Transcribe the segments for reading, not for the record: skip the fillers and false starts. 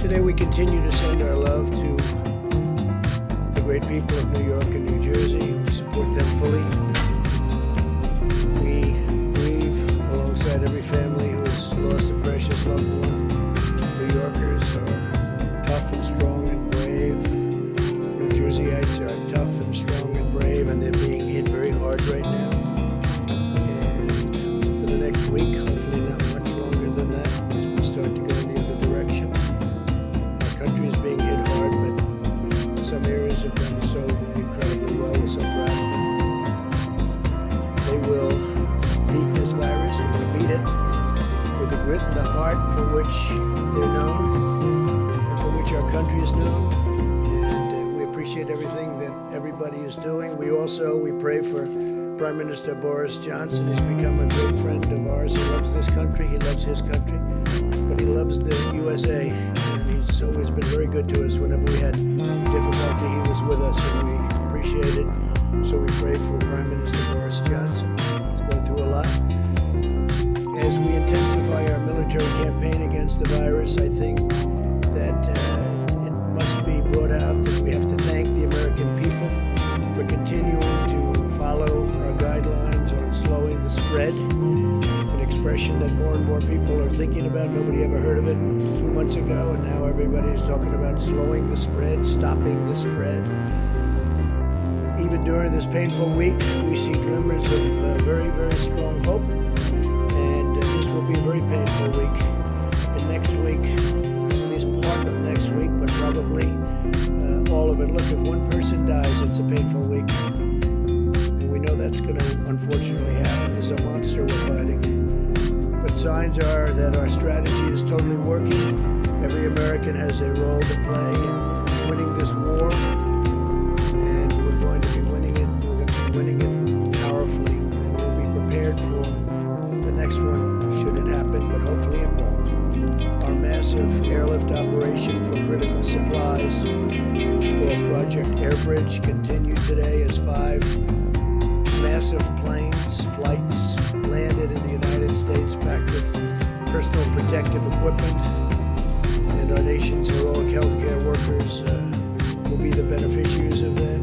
Today we continue to send our love to the great people of New York and New Jersey. We support them fully. We grieve alongside every family who has lost a precious loved one. New Yorkers are tough and strong and brave. New Jerseyites are tough and strong and brave, and they're being hit very hard right now. And for the next week, hopefully not much longer than that, we start to go in the other direction. Our country is being hit hard, but some areas have done so incredibly well. We're so proud of them. They will beat this virus. We're going to beat it with the grit and the heart for which they're known and for which our country is known. And we appreciate everything that everybody is doing. We pray for Prime Minister Boris Johnson. He's become a great friend of ours. He loves this country. He loves his country. But he loves the USA. And he's always been very good to us. Whenever we had difficulty, he was with us, and we appreciate it. So we pray for Prime Minister Boris Johnson. He's going through a lot. As we intensify our military campaign against the virus, I think that it must be brought out that we have to thank the American people for continuing to follow our guidelines on slowing the spread, an expression that more and more people are thinking about. Nobody ever heard of it 2 months ago, and now everybody is talking about slowing the spread, stopping the spread. Even during this painful week, we see glimmers of very, very strong hope. This will be a very painful week. And next week, at least part of next week, but probably all of it. Look, if one person dies, it's a painful week. And we know that's going to unfortunately happen. There's a monster we're fighting. But signs are that our strategy is totally working. Every American has a role to play in winning this war. And we're going to be winning it. We're going to be winning it powerfully. And we'll be prepared for the next one, should it happen, but hopefully it won't. Our massive airlift operation for critical supplies, it's called Project Airbridge, continued today as 5 massive flights landed in the United States packed with personal protective equipment. And our nation's heroic healthcare workers will be the beneficiaries of that.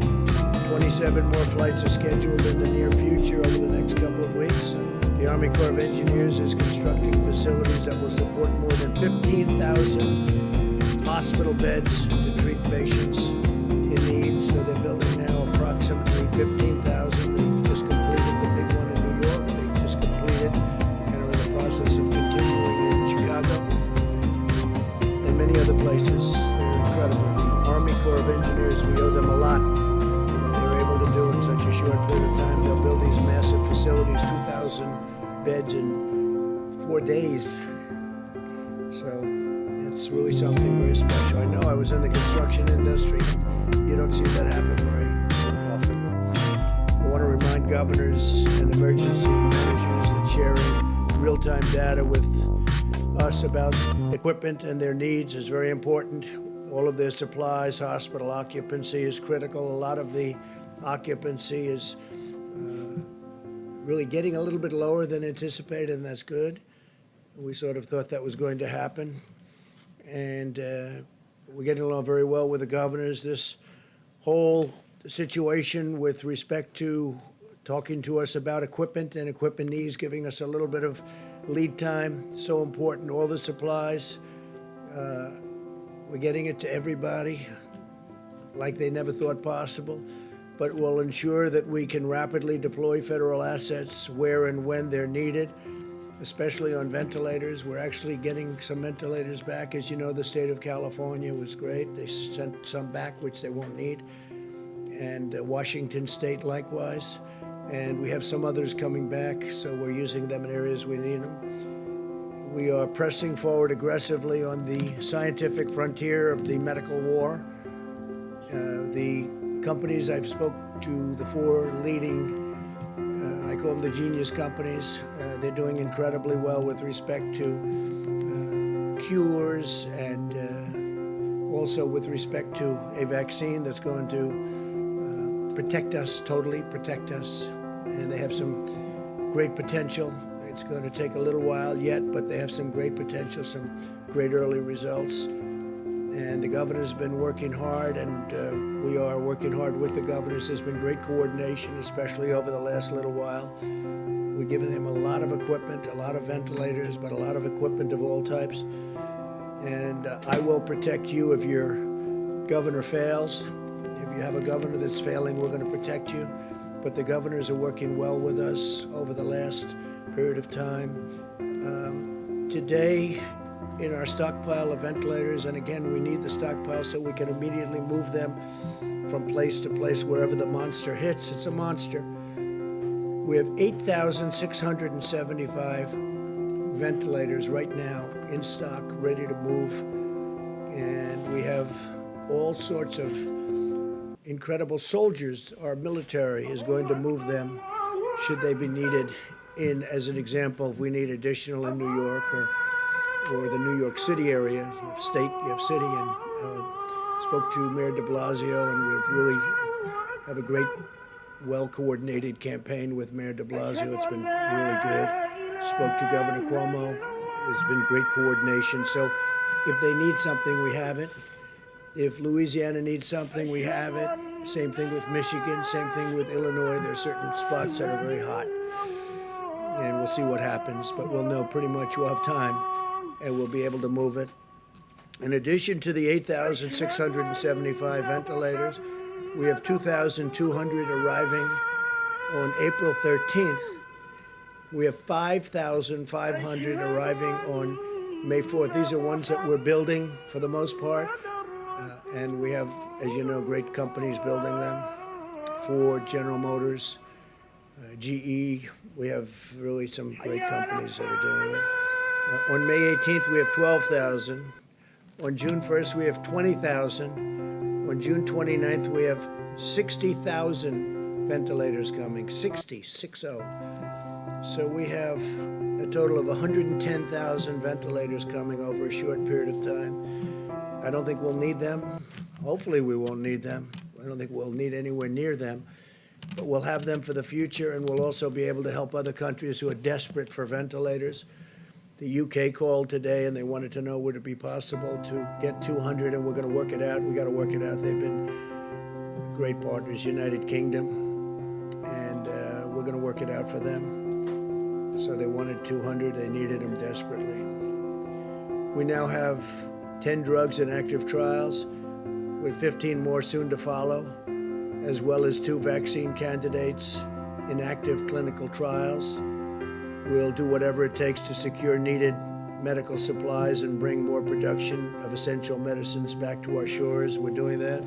27 more flights are scheduled in the near future over the next couple of weeks. The Army Corps of Engineers is constructing facilities that will support more than 15,000 hospital beds to treat patients in need. So they're building now approximately 15,000. They just completed the big one in New York. They just completed and are in the process of continuing in Chicago and many other places. They're incredible. The Army Corps of Engineers, we owe them a lot for what they're able to do in such a short period of time. They'll build these massive facilities, 2,000 beds in 4 days. So it's really something very special. I know I was in the construction industry. You don't see that happen very often. I want to remind governors and emergency managers that sharing real-time data with us about equipment and their needs is very important. All of their supplies, hospital occupancy is critical. A lot of the occupancy is really getting a little bit lower than anticipated, and that's good. We sort of thought that was going to happen. And we're getting along very well with the governors. This whole situation with respect to talking to us about equipment and equipment needs, giving us a little bit of lead time, so important. All the supplies, we're getting it to everybody like they never thought possible. But will ensure that we can rapidly deploy federal assets where and when they're needed, especially on ventilators. We're actually getting some ventilators back. As you know, the state of California was great. They sent some back, which they won't need, and Washington State likewise. And we have some others coming back, so we're using them in areas we need them. We are pressing forward aggressively on the scientific frontier of the medical war. The companies I've spoke to, the 4 leading, I call them the genius companies. They're doing incredibly well with respect to cures and also with respect to a vaccine that's going to protect us, totally protect us. And they have some great potential. It's going to take a little while yet, but they have some great potential, some great early results. And the governor's been working hard, and we are working hard with the governors. There's been great coordination, especially over the last little while. We've given them a lot of equipment, a lot of ventilators, but a lot of equipment of all types. And I will protect you if your governor fails. If you have a governor that's failing, we're going to protect you. But the governors are working well with us over the last period of time. Today, in our stockpile of ventilators, and again, we need the stockpile so we can immediately move them from place to place wherever the monster hits. It's a monster. We have 8,675 ventilators right now in stock, ready to move. And we have all sorts of incredible soldiers. Our military is going to move them should they be needed. As an example, if we need additional in New York or the New York City area, you have state, you have city, and spoke to Mayor de Blasio, and we really have a great, well-coordinated campaign with Mayor de Blasio. It's been really good. Spoke to Governor Cuomo. There's been great coordination. So if they need something, we have it. If Louisiana needs something, we have it. Same thing with Michigan, same thing with Illinois. There are certain spots that are very hot. And we'll see what happens, but we'll know pretty much we'll have time, and we'll be able to move it. In addition to the 8,675 ventilators, we have 2,200 arriving on April 13th. We have 5,500 arriving on May 4th. These are ones that we're building for the most part, and we have, as you know, great companies building them. Ford, General Motors, GE. We have really some great companies that are doing it. On May 18th, we have 12,000. On June 1st, we have 20,000. On June 29th, we have 60,000 ventilators coming, 60. So we have a total of 110,000 ventilators coming over a short period of time. I don't think we'll need them. Hopefully we won't need them. I don't think we'll need anywhere near them. But we'll have them for the future, and we'll also be able to help other countries who are desperate for ventilators. The UK called today, and they wanted to know would it be possible to get 200, and we're going to work it out. We got to work it out. They've been great partners, United Kingdom, and we're going to work it out for them. So they wanted 200. They needed them desperately. We now have 10 drugs in active trials, with 15 more soon to follow, as well as 2 vaccine candidates in active clinical trials. We'll do whatever it takes to secure needed medical supplies and bring more production of essential medicines back to our shores. We're doing that.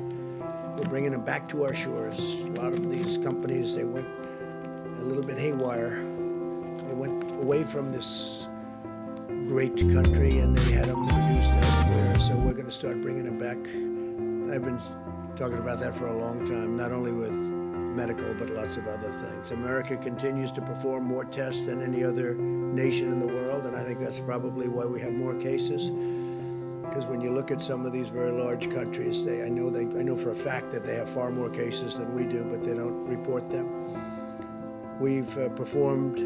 We're bringing them back to our shores. A lot of these companies, they went a little bit haywire. They went away from this great country, and they had them produced elsewhere. So we're going to start bringing them back. I've been talking about that for a long time, not only with medical, but lots of other things. America continues to perform more tests than any other nation in the world, and I think that's probably why we have more cases. Because when you look at some of these very large countries, I know for a fact that they have far more cases than we do, but they don't report them. We've performed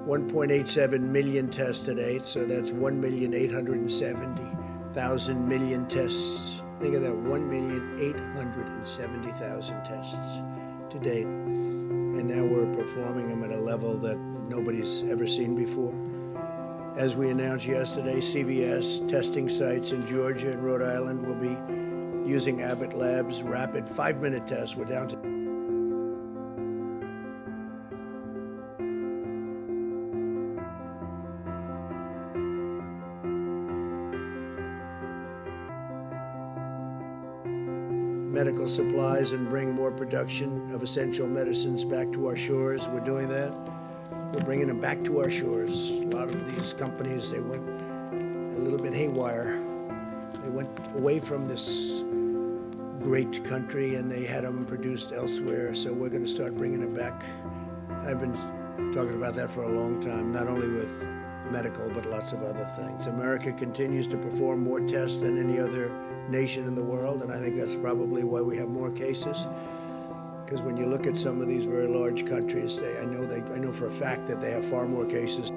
1.87 million tests to date, so that's 1,870,000 million tests. Think of that, 1,870,000 tests to date. And now we're performing them at a level that nobody's ever seen before. As we announced yesterday, CVS testing sites in Georgia and Rhode Island will be using Abbott Labs rapid 5-minute tests. We're down to medical supplies and bring more production of essential medicines back to our shores. We're doing that. We're bringing them back to our shores. A lot of these companies, they went a little bit haywire. They went away from this great country, and they had them produced elsewhere. So we're going to start bringing them back. I've been talking about that for a long time, not only with medical, but lots of other things. America continues to perform more tests than any other nation in the world, and I think that's probably why we have more cases. Because when you look at some of these very large countries, I know for a fact that they have far more cases.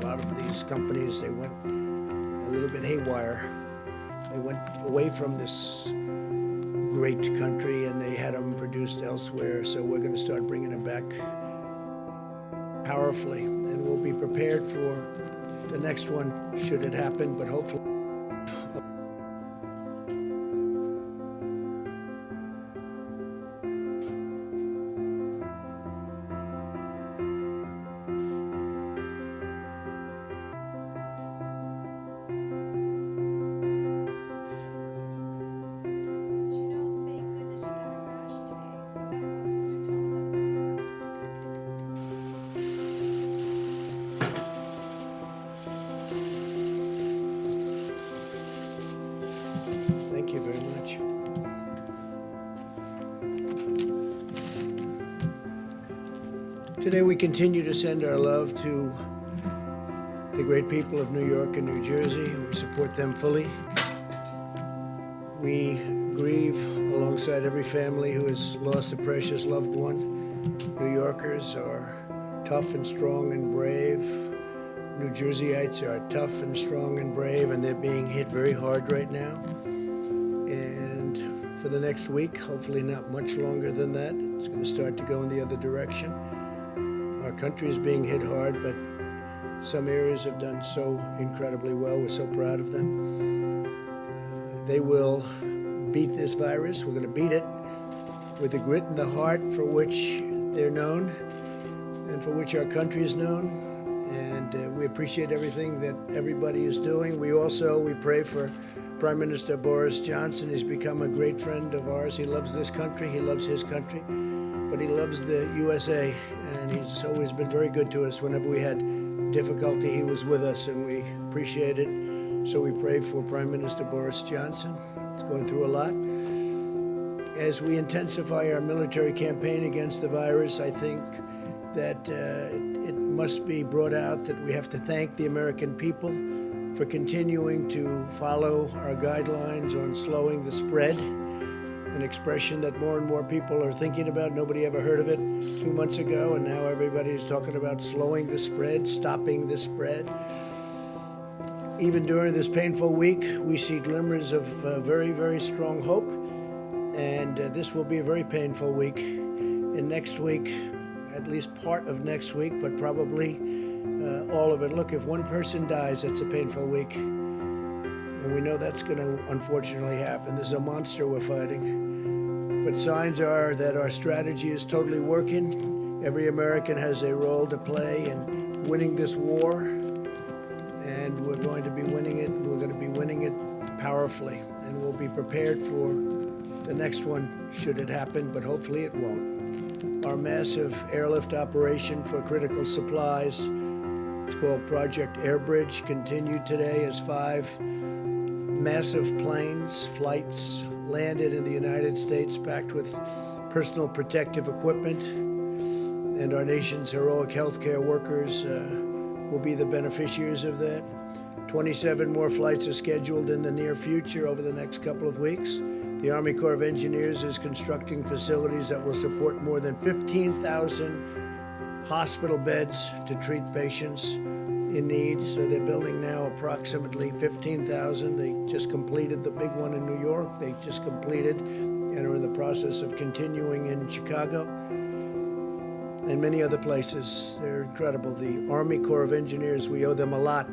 A lot of these companies, they went a little bit haywire. They went away from this great country and they had them produced elsewhere. So we're going to start bringing them back powerfully, and we'll be prepared for the next one should it happen, but hopefully. Thank you very much. Today we continue to send our love to the great people of New York and New Jersey. We support them fully. We grieve alongside every family who has lost a precious loved one. New Yorkers are tough and strong and brave. New Jerseyites are tough and strong and brave, and they're being hit very hard right now. And for the next week, hopefully not much longer than that, it's going to start to go in the other direction. Our country is being hit hard, but some areas have done so incredibly well. We're so proud of them. They will beat this virus. We're going to beat it with the grit and the heart for which they're known and for which our country is known. And we appreciate everything that everybody is doing. We pray for Prime Minister Boris Johnson. He's become a great friend of ours. He loves this country. He loves his country. But he loves the USA, and he's always been very good to us. Whenever we had difficulty, he was with us, and we appreciate it. So we pray for Prime Minister Boris Johnson. He's going through a lot. As we intensify our military campaign against the virus, I think that it must be brought out that we have to thank the American people for continuing to follow our guidelines on slowing the spread, an expression that more and more people are thinking about. Nobody ever heard of it 2 months ago, and now everybody's talking about slowing the spread, stopping the spread. Even during this painful week, we see glimmers of very, very strong hope, and this will be a very painful week. And next week, at least part of next week, but probably all of it. Look, if one person dies, it's a painful week. And we know that's going to unfortunately happen. This is a monster we're fighting. But signs are that our strategy is totally working. Every American has a role to play in winning this war. And we're going to be winning it. We're going to be winning it powerfully. And we'll be prepared for the next one should it happen, but hopefully it won't. Our massive airlift operation for critical supplies, it's called Project Airbridge, continued today as 5 massive planes, flights landed in the United States packed with personal protective equipment, and our nation's heroic healthcare workers will be the beneficiaries of that. 27 more flights are scheduled in the near future over the next couple of weeks. The Army Corps of Engineers is constructing facilities that will support more than 15,000 hospital beds to treat patients in need. So they're building now approximately 15,000. They just completed the big one in New York. They just completed and are in the process of continuing in Chicago and many other places. They're incredible. The Army Corps of Engineers, we owe them a lot.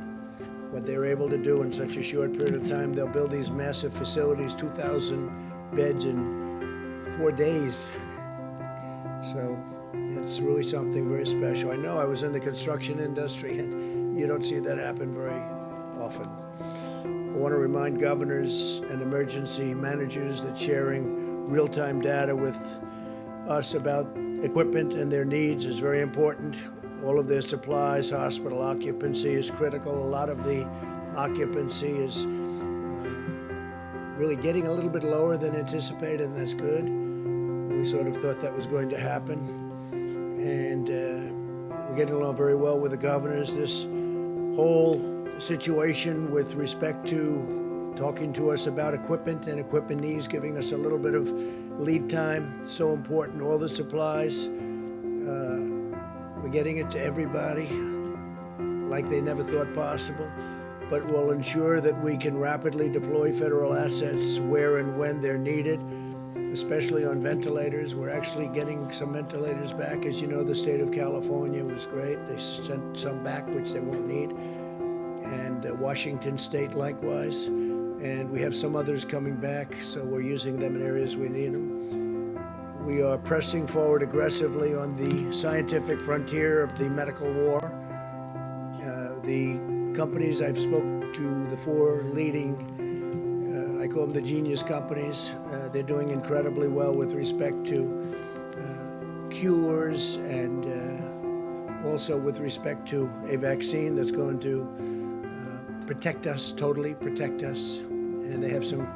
What they're able to do in such a short period of time. They'll build these massive facilities, 2,000 beds in 4 days. So it's really something very special. I know I was in the construction industry, and you don't see that happen very often. I want to remind governors and emergency managers that sharing real-time data with us about equipment and their needs is very important. All of their supplies, hospital occupancy is critical. A lot of the occupancy is really getting a little bit lower than anticipated, and that's good. We sort of thought that was going to happen. And we're getting along very well with the governors. This whole situation with respect to talking to us about equipment and equipment needs, giving us a little bit of lead time, so important. All the supplies, we're getting it to everybody. like they never thought possible, but will ensure that we can rapidly deploy federal assets where and when they're needed, especially on ventilators. We're actually getting some ventilators back. As you know, the state of California was great. They sent some back, which they won't need, and Washington State likewise. And we have some others coming back, so we're using them in areas we need them. We are pressing forward aggressively on the scientific frontier of the medical war. The companies I've spoke to, the four leading, I call them the genius companies. They're doing incredibly well with respect to cures and also with respect to a vaccine that's going to protect us, totally protect us. And they have some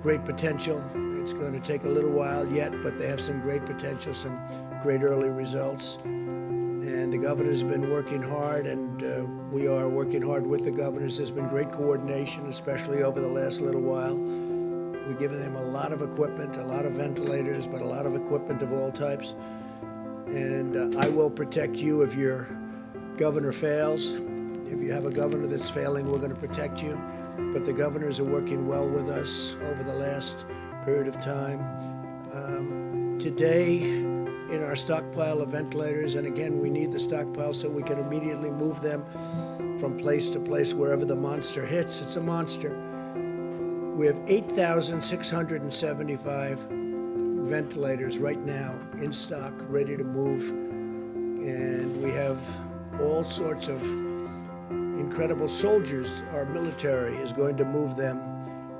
great potential. It's going to take a little while yet, but they have some great potential, some great early results. And the governor's been working hard, and we are working hard with the governors. There's been great coordination, especially over the last little while. We've given them a lot of equipment, a lot of ventilators, but a lot of equipment of all types. And I will protect you if your governor fails. If you have a governor that's failing, we're going to protect you. But the governors are working well with us over the last period of time. Today, in our stockpile of ventilators, and again, we need the stockpile so we can immediately move them from place to place wherever the monster hits. It's a monster. We have 8,675 ventilators right now in stock, ready to move. And we have all sorts of incredible soldiers. Our military is going to move them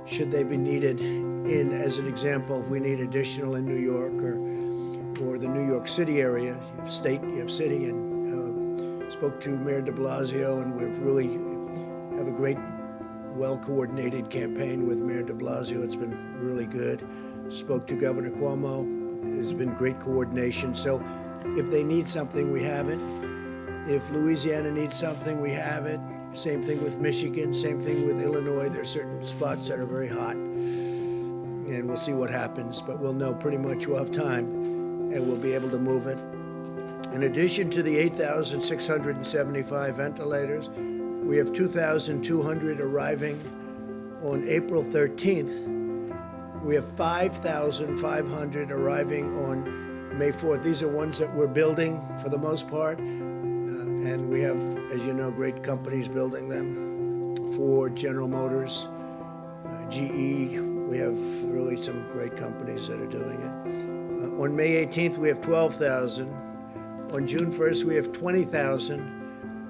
should they be needed in, as an example, if we need additional in New York or the New York City area. You have state, you have city, and spoke to Mayor de Blasio, and we really have a great, well-coordinated campaign with Mayor de Blasio. It's been really good. Spoke to Governor Cuomo. There's been great coordination. So if they need something, we have it. If Louisiana needs something, we have it. Same thing with Michigan, same thing with Illinois. There are certain spots that are very hot, and we'll see what happens, but we'll know pretty much. We'll have time, and we'll be able to move it. In addition to the 8,675 ventilators, we have 2,200 arriving on April 13th. We have 5,500 arriving on May 4th. These are ones that we're building for the most part. And we have, as you know, great companies building them. Ford, General Motors, GE. We have really some great companies that are doing it. On May 18th, we have 12,000. On June 1st, we have 20,000.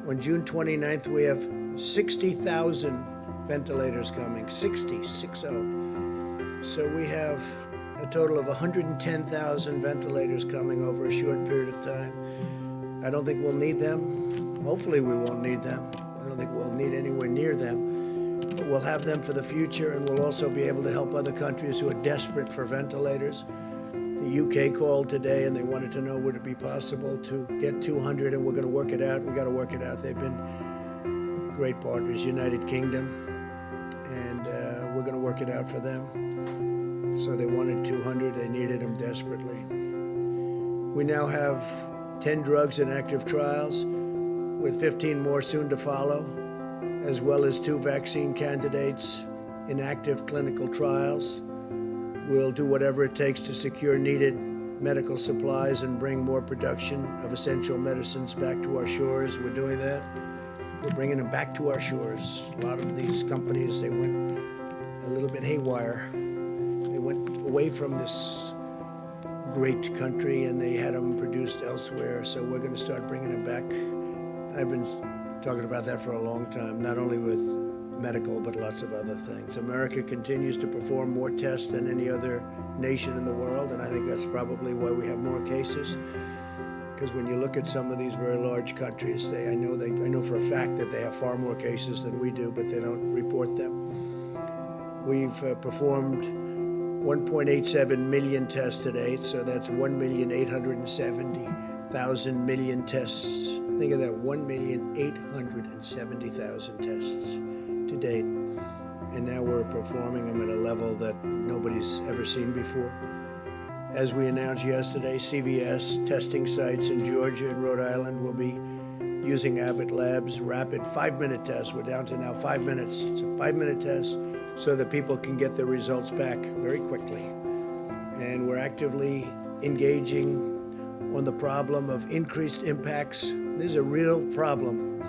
On June 29th, we have 60,000 ventilators coming, 60. So we have a total of 110,000 ventilators coming over a short period of time. I don't think we'll need them. Hopefully we won't need them. I don't think we'll need anywhere near them. But we'll have them for the future, and we'll also be able to help other countries who are desperate for ventilators. The UK called today, and they wanted to know would it be possible to get 200, and we're going to work it out. We've got to work it out. They've been great partners, United Kingdom, and we're going to work it out for them. So they wanted 200. They needed them desperately. We now have 10 drugs in active trials, with 15 more soon to follow, as well as 2 vaccine candidates in active clinical trials. We'll do whatever it takes to secure needed medical supplies and bring more production of essential medicines back to our shores. We're doing that. We're bringing them back to our shores. A lot of these companies, they went a little bit haywire. They went away from this great country, and they had them produced elsewhere. So we're going to start bringing them back. I've been talking about that for a long time, not only with medical, but lots of other things. America continues to perform more tests than any other nation in the world, and I think that's probably why we have more cases. Because when you look at some of these very large countries, I know for a fact that they have far more cases than we do, but they don't report them. We've performed 1.87 million tests to date, so that's 1,870,000 million tests. Think of that, 1,870,000 tests to date. And now we're performing them at a level that nobody's ever seen before. As we announced yesterday, CVS testing sites in Georgia and Rhode Island will be using Abbott Labs rapid 5-minute tests. We're down to now 5 minutes. It's a 5-minute test so that people can get their results back very quickly. And we're actively engaging on the problem of increased impacts. This is a real problem,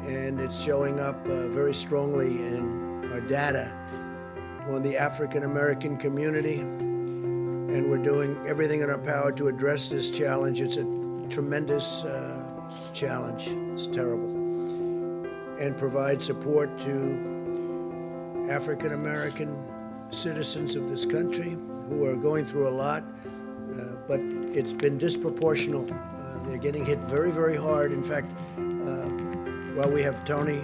and it's showing up very strongly in our data on the African American community. And we're doing everything in our power to address this challenge. It's a tremendous challenge. It's terrible. And provide support to African American citizens of this country who are going through a lot, but it's been disproportional. They're getting hit very, very hard. In fact, while we have Tony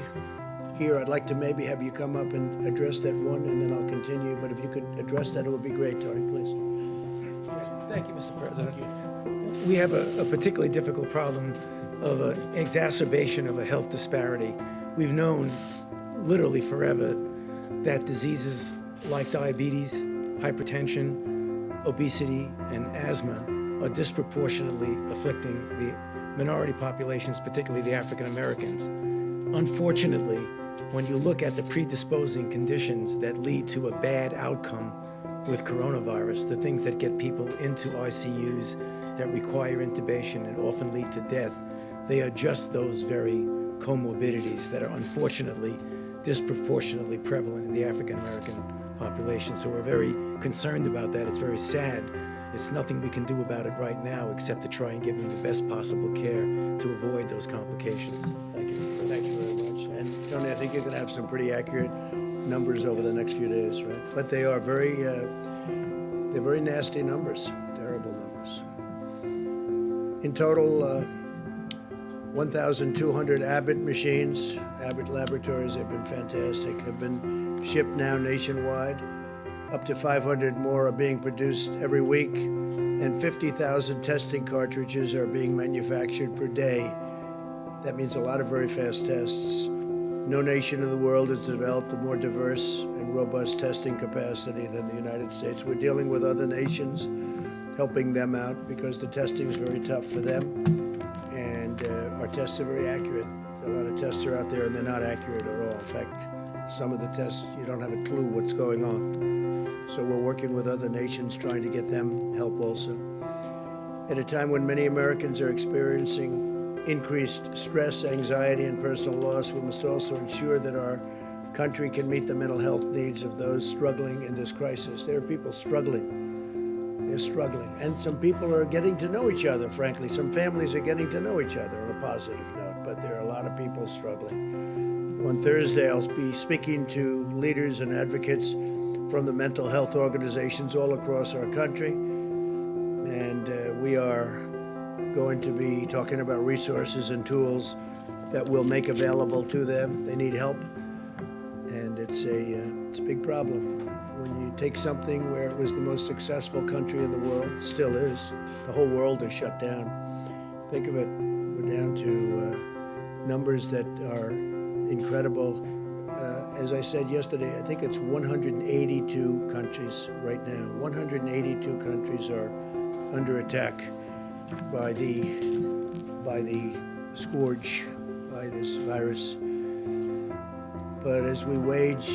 here, I'd like to maybe have you come up and address that one, and then I'll continue. But if you could address that, it would be great, Tony, please. Thank you, Mr. President. We have a particularly difficult problem of an exacerbation of a health disparity. We've known literally forever that diseases like diabetes, hypertension, obesity, and asthma are disproportionately afflicting the minority populations, particularly the African Americans. Unfortunately, when you look at the predisposing conditions that lead to a bad outcome with coronavirus, the things that get people into ICUs that require intubation and often lead to death, they are just those very comorbidities that are unfortunately disproportionately prevalent in the African American population. So we're very concerned about that. It's very sad. It's nothing we can do about it right now except to try and give them the best possible care to avoid those complications. Thank you. Thank you very much. And Tony, I think you're going to have some pretty accurate numbers over the next few days, right? But they are they're very nasty numbers, terrible numbers. In total, 1,200 Abbott machines, Abbott laboratories have been fantastic, have been shipped now nationwide. Up to 500 more are being produced every week, and 50,000 testing cartridges are being manufactured per day. That means a lot of very fast tests. No nation in the world has developed a more diverse and robust testing capacity than the United States. We're dealing with other nations, helping them out because the testing is very tough for them, and our tests are very accurate. A lot of tests are out there and they're not accurate at all. In fact, some of the tests, you don't have a clue what's going on. So we're working with other nations trying to get them help also. At a time when many Americans are experiencing increased stress, anxiety, and personal loss, we must also ensure that our country can meet the mental health needs of those struggling in this crisis. There are people struggling. They're struggling. And some people are getting to know each other, frankly. Some families are getting to know each other on a positive note, but there are a lot of people struggling. On Thursday, I'll be speaking to leaders and advocates from the mental health organizations all across our country. And we are going to be talking about resources and tools that we'll make available to them. They need help, and it's a big problem. When you take something where it was the most successful country in the world, still is, the whole world is shut down. Think of it, we're down to numbers that are incredible. As I said yesterday, I think it's 182 countries right now. 182 countries are under attack by the scourge, by this virus. But as we wage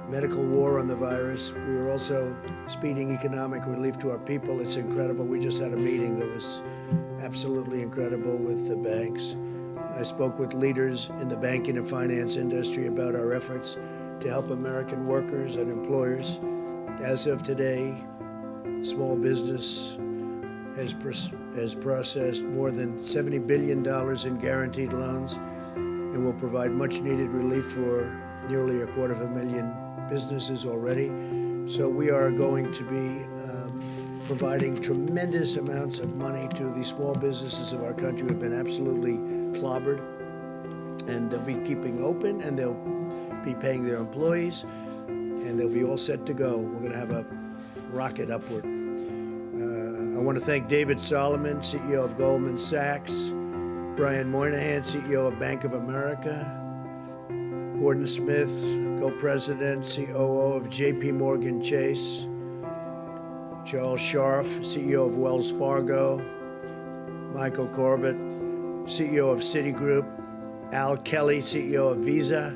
medical war on the virus, we are also speeding economic relief to our people. It's incredible. We just had a meeting that was absolutely incredible with the banks. I spoke with leaders in the banking and finance industry about our efforts to help American workers and employers. As of today, small business has processed more than $70 billion in guaranteed loans and will provide much needed relief for nearly 250,000 businesses already. So we are going to be providing tremendous amounts of money to the small businesses of our country who have been absolutely clobbered, and they'll be keeping open, and they'll be paying their employees, and they'll be all set to go. We're going to have a rocket upward. I want to thank David Solomon, CEO of Goldman Sachs, Brian Moynihan, CEO of Bank of America, Gordon Smith, Co-President, COO of JP Morgan Chase, Charles Scharf, CEO of Wells Fargo, Michael Corbett, CEO of Citigroup, Al Kelly, CEO of Visa,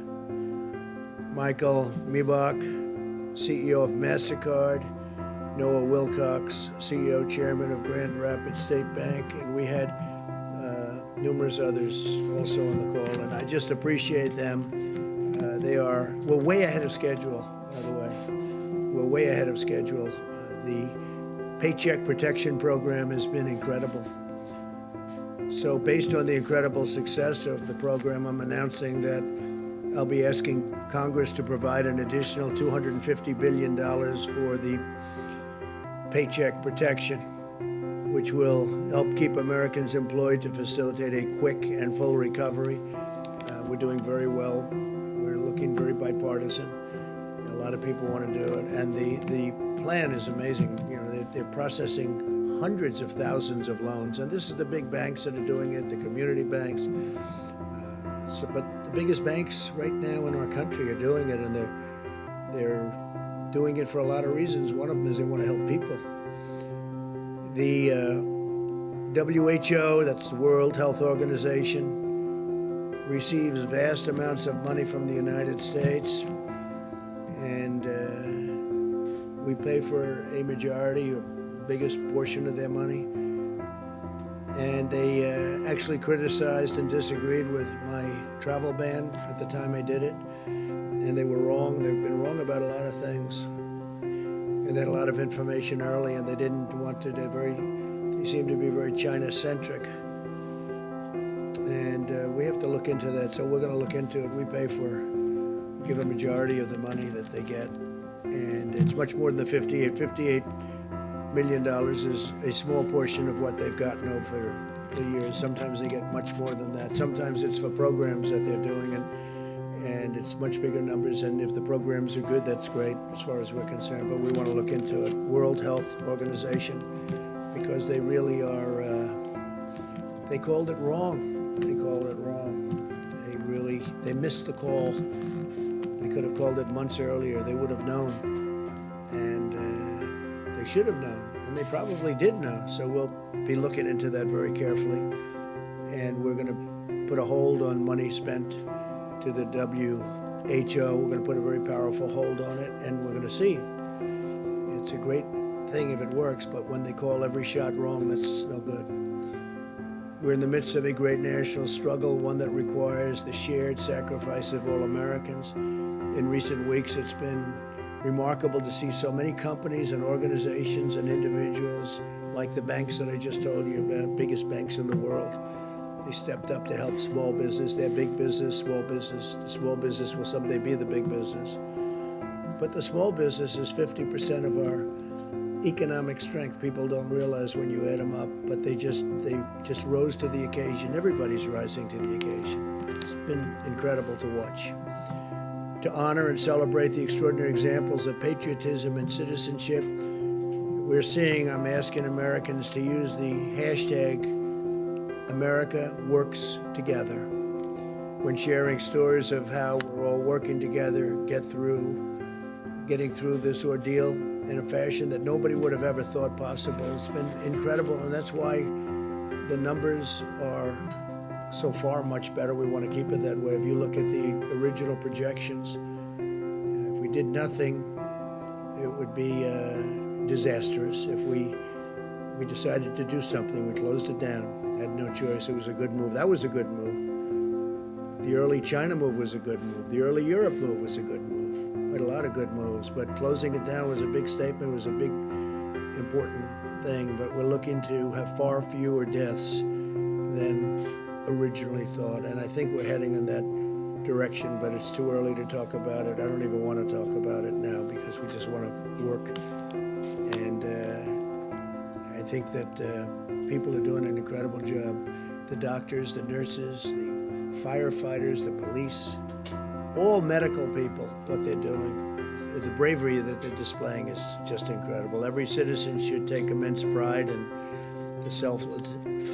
Michael Mibach, CEO of MasterCard, Noah Wilcox, CEO, Chairman of Grand Rapids State Bank, and we had numerous others also on the call, and I just appreciate them. We're way ahead of schedule, by the way. We're way ahead of schedule. The Paycheck Protection Program has been incredible. So based on the incredible success of the program, I'm announcing that I'll be asking Congress to provide an additional $250 billion for the Paycheck Protection, which will help keep Americans employed to facilitate a quick and full recovery. We're doing very well. We're looking very bipartisan. A lot of people want to do it, and the plan is amazing. You know, they're processing hundreds of thousands of loans, and this is the big banks that are doing it, the community banks. But the biggest banks right now in our country are doing it, and they're doing it for a lot of reasons. One of them is they want to help people. The WHO, that's the World Health Organization, receives vast amounts of money from the United States, and we pay for a majority or biggest portion of their money. And they actually criticized and disagreed with my travel ban at the time I did it, and they were wrong. They've been wrong about a lot of things. And they had a lot of information early, and they didn't want to. They seem to be very China-centric. And we have to look into that, so we're going to look into it. We give a majority of the money that they get, and it's much more than the $58 million is a small portion of what they've gotten over the years. Sometimes they get much more than that. Sometimes it's for programs that they're doing, and it's much bigger numbers, and if the programs are good, that's great as far as we're concerned, but we want to look into it. World Health Organization, because they really are, they called it wrong. They called it wrong. They missed the call. They could have called it months earlier. They would have known, and they should have known, and they probably did know, so we'll be looking into that very carefully, and we're going to put a hold on money spent to the WHO. We're going to put a very powerful hold on it, and we're going to see. It's a great thing if it works, but when they call every shot wrong, that's no good. We're in the midst of a great national struggle, one that requires the shared sacrifice of all Americans. In recent weeks, it's been remarkable to see so many companies and organizations and individuals, like the banks that I just told you about, biggest banks in the world. They stepped up to help small business. They're big business, small business. The small business will someday be the big business. But the small business is 50% of our economic strength. People don't realize when you add them up, but they just rose to the occasion. Everybody's rising to the occasion. It's been incredible to watch. To honor and celebrate the extraordinary examples of patriotism and citizenship, I'm asking Americans to use the hashtag America Works Together when sharing stories of how we're all working together, getting through this ordeal in a fashion that nobody would have ever thought possible. It's been incredible, and that's why the numbers are so far much better. We want to keep it that way. If you look at the original projections, if we did nothing, it would be disastrous. If we decided to do something, we closed it down. Had no choice. It was a good move. That was a good move. The early China move was a good move. The early Europe move was a good move. We had a lot of good moves, but closing it down was a big statement. It was a big, important thing. But we're looking to have far fewer deaths than originally thought, and I think we're heading in that direction, but it's too early to talk about it. I don't even want to talk about it now because we just want to work, and I think that people are doing an incredible job. The doctors, the nurses, the firefighters, the police, all medical people, what they're doing, the bravery that they're displaying is just incredible. Every citizen should take immense pride in the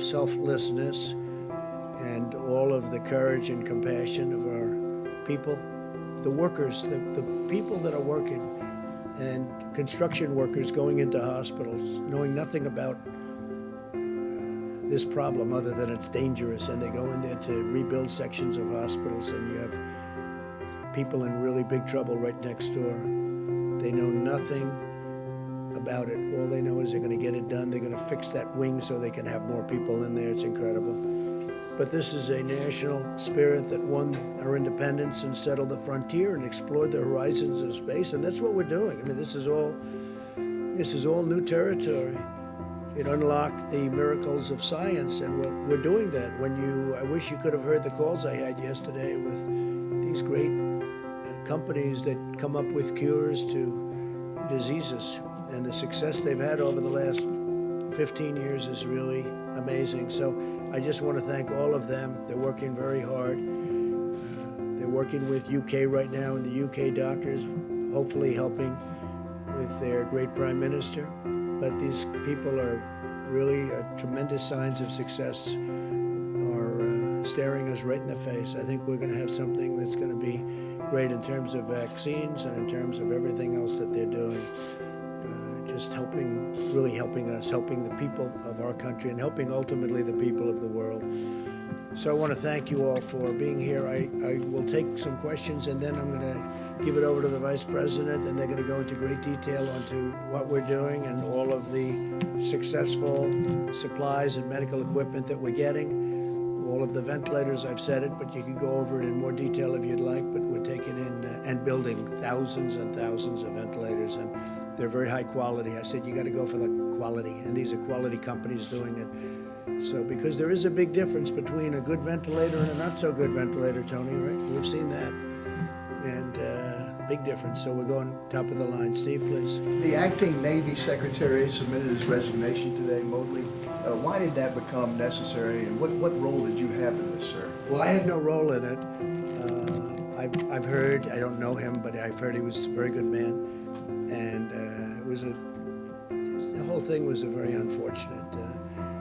selflessness and all of the courage and compassion of our people, the workers, the people that are working, and construction workers going into hospitals, knowing nothing about this problem other than it's dangerous, and they go in there to rebuild sections of hospitals, and you have people in really big trouble right next door. They know nothing about it. All they know is they're going to get it done. They're going to fix that wing so they can have more people in there. It's incredible. But this is a national spirit that won our independence and settled the frontier and explored the horizons of space, and that's what we're doing. I mean, this is all new territory. It unlocked the miracles of science, and we're doing that. I wish you could have heard the calls I had yesterday with these great companies that come up with cures to diseases, and the success they've had over the last 15 years is really amazing. So I just want to thank all of them. They're working very hard. They're working with UK right now, and the UK doctors, hopefully helping with their great Prime Minister. But these people are really tremendous signs of success are staring us right in the face. I think we're going to have something that's going to be great in terms of vaccines and in terms of everything else that they're doing. Just really helping us, helping the people of our country, and helping ultimately the people of the world. So I want to thank you all for being here. I will take some questions, and then I'm going to give it over to the Vice President, and they're going to go into great detail onto what we're doing and all of the successful supplies and medical equipment that we're getting. All of the ventilators, I've said it, but you can go over it in more detail if you'd like, but we're taking in and building thousands and thousands of ventilators, and they're very high quality. I said, you got to go for the quality, and these are quality companies doing it. So, because there is a big difference between a good ventilator and a not so good ventilator, Tony, right? We've seen that, and big difference. So we're going top of the line. Steve, please. The acting Navy Secretary submitted his resignation today, Mobley. Why did that become necessary, and what role did you have in this, sir? Well, I had no role in it. I've heard, I don't know him, but I've heard he was a very good man. And the whole thing was a very unfortunate.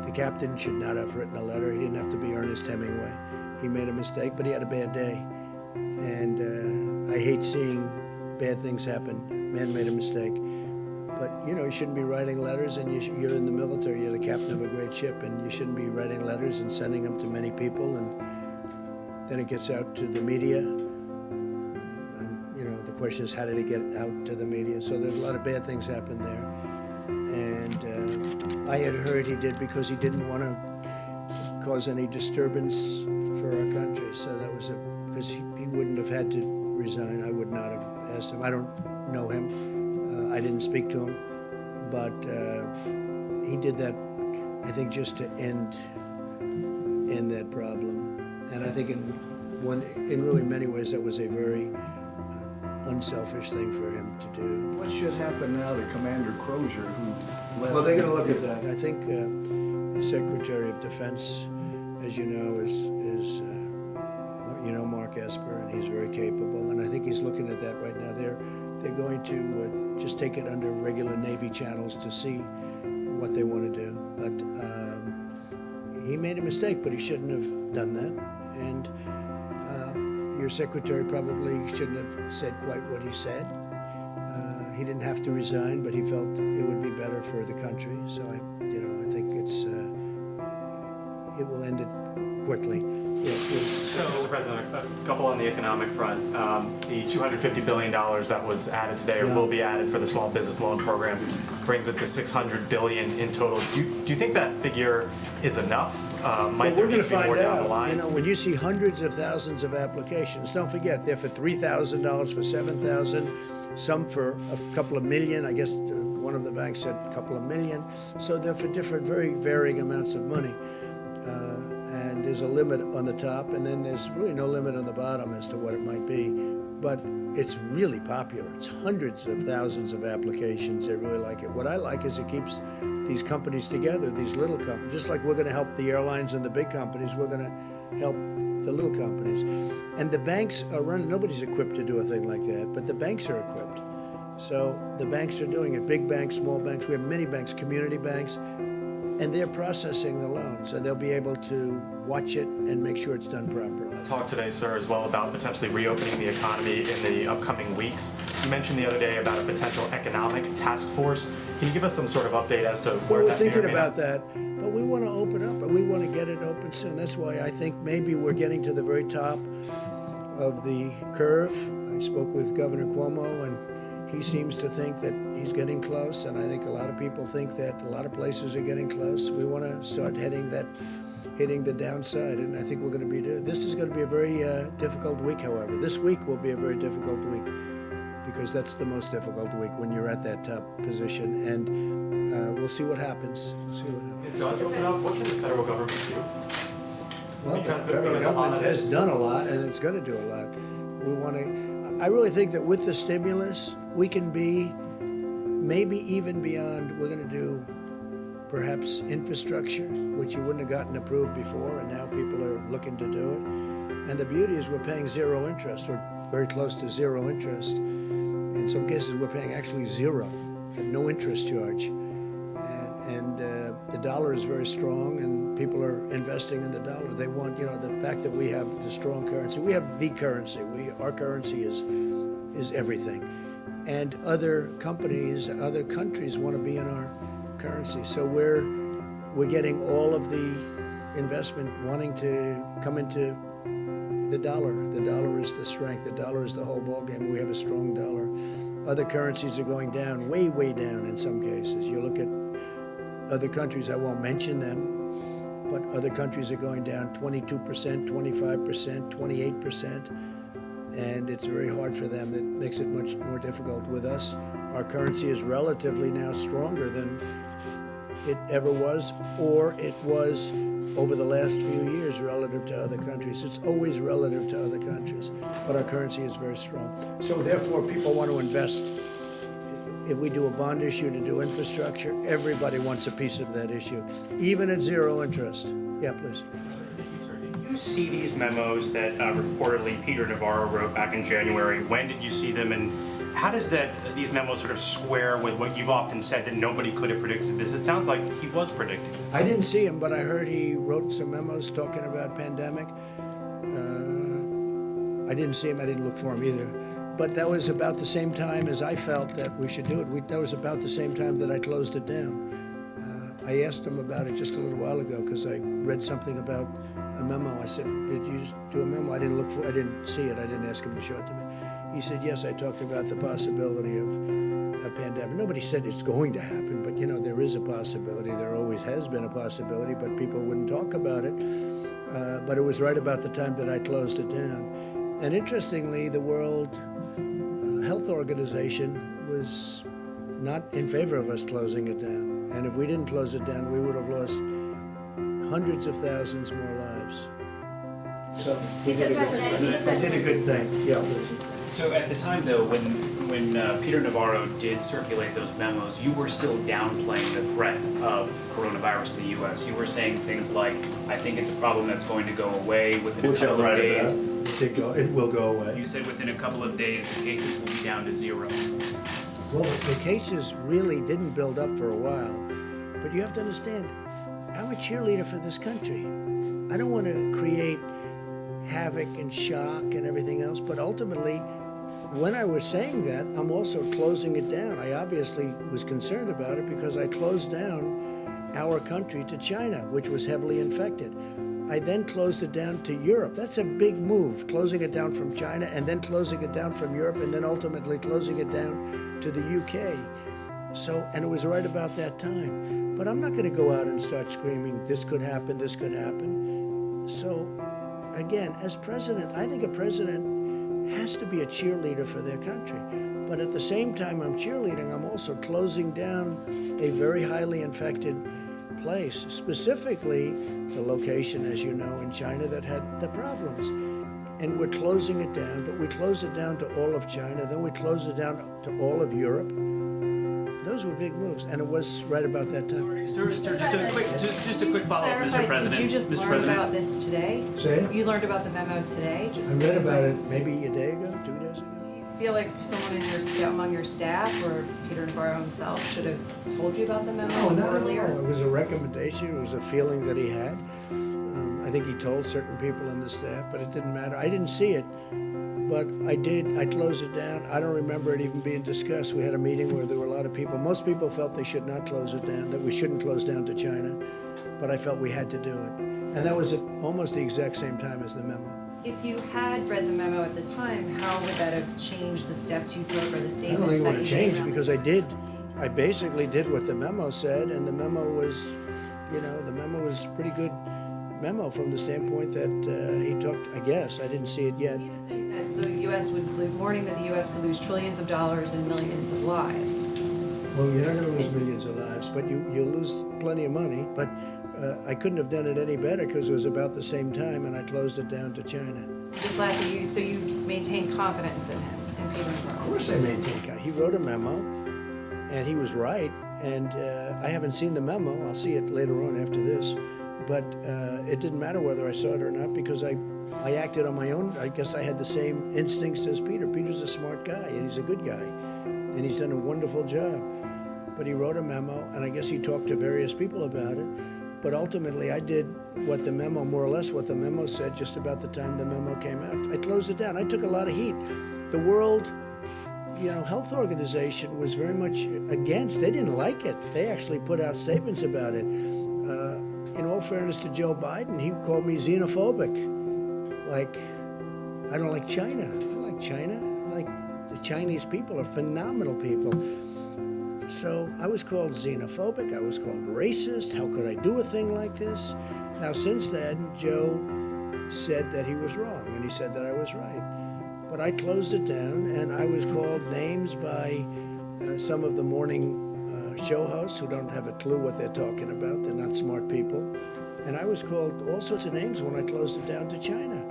The captain should not have written a letter. He didn't have to be Ernest Hemingway. He made a mistake, but he had a bad day. And I hate seeing bad things happen. Man made a mistake. But, you shouldn't be writing letters, and you're in the military. You're the captain of a great ship, and you shouldn't be writing letters and sending them to many people. And then it gets out to the media. The question is, how did it get out to the media? So there's a lot of bad things happened there. And I had heard he did because he didn't want to cause any disturbance for our country. So that was because he wouldn't have had to resign. I would not have asked him. I don't know him. I didn't speak to him. But he did that, I think, just to end that problem. And I think in really many ways that was a very unselfish thing for him to do. What should happen now to Commander Crozier, who left? Well, they're going to look at that. I think the Secretary of Defense, as you know, is Mark Esper, and he's very capable. And I think he's looking at that right now. They're going to just take it under regular Navy channels to see what they want to do. But he made a mistake, but he shouldn't have done that. And your secretary probably shouldn't have said quite what he said. He didn't have to resign, but he felt it would be better for the country. So I think it will end it quickly. So, Mr. President, a couple on the economic front. The $250 billion that was added today, or will be added for the small business loan program, brings it to $600 billion in total. Do you think that figure is enough? Might there need to be more down the line? When you see hundreds of thousands of applications, don't forget they're for $3,000, for $7,000, some for a couple of million. I guess one of the banks said a couple of million. So they're for different, very varying amounts of money. And there's a limit on the top, and then there's really no limit on the bottom as to what it might be. But it's really popular. It's hundreds of thousands of applications. They really like it. What I like is it keeps these companies together, these little companies. Just like we're going to help the airlines and the big companies, we're going to help the little companies. And the banks are running. Nobody's equipped to do a thing like that, but the banks are equipped. So the banks are doing it. Big banks, small banks. We have many banks, community banks. and they're processing the loans, and they'll be able to watch it and make sure it's done properly. Talk today, sir, as well about potentially reopening the economy in the upcoming weeks. You mentioned the other day about a potential economic task force. Can you give us some sort of update as to where We're that may or thinking may about not- that, but we want to open up, and we want to get it open soon. That's why I think maybe we're getting to the very top of the curve. I spoke with Governor Cuomo, and he seems to think that he's getting close, and I think a lot of people think that a lot of places are getting close. We want to start hitting the downside, and I think we're going to be doing. This is going to be a very difficult week, however. This week will be a very difficult week because that's the most difficult week when you're at that top position, and we'll see what happens. We'll see what happens. It does open up. What can the federal government do? Well, Because the federal because a lot government of has it- done a lot, and it's going to do a lot. We want to. I really think that with the stimulus, we can be maybe even beyond. We're going to do perhaps infrastructure, which you wouldn't have gotten approved before, and now people are looking to do it. And the beauty is we're paying zero interest, or very close to zero interest. In some cases, we're paying actually zero, have no interest charge. And the dollar is very strong, and people are investing in the dollar. They want, the fact that we have the strong currency. We have the currency. Our currency is everything. And other companies, other countries want to be in our currency. So we're getting all of the investment wanting to come into the dollar. The dollar is the strength. The dollar is the whole ballgame. We have a strong dollar. Other currencies are going down, way, way down in some cases. You look at other countries, I won't mention them, but other countries are going down 22%, 25%, 28%, and it's very hard for them. It makes it much more difficult with us. Our currency is relatively now stronger than it ever was, or it was over the last few years relative to other countries. It's always relative to other countries, but our currency is very strong. So therefore, people want to invest. If we do a bond issue to do infrastructure, everybody wants a piece of that issue, even at zero interest. Yeah, please. Did you see these memos that reportedly Peter Navarro wrote back in January? When did you see them, and how does these memos sort of square with what you've often said that nobody could have predicted this? It sounds like he was predicting. I didn't see him, but I heard he wrote some memos talking about pandemic. I didn't see him. I didn't look for him either. But that was about the same time as I felt that we should do it. That was about the same time that I closed it down. I asked him about it just a little while ago because I read something about a memo. I said, "Did you do a memo?" I didn't see it. I didn't ask him to show it to me. He said, "Yes, I talked about the possibility of a pandemic." Nobody said it's going to happen, but there is a possibility. There always has been a possibility, but people wouldn't talk about it. But it was right about the time that I closed it down. And interestingly, the World Health Organization was not in favor of us closing it down. And if we didn't close it down, we would have lost hundreds of thousands more lives. So we did a good thing. Yeah. So at the time, though, when Peter Navarro did circulate those memos, you were still downplaying the threat of coronavirus in the U.S. You were saying things like, "I think it's a problem that's going to go away within a couple of days." It will go away. You said within a couple of days, the cases will be down to zero. Well, the cases really didn't build up for a while. But you have to understand, I'm a cheerleader for this country. I don't want to create havoc and shock and everything else, but ultimately, when I was saying that, I'm also closing it down. I obviously was concerned about it because I closed down our country to China, which was heavily infected. I then closed it down to Europe. That's a big move, closing it down from China and then closing it down from Europe and then ultimately closing it down to the UK. So, and it was right about that time. But I'm not going to go out and start screaming, this could happen, this could happen. So, again, as president, I think a president has to be a cheerleader for their country. But at the same time I'm cheerleading, I'm also closing down a very highly infected place, specifically the location, as you know, in China that had the problems. And we're closing it down, but we close it down to all of China, then we close it down to all of Europe. Those were big moves, and it was right about that time. Sir, just a quick follow-up, Mr. President. Did you just Mr. learn President. about this today? Say it? You learned about the memo today? I read about it maybe a day ago, 2 days ago. Do you feel like someone among your staff or Peter Navarro himself should have told you about the memo earlier? It was a recommendation. It was a feeling that he had. I think he told certain people in the staff, but it didn't matter. I didn't see it, but I did. I closed it down. I don't remember it even being discussed. We had a meeting where there were a lot of people. Most people felt they should not close it down, that we shouldn't close down to China, but I felt we had to do it. And that was at almost the exact same time as the memo. If you had read the memo at the time, how would that have changed the steps you took or the I don't statements think it would that have you changed made? because I did. I basically did what the memo said, and the memo was, the memo was pretty good memo from the standpoint that he talked, I guess, I didn't see it yet. He was saying that the U.S. warning that the U.S. could lose trillions of dollars and millions of lives. Well, you're not going to lose millions of lives, but you'll lose plenty of money. But I couldn't have done it any better because it was about the same time, and I closed it down to China. Just lastly, so you maintain confidence in him, in Peter Of Navarro? course I maintain. He wrote a memo, and he was right. And I haven't seen the memo. I'll see it later on after this. But it didn't matter whether I saw it or not because I acted on my own. I guess I had the same instincts as Peter. Peter's a smart guy, and he's a good guy, and he's done a wonderful job. But he wrote a memo, and I guess he talked to various people about it. But ultimately, I did what the memo, more or less what the memo said, just about the time the memo came out. I closed it down. I took a lot of heat. The World Health Organization was very much against. They didn't like it. They actually put out statements about it. In all fairness to Joe Biden, he called me xenophobic. Like, I don't like China. I like China. I like the Chinese people are phenomenal people. So I was called xenophobic. I was called racist. How could I do a thing like this? Now, since then, Joe said that he was wrong, and he said that I was right. But I closed it down, and I was called names by some of the morning show hosts who don't have a clue what they're talking about. They're not smart people. And I was called all sorts of names when I closed it down to China.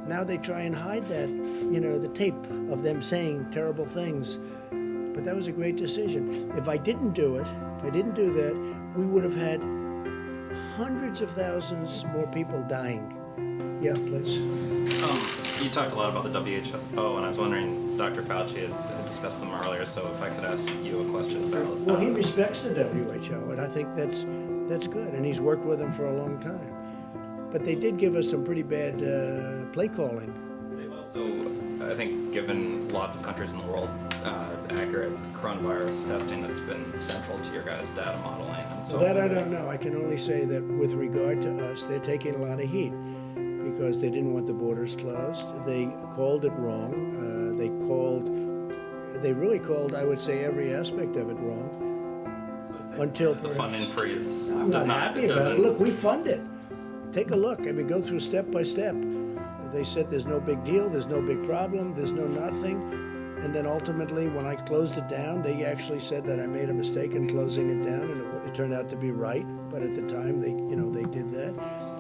Now they try and hide that, the tape of them saying terrible things. But that was a great decision. If I didn't do it, if I didn't do that, we would have had hundreds of thousands more people dying. Yeah, please. You talked a lot about the WHO, and I was wondering, Dr. Fauci had discussed them earlier, so if I could ask you a question about Well, he respects the WHO, and I think that's good, and he's worked with them for a long time. But they did give us some pretty bad play calling. They've also, I think, given lots of countries in the world accurate coronavirus testing that's been central to your guys' data modeling. And so That I don't know. I can only say that with regard to us, they're taking a lot of heat because they didn't want the borders closed. They called it wrong. They really called, I would say, every aspect of it wrong. Until the funding freeze I'm does not happy about it. doesn't. Look, we fund it. Take a look. I mean, go through step by step. They said there's no big deal, there's no big problem, there's no nothing. And then ultimately, when I closed it down, they actually said that I made a mistake in closing it down, and it turned out to be right. But at the time, they did that.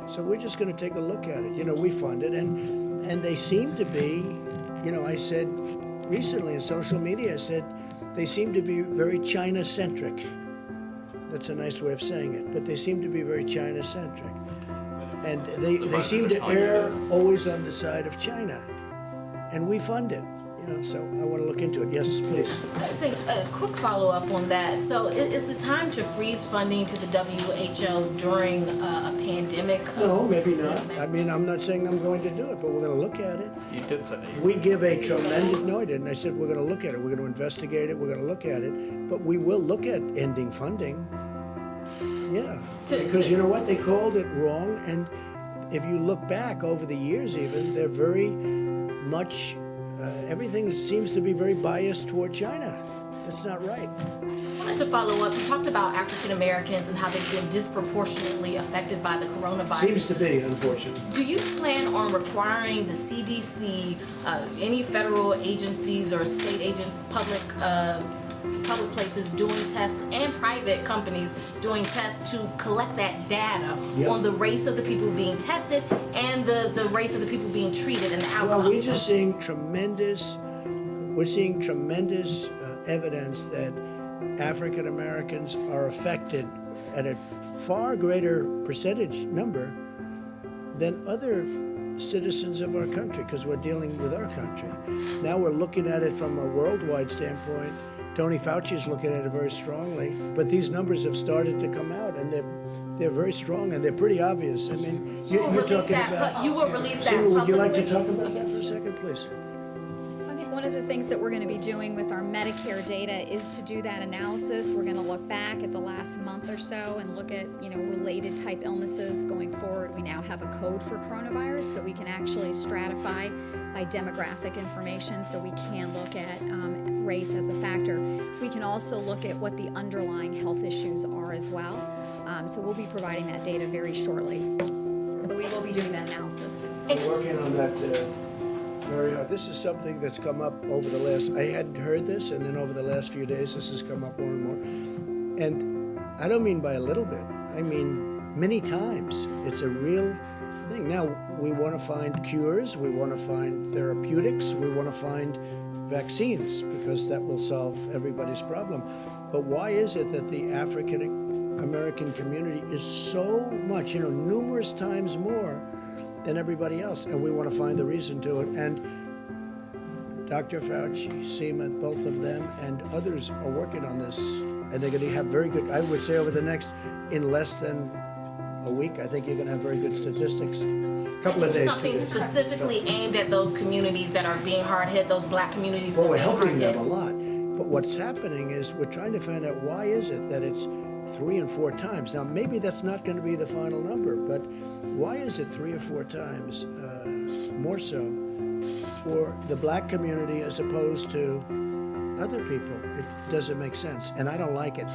So we're just going to take a look at it. We fund it, and they seem to be. I said recently in social media, I said they seem to be very China-centric. That's a nice way of saying it, but they seem to be very China-centric. And they seem to err always on the side of China. And we fund it, so I want to look into it. Yes, please. Thanks. A quick follow-up on that. So is it time to freeze funding to the WHO during a pandemic? No, maybe not. I mean, I'm not saying I'm going to do it, but we're going to look at it. You did say that. We give a tremendous, no, I didn't. I said we're going to look at it. We're going to investigate it. We're going to look at it. But we will look at ending funding. Yeah. Because you know what? They called it wrong. And if you look back over the years even, they're very much, everything seems to be very biased toward China. That's not right. I wanted to follow up. You talked about African Americans and how they've been disproportionately affected by the coronavirus. Seems to be, unfortunately. Do you plan on requiring the CDC, any federal agencies or state agents, public places doing tests and private companies doing tests to collect that data on the race of the people being tested and the race of the people being treated and the outcome? Well, we're just seeing tremendous evidence that African Americans are affected at a far greater percentage number than other citizens of our country because we're dealing with our country. Now we're looking at it from a worldwide standpoint. Tony Fauci is looking at it very strongly, but these numbers have started to come out, and they're very strong and they're pretty obvious. I mean, you're talking about. You will release that Sima, would you like to publicly? talk about that for a second, please? I think one of the things that we're going to be doing with our Medicare data is to do that analysis. We're going to look back at the last month or so and look at, related type illnesses going forward. We now have a code for coronavirus, so we can actually stratify by demographic information, so we can look at race as a factor. We can also look at what the underlying health issues are as well. So we'll be providing that data very shortly, but we will be doing that analysis. We're working on that very hard. This is something that's come up over the last, I hadn't heard this, and then over the last few days, this has come up more and more. And I don't mean by a little bit, I mean many times. It's a real thing. Now, we want to find cures, we want to find therapeutics, we want to find vaccines, because that will solve everybody's problem. But why is it that the African American community is so much, numerous times more than everybody else, and we want to find the reason to it? And Dr. Fauci, Seema, both of them, and others are working on this, and they're going to have very good, I would say over the next, in less than a week, I think you're going to have very good statistics. Couple of days. Something specifically aimed at those communities that are being hard hit, those black communities Well, that are we're being hard helping hit. them a lot. But what's happening is we're trying to find out why is it that it's 3 and 4 times. Now, maybe that's not going to be the final number, but why is it 3 or 4 times more so for the black community as opposed to other people? It doesn't make sense, and I don't like it.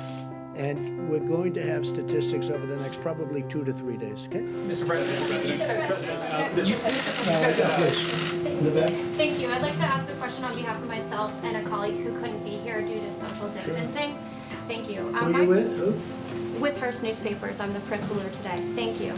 And we're going to have statistics over the next probably 2 to 3 days, okay? Mr. President. Please, in the back. Thank you. I'd like to ask a question on behalf of myself and a colleague who couldn't be here due to social distancing. Thank you. Who are you with? Who? With Hearst Newspapers. I'm the print cooler today. Thank you.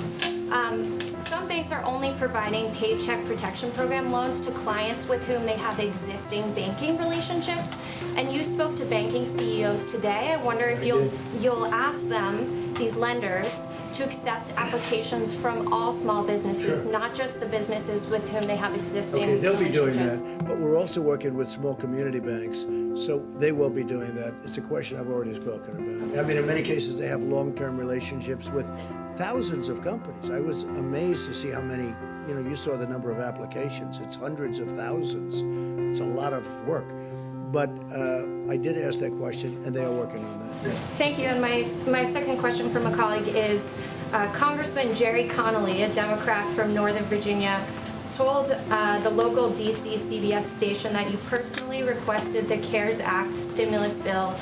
Some banks are only providing Paycheck Protection Program loans to clients with whom they have existing banking relationships. And you spoke to banking CEOs today. I wonder if you'll ask them, these lenders, to accept applications from all small businesses, not just the businesses with whom they have existing Okay, they'll be doing relationships. that, but we're also working with small community banks, so they will be doing that. It's a question I've already spoken about. I mean, in many cases, they have long-term relationships with thousands of companies. I was amazed to see how many, you saw the number of applications. It's hundreds of thousands. It's a lot of work. But I did ask that question, and they are working on that. Thank you. And my second question from a colleague is Congressman Jerry Connolly, a Democrat from Northern Virginia, told the local DC CBS station that you personally requested the CARES Act stimulus bill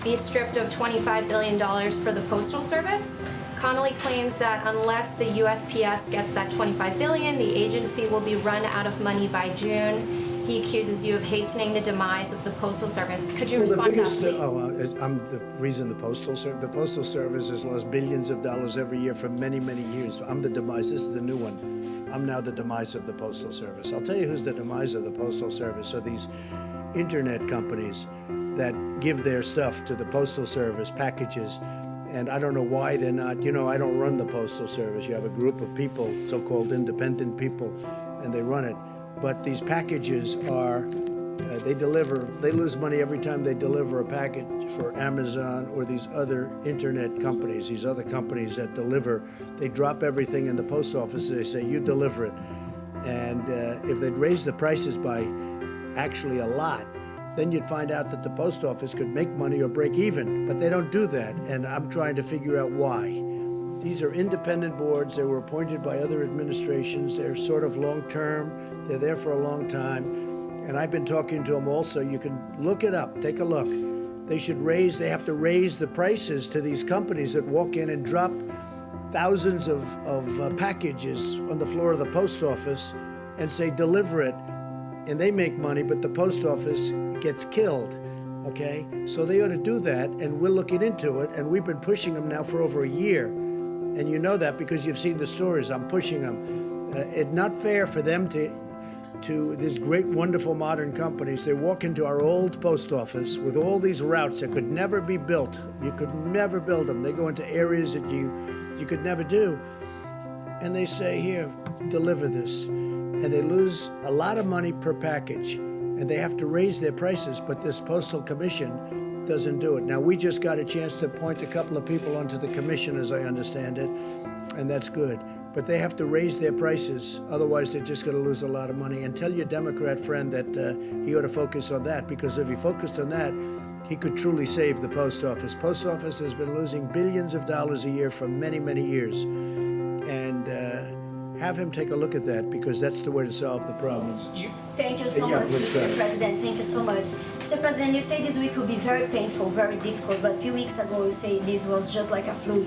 be stripped of $25 billion for the Postal Service. Connolly claims that unless the USPS gets that $25 billion, the agency will be run out of money by June. He accuses you of hastening the demise of the Postal Service. Could you respond to that, please? I'm the reason the Postal Service has lost billions of dollars every year for many, many years. I'm the demise. This is the new one. I'm now the demise of the Postal Service. I'll tell you who's the demise of the Postal Service. So these internet companies that give their stuff to the Postal Service, packages, and I don't know why they're not, I don't run the Postal Service. You have a group of people, so-called independent people, and they run it. But these packages are, they lose money every time they deliver a package for Amazon or these other internet companies, these other companies that deliver. They drop everything in the post office. They say, you deliver it. And if they'd raise the prices by actually a lot, then you'd find out that the post office could make money or break even. But they don't do that, and I'm trying to figure out why. These are independent boards. They were appointed by other administrations. They're sort of long-term. They're there for a long time. And I've been talking to them also. You can look it up. Take a look. They have to raise the prices to these companies that walk in and drop thousands of packages on the floor of the post office and say, deliver it. And they make money, but the post office gets killed. Okay? So they ought to do that, and we're looking into it, and we've been pushing them now for over a year. And you know that because you've seen the stories. I'm pushing them. It's not fair for them to these great, wonderful modern companies. They walk into our old post office with all these routes that could never be built. You could never build them. They go into areas that you could never do. And they say, here, deliver this. and they lose a lot of money per package, and they have to raise their prices, but this Postal Commission doesn't do it. Now, we just got a chance to appoint a couple of people onto the commission, as I understand it, and that's good. But they have to raise their prices, otherwise they're just going to lose a lot of money. And tell your Democrat friend that he ought to focus on that, because if he focused on that, he could truly save the post office. Post office has been losing billions of dollars a year for many, many years. And have him take a look at that, because that's the way to solve the problem. Thank you so much, Mr. President. Thank you so much. Mr. President, you say this week will be very painful, very difficult, but a few weeks ago you say this was just like a flu.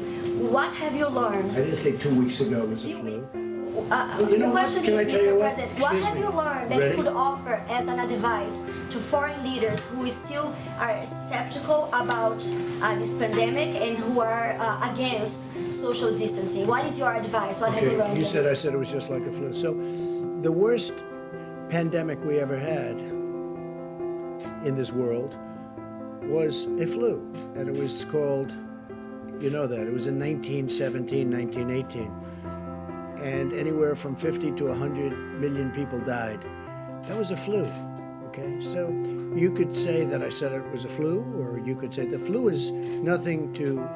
What have you learned? I didn't say 2 weeks ago it was a flu. The question is, Mr. President, what have you learned that Ready? you could offer as an advice to foreign leaders who still are skeptical about this pandemic and who are against social distancing? What is your advice? What have you learned? You said I said it was just like a flu. So the worst pandemic we ever had in this world was a flu, and it was called, you know that, it was in 1917, 1918. And anywhere from 50 to 100 million people died. That was a flu, okay? So you could say that I said it was a flu, or you could say the flu is nothing to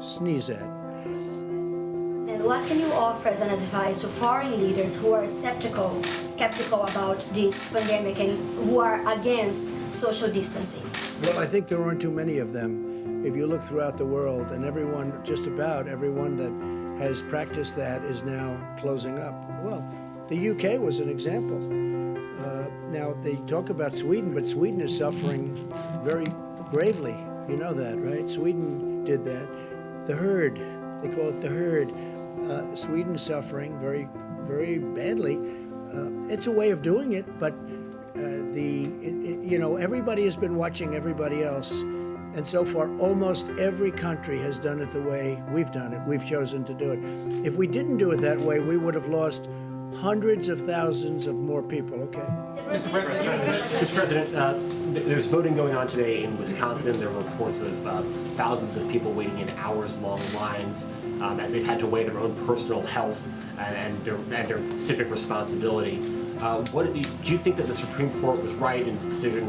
sneeze at. And what can you offer as an advice to foreign leaders who are skeptical about this pandemic and who are against social distancing? Well, I think there aren't too many of them. If you look throughout the world, and everyone, just about everyone that has practiced that is now closing up. Well, the UK was an example. Now, they talk about Sweden, but Sweden is suffering very gravely. You know that, right? Sweden did that. The herd, they call it the herd. Sweden's suffering very, very badly. It's a way of doing it, but everybody has been watching everybody else. And so far, almost every country has done it the way we've done it. We've chosen to do it. If we didn't do it that way, we would have lost hundreds of thousands of more people, okay? Mr. President, there's voting going on today in Wisconsin. There are reports of thousands of people waiting in hours-long lines as they've had to weigh their own personal health and their civic responsibility. Do you think that the Supreme Court was right in its decision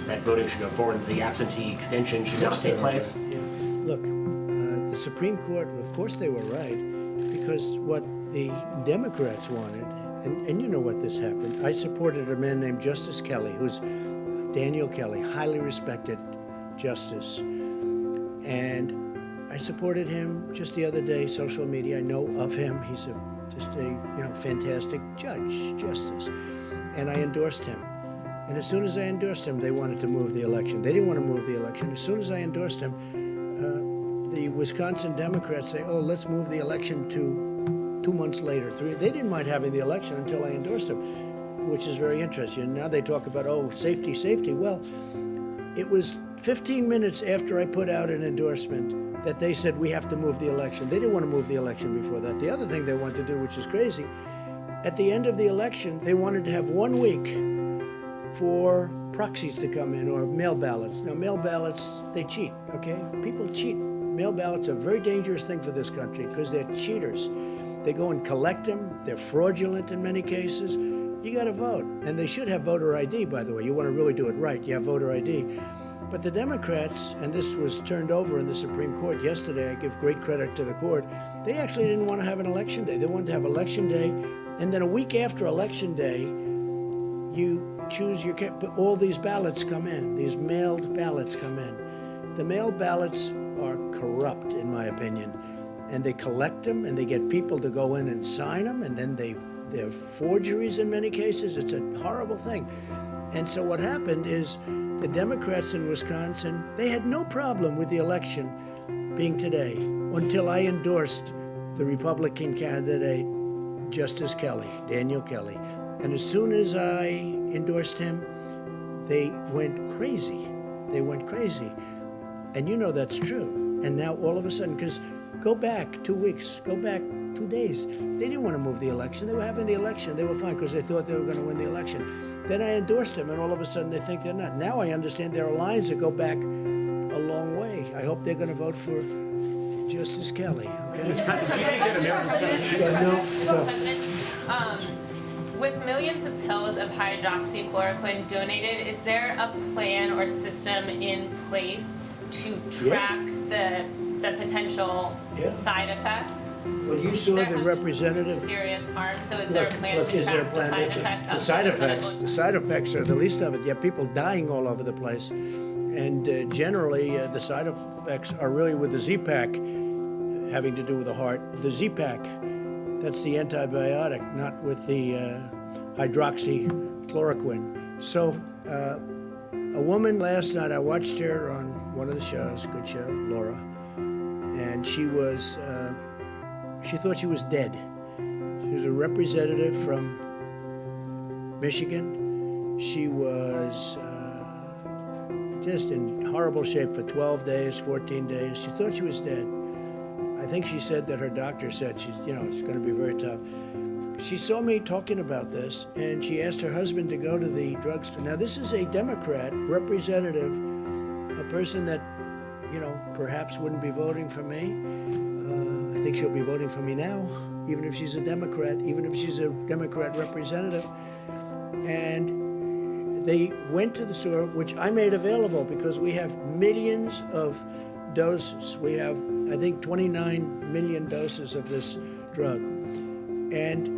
that voting should go forward, and the absentee extension should not take place? Yeah. Look, the Supreme Court, of course they were right, because what the Democrats wanted, and you know what this happened. I supported a man named Justice Kelly, who's Daniel Kelly, highly respected justice. And I supported him just the other day, social media. I know of him. He's just a fantastic justice, and I endorsed him. And as soon as I endorsed him, they wanted to move the election. They didn't want to move the election. As soon as I endorsed him, the Wisconsin Democrats say, "Oh, let's move the election to 2 months later." They didn't mind having the election until I endorsed him, which is very interesting. And now they talk about, oh, safety, safety. Well, it was 15 minutes after I put out an endorsement that they said we have to move the election. They didn't want to move the election before that. The other thing they wanted to do, which is crazy, at the end of the election, they wanted to have 1 week for proxies to come in, or mail ballots. Now, mail ballots, they cheat, okay? People cheat. Mail ballots are a very dangerous thing for this country because they're cheaters. They go and collect them. They're fraudulent in many cases. You got to vote. And they should have voter ID, by the way. You want to really do it right, you have voter ID. But the Democrats, and this was turned over in the Supreme Court yesterday, I give great credit to the court, they actually didn't want to have an election day. They wanted to have election day, and then a week after election day, you choose all these ballots come in, these mailed ballots come in. The mailed ballots are corrupt, in my opinion, and they collect them, and they get people to go in and sign them, and then they're forgeries in many cases. It's a horrible thing. And so what happened is, the Democrats in Wisconsin, they had no problem with the election being today until I endorsed the Republican candidate, Justice Kelly, Daniel Kelly. And as soon as I endorsed him, they went crazy. They went crazy. And you know that's true. And now all of a sudden, because go back 2 weeks, go back 2 days. They didn't want to move the election. They were having the election. They were fine because they thought they were going to win the election. Then I endorsed him, and all of a sudden they think they're not. Now I understand there are lines that go back a long way. I hope they're going to vote for Justice Kelly. Okay? Mr. President, do you think that Americans President, with millions of pills of hydroxychloroquine donated, is there a plan or system in place to track the potential side effects? Well, you saw There the have been representative. Serious harm, so is there a plan Look, to is there a track plan? the side effects? The outside side of effects. medical- The side effects are the least of it. You have people dying all over the place, and generally the side effects are really with the Z-Pack, having to do with the heart. The Z-Pack, that's the antibiotic, not with the hydroxychloroquine. So, a woman last night, I watched her on one of the shows, good show, Laura, and she was. She thought she was dead. She was a representative from Michigan. She was just in horrible shape for 12 days, 14 days. She thought she was dead. I think she said that her doctor said she's, it's going to be very tough. She saw me talking about this, and she asked her husband to go to the drugstore. Now, this is a Democrat representative, a person that, perhaps wouldn't be voting for me. I think she'll be voting for me now, even if she's a Democrat, even if she's a Democrat representative. And they went to the store, which I made available because we have millions of doses. We have, I think, 29 million doses of this drug. And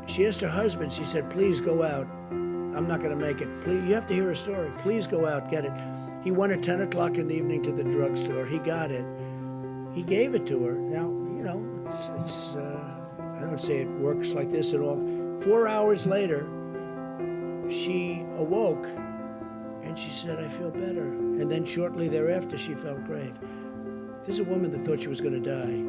she asked her husband, she said, please go out. I'm not going to make it. Please, you have to hear her story. Please go out, get it. He went at 10 o'clock in the evening to the drugstore. He got it. He gave it to her. Now, it's I don't say it works like this at all. 4 hours later, she awoke and she said, I feel better. And then shortly thereafter, she felt great. This is a woman that thought she was going to die.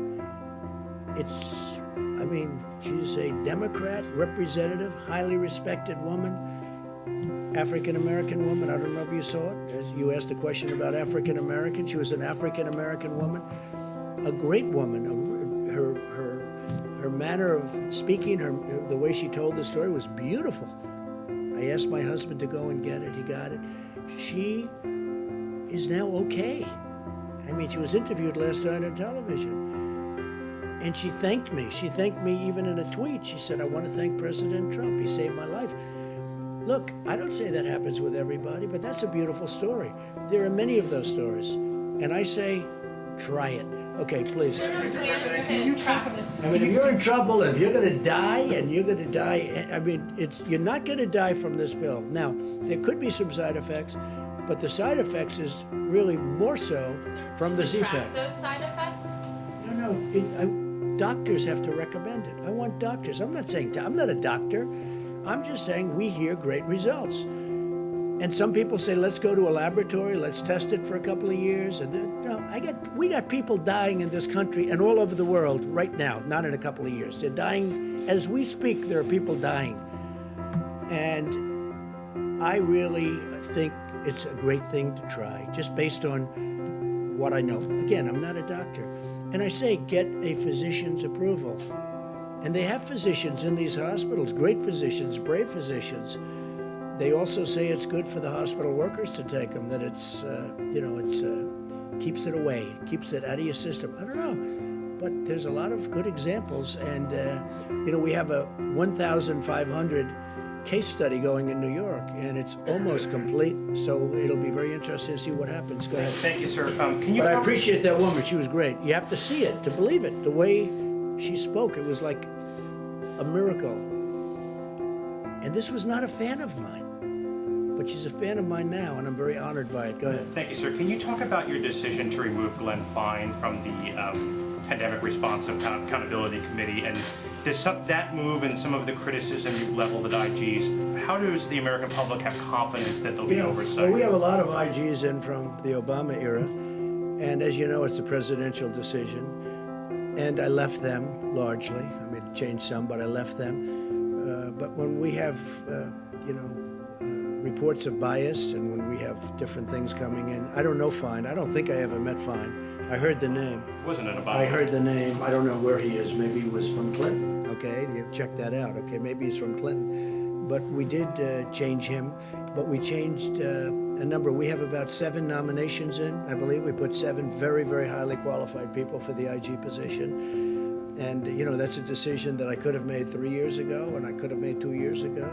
She's a Democrat representative, highly respected woman, African-American woman. I don't know if you saw it. As you asked a question about African-American, she was an African-American woman, a great woman. Her manner of speaking, the way she told the story was beautiful. I asked my husband to go and get it. He got it. She is now okay. She was interviewed last night on television. And she thanked me. She thanked me even in a tweet. She said, I want to thank President Trump. He saved my life. Look, I don't say that happens with everybody, but that's a beautiful story. There are many of those stories. And I say, try it. Okay, please. If you're in trouble, if you're going to die, and you're going to die, you're not going to die from this pill. Now, there could be some side effects, but the side effects is really more so from the Z-Pack. Track those side effects? No, doctors have to recommend it. I want doctors. I'm not a doctor. I'm just saying we hear great results. And some people say, let's go to a laboratory, let's test it for a couple of years. And then, we got people dying in this country and all over the world right now, not in a couple of years. They're dying, as we speak, there are people dying. And I really think it's a great thing to try, just based on what I know. Again, I'm not a doctor. And I say, get a physician's approval. And they have physicians in these hospitals, great physicians, brave physicians. They also say it's good for the hospital workers to take them, that it's keeps it away, keeps it out of your system. I don't know, but there's a lot of good examples. And, we have a 1,500 case study going in New York, and it's almost complete. So it'll be very interesting to see what happens. Go ahead. Thank you, sir. I appreciate that woman. She was great. You have to see it to believe it. The way she spoke, it was like a miracle. And this was not a fan of mine, but she's a fan of mine now, and I'm very honored by it. Go ahead. Thank you, sir. Can you talk about your decision to remove Glenn Fine from the Pandemic Response Accountability Committee? And does that move and some of the criticism you've leveled at IGs, how does the American public have confidence that there'll be oversight? Well, we have a lot of IGs in from the Obama era, and as you know, it's a presidential decision. And I left them largely. Changed some, but I left them. But when we have, reports of bias, and when we have different things coming in, I don't know Fine. I don't think I ever met Fine. I heard the name. Wasn't it about? I heard the name. I don't know where he is. Maybe he was from Clinton. Okay, you check that out. Okay, maybe he's from Clinton. But we did change him. But we changed a number. We have about 7 nominations in, I believe. We put 7 very, very highly qualified people for the IG position. And, that's a decision that I could have made 3 years ago and I could have made 2 years ago.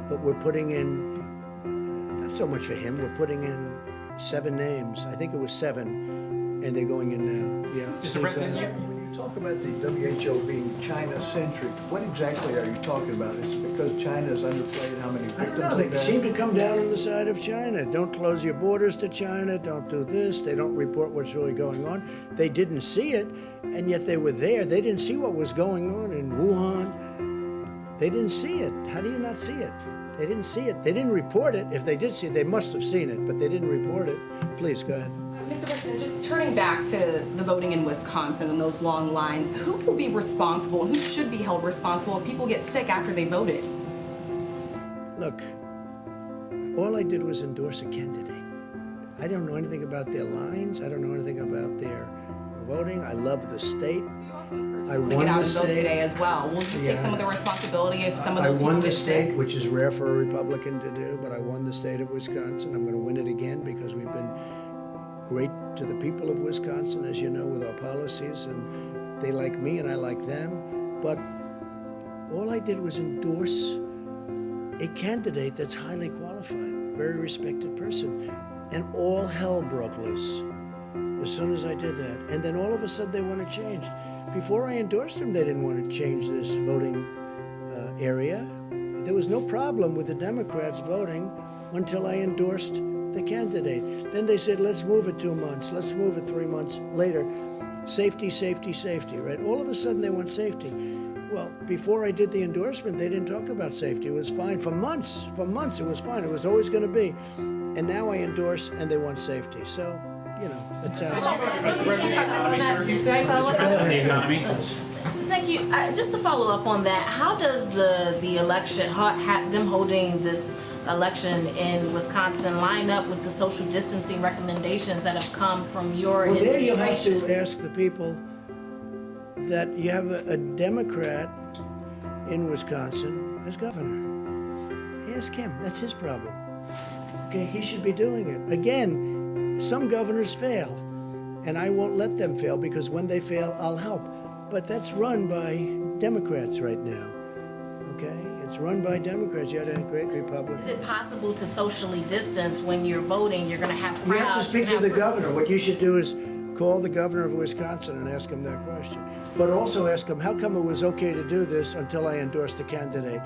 But we're putting in, not so much for him, we're putting in 7 names. I think it was 7, and they're going in now. Yeah. Mr. President, when you talk about the WHO being China-centric, what exactly are you talking about? Is it because China is underplayed how many I victims don't know. they've They had? seem to come down on the side of China. Don't close your borders to China. Don't do this. They don't report what's really going on. They didn't see it, and yet they were there. They didn't see what was going on in Wuhan. They didn't see it. How do you not see it? They didn't see it. They didn't report it. If they did see it, they must have seen it, but they didn't report it. Please, go ahead. Mr. President, just turning back to the voting in Wisconsin and those long lines, who will be responsible and who should be held responsible if people get sick after they voted? Look, all I did was endorse a candidate. I don't know anything about their lines. I don't know anything about their voting. I love the state. I To won get out the and vote state. today as well. Will you take some of the responsibility if some of those I people won the get sick? state, which is rare for a Republican to do, but I won the state of Wisconsin. I'm going to win it again because we've been great to the people of Wisconsin, as you know, with our policies, and they like me and I like them. But all I did was endorse a candidate that's highly qualified, very respected person, and all hell broke loose as soon as I did that. And then all of a sudden they want to change. Before I endorsed them, they didn't want to change this voting area. There was no problem with the Democrats voting until I endorsed the candidate. Then they said, let's move it 2 months, let's move it 3 months later. Safety, safety, safety, right? All of a sudden they want safety. Well, before I did the endorsement, they didn't talk about safety. It was fine for months. For months, it was fine. It was always going to be. And now I endorse, and they want safety. So, that sounds. The economy. Thank you. Just to follow up on that, how does the election, them holding this election in Wisconsin line up with the social distancing recommendations that have come from your Well, there you have administration? to ask the people that you have a Democrat in Wisconsin as governor. Ask him. That's his problem. Okay, he should be doing it. Again, some governors fail, and I won't let them fail because when they fail, I'll help. But that's run by Democrats right now. Okay, it's run by Democrats. You had a great Republican. Is it possible to socially distance when you're voting? You're going to have crowds. You have to speak to you're the gonna have governor. What you should do is call the governor of Wisconsin and ask him that question. But also ask him, how come it was okay to do this until I endorsed the candidate?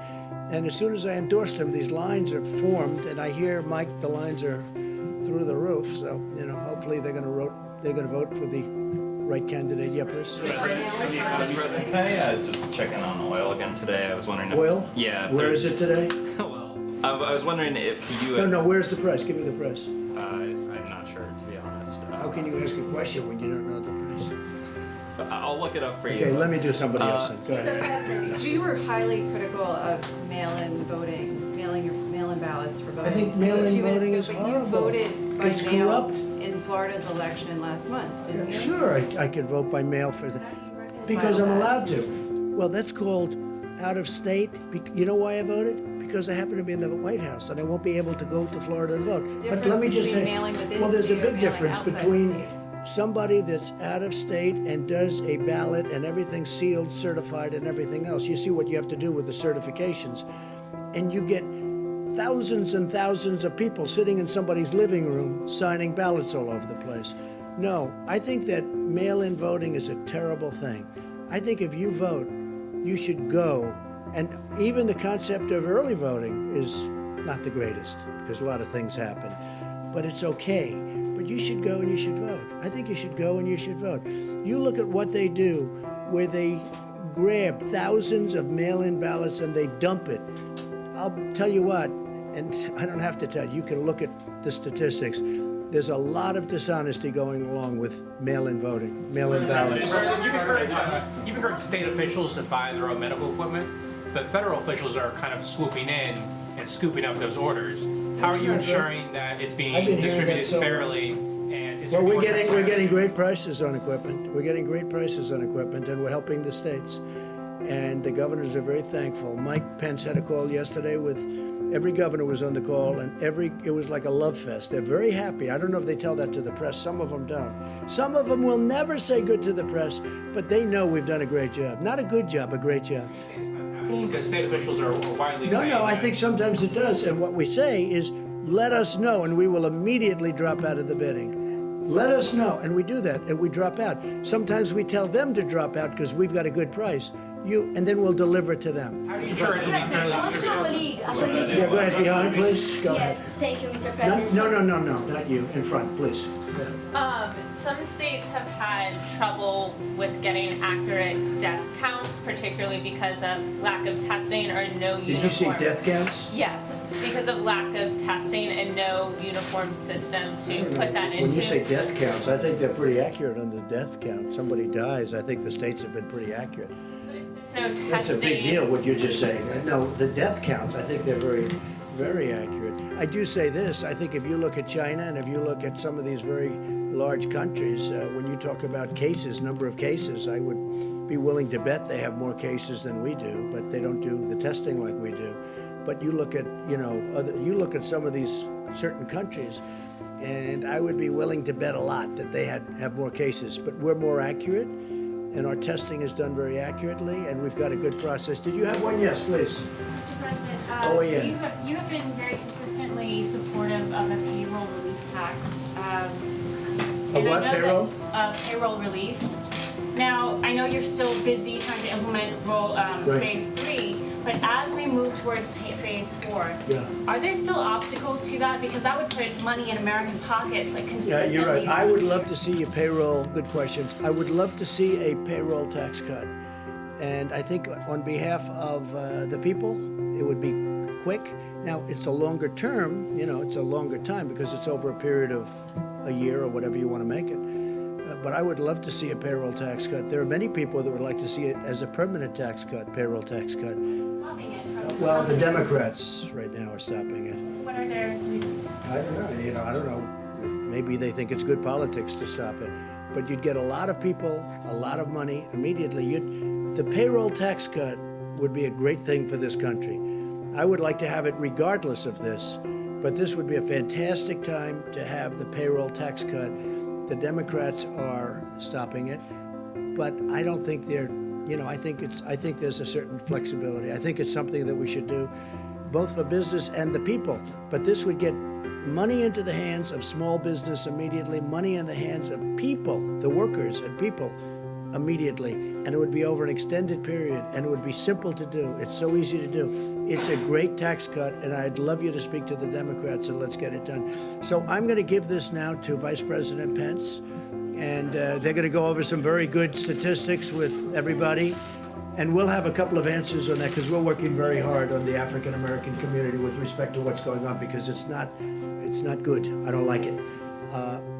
And as soon as I endorsed him, these lines are formed, and I hear, Mike, the lines are through the roof. So, hopefully they're going to vote for the right candidate. Yeah, please. Mr. President, can I just check in on oil again today? I was wondering if... Oil? Yeah. if Where is there's- it today? Well, I was wondering if you... No, where's the price? Give me the price. I'm not sure, to be honest. How can you ask a question when you don't know the price? I'll look it up for you. Okay, let me do somebody else then. Go So, ahead. so you were highly critical of mail-in voting, mail-in ballots for voting. I think mail-in a few minutes voting ago, is but horrible. you voted by It's mail corrupt. in Florida's election last month, didn't you? Sure, I could vote by mail for the, because I'm allowed to. Well, that's called out of state. You know why I voted? Because I happen to be in the White House and I won't be able to go to Florida and vote. But let Difference me just between say, mailing within well, there's a state or big mailing difference outside the between state. somebody that's out of state and does a ballot and everything sealed, certified, and everything else. You see what you have to do with the certifications, and you get thousands and thousands of people sitting in somebody's living room signing ballots all over the place. No, I think that mail-in voting is a terrible thing. I think if you vote, you should go. And even the concept of early voting is not the greatest because a lot of things happen. But it's okay. But you should go and you should vote. I think you should go and you should vote. You look at what they do, where they grab thousands of mail-in ballots and they dump it. I'll tell you what, and I don't have to tell you, you can look at the statistics. There's a lot of dishonesty going along with mail-in voting, mail-in ballots. You've encouraged state officials to buy their own medical equipment, but federal officials are kind of swooping in and scooping up those orders. How are you ensuring that it's I've being been hearing distributed that so fairly? And is Well, there we're more getting great prices on equipment. We're getting great prices on equipment, and we're helping the states. and the governors are very thankful. Mike Pence had a call yesterday with every governor was on the call, and it was like a love fest. They're very happy. I don't know if they tell that to the press. Some of them don't. Some of them will never say good to the press, but they know we've done a great job. Not a good job, a great job. Because state officials are widely saying No, I that- think sometimes it does. And what we say is, let us know, and we will immediately drop out of the bidding. Let us know, and we do that, and we drop out. Sometimes we tell them to drop out because we've got a good price. And then we'll deliver it to them. How do you charge them Yeah, go ahead, behind, please. Go Yes, ahead. thank you, Mr. President. No, not you. In front, please. Go ahead. Some states have had trouble with getting accurate death counts, particularly because of lack of testing or no uniform. Did you see death counts? Yes, because of lack of testing and no uniform system to put that into. When you say death counts, I think they're pretty accurate on the death count. Somebody dies, I think the states have been pretty accurate. No testing. That's a big deal, what you're just saying. No, the death counts, I think they're very, very accurate. I do say this, I think if you look at China and if you look at some of these very large countries, when you talk about cases, number of cases, I would be willing to bet they have more cases than we do, but they don't do the testing like we do. But you look at, you look at some of these certain countries, and I would be willing to bet a lot that they have more cases, but we're more accurate. And our testing is done very accurately, and we've got a good process. Did you have one? Yes, please. Mr. President, OAN. you have been very consistently supportive of a payroll relief tax. And what, I know payroll? That, payroll relief. Now, I know you're still busy trying to implement Right. phase 3, but as we move towards phase 4, are there still obstacles to that? Because that would put money in American pockets like Yeah, consistently. you're right. I would love to see a payroll, good questions. I would love to see a payroll tax cut. And I think on behalf of the people, it would be quick. Now, it's a longer term, it's a longer time because it's over a period of a year or whatever you want to make it. But I would love to see a payroll tax cut. There are many people that would like to see it as a permanent tax cut, payroll tax cut. Well, the Democrats right now are stopping it. What are their reasons? I don't know. I don't know. Maybe they think it's good politics to stop it. But you'd get a lot of people, a lot of money immediately. The payroll tax cut would be a great thing for this country. I would like to have it regardless of this, but this would be a fantastic time to have the payroll tax cut. The Democrats are stopping it, but I don't think they're, I think there's a certain flexibility. I think it's something that we should do, both for business and the people. But this would get money into the hands of small business immediately, money in the hands of people, the workers and people immediately, and it would be over an extended period, and it would be simple to do. It's so easy to do. It's a great tax cut, and I'd love you to speak to the Democrats and let's get it done. So I'm going to give this now to Vice President Pence, and they're going to go over some very good statistics with everybody, and we'll have a couple of answers on that because we're working very hard on the African American community with respect to what's going on because it's not good. I don't like it.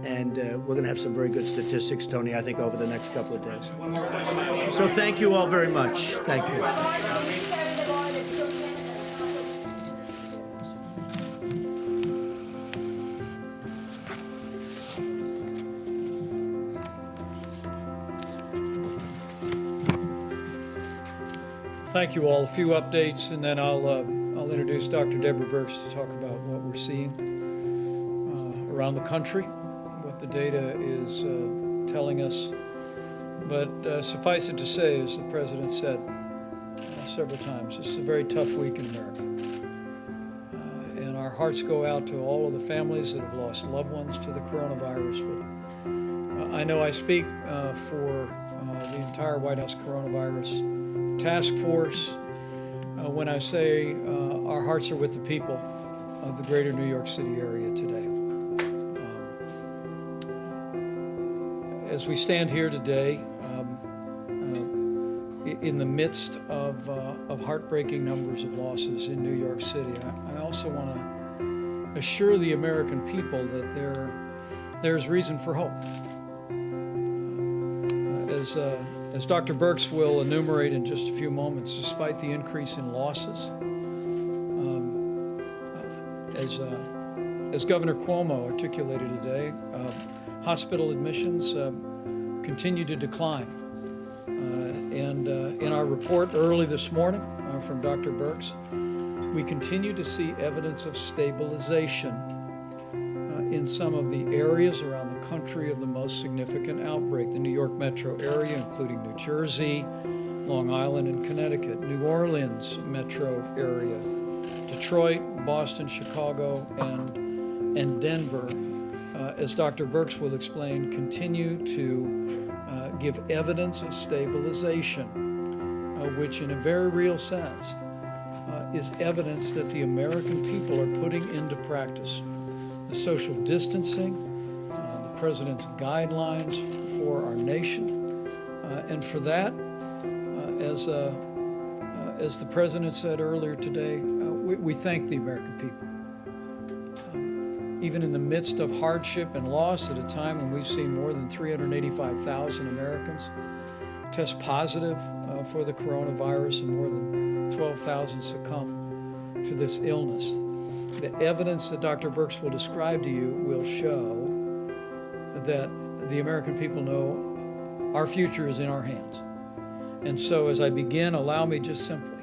And we're going to have some very good statistics, Tony, I think, over the next couple of days. So thank you all very much. Thank you. Thank you all. A few updates, and then I'll introduce Dr. Deborah Birx to talk about what we're seeing around the country, what the data is telling us. But suffice it to say, as the President said several times, this is a very tough week in America. And our hearts go out to all of the families that have lost loved ones to the coronavirus. But I know I speak for the entire White House coronavirus task force when I say our hearts are with the people of the greater New York City area today. As we stand here today, in the midst of heartbreaking numbers of losses in New York City, I also want to assure the American people that there's reason for hope. As Dr. Birx will enumerate in just a few moments, despite the increase in losses, as Governor Cuomo articulated today, hospital admissions continue to decline. And in our report early this morning from Dr. Birx, we continue to see evidence of stabilization in some of the areas around the country of the most significant outbreak. The New York metro area, including New Jersey, Long Island, and Connecticut, New Orleans metro area, Detroit, Boston, Chicago, and Denver, as Dr. Birx will explain, continue to give evidence of stabilization, which in a very real sense is evidence that the American people are putting into practice the social distancing, the President's guidelines for our nation. And for that, as the President said earlier today, we thank the American people. Even in the midst of hardship and loss at a time when we've seen more than 385,000 Americans test positive for the coronavirus and more than 12,000 succumb to this illness. The evidence that Dr. Birx will describe to you will show that the American people know our future is in our hands. And so as I begin, allow me just simply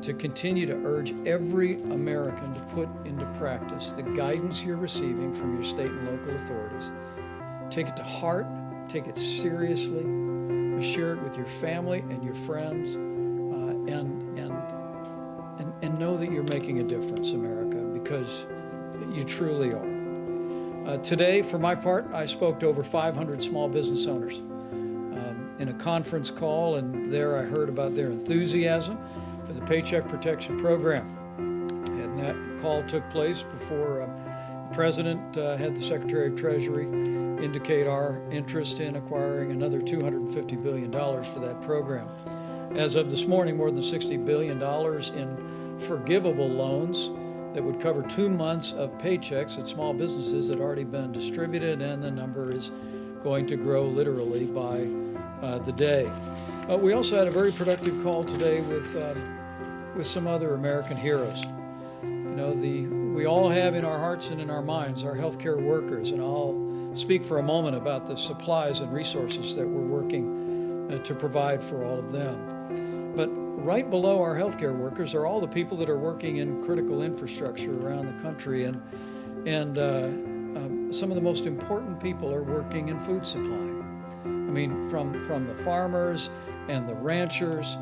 to continue to urge every American to put into practice the guidance you're receiving from your state and local authorities. Take it to heart, take it seriously, share it with your family and your friends, and know that you're making a difference, America, because you truly are. Today, for my part, I spoke to over 500 small business owners in a conference call, and there I heard about their enthusiasm for the Paycheck Protection Program. And that call took place before the President had the Secretary of Treasury indicate our interest in acquiring another $250 billion for that program. As of this morning, more than $60 billion in forgivable loans that would cover 2 months of paychecks at small businesses had already been distributed, and the number is going to grow literally by the day. We also had a very productive call today with some other American heroes. You know, we all have in our hearts and in our minds our healthcare workers, and I'll speak for a moment about the supplies and resources that we're working to provide for all of them. But right below our healthcare workers are all the people that are working in critical infrastructure around the country, and some of the most important people are working in food supply. I mean, from the farmers and the ranchers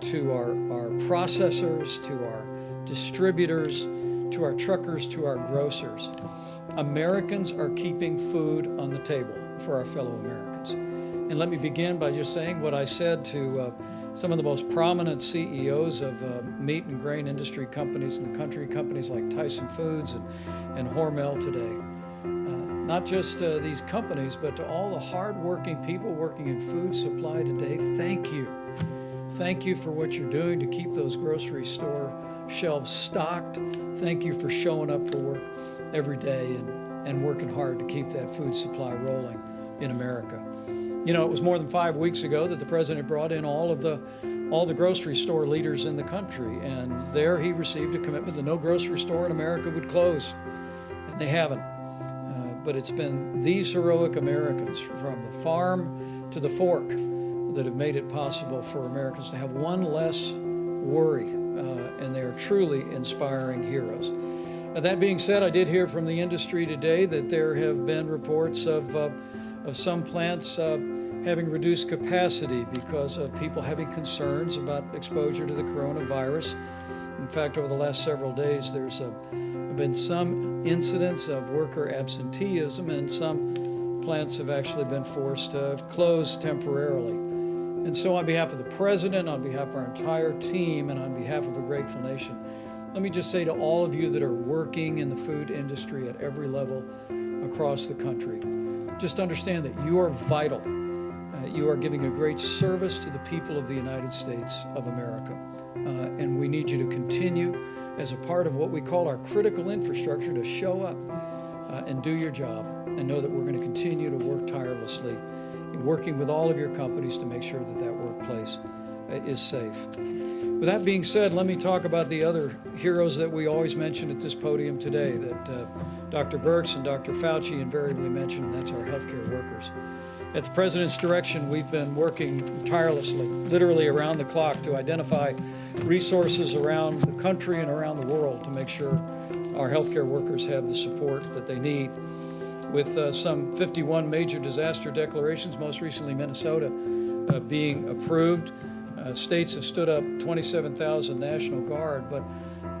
to our processors, to our distributors, to our truckers, to our grocers. Americans are keeping food on the table for our fellow Americans. And let me begin by just saying what I said to some of the most prominent CEOs of meat and grain industry companies in the country, companies like Tyson Foods and Hormel today. Not just these companies, but to all the hardworking people working in food supply today, thank you. Thank you for what you're doing to keep those grocery store shelves stocked. Thank you for showing up for work every day and working hard to keep that food supply rolling in America. You know, it was more than 5 weeks ago that the President brought in all the grocery store leaders in the country, and there he received a commitment that no grocery store in America would close, and they haven't. But it's been these heroic Americans, from the farm to the fork, that have made it possible for Americans to have one less worry, and they are truly inspiring heroes. That being said, I did hear from the industry today that there have been reports of some plants having reduced capacity because of people having concerns about exposure to the coronavirus. In fact, over the last several days, there's been some incidents of worker absenteeism, and some plants have actually been forced to close temporarily. And so on behalf of the President, on behalf of our entire team, and on behalf of a grateful nation, let me just say to all of you that are working in the food industry at every level across the country, just understand that you are vital. You are giving a great service to the people of the United States of America. And we need you to continue as a part of what we call our critical infrastructure to show up and do your job, and know that we're going to continue to work tirelessly, working with all of your companies to make sure that that workplace is safe. With that being said, let me talk about the other heroes that we always mention at this podium today, that Dr. Birx and Dr. Fauci invariably mention, and that's our healthcare workers. At the President's direction, we've been working tirelessly, literally around the clock, to identify resources around the country and around the world to make sure our healthcare workers have the support that they need. With some 51 major disaster declarations, most recently Minnesota, being approved, states have stood up 27,000 National Guard, but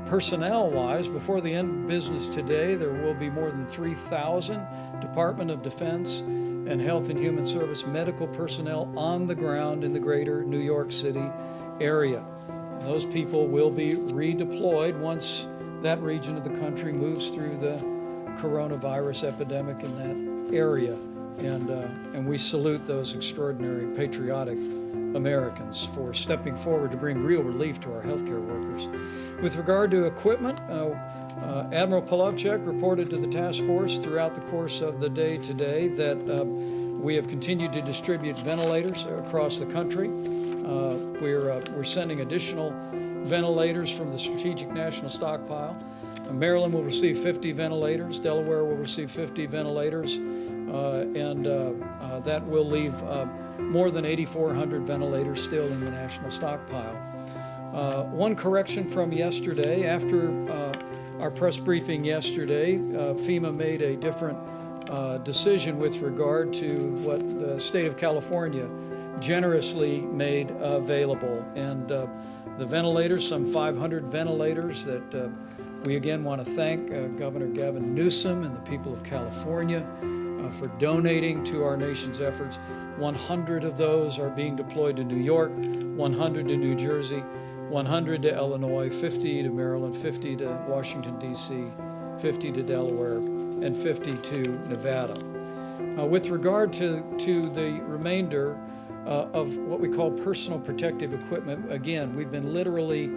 personnel-wise, before the end of business today, there will be more than 3,000 Department of Defense and Health and Human Service medical personnel on the ground in the greater New York City area. Those people will be redeployed once that region of the country moves through the coronavirus epidemic in that area. And we salute those extraordinary patriotic Americans for stepping forward to bring real relief to our healthcare workers. With regard to equipment, Admiral Polovchek reported to the task force throughout the course of the day today that we have continued to distribute ventilators across the country. We're sending additional ventilators from the Strategic National Stockpile. Maryland will receive 50 ventilators. Delaware will receive 50 ventilators. And that will leave more than 8,400 ventilators still in the national stockpile. One correction from yesterday. After our press briefing yesterday, FEMA made a different decision with regard to what the state of California generously made available. And the ventilators, some 500 ventilators that we again want to thank Governor Gavin Newsom and the people of California for donating to our nation's efforts. 100 of those are being deployed to New York, 100 to New Jersey, 100 to Illinois, 50 to Maryland, 50 to Washington, D.C., 50 to Delaware, and 50 to Nevada. With regard to the remainder of what we call personal protective equipment, again, we've been literally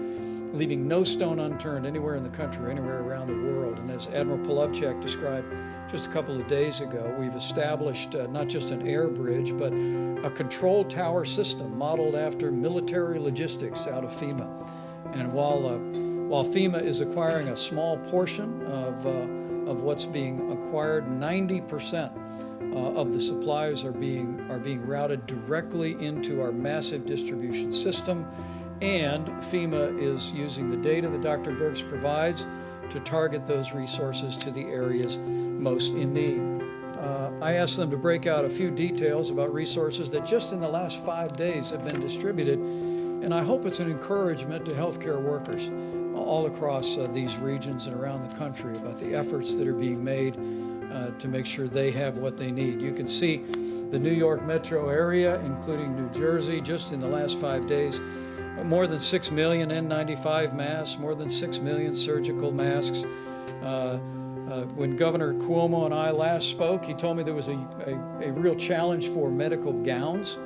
leaving no stone unturned anywhere in the country, anywhere around the world. And as Admiral Polovchek described just a couple of days ago, we've established not just an air bridge, but a control tower system modeled after military logistics out of FEMA. And while FEMA is acquiring a small portion of what's being acquired, 90% of the supplies are being routed directly into our massive distribution system. And FEMA is using the data that Dr. Birx provides to target those resources to the areas most in need. I asked them to break out a few details about resources that just in the last 5 days have been distributed, and I hope it's an encouragement to healthcare workers all across these regions and around the country about the efforts that are being made to make sure they have what they need. You can see the New York metro area, including New Jersey, just in the last 5 days, more than 6 million N95 masks, more than 6 million surgical masks. When Governor Cuomo and I last spoke, he told me there was a real challenge for medical gowns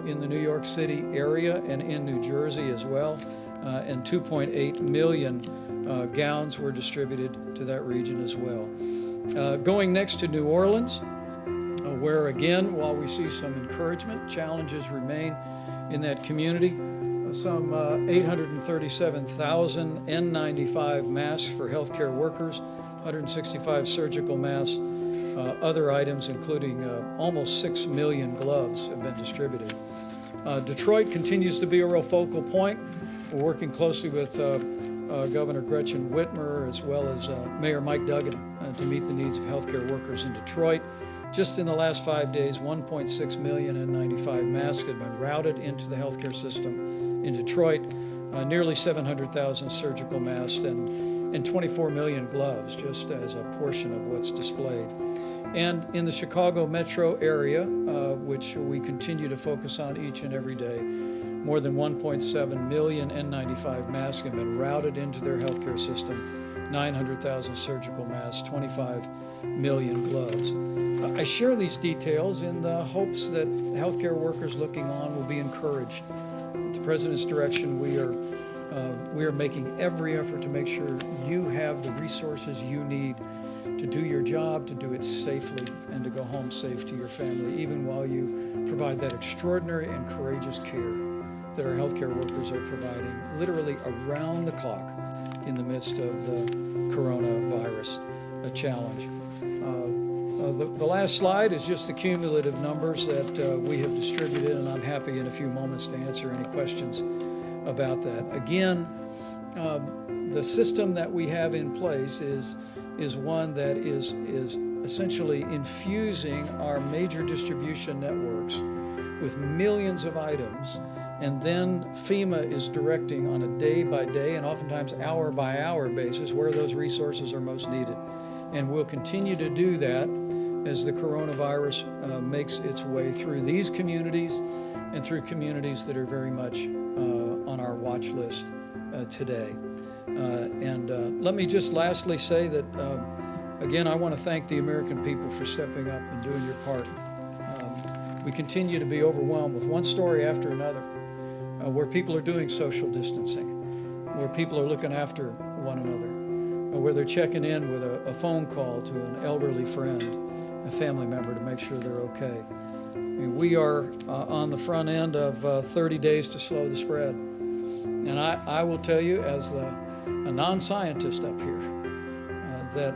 in the New York City area and in New Jersey as well. And 2.8 million gowns were distributed to that region as well. Going next to New Orleans, where again, while we see some encouragement, challenges remain in that community. Some 837,000 N95 masks for healthcare workers, 165 surgical masks, other items including almost 6 million gloves have been distributed. Detroit continues to be a real focal point. We're working closely with Governor Gretchen Whitmer as well as Mayor Mike Duggan to meet the needs of healthcare workers in Detroit. Just in the last 5 days, 1.6 million N95 masks have been routed into the healthcare system in Detroit, nearly 700,000 surgical masks, and 24 million gloves, just as a portion of what's displayed. And in the Chicago metro area, which we continue to focus on each and every day, more than 1.7 million N95 masks have been routed into their healthcare system, 900,000 surgical masks, 25 million gloves. I share these details in the hopes that healthcare workers looking on will be encouraged. At the President's direction, we are making every effort to make sure you have the resources you need to do your job, to do it safely, and to go home safe to your family, even while you provide that extraordinary and courageous care that our healthcare workers are providing literally around the clock in the midst of the coronavirus challenge. The last slide is just the cumulative numbers that we have distributed, and I'm happy in a few moments to answer any questions about that. Again, the system that we have in place is one that is essentially infusing our major distribution networks with millions of items, and then FEMA is directing on a day-by-day and oftentimes hour-by-hour basis where those resources are most needed. And we'll continue to do that as the coronavirus makes its way through these communities and through communities that are very much on our watch list today. Let me just lastly say that, again, I want to thank the American people for stepping up and doing your part. We continue to be overwhelmed with one story after another, where people are doing social distancing, where people are looking after one another, where they're checking in with a phone call to an elderly friend, a family member, to make sure they're okay. I mean, we are on the front end of 30 days to slow the spread. And I will tell you, as a non-scientist up here, that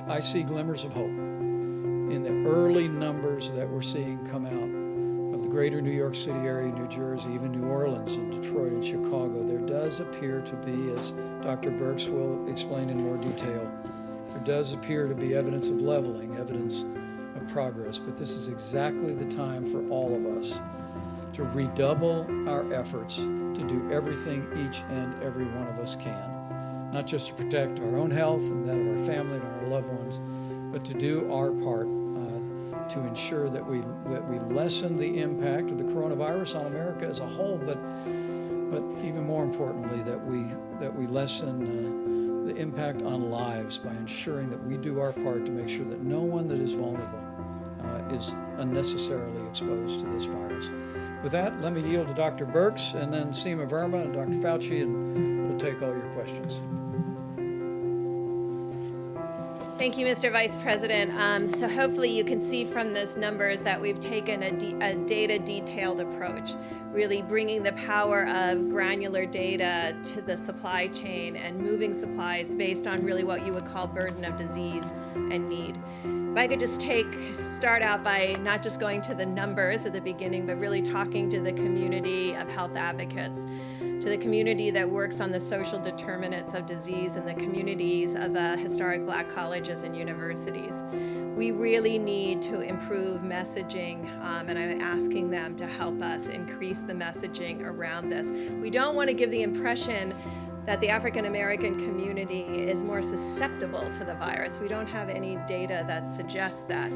I see glimmers of hope in the early numbers that we're seeing come out of the greater New York City area, New Jersey, even New Orleans and Detroit and Chicago. There does appear to be, as Dr. Birx will explain in more detail, there does appear to be evidence of leveling, evidence of progress. But this is exactly the time for all of us to redouble our efforts to do everything each and every one of us can, not just to protect our own health and that of our family and our loved ones, but to do our part to ensure that we lessen the impact of the coronavirus on America as a whole, but even more importantly, that we lessen the impact on lives by ensuring that we do our part to make sure that no one that is vulnerable is unnecessarily exposed to this virus. With that, let me yield to Dr. Birx and then Seema Verma and Dr. Fauci, and we'll take all your questions. Thank you, Mr. Vice President. So hopefully you can see from those numbers that we've taken a data-detailed approach, really bringing the power of granular data to the supply chain and moving supplies based on really what you would call burden of disease and need. If I could just start out by not just going to the numbers at the beginning, but really talking to the community of health advocates, to the community that works on the social determinants of disease and the communities of the historic Black colleges and universities. We really need to improve messaging, and I'm asking them to help us increase the messaging around this. We don't want to give the impression that the African American community is more susceptible to the virus. We don't have any data that suggests that.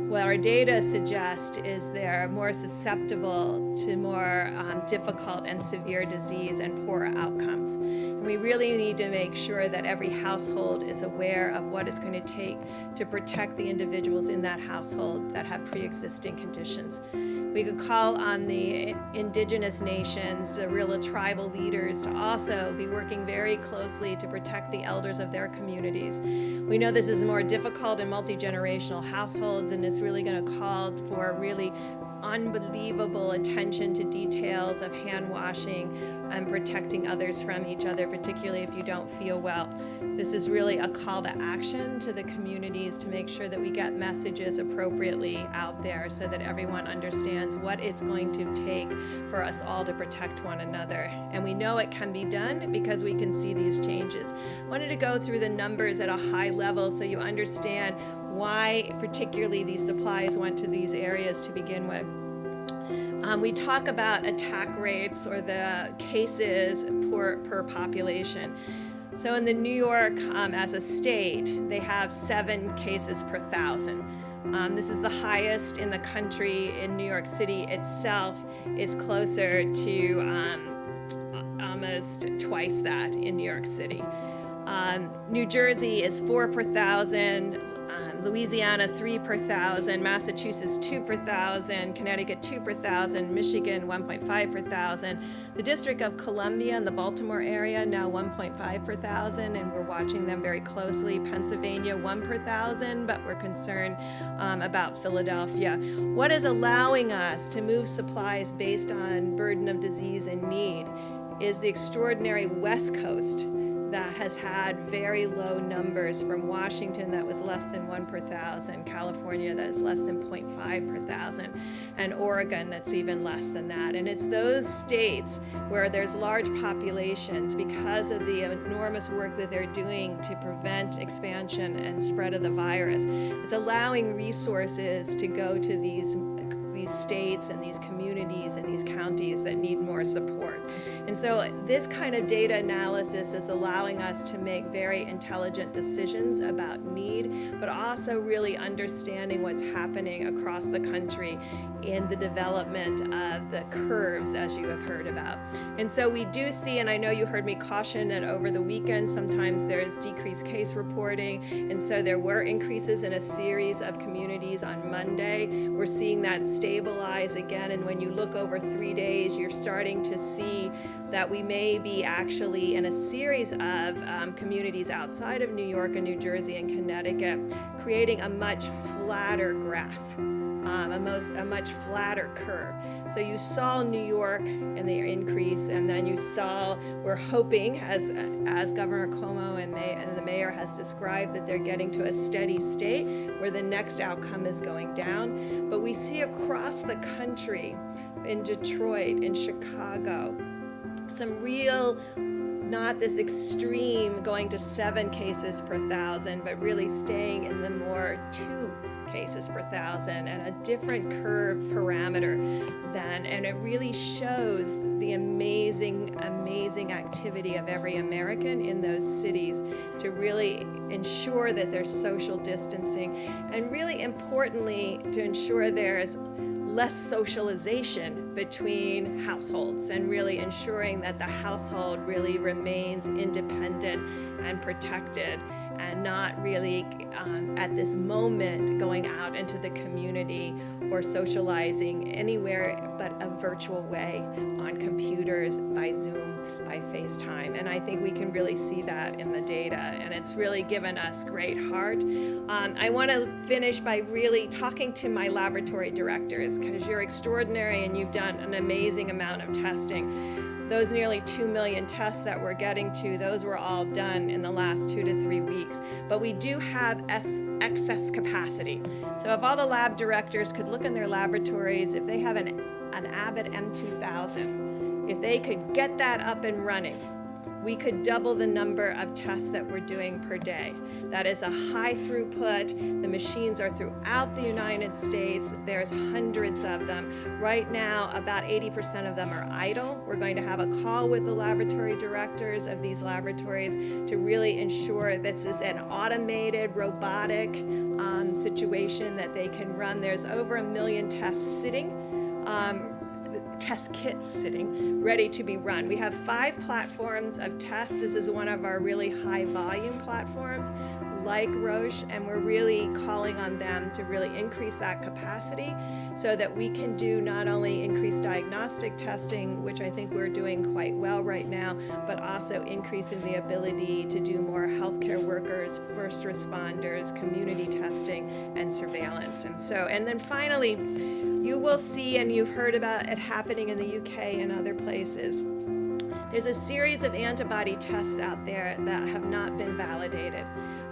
What our data suggest is they're more susceptible to more difficult and severe disease and poorer outcomes. And we really need to make sure that every household is aware of what it's going to take to protect the individuals in that household that have pre-existing conditions. We could call on the indigenous nations, the real tribal leaders, to also be working very closely to protect the elders of their communities. We know this is more difficult in multi-generational households, and it's really going to call for really unbelievable attention to details of hand washing and protecting others from each other, particularly if you don't feel well. This is really a call to action to the communities to make sure that we get messages appropriately out there so that everyone understands what it's going to take for us all to protect one another. And we know it can be done because we can see these changes. I wanted to go through the numbers at a high level so you understand why particularly these supplies went to these areas to begin with. We talk about attack rates or the cases per population. So in the New York, as a state, they have 7 cases per 1,000. This is the highest in the country. In New York City itself, it's closer to almost twice that in New York City. New Jersey is 4 per 1,000. Louisiana 3 per 1,000, Massachusetts 2 per 1,000, Connecticut 2 per 1,000, Michigan 1.5 per 1,000. The District of Columbia and the Baltimore area now 1.5 per 1,000, and we're watching them very closely. Pennsylvania 1 per 1,000, but we're concerned about Philadelphia. What is allowing us to move supplies based on burden of disease and need is the extraordinary West Coast that has had very low numbers, from Washington that was less than 1 per thousand, California that is less than 0.5 per thousand, and Oregon that's even less than that. And it's those states where there's large populations, because of the enormous work that they're doing to prevent expansion and spread of the virus. It's allowing resources to go to these states and these communities and these counties that need more support. And so this kind of data analysis is allowing us to make very intelligent decisions about need, but also really understanding what's happening across the country in the development of the curves, as you have heard about. And so we do see, and I know you heard me caution that over the weekend sometimes there's decreased case reporting, and so there were increases in a series of communities on Monday. We're seeing that stabilize again, and when you look over 3 days, you're starting to see that we may be actually in a series of communities outside of New York and New Jersey and Connecticut creating a much flatter graph, a much flatter curve. So you saw New York and the increase, and then you saw, we're hoping, as Governor Cuomo and the mayor has described, that they're getting to a steady state where the next outcome is going down. But we see across the country, in Detroit, in Chicago, some real, not this extreme going to 7 cases per thousand, but really staying in the more 2 cases per thousand, and a different curve parameter then. And it really shows the amazing activity of every American in those cities to really ensure that there's social distancing, and really importantly, to ensure there's less socialization between households, and really ensuring that the household really remains independent and protected, and not really at this moment going out into the community or socializing anywhere but a virtual way, on computers, by Zoom, by FaceTime. And I think we can really see that in the data, and it's really given us great heart. I want to finish by really talking to my laboratory directors, because you're extraordinary and you've done an amazing amount of testing. Those nearly 2 million tests that we're getting to, those were all done in the last 2 to 3 weeks. But we do have excess capacity. So if all the lab directors could look in their laboratories, if they have an Abbott M2000, if they could get that up and running, we could double the number of tests that we're doing per day. That is a high throughput. The machines are throughout the United States. There's hundreds of them. Right now, about 80% of them are idle. We're going to have a call with the laboratory directors of these laboratories to really ensure this is an automated, robotic situation that they can run. There's over 1 million tests sitting, test kits sitting, ready to be run. We have 5 platforms of tests. This is one of our really high volume platforms, like Roche, and we're really calling on them to really increase that capacity so that we can do not only increased diagnostic testing, which I think we're doing quite well right now, but also increasing the ability to do more healthcare workers, first responders, community testing, and surveillance. And then finally, you will see, and you've heard about it happening in the UK and other places, there's a series of antibody tests out there that have not been validated.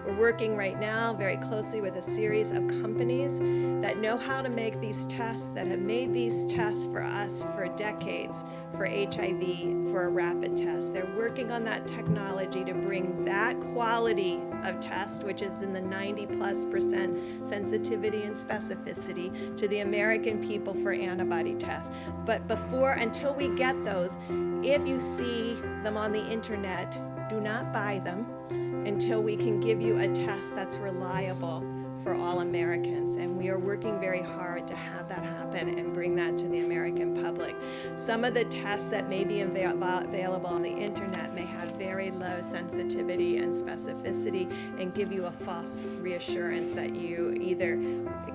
We're working right now very closely with a series of companies that know how to make these tests, that have made these tests for us for decades, for HIV, for a rapid test. They're working on that technology to bring that quality of test, which is in the 90+% sensitivity and specificity, to the American people for antibody tests. But until we get those, if you see them on the internet, do not buy them until we can give you a test that's reliable for all Americans. And we are working very hard to have that happen and bring that to the American public. Some of the tests that may be available on the internet may have very low sensitivity and specificity and give you a false reassurance that you either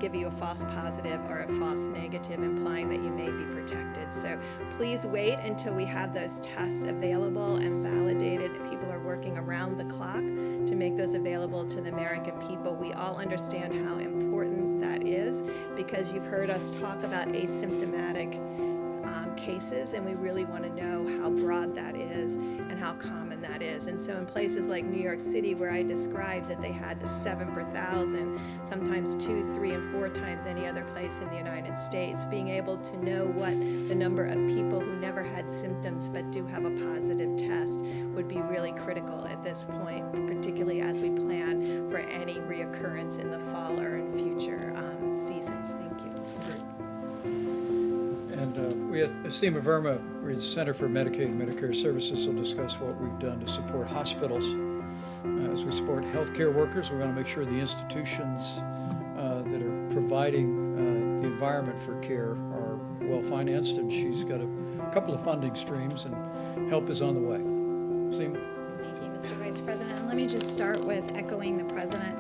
give you a false positive or a false negative, implying that you may be protected. So please wait until we have those tests available and validated. People are working around the clock to make those available to the American people. We all understand how important that is, because you've heard us talk about asymptomatic cases, and we really want to know how broad that is and how common that that is. And so in places like New York City, where I described that they had 7 per thousand, sometimes 2, 3, and 4 times any other place in the United States, being able to know what the number of people who never had symptoms but do have a positive test would be really critical at this point, particularly as we plan for any reoccurrence in the fall or in future seasons. Thank you. And we have Seema Verma, with Center for Medicaid and Medicare Services, will discuss what we've done to support hospitals. As we support healthcare workers, we want to make sure the institutions that are providing the environment for care are well financed, and she's got a couple of funding streams, and help is on the way. Seema? Thank you, Mr. Vice President. And let me just start with echoing the President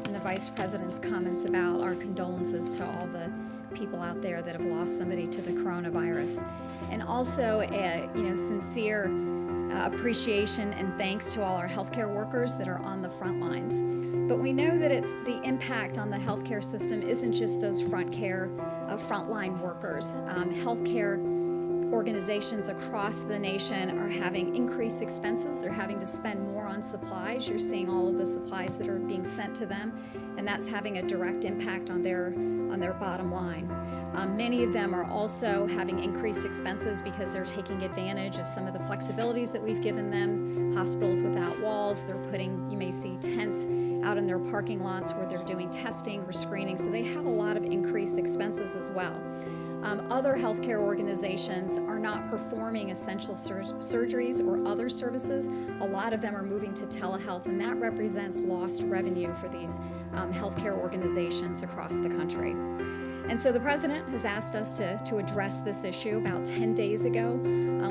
and the Vice President's comments about our condolences to all the people out there that have lost somebody to the coronavirus. And also, sincere appreciation and thanks to all our healthcare workers that are on the front lines. But we know that it's the impact on the healthcare system isn't just those frontline workers. Healthcare organizations across the nation are having increased expenses. They're having to spend more on supplies. You're seeing all of the supplies that are being sent to them, and that's having a direct impact on their bottom line. Many of them are also having increased expenses because they're taking advantage of some of the flexibilities that we've given them. Hospitals without walls, they're putting, you may see tents out in their parking lots where they're doing testing or screening, so they have a lot of increased expenses as well. Other healthcare organizations are not performing essential surgeries or other services. A lot of them are moving to telehealth, and that represents lost revenue for these healthcare organizations across the country. And so the President has asked us to address this issue. About 10 days ago,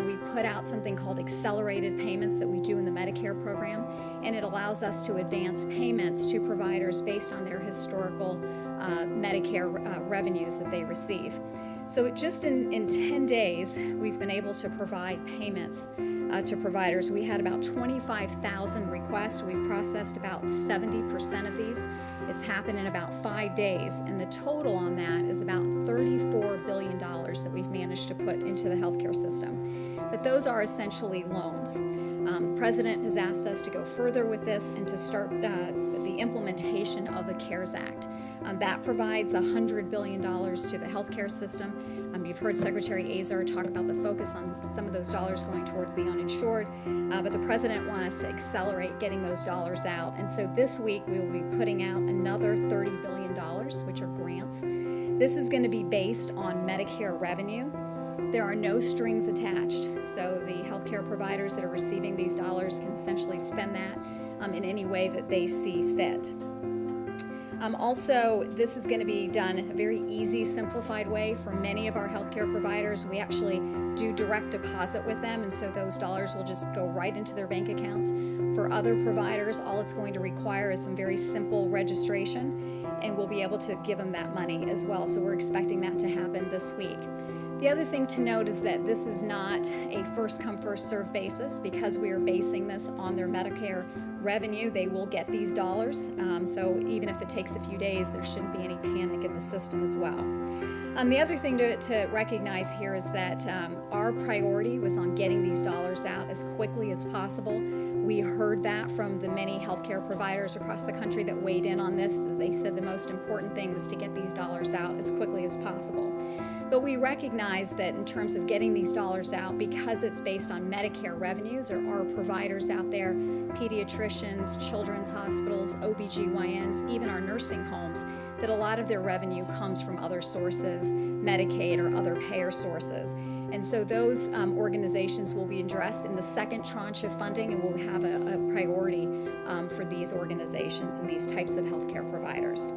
we put out something called accelerated payments that we do in the Medicare program, and it allows us to advance payments to providers based on their historical Medicare revenues that they receive. So just in 10 days, we've been able to provide payments to providers. We had about 25,000 requests. We've processed about 70% of these. It's happened in about 5 days, and the total on that is about $34 billion that we've managed to put into the healthcare system. But those are essentially loans. The President has asked us to go further with this and to start the implementation of the CARES Act. That provides $100 billion to the healthcare system. You've heard Secretary Azar talk about the focus on some of those dollars going towards the uninsured, but the President wants us to accelerate getting those dollars out. And so this week we will be putting out another $30 billion, which are grants. This is going to be based on Medicare revenue. There are no strings attached, so the healthcare providers that are receiving these dollars can essentially spend that in any way that they see fit. Also, this is going to be done in a very easy, simplified way. For many of our healthcare providers, we actually do direct deposit with them, and so those dollars will just go right into their bank accounts. For other providers, all it's going to require is some very simple registration, and we'll be able to give them that money as well. So we're expecting that to happen this week. The other thing to note is that this is not a first-come, first-served basis. Because we are basing this on their Medicare revenue, they will get these dollars. So even if it takes a few days, there shouldn't be any panic in the system as well. The other thing to recognize here is that our priority was on getting these dollars out as quickly as possible. We heard that from the many healthcare providers across the country that weighed in on this. They said the most important thing was to get these dollars out as quickly as possible. But we recognize that in terms of getting these dollars out, because it's based on Medicare revenues, there are providers out there, pediatricians, children's hospitals, OBGYNs, even our nursing homes, that a lot of their revenue comes from other sources, Medicaid or other payer sources. And so those organizations will be addressed in the second tranche of funding, and we'll have a priority for these organizations and these types of healthcare providers.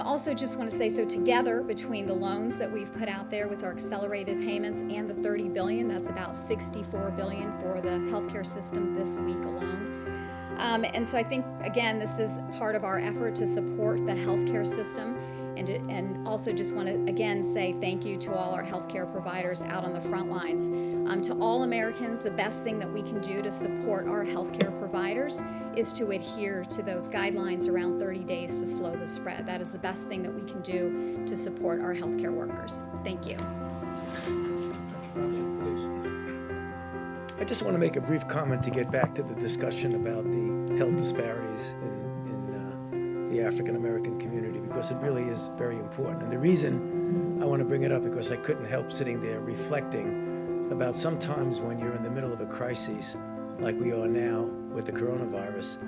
Also just want to say, so together between the loans that we've put out there with our accelerated payments and the $30 billion, that's about $64 billion for the healthcare system this week alone. And so I think, again, this is part of our effort to support the healthcare system, and also just want to, again, say thank you to all our healthcare providers out on the front lines. To all Americans, the best thing that we can do to support our healthcare providers is to adhere to those guidelines around 30 days to slow the spread. That is the best thing that we can do to support our healthcare workers. Thank you. I just want to make a brief comment to get back to the discussion about the health disparities in the African American community, because it really is very important. And the reason I want to bring it up, because I couldn't help sitting there reflecting about sometimes when you're in the middle of a crisis, like we are now with the coronavirus,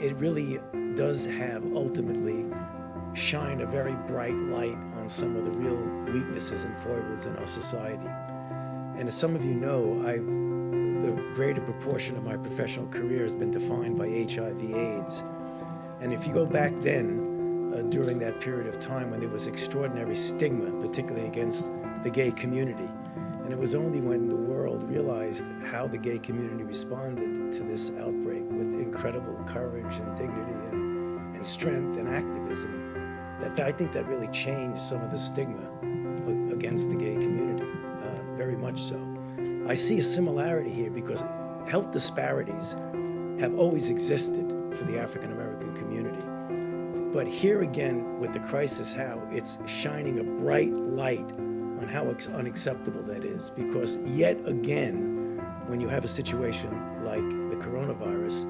it really does have ultimately shine a very bright light on some of the real weaknesses and foibles in our society. And as some of you know, the greater proportion of my professional career has been defined by HIV/AIDS. And if you go back then, during that period of time when there was extraordinary stigma, particularly against the gay community, and it was only when the world realized how the gay community responded to this outbreak with incredible courage and dignity and strength and activism, that I think that really changed some of the stigma against the gay community, very much so. I see a similarity here because health disparities have always existed for the African American community. But here again, with the crisis, how it's shining a bright light on how unacceptable that is, because yet again, when you have a situation like the coronavirus,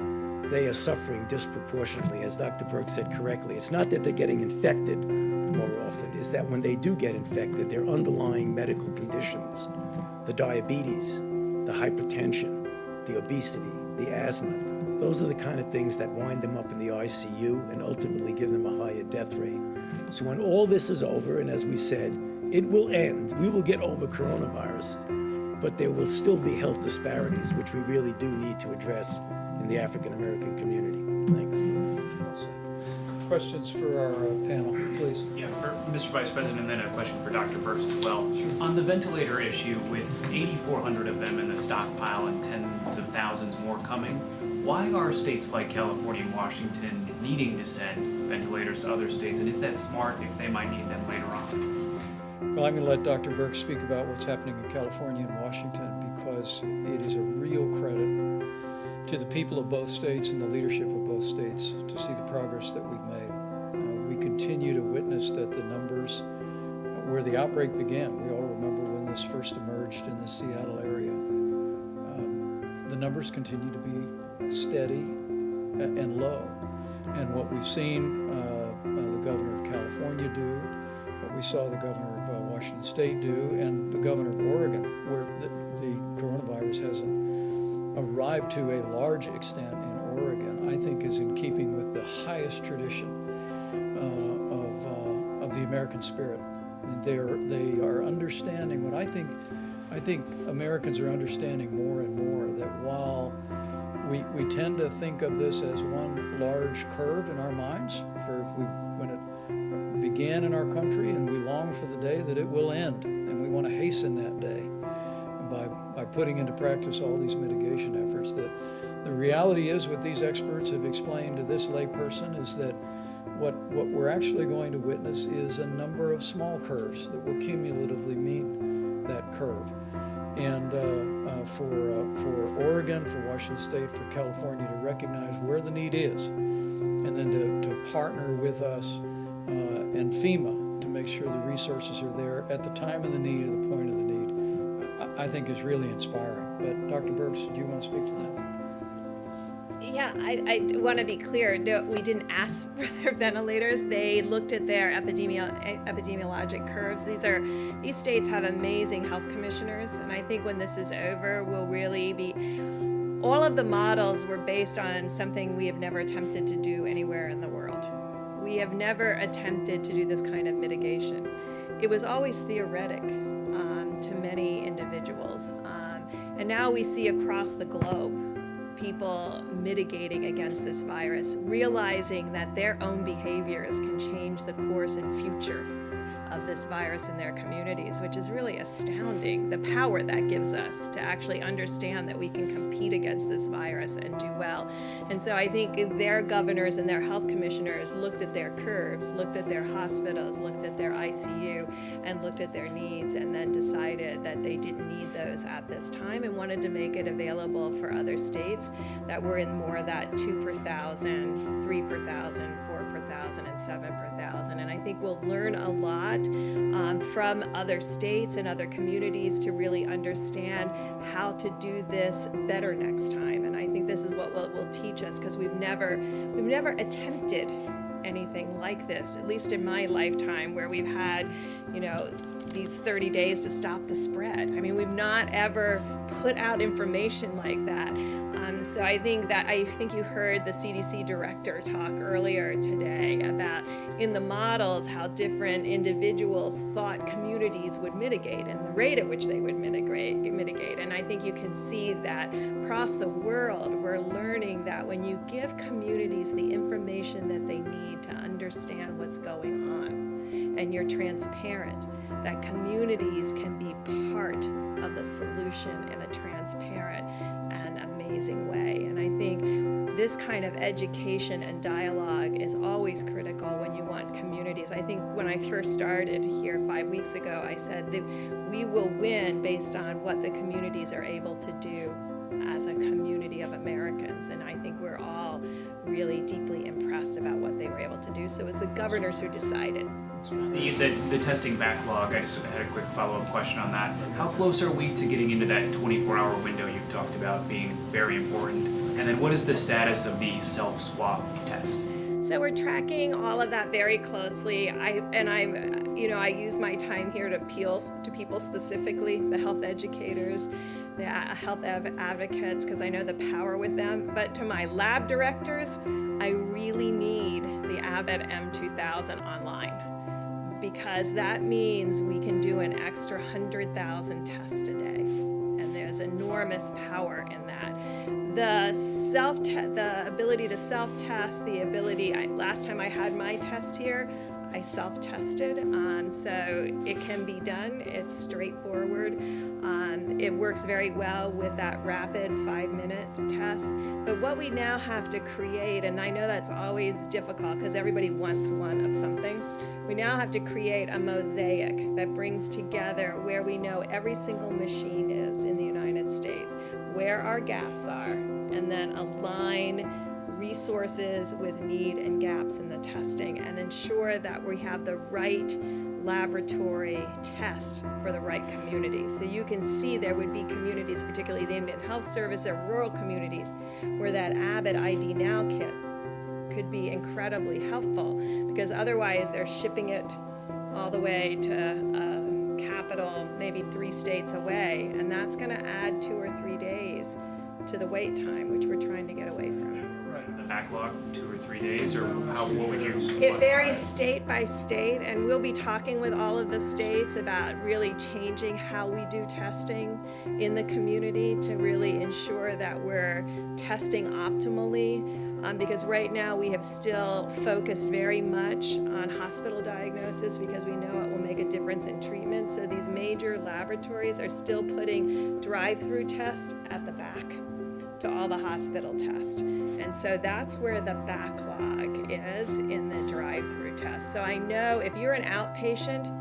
they are suffering disproportionately, as Dr. Burke said correctly. It's not that they're getting infected more often, it's that when they do get infected, their underlying medical conditions, the diabetes, the hypertension, the obesity, the asthma, those are the kind of things that wind them up in the ICU and ultimately give them a higher death rate. So when all this is over, and as we said, it will end, we will get over coronavirus, but there will still be health disparities, which we really do need to address in the African American community. Thanks. Questions for our panel, please. Yeah, for Mr. Vice President, and then a question for Dr. Burks as well. Sure. On the ventilator issue, with 8,400 of them in the stockpile and tens of thousands more coming, why are states like California and Washington needing to send ventilators to other states, and is that smart if they might need them later on? Well, I'm going to let Dr. Burks speak about what's happening in California and Washington, because it is a real credit to the people of both states and the leadership of both states to see the progress that we've made. We continue to witness that the numbers where the outbreak began, we all remember when this first emerged in the Seattle area, the numbers continue to be steady and low. And what we've seen the governor of California do, what we saw the governor of Washington State do, and the governor of Oregon, where the coronavirus hasn't arrived to a large extent in Oregon, I think is in keeping with the highest tradition of the American spirit. I mean, they are understanding what I think Americans are understanding more and more, that while we tend to think of this as one large curve in our minds when it began in our country, and we long for the day that it will end, and we want to hasten that day by putting into practice all these mitigation efforts. That the reality is, what these experts have explained to this layperson, is that what we're actually going to witness is a number of small curves that will cumulatively meet that curve. And for Oregon, for Washington State, for California to recognize where the need is, and then to partner with us and FEMA to make sure the resources are there at the time of the need, at the point of the need, I think is really inspiring. But Dr. Burks, do you want to speak to that? Yeah, I want to be clear. No, we didn't ask for their ventilators. They looked at their epidemiologic curves. These states have amazing health commissioners, and I think when this is over, we'll really be. All of the models were based on something we have never attempted to do anywhere in the world. We have never attempted to do this kind of mitigation. It was always theoretic to many individuals, and now we see across the globe people mitigating against this virus, realizing that their own behaviors can change the course and future of this virus in their communities, which is really astounding, the power that gives us to actually understand that we can compete against this virus and do well. And so I think their governors and their health commissioners looked at their curves, looked at their hospitals, looked at their ICU, and looked at their needs, and then decided that they didn't need those at this time and wanted to make it available for other states that were in more of that 2 per 1,000, 3 per 1,000, 4 per 1,000, and 7 per 1,000. And I think we'll learn a lot lot from other states and other communities to really understand how to do this better next time. And I think this is what will teach us, because we've never attempted anything like this, at least in my lifetime, where we've had, these 30 days to stop the spread. I mean, we've not ever put out information like that. So I think you heard the CDC director talk earlier today about, in the models, how different individuals thought communities would mitigate and the rate at which they would mitigate. And I think you can see that across the world, we're learning that when you give communities the information that they need to understand what's going on, and you're transparent, that communities can be part of the solution in a transparent and amazing way. And I think this kind of education and dialogue is always critical when you want communities. I think when I first started here 5 weeks ago, I said that we will win based on what the communities are able to do as a community of Americans. And I think we're all really deeply impressed about what they were able to do. So it was the governors who decided. The testing backlog, I just had a quick follow-up question on that. How close are we to getting into that 24-hour window you've talked about being very important? And then what is the status of the self-swab test? So we're tracking all of that very closely. I use my time here to appeal to people specifically, the health educators, the health advocates, because I know the power with them. But to my lab directors, I really need the Abbott M2000 online, because that means we can do an extra 100,000 tests a day, and there's enormous power in that. The ability to self-test, last time I had my test here, I self-tested, so it can be done. It's straightforward. It works very well with that rapid 5-minute test. But what we now have to create, and I know that's always difficult because everybody wants one of something, we now have to create a mosaic that brings together where we know every single machine is in the United States, where our gaps are, and then align resources with need and gaps in the testing, and ensure that we have the right laboratory test for the right communities. So you can see there would be communities, particularly the Indian Health Service or rural communities, where that Abbott ID Now kit could be incredibly helpful, because otherwise they're shipping it all the way to capital, maybe 3 states away, and that's going to add 2 or 3 days to the wait time, which we're trying to get away from. The backlog, 2 or 3 days, or what would you? It varies state by state, and we'll be talking with all of the states about really changing how we do testing in the community to really ensure that we're testing optimally. Because right now we have still focused very much on hospital diagnosis, because we know it will make a difference in treatment. So these major laboratories are still putting drive-through tests at the back to all the hospital tests. And so that's where the backlog is, in the drive-through tests. So I know if you're an outpatient,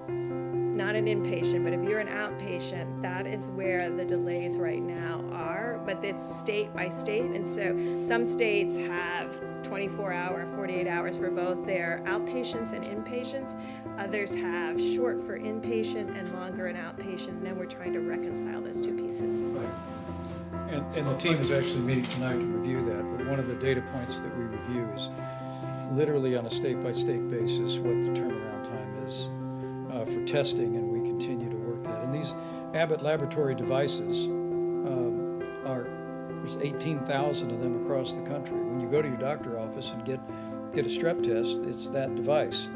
not an inpatient, but if you're an outpatient, that is where the delays right now are, but it's state by state. And so some states have 24-hour, 48 hours for both their outpatients and inpatients. Others have short for inpatient and longer in outpatient, and then we're trying to reconcile those two pieces. And the team is actually meeting tonight to review that, but one of the data points that we review is literally on a state-by-state basis what the turnaround time is for testing, and we continue to work that. And these Abbott laboratory devices there's 18,000 of them across the country. When you go to your doctor office and get a strep test, it's that device.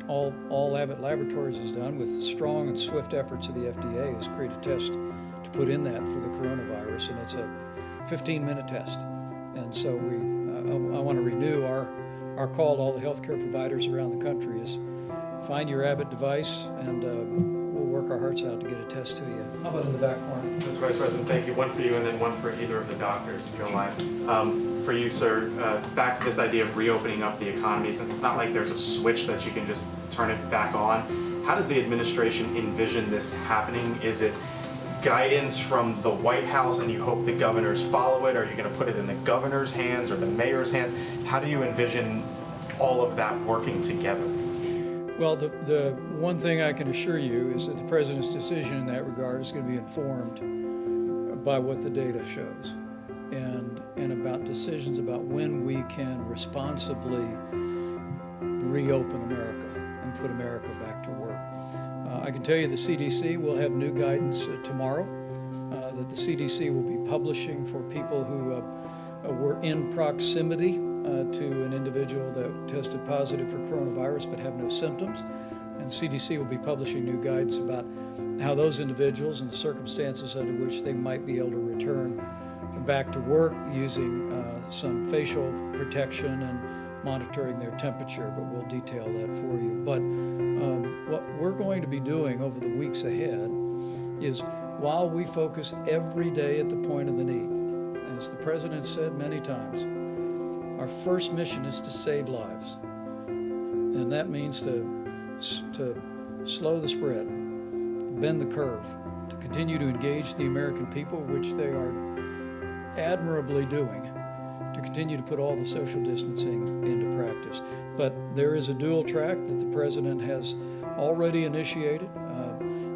All Abbott Laboratories has done, with strong and swift efforts of the FDA, is create a test to put in that for the coronavirus, and it's a 15-minute test. And so I want to renew our call to all the healthcare providers around the country is find your Abbott device, and we'll work our hearts out to get a test to you. How about in the back corner? Mr. Vice President, thank you. One for you, and then one for either of the doctors, if you don't mind. For you, sir, back to this idea of reopening up the economy, since it's not like there's a switch that you can just turn it back on. How does the administration envision this happening? Is it guidance from the White House and you hope the governors follow it? Are you going to put it in the governor's hands or the mayor's hands? How do you envision all of that working together? Well, the one thing I can assure you is that the president's decision in that regard is going to be informed by what the data shows and about decisions about when we can responsibly reopen America and put America back to work. I can tell you the CDC will have new guidance tomorrow that the CDC will be publishing for people who were in proximity to an individual that tested positive for coronavirus but have no symptoms. And CDC will be publishing new guidance about how those individuals and the circumstances under which they might be able to return back to work using some facial protection and monitoring their temperature, but we'll detail that for you. But what we're going to be doing over the weeks ahead is, while we focus every day at the point of the need, as the president said many times, our first mission is to save lives. And that means to slow the spread, to bend the curve, to continue to engage the American people, which they are admirably doing, to continue to put all the social distancing into practice. But there is a dual track that the president has already initiated.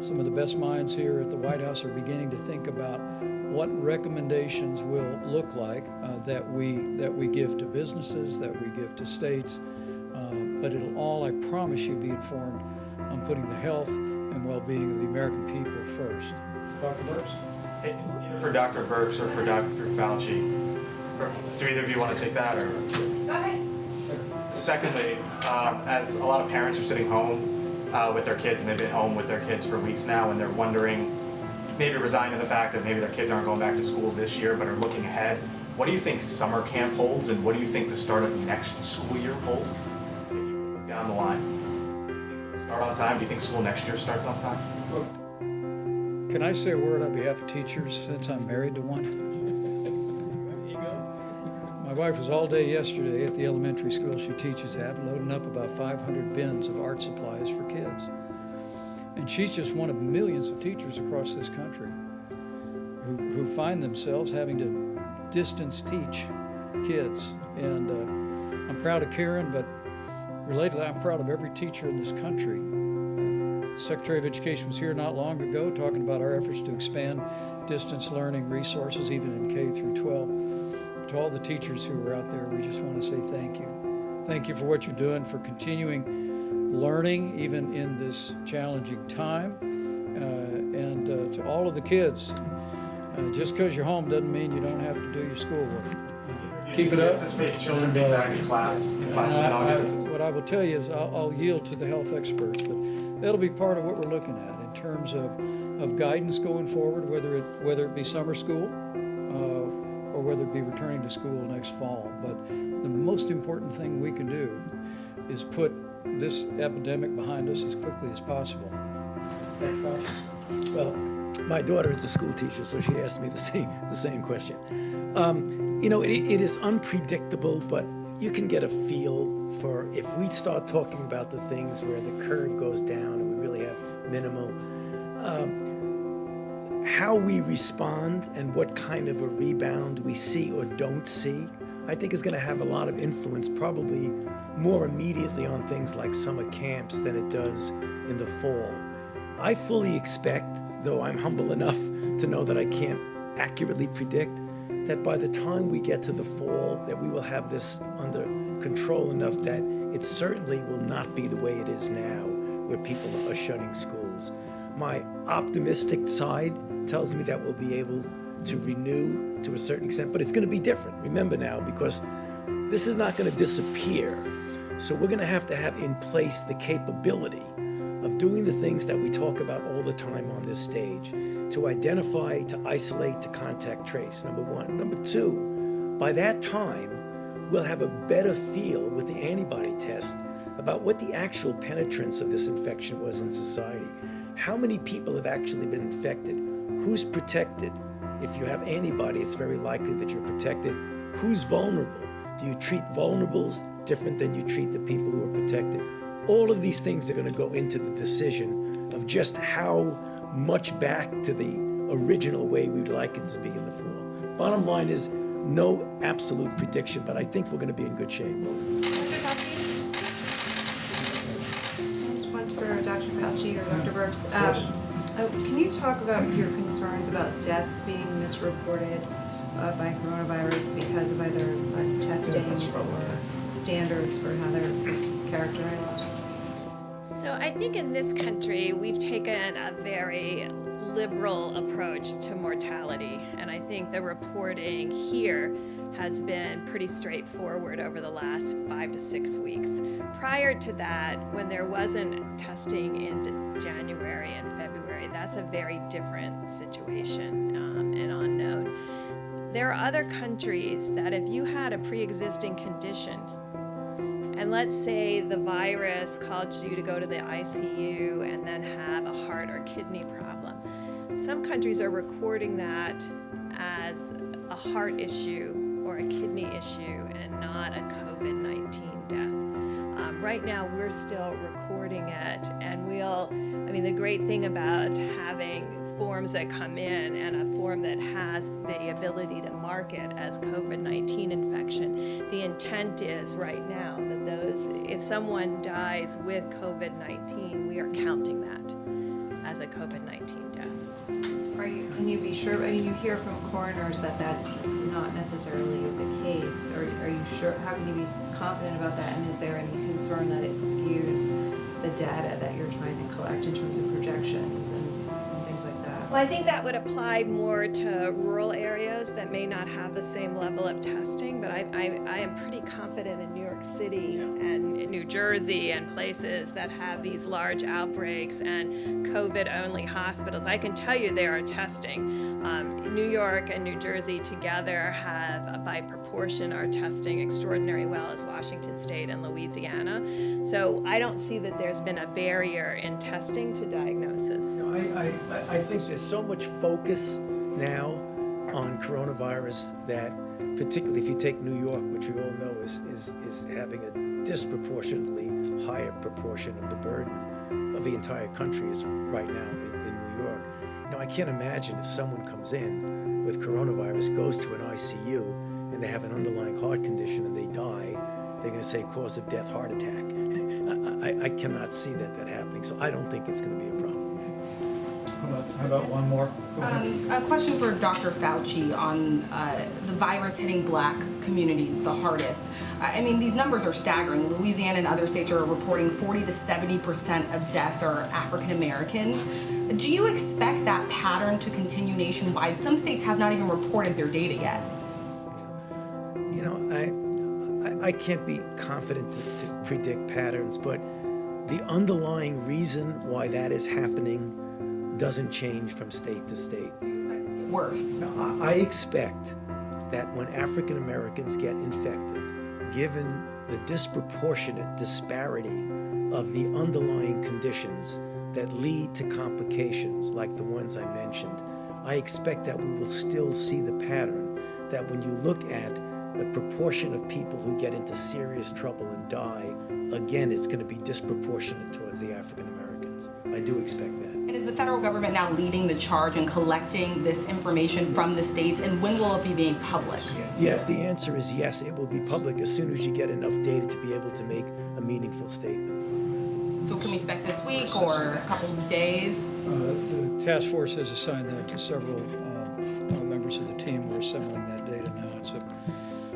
Some of the best minds here at the White House are beginning to think about what recommendations will look like that we give to businesses, that we give to states. But it'll all, I promise you, be informed on putting the health and well-being of the American people first. Dr. Burks? Either for Dr. Burks or for Dr. Fauci, do either of you want to take that? Or? Go ahead. Secondly, as a lot of parents are sitting home with their kids, and they've been home with their kids for weeks now, and they're wondering, maybe resigned to the fact that maybe their kids aren't going back to school this year, but are looking ahead, what do you think summer camp holds, and what do you think the start of next school year holds? If you look down the line, start on time. Do you think school next year starts on time? Can I say a word on behalf of teachers, since I'm married to one? My wife was all day yesterday at the elementary school she teaches at, loading up about 500 bins of art supplies for kids. And she's just one of millions of teachers across this country who find themselves having to distance teach kids. And I'm proud of Karen, but relatedly, I'm proud of every teacher in this country. Secretary of Education was here not long ago talking about our efforts to expand distance learning resources, even in K through 12. To all the teachers who are out there, we just want to say thank you. Thank you for what you're doing, for continuing learning even in this challenging time. And to all of the kids, just because you're home doesn't mean you don't have to do your schoolwork. Keep it up. Anticipate children being back in classes in August. What I will tell you is I'll yield to the health experts, but that'll be part of what we're looking at in terms of guidance going forward, whether it be summer school or whether it be returning to school next fall. But the most important thing we can do is put this epidemic behind us as quickly as possible. Well, my daughter is a school teacher, so she asked me the same question. It is unpredictable, but you can get a feel for if we start talking about the things where the curve goes down and we really have minimal, how we respond and what kind of a rebound we see or don't see, I think is going to have a lot of influence, probably more immediately on things like summer camps than it does in the fall. I fully expect, though I'm humble enough to know that I can't accurately predict, that by the time we get to the fall, that we will have this under control enough that it certainly will not be the way it is now, where people are shutting schools. My optimistic side tells me that we'll be able to renew to a certain extent, but it's going to be different. Remember now, because this is not going to disappear. So we're going to have in place the capability of doing the things that we talk about all the time on this stage, to identify, to isolate, to contact trace, number one. Number two, by that time, we'll have a better feel with the antibody test about what the actual penetrance of this infection was in society. How many people have actually been infected? Who's protected? If you have antibody, it's very likely that you're protected. Who's vulnerable? Do you treat vulnerables different than you treat the people who are protected? All of these things are going to go into the decision of just how much back to the original way we'd like it to be in the fall. Bottom line is no absolute prediction, but I think we're going to be in good shape. for Dr. Fauci or Dr. Birx. Can you talk about your concerns about deaths being misreported by coronavirus because of either testing or standards for how they're characterized? So I think in this country, we've taken a very liberal approach to mortality, and I think the reporting here has been pretty straightforward over the last 5 to 6 weeks. Prior to that, when there wasn't testing in January and February, that's a very different situation and unknown. There are other countries that if you had a pre-existing condition, and let's say the virus caused you to go to the ICU and then have a heart or kidney problem, some countries are recording that as a heart issue or a kidney issue and not a COVID-19 death. Right now, we're still recording it, and the great thing about having forms that come in and a form that has the ability to mark it as COVID-19 infection, the intent is right now that if someone dies with COVID-19, we are counting that as a COVID-19 death. Can you be sure? I mean, you hear from coroners that that's not necessarily the case. Are you sure? How can you be confident about that? And is there any concern that it skews the data that you're trying to collect in terms of projections and things like that? Well, I think that would apply more to rural areas that may not have the same level of testing, but I am pretty confident in New York City and in New Jersey and places that have these large outbreaks and COVID-only hospitals. I can tell you they are testing. New York and New Jersey together have, by proportion, are testing extraordinarily well as Washington State and Louisiana. So I don't see that there's been a barrier in testing to diagnosis. I think there's so much focus now on coronavirus that, particularly if you take New York, which we all know is having a disproportionately higher proportion of the burden of the entire country is right now in New York. Now, I can't imagine if someone comes in with coronavirus, goes to an ICU, and they have an underlying heart condition and they die, they're going to say cause of death, heart attack. I cannot see that happening, so I don't think it's going to be a problem. How about one more? A question for Dr. Fauci on the virus hitting Black communities the hardest. I mean, these numbers are staggering. Louisiana and other states are reporting 40 to 70% of deaths are African Americans. Do you expect that pattern to continue nationwide? Some states have not even reported their data yet. You know, I can't be confident to predict patterns, but the underlying reason why that is happening doesn't change from state to state. Worse. Now, I expect that when African Americans get infected, given the disproportionate disparity of the underlying conditions that lead to complications like the ones I mentioned, I expect that we will still see the pattern that when you look at the proportion of people who get into serious trouble and die, again, it's going to be disproportionate towards the African Americans. I do expect that. And is the federal government now leading the charge in collecting this information from the states, and when will it be made public? Yes, the answer is yes, it will be public as soon as you get enough data to be able to make a meaningful statement. So can we expect this week or a couple of days? The task force has assigned that to several members of the team. We're assembling that data now.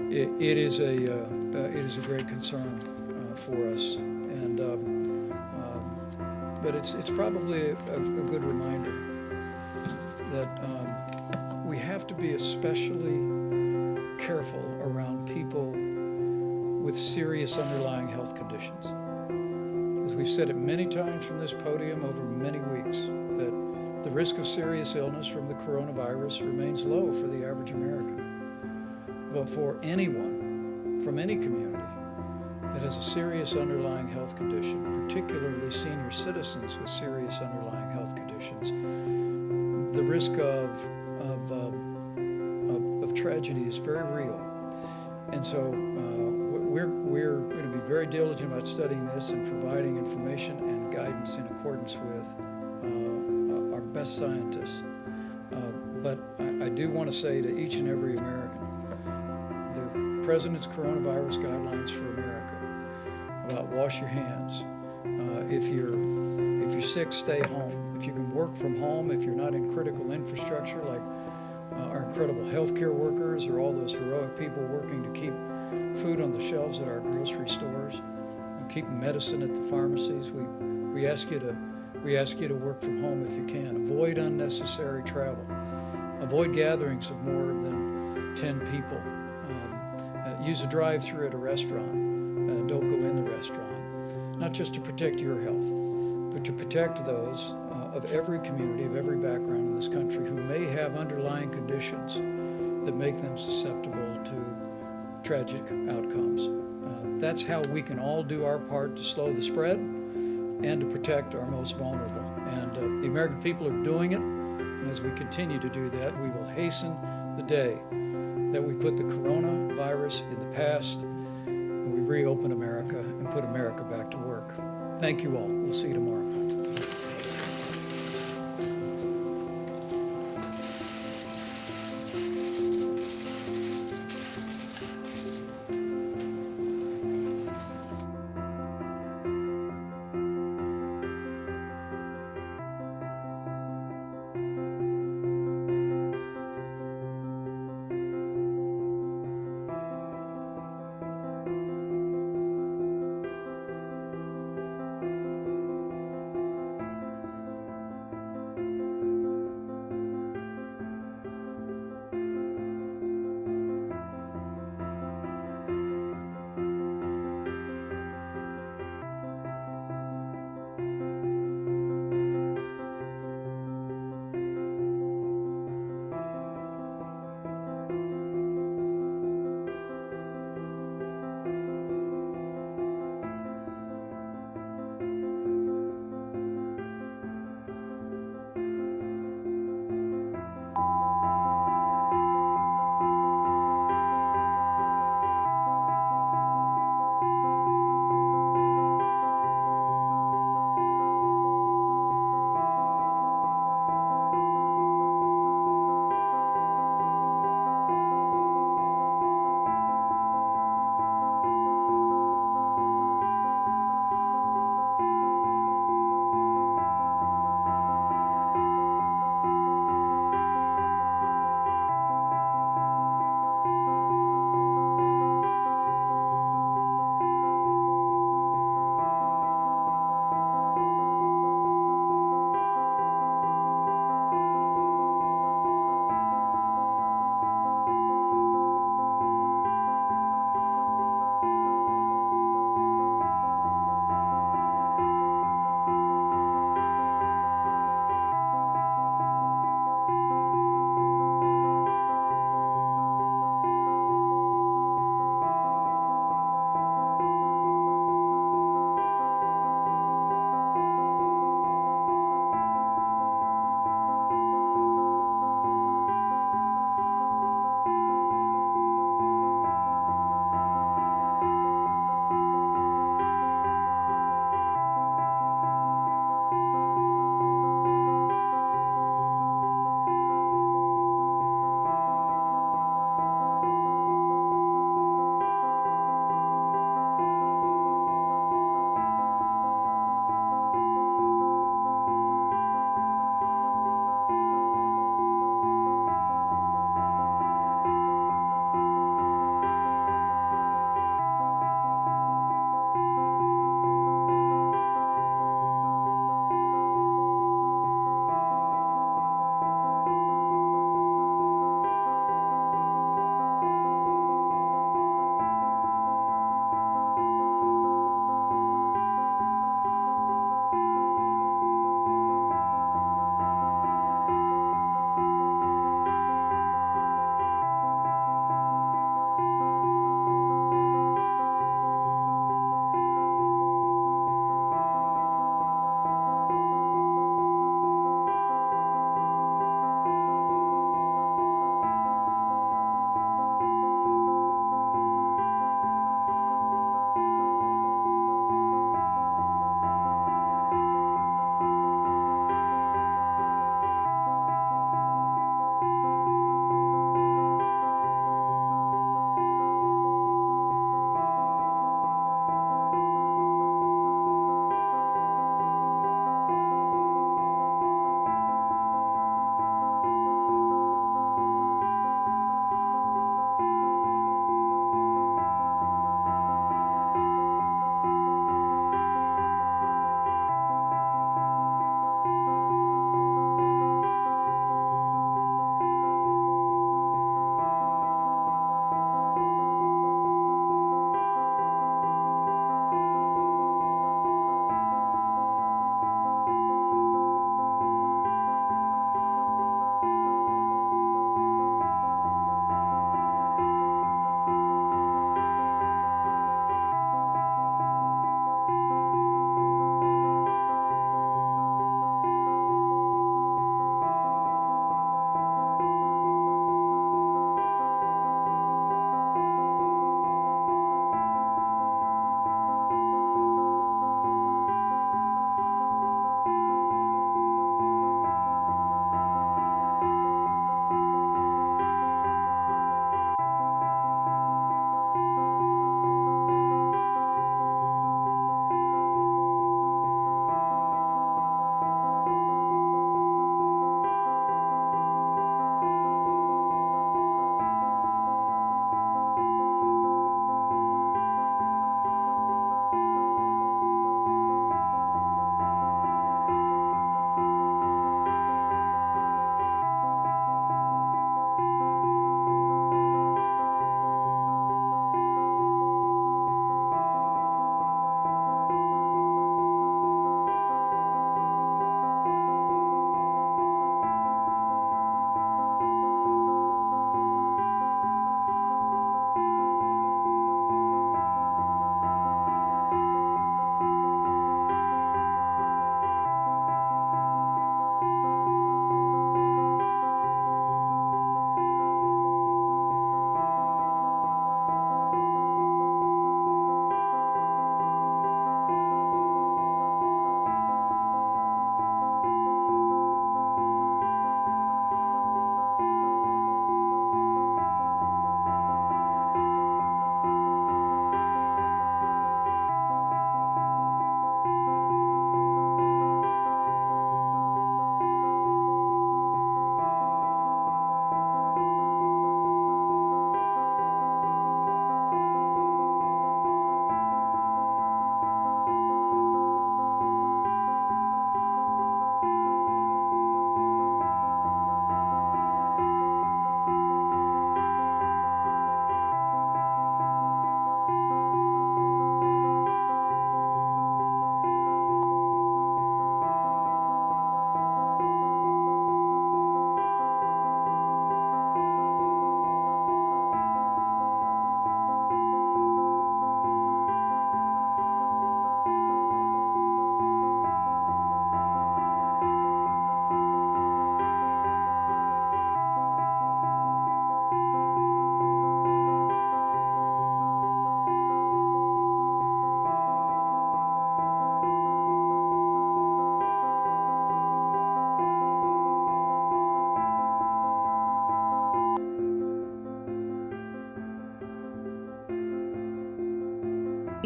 It is a great concern for us, and but it's probably a good reminder that we have to be especially careful around people with serious underlying health conditions. As we've said it many times from this podium over many weeks, that the risk of serious illness from the coronavirus remains low for the average American. But for anyone from any community that has a serious underlying health condition, particularly senior citizens with serious underlying health conditions, the risk of tragedy is very real. And so we're going to be very diligent about studying this and providing information and guidance in accordance with our best scientists. But I do want to say to each and every American, the President's coronavirus guidelines for America about wash your hands. If you're if you're sick, stay home. If you can work from home, if you're not in critical infrastructure like our incredible healthcare workers or all those heroic people working to keep food on the shelves at our grocery stores, and keep medicine at the pharmacies, we ask you to work from home if you can. Avoid unnecessary travel. Avoid gatherings of more than 10 people. Use a drive-through at a restaurant. Don't go in the restaurant. Not just to protect your health, but to protect those of every community, of every background in this country who may have underlying conditions that make them susceptible to tragic outcomes. That's how we can all do our part to slow the spread and to protect our most vulnerable. And the American people are doing it. And as we continue to do that, we will hasten the day that we put the coronavirus in the past and we reopen America and put America back to work. Thank you all. We'll see you tomorrow.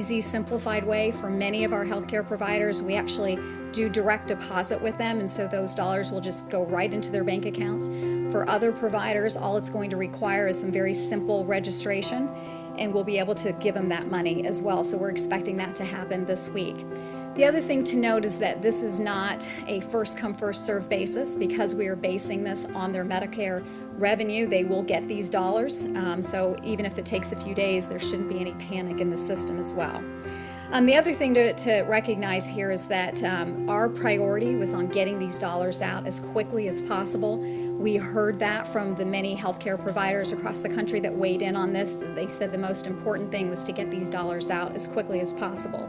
easy, simplified way for many of our healthcare providers. We actually do direct deposit with them, and so those dollars will just go right into their bank accounts. For other providers, all it's going to require is some very simple registration, and we'll be able to give them that money as well. So we're expecting that to happen this week. The other thing to note is that this is not a first come, first served basis. Because we are basing this on their Medicare revenue, they will get these dollars. So even if it takes a few days, there shouldn't be any panic in the system as well. The other thing to recognize here is that our priority was on getting these dollars out as quickly as possible. We heard that from the many healthcare providers across the country that weighed in on this. They said the most important thing was to get these dollars out as quickly as possible.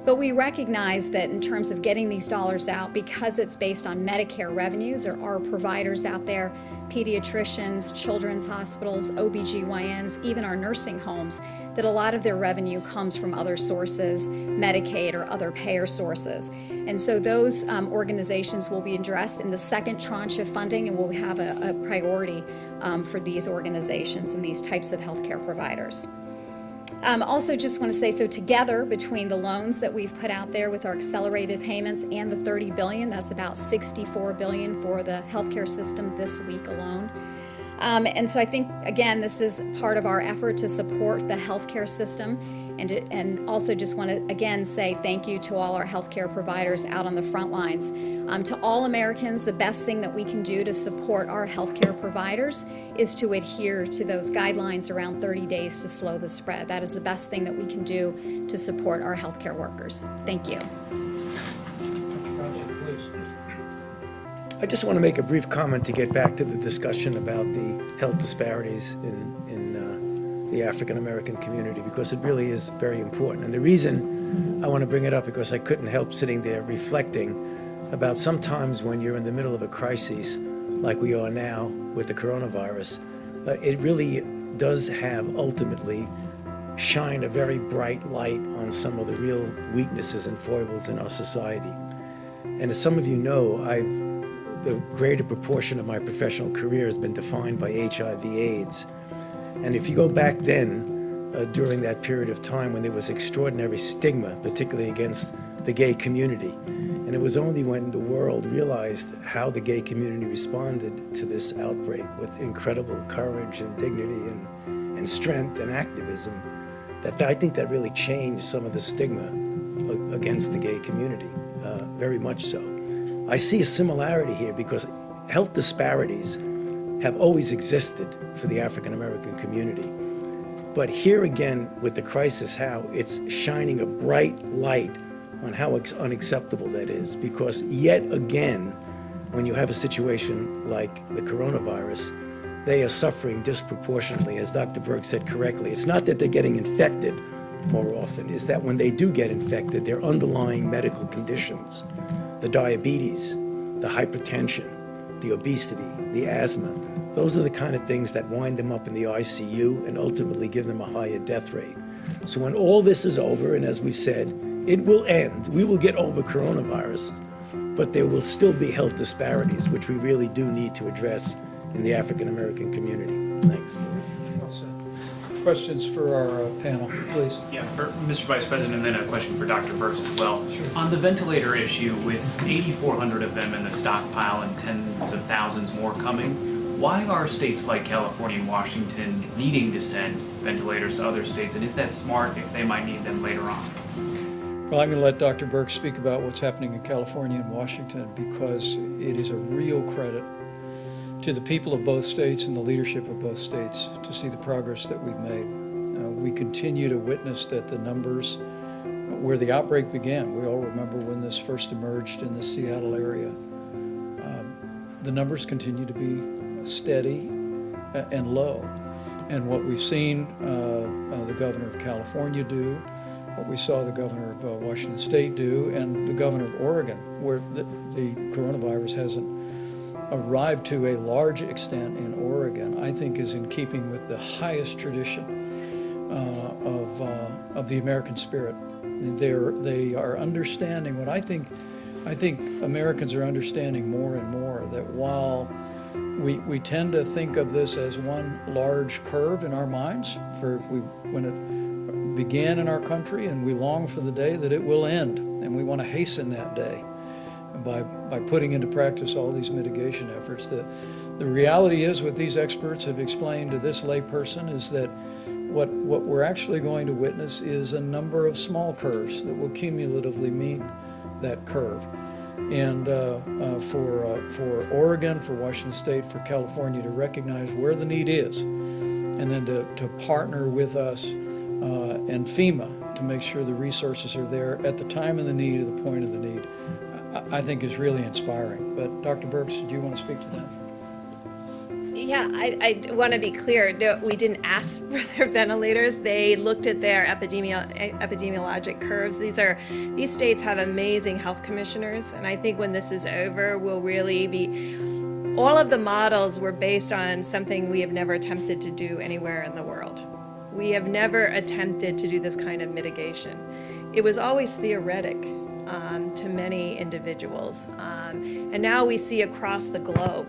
But we recognize that in terms of getting these dollars out, because it's based on Medicare revenues, there are providers out there, pediatricians, children's hospitals, OBGYNs, even our nursing homes, that a lot of their revenue comes from other sources, Medicaid or other payer sources. And so those organizations will be addressed in the second tranche of funding, and we'll have a priority for these organizations and these types of healthcare providers. Also just want to say, so together between the loans that we've put out there with our accelerated payments and the $30 billion, that's about $64 billion for the healthcare system this week alone. And so I think, again, this is part of our effort to support the healthcare system, and also just want to, again, say thank you to all our healthcare providers out on the front lines. To all Americans, the best thing that we can do to support our healthcare providers is to adhere to those guidelines around 30 days to slow the spread. That is the best thing that we can do to support our healthcare workers. Thank you. I just want to make a brief comment to get back to the discussion about the health disparities in the African American community, because it really is very important. And the reason I want to bring it up, because I couldn't help sitting there reflecting about sometimes when you're in the middle of a crisis like we are now with the coronavirus, it really does have ultimately shine a very bright light on some of the real weaknesses and foibles in our society. And as some of you know, the greater proportion of my professional career has been defined by HIV/AIDS. And if you go back then, during that period of time when there was extraordinary stigma, particularly against the gay community, and it was only when the world realized how the gay community responded to this outbreak with incredible courage and dignity and strength and activism, that I think that really changed some of the stigma against the gay community, very much so. I see a similarity here because health disparities have always existed for the African American community. But here again, with the crisis, how it's shining a bright light on how unacceptable that is. Because yet again, when you have a situation like the coronavirus, they are suffering disproportionately, as Dr. Berg said correctly. It's not that they're getting infected more often, it's that when they do get infected, their underlying medical conditions, the diabetes, the hypertension, the obesity, the asthma, those are the kind of things that wind them up in the ICU and ultimately give them a higher death rate. So when all this is over, and as we've said, it will end, we will get over coronavirus, but there will still be health disparities, which we really do need to address in the African American community. Thanks. Questions for our panel, please. Yeah, for Mr. Vice President, and then a question for Dr. Burks as well. Sure. On the ventilator issue, with 8,400 of them in the stockpile and tens of thousands more coming, why are states like California and Washington needing to send ventilators to other states, and is that smart if they might need them later on? Well, I'm going to let Dr. Burks speak about what's happening in California and Washington, because it is a real credit to the people of both states and the leadership of both states to see the progress that we've made. We continue to witness that the numbers where the outbreak began, we all remember when this first emerged in the Seattle area, the numbers continue to be steady and low. And what we've seen the governor of California do, what we saw the governor of Washington State do, and the governor of Oregon, where the coronavirus hasn't arrived to a large extent in Oregon, I think is in keeping with the highest tradition of the American spirit. They are understanding what I think Americans are understanding more and more, that while we tend to think of this as one large curve in our minds, when began in our country, and we long for the day that it will end. And we want to hasten that day by putting into practice all these mitigation efforts. The reality is, what these experts have explained to this layperson is that what we're actually going to witness is a number of small curves that will cumulatively meet that curve. And for Oregon, for Washington State, for California to recognize where the need is, and then to partner with us and FEMA to make sure the resources are there at the time of the need, at the point of the need, I think is really inspiring. But Dr. Burks, do you want to speak to that? Yeah, I want to be clear. No, we didn't ask for their ventilators. They looked at their epidemiologic curves. These states have amazing health commissioners, and I think when this is over, we'll really be. All of the models were based on something we have never attempted to do anywhere in the world. We have never attempted to do this kind of mitigation. It was always theoretic to many individuals, and now we see across the globe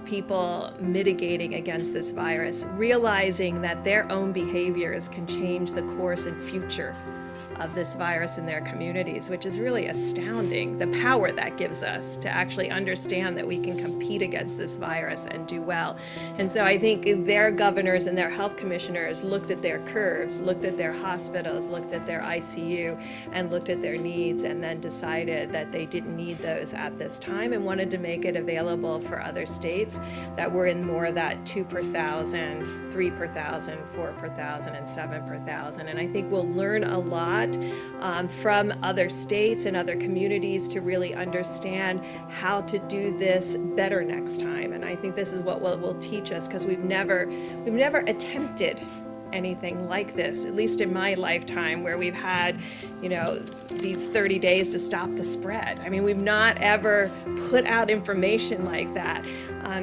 people mitigating against this virus, realizing that their own behaviors can change the course and future of this virus in their communities, which is really astounding, the power that gives us to actually understand that we can compete against this virus and do well. And so I think their governors and their health commissioners looked at their curves, looked at their hospitals, looked at their ICU, and looked at their needs, and then decided that they didn't need those at this time and wanted to make it available for other states that were in more of that 2 per 1,000, 3 per 1,000, 4 per 1,000, and 7 per 1,000. And I think we'll learn a lot from other states and other communities to really understand how to do this better next time. And I think this is what will teach us, because we've never attempted anything like this, at least in my lifetime, where we've had, these 30 days to stop the spread. I mean, we've not ever put out information like that.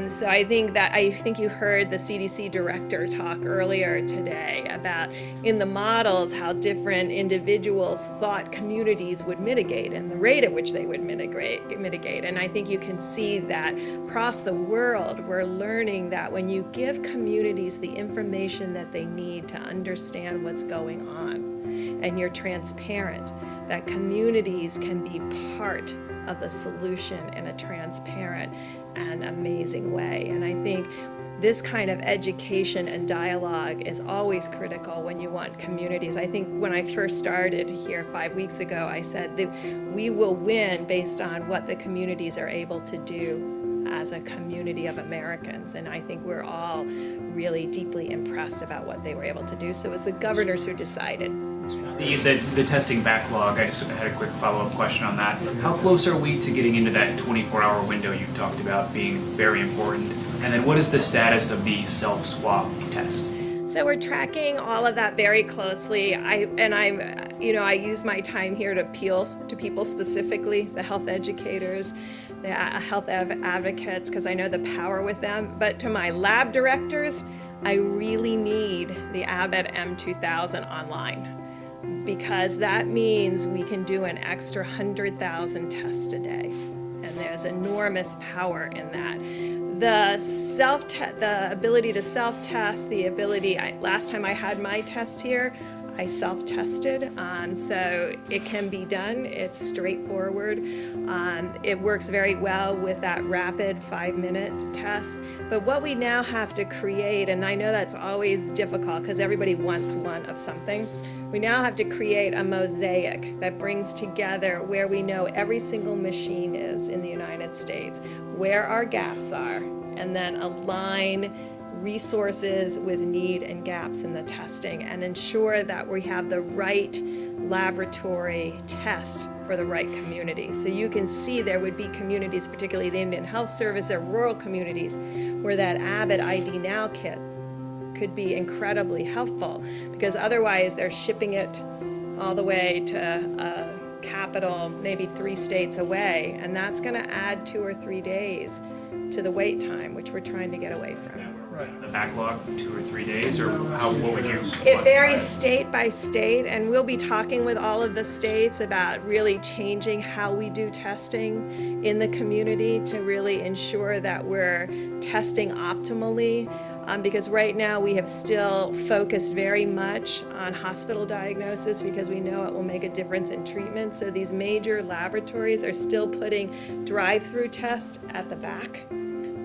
So I think you heard the CDC director talk earlier today about, in the models, how different individuals thought communities would mitigate and the rate at which they would mitigate. And I think you can see that across the world, we're learning that when you give communities the information that they need to understand what's going on, and you're transparent, that communities can be part of the solution in a transparent and amazing way. And I think this kind of education and dialogue is always critical when you want communities. I think when I first started here 5 weeks ago, I said that we will win based on what the communities are able to do as a community of Americans. And I think we're all really deeply impressed about what they were able to do. So it was the governors who decided. The testing backlog, I just had a quick follow-up question on that. How close are we to getting into that 24-hour window you've talked about being very important? And then what is the status of the self-swab test? So we're tracking all of that very closely. I use my time here to appeal to people specifically, the health educators, the health advocates, because I know the power with them. But to my lab directors, I really need the Abbott M2000 online, because that means we can do an extra 100,000 tests a day, and there's enormous power in that. The ability to self-test, last time I had my test here, I self-tested, so it can be done. It's straightforward. It works very well with that rapid 5-minute test. But what we now have to create, and I know that's always difficult because everybody wants one of something, we now have to create a mosaic that brings together where we know every single machine is in the United States, where our gaps are, and then align resources with need and gaps in the testing, and ensure that we have the right laboratory test for the right community. So you can see there would be communities, particularly the Indian Health Service or rural communities, where that Abbott ID Now kit could be incredibly helpful, because otherwise they're shipping it all the way to a capital, maybe 3 states away, and that's going to add 2 or 3 days to the wait time, which we're trying to get away from. The backlog, 2 or 3 days, or what would you? It varies state by state, and we'll be talking with all of the states about really changing how we do testing in the community to really ensure that we're testing optimally. Because right now we have still focused very much on hospital diagnosis because we know it will make a difference in treatment. So these major laboratories are still putting drive-through tests at the back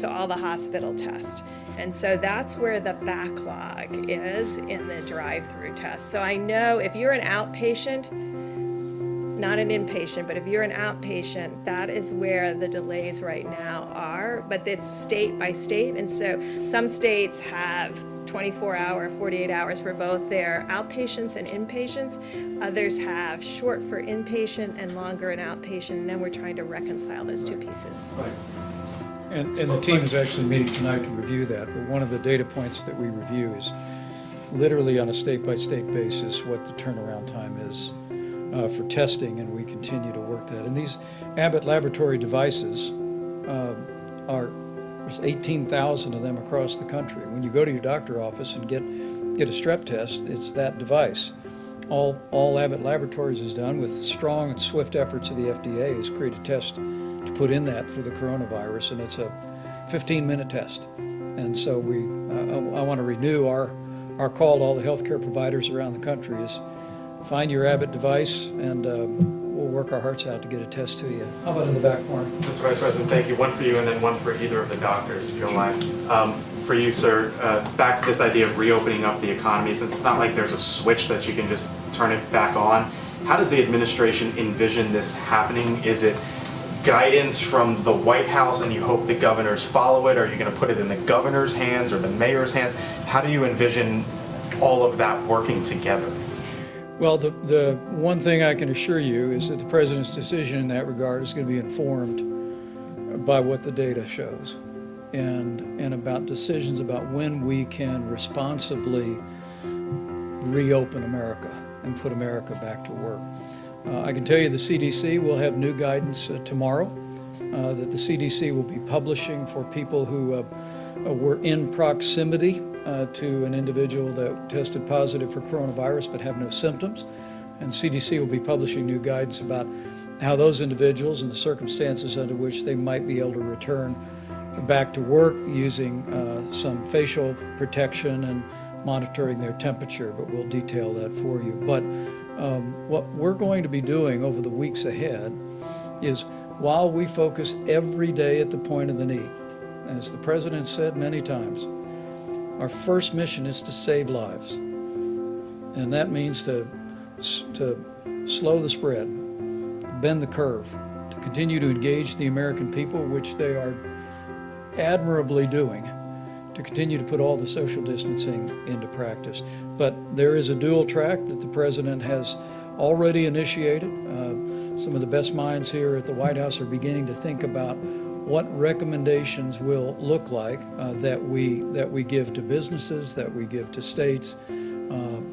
to all the hospital tests. And so that's where the backlog is in the drive-through tests. So I know if you're an outpatient, not an inpatient, but if you're an outpatient, that is where the delays right now are, but it's state by state. And so some states have 24-hour, 48 hours for both their outpatients and inpatients. Others have short for inpatient and longer in outpatient, and then we're trying to reconcile those two pieces. Right. And the team is actually meeting tonight to review that, but one of the data points that we review is literally on a state-by-state basis what the turnaround time is for testing, and we continue to work that. And these Abbott laboratory devices there's 18,000 of them across the country. When you go to your doctor office and get a strep test, it's that device. All Abbott Laboratories has done with strong and swift efforts of the FDA is create a test to put in that for the coronavirus, and it's a 15-minute test. And so I want to renew our call to all the healthcare providers around the country is find your Abbott device, and we'll work our hearts out to get a test to you. How about in the back corner? Mr. Vice President, thank you. One for you and then one for either of the doctors, if you don't mind. For you, sir, back to this idea of reopening up the economy, since it's not like there's a switch that you can just turn it back on, how does the administration envision this happening? Is it guidance from the White House and you hope the governors follow it? Are you going to put it in the governor's hands or the mayor's hands? How do you envision all of that working together? Well, the one thing I can assure you is that the president's decision in that regard is going to be informed by what the data shows and about decisions about when we can responsibly reopen America and put America back to work. I can tell you the CDC will have new guidance tomorrow that the CDC will be publishing for people who were in proximity to an individual that tested positive for coronavirus but have no symptoms. And CDC will be publishing new guidance about how those individuals and the circumstances under which they might be able to return back to work using some facial protection and monitoring their temperature, but we'll detail that for you. But what we're going to be doing over the weeks ahead is while we focus every day at the point of the need, as the president said many times, our first mission is to save lives. And that means to slow the spread, to bend the curve, to continue to engage the American people, which they are admirably doing, to continue to put all the social distancing into practice. But there is a dual track that the president has already initiated. Some of the best minds here at the White House are beginning to think about what recommendations will look like that we give to businesses, that we give to states,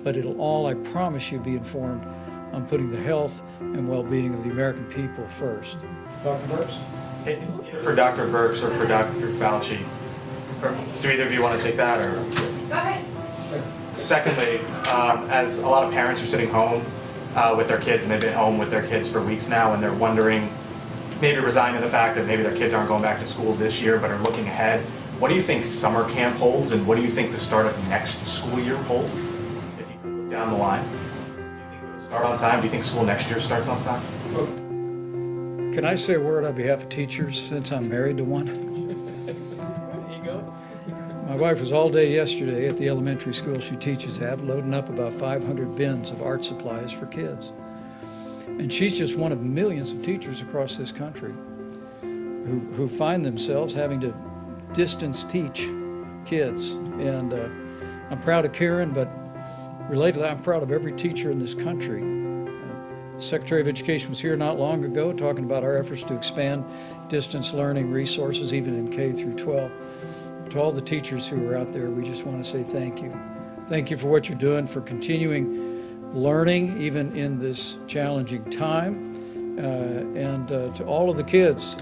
but it'll all, I promise you, be informed on putting the health and well-being of the American people first. Dr. Burks? For Dr. Burks or for Dr. Fauci, do either of you want to take that? Or? Go ahead. Secondly, as a lot of parents are sitting home with their kids, and they've been home with their kids for weeks now, and they're wondering, maybe resigning to the fact that maybe their kids aren't going back to school this year, but are looking ahead, what do you think summer camp holds, and what do you think the start of next school year holds? If you look down the line, do you think it'll start on time? Do you think school next year starts on time? Can I say a word on behalf of teachers since I'm married to one? There you go. My wife was all day yesterday at the elementary school she teaches at, loading up about 500 bins of art supplies for kids. And she's just one of millions of teachers across this country who find themselves having to distance teach kids. And I'm proud of Karen, but relatedly, I'm proud of every teacher in this country. Secretary of Education was here not long ago talking about our efforts to expand distance learning resources, even in K through 12. To all the teachers who are out there, we just want to say thank you. Thank you for what you're doing, for continuing learning even in this challenging time. And to all of the kids,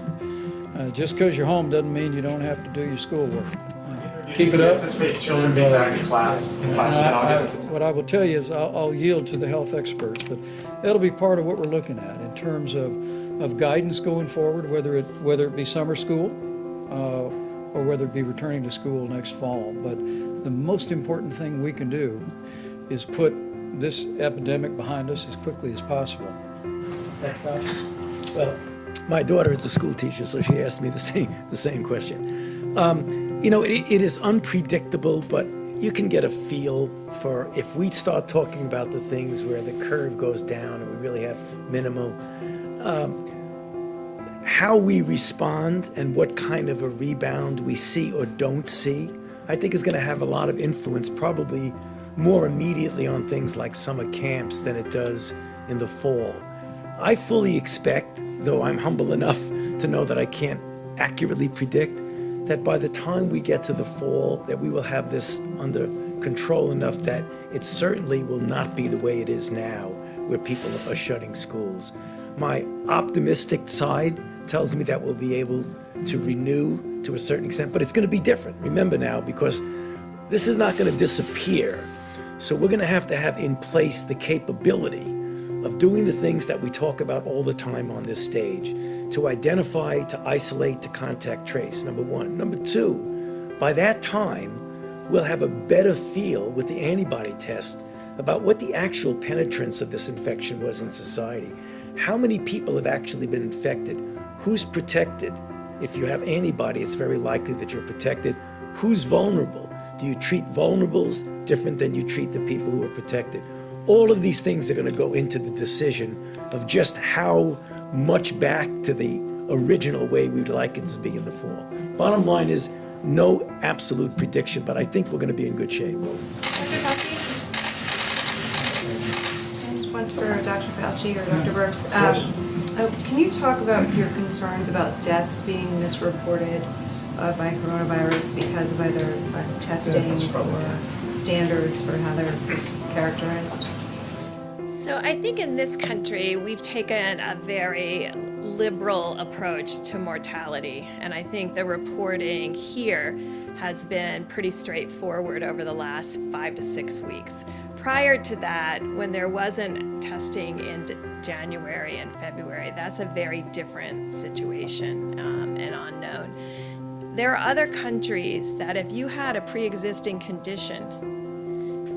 just because you're home doesn't mean you don't have to do your schoolwork. Keep it up. Anticipate children being back in classes in August. What I will tell you is I'll yield to the health experts, but that'll be part of what we're looking at in terms of guidance going forward, whether it be summer school or whether it be returning to school next fall. But the most important thing we can do is put this epidemic behind us as quickly as possible. Well, my daughter is a school teacher, so she asked me the same question. It is unpredictable, but you can get a feel for if we start talking about the things where the curve goes down and we really have minimal, how we respond and what kind of a rebound we see or don't see, I think is going to have a lot of influence, probably more immediately on things like summer camps than it does in the fall. I fully expect, though I'm humble enough to know that I can't accurately predict, that by the time we get to the fall, that we will have this under control enough that it certainly will not be the way it is now, where people are shutting schools. My optimistic side tells me that we'll be able to renew to a certain extent, but it's going to be different. Remember now, because this is not going to disappear. So we're going to have in place the capability of doing the things that we talk about all the time on this stage, to identify, to isolate, to contact trace, number one. Number two, by that time, we'll have a better feel with the antibody test about what the actual penetrance of this infection was in society. How many people have actually been infected? Who's protected? If you have antibody, it's very likely that you're protected. Who's vulnerable? Do you treat vulnerables different than you treat the people who are protected? All of these things are going to go into the decision of just how much back to the original way we'd like it to be in the fall. Bottom line is no absolute prediction, but I think we're going to be in good shape. Dr. Fauci? Just one for Dr. Fauci or Dr. Birx. Can you talk about your concerns about deaths being misreported by coronavirus because of either testing or standards for how they're characterized? So I think in this country, we've taken a very liberal approach to mortality. And I think the reporting here has been pretty straightforward over the last 5 to 6 weeks. Prior to that, when there wasn't testing in January and February, that's a very different situation and unknown. There are other countries that if you had a pre-existing condition,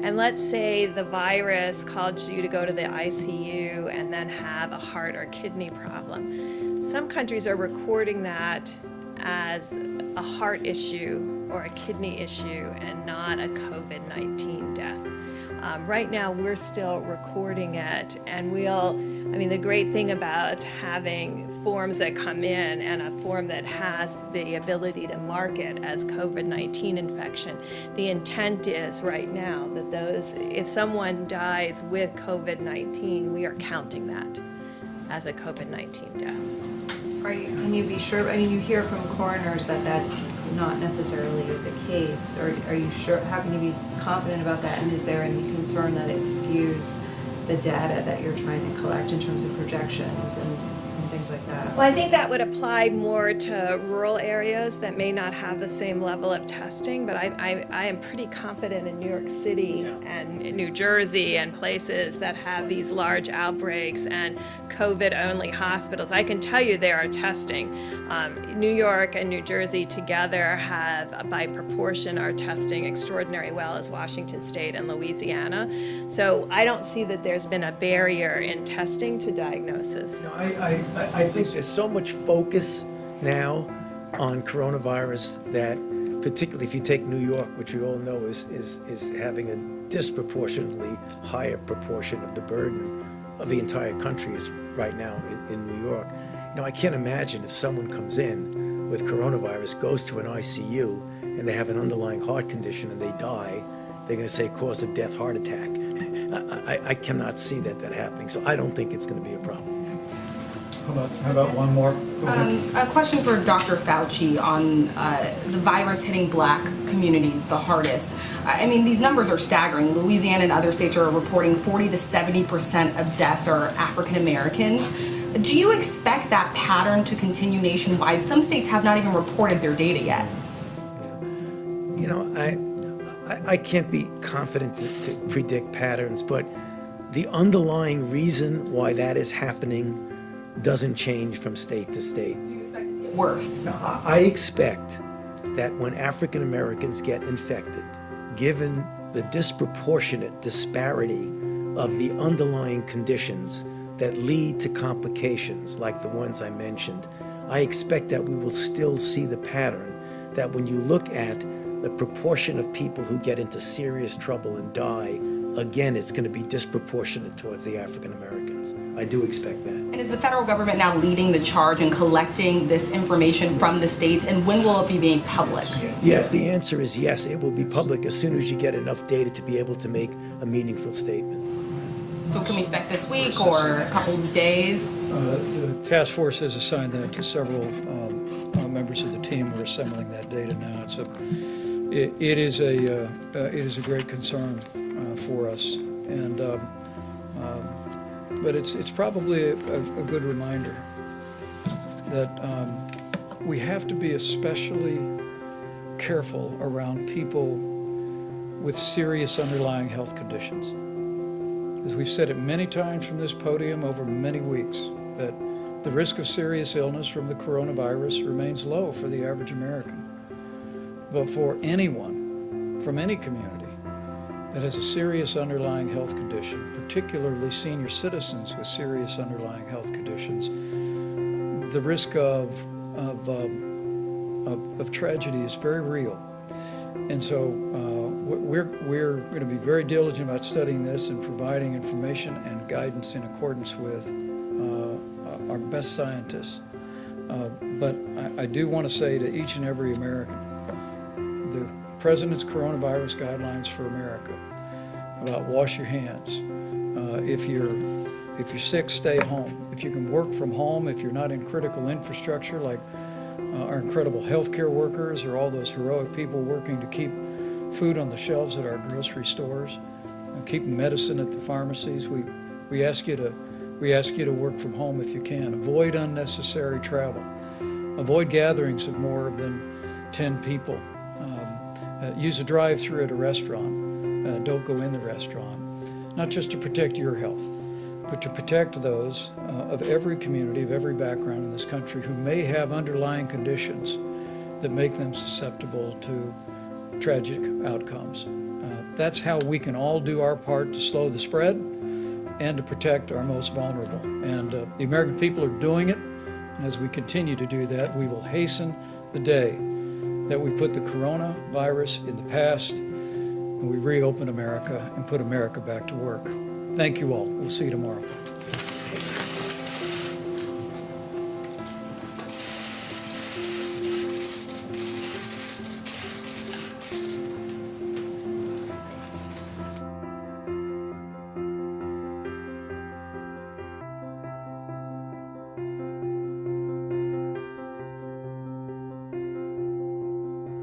and let's say the virus caused you to go to the ICU and then have a heart or kidney problem, some countries are recording that as a heart issue or a kidney issue and not a COVID-19 death. Right now, we're still recording it, and the great thing about having forms that come in and a form that has the ability to mark it as COVID-19 infection, the intent is right now that if someone dies with COVID-19, we are counting that as a COVID-19 death. Can you be sure? I mean, you hear from coroners that that's not necessarily the case. Or are you sure? How can you be confident about that? And is there any concern that it skews the data that you're trying to collect in terms of projections and things like that? Well, I think that would apply more to rural areas that may not have the same level of testing, but I am pretty confident in New York City and in New Jersey and places that have these large outbreaks and COVID-only hospitals. I can tell you there are testing. New York and New Jersey together have, by proportion, are testing extraordinarily well as Washington State and Louisiana. So I don't see that there's been a barrier in testing to diagnosis. No, I think there's so much focus now on coronavirus that, particularly if you take New York, which we all know is having a disproportionately higher proportion of the burden of the entire country is right now in New York. I can't imagine if someone comes in with coronavirus, goes to an ICU, and they have an underlying heart condition and they die, they're going to say cause of death, heart attack. I cannot see that happening, so I don't think it's going to be a problem. How about one more? A question for Dr. Fauci on the virus hitting Black communities the hardest. These numbers are staggering. Louisiana and other states are reporting 40 to 70% of deaths are African Americans. Do you expect that pattern to continue nationwide? Some states have not even reported their data yet. I can't be confident to predict patterns, but the underlying reason why that is happening doesn't change from state to state. Do you expect it to get worse? I expect that when African Americans get infected, given the disproportionate disparity of the underlying conditions that lead to complications like the ones I mentioned, I expect that we will still see the pattern that when you look at the proportion of people who get into serious trouble and die, again, it's going to be disproportionate towards the African Americans. I do expect that. And is the federal government now leading the charge in collecting this information from the states, and when will it be made public? Yes, the answer is yes. It will be public as soon as you get enough data to be able to make a meaningful statement. So can we expect this week or a couple of days? The task force has assigned that to several members of the team. We're assembling that data now. It is a great concern for us, and but it's probably a good reminder that we have to be especially careful around people with serious underlying health conditions. As we've said it many times from this podium over many weeks, that the risk of serious illness from the coronavirus remains low for the average American. But for anyone from any community that has a serious underlying health condition, particularly senior citizens with serious underlying health conditions, the risk of tragedy is very real. And so we're going to be very diligent about studying this and providing information and guidance in accordance with our best scientists. But I do want to say to each and every American, the President's coronavirus guidelines for America about wash your hands. If you're sick, stay home. If you can work from home, if you're not in critical infrastructure like our incredible healthcare workers or all those heroic people working to keep food on the shelves at our grocery stores and keep medicine at the pharmacies, we ask you to work from home if you can. Avoid unnecessary travel. Avoid gatherings of more than 10 people. Use a drive-through at a restaurant. Don't go in the restaurant. Not just to protect your health, but to protect those of every community, of every background in this country who may have underlying conditions that make them susceptible to tragic outcomes. That's how we can all do our part to slow the spread and to protect our most vulnerable. And the American people are doing it. And as we continue to do that, we will hasten the day that we put the coronavirus in the past and we reopen America and put America back to work. Thank you all. We'll see you tomorrow.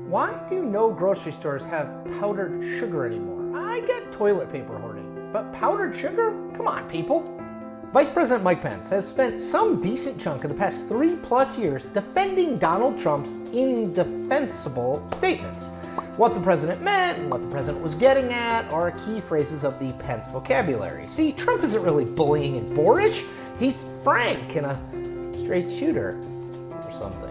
Why do no grocery stores have powdered sugar anymore? I get toilet paper hoarding, but powdered sugar? Come on, people. Vice President Mike Pence has spent some decent chunk of the past 3+ years defending Donald Trump's indefensible statements. What the president meant and what the president was getting at are key phrases of the Pence vocabulary. See, Trump isn't really bullying and boorish. He's frank and a straight shooter or something.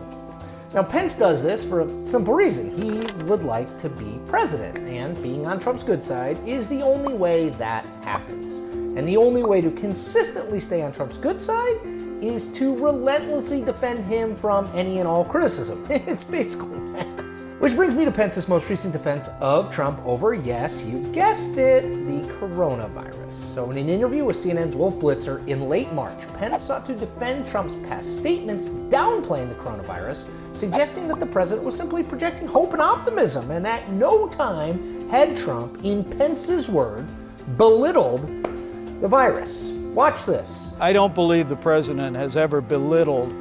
Now, Pence does this for a simple reason. He would like to be president, and being on Trump's good side is the only way that happens. And the only way to consistently stay on Trump's good side is to relentlessly defend him from any and all criticism. It's basically math. Which brings me to Pence's most recent defense of Trump over, yes, you guessed it, the coronavirus. So in an interview with CNN's Wolf Blitzer in late March, Pence sought to defend Trump's past statements downplaying the coronavirus, suggesting that the president was simply projecting hope and optimism, and at no time had Trump, in Pence's word, belittled the virus. Watch this. I don't believe the president has ever belittled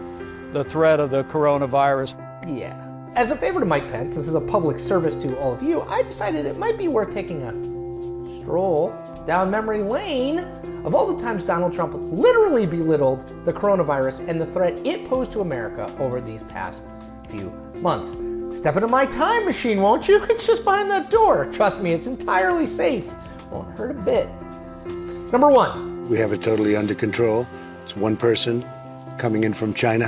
the threat of the coronavirus. Yeah. As a favor to Mike Pence, this is a public service to all of you, I decided it might be worth taking a stroll down memory lane of all the times Donald Trump literally belittled the coronavirus and the threat it posed to America over these past few months. Step into my time machine, won't you? It's just behind that door. Trust me, it's entirely safe. Won't hurt a bit. Number one. We have it totally under control. It's one person coming in from China,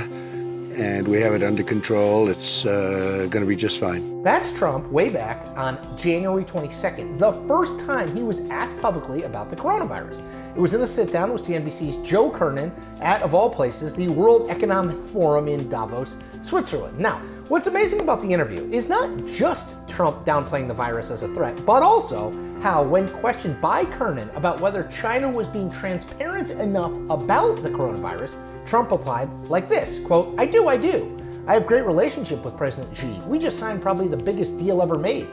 and we have it under control. It's going to be just fine. That's Trump way back on January 22nd, the first time he was asked publicly about the coronavirus. It was in a sit-down with CNBC's Joe Kernan at, of all places, the World Economic Forum in Davos, Switzerland. Now, what's amazing about the interview is not just Trump downplaying the virus as a threat, but also how, when questioned by Kernan about whether China was being transparent enough about the coronavirus, Trump replied like this, quote, I do. I have great relationship with President Xi. We just signed probably the biggest deal ever made.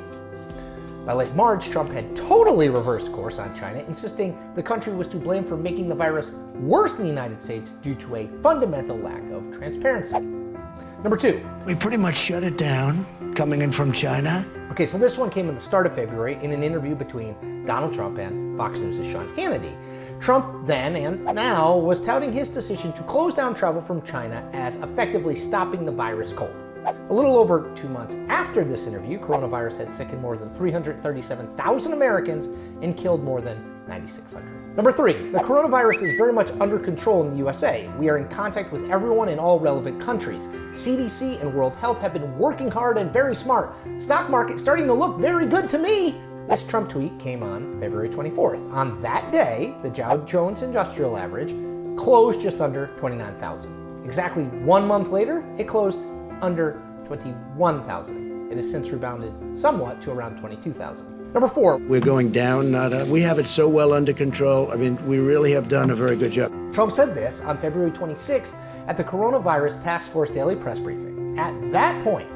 By late March, Trump had totally reversed course on China, insisting the country was to blame for making the virus worse in the United States due to a fundamental lack of transparency. Number 2. We pretty much shut it down coming in from China. Okay, so this one came in the start of February in an interview between Donald Trump and Fox News' Sean Hannity. Trump then and now was touting his decision to close down travel from China as effectively stopping the virus cold. A little over 2 months after this interview, coronavirus had sickened more than 337,000 Americans and killed more than 9,600. Number 3, the coronavirus is very much under control in the USA. We are in contact with everyone in all relevant countries. CDC and World Health have been working hard and very smart. Stock market starting to look very good to me. This Trump tweet came on February 24th. On that day, the Dow Jones Industrial Average closed just under 29,000. Exactly 1 month later, it closed under 21,000. It has since rebounded somewhat to around 22,000. Number 4. We're going down, not up. We have it so well under control. I mean, we really have done a very good job. Trump said this on February 26th at the Coronavirus Task Force Daily Press Briefing. At that point,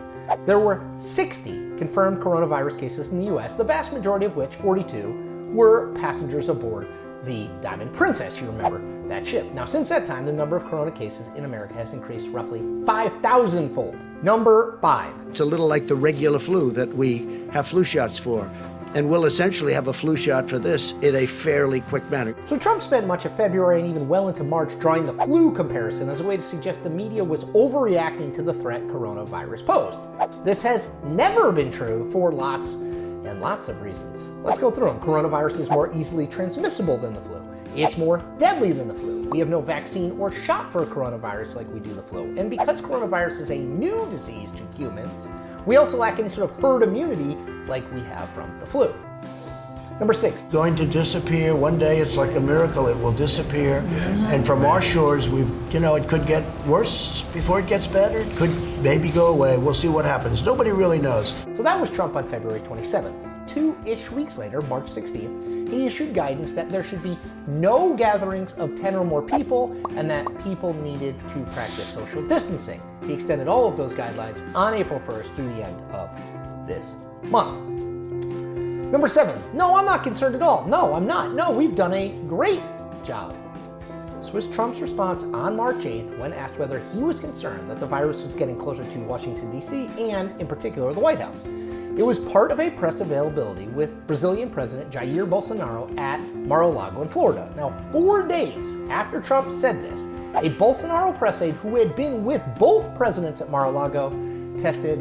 there were 60 confirmed coronavirus cases in the U.S., the vast majority of which, 42, were passengers aboard the Diamond Princess, you remember that ship. Now, since that time, the number of corona cases in America has increased roughly 5,000-fold. Number 5. It's a little like the regular flu that we have flu shots for. And we'll essentially have a flu shot for this in a fairly quick manner. So Trump spent much of February and even well into March drawing the flu comparison as a way to suggest the media was overreacting to the threat coronavirus posed. This has never been true for lots and lots of reasons. Let's go through them. Coronavirus is more easily transmissible than the flu. It's more deadly than the flu. We have no vaccine or shot for coronavirus like we do the flu. And because coronavirus is a new disease to humans, we also lack any sort of herd immunity like we have from the flu. Number 6. Going to disappear. One day it's like a miracle. It will disappear. And from our shores, it could get worse before it gets better. It could maybe go away. We'll see what happens. Nobody really knows. So that was Trump on February 27th. 2-ish weeks later, March 16th, he issued guidance that there should be no gatherings of 10 or more people and that people needed to practice social distancing. He extended all of those guidelines on April 1st through the end of this month. Number 7. No, I'm not concerned at all. No, I'm not. No, we've done a great job. This was Trump's response on March 8th when asked whether he was concerned that the virus was getting closer to Washington, D.C. and, in particular, the White House. It was part of a press availability with Brazilian President Jair Bolsonaro at Mar-a-Lago in Florida. Now, 4 days after Trump said this, a Bolsonaro press aide who had been with both presidents at Mar-a-Lago tested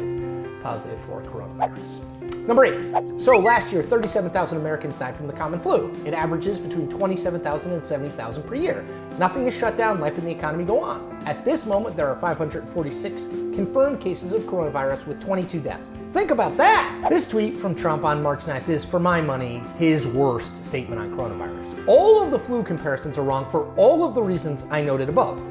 positive for coronavirus. Number 8. So last year, 37,000 Americans died from the common flu. It averages between 27,000 and 70,000 per year. Nothing is shut down, life and the economy go on. At this moment, there are 546 confirmed cases of coronavirus with 22 deaths. Think about that! This tweet from Trump on March 9th is, for my money, his worst statement on coronavirus. All of the flu comparisons are wrong for all of the reasons I noted above.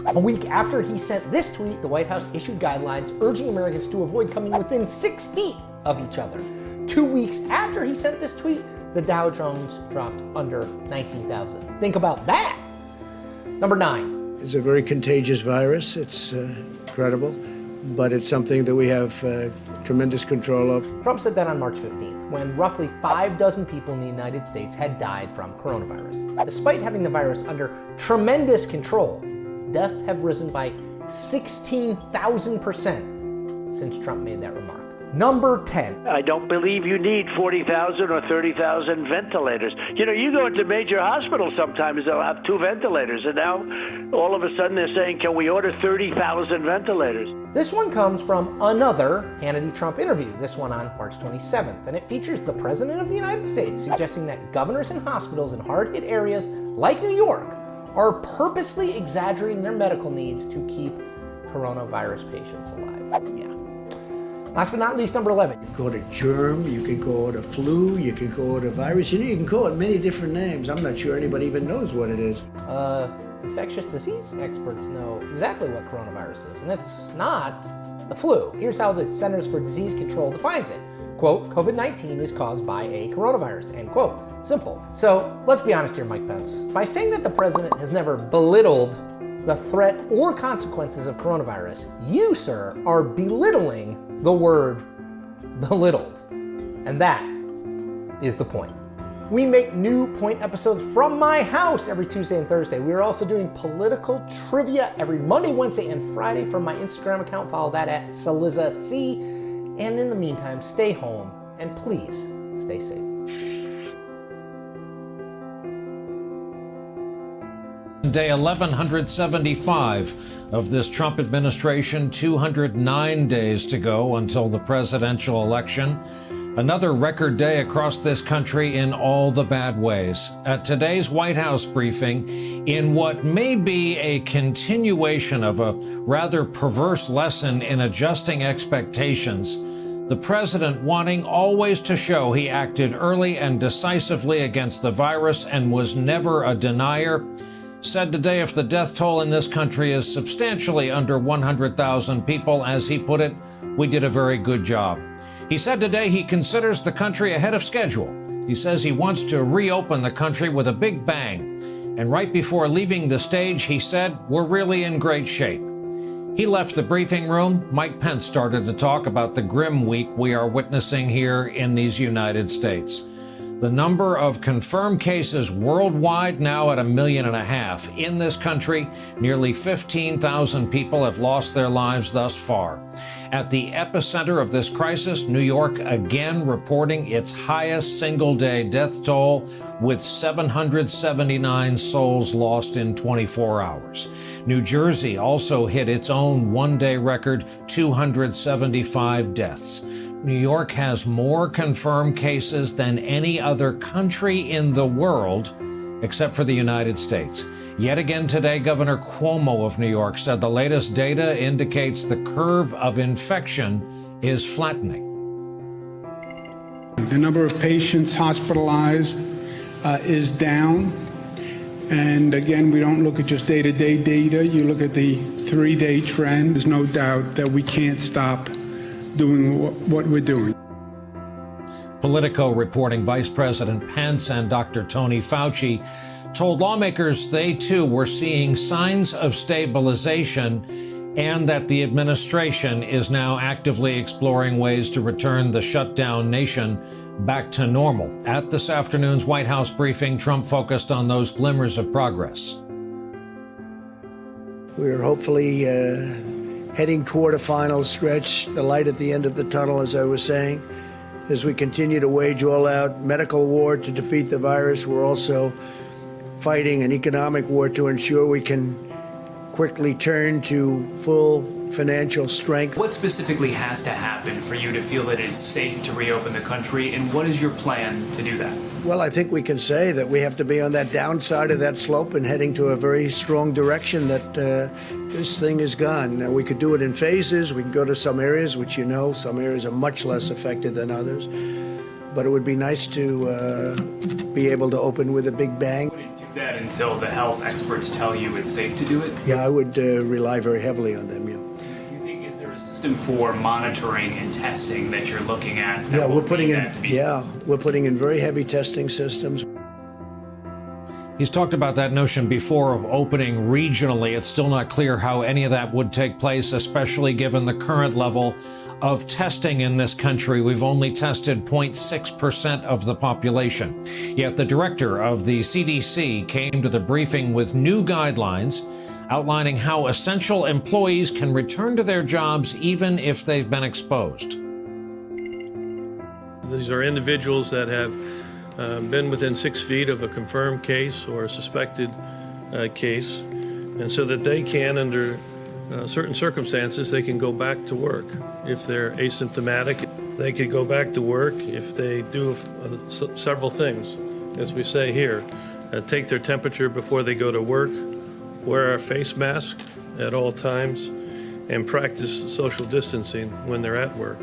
A week after he sent this tweet, the White House issued guidelines urging Americans to avoid coming within 6 feet of each other. 2 weeks after he sent this tweet, the Dow Jones dropped under 19,000. Think about that! Number 9. It's a very contagious virus. It's incredible, but it's something that we have tremendous control of. Trump said that on March 15th, when roughly 6 people in the United States had died from coronavirus. Despite having the virus under tremendous control, deaths have risen by 16,000% since Trump made that remark. Number 10. I don't believe you need 40,000 or 30,000 ventilators. You go into major hospitals sometimes, they'll have 2 ventilators, and now all of a sudden they're saying, can we order 30,000 ventilators? This one comes from another Hannity-Trump interview, this one on March 27th, and it features the President of the United States suggesting that governors and hospitals in hard-hit areas like New York are purposely exaggerating their medical needs to keep coronavirus patients alive. Yeah. Last but not least, number 11. You call it germ, you can call it a flu, you can call it a virus, you can call it many different names. I'm not sure anybody even knows what it is. Infectious disease experts know exactly what coronavirus is, and it's not the flu. Here's how the Centers for Disease Control defines it. Quote, COVID-19 is caused by a coronavirus, end quote. Simple. So let's be honest here, Mike Pence. By saying that the president has never belittled the threat or consequences of coronavirus, you, sir, are belittling the word belittled. And that is the point. We make new point episodes from my house every Tuesday and Thursday. We are also doing political trivia every Monday, Wednesday, and Friday from my Instagram account. Follow that at SalizaC. And in the meantime, stay home and please stay safe. Day 1175 of this Trump administration, 209 days to go until the presidential election. Another record day across this country in all the bad ways. At today's White House briefing, in what may be a continuation of a rather perverse lesson in adjusting expectations, the president, wanting always to show he acted early and decisively against the virus and was never a denier, said today if the death toll in this country is substantially under 100,000 people, as he put it, we did a very good job. He said today he considers the country ahead of schedule. He says he wants to reopen the country with a big bang. And right before leaving the stage, he said, we're really in great shape. He left the briefing room. Mike Pence started to talk about the grim week we are witnessing here in these United States. The number of confirmed cases worldwide now at 1.5 million. In this country, nearly 15,000 people have lost their lives thus far. At the epicenter of this crisis, New York again reporting its highest single-day death toll, with 779 souls lost in 24 hours. New Jersey also hit its own one-day record, 275 deaths. New York has more confirmed cases than any other country in the world, except for the United States. Yet again today, Governor Cuomo of New York said the latest data indicates the curve of infection is flattening. The number of patients hospitalized is down. And again, we don't look at just day-to-day data. You look at the 3-day trend. There's no doubt that we can't stop doing what we're doing. Politico reporting Vice President Pence and Dr. Tony Fauci told lawmakers they too were seeing signs of stabilization and that the administration is now actively exploring ways to return the shutdown nation back to normal. At this afternoon's White House briefing, Trump focused on those glimmers of progress. We're hopefully heading toward a final stretch, the light at the end of the tunnel, as I was saying. As we continue to wage all-out medical war to defeat the virus, we're also fighting an economic war to ensure we can quickly turn to full financial strength. What specifically has to happen for you to feel that it's safe to reopen the country, and what is your plan to do that? Well, I think we can say that we have to be on that downside of that slope and heading to a very strong direction that this thing is gone. Now, we could do it in phases. We can go to some areas, which some areas are much less affected than others. But it would be nice to be able to open with a big bang. That until the health experts tell you it's safe to do it? Yeah, I would rely very heavily on them, yeah. You think, is there a system for monitoring and testing that you're looking at? Yeah, we're putting in very heavy testing systems. He's talked about that notion before of opening regionally. It's still not clear how any of that would take place, especially given the current level of testing in this country. We've only tested 0.6% of the population. Yet the director of the CDC came to the briefing with new guidelines outlining how essential employees can return to their jobs even if they've been exposed. These are individuals that have been within 6 feet of a confirmed case or a suspected case, and so that they can, under certain circumstances, they can go back to work. If they're asymptomatic, they could go back to work if they do several things, as we say here. Take their temperature before they go to work, wear a face mask at all times, and practice social distancing when they're at work.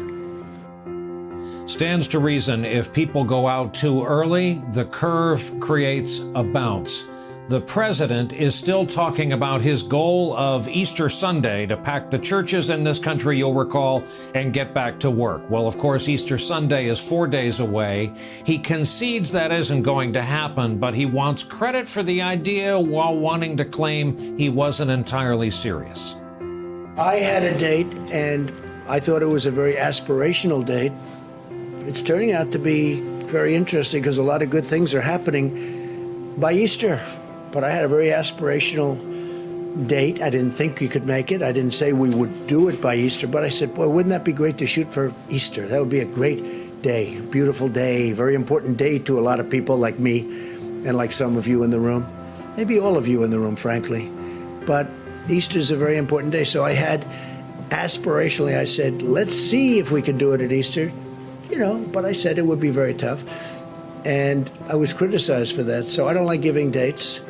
Stands to reason if people go out too early, the curve creates a bounce. The president is still talking about his goal of Easter Sunday to pack the churches in this country, you'll recall, and get back to work. Well, of course, Easter Sunday is 4 days away. He concedes that isn't going to happen, but he wants credit for the idea while wanting to claim he wasn't entirely serious. I had a date, and I thought it was a very aspirational date. It's turning out to be very interesting because a lot of good things are happening by Easter. But I had a very aspirational date. I didn't think we could make it. I didn't say we would do it by Easter, but I said, boy, wouldn't that be great to shoot for Easter? That would be a great day, beautiful day, very important day to a lot of people like me and like some of you in the room, maybe all of you in the room, frankly. But Easter is a very important day. So I had aspirationally, I said, let's see if we can do it at Easter, but I said it would be very tough. And I was criticized for that. So I don't like giving dates.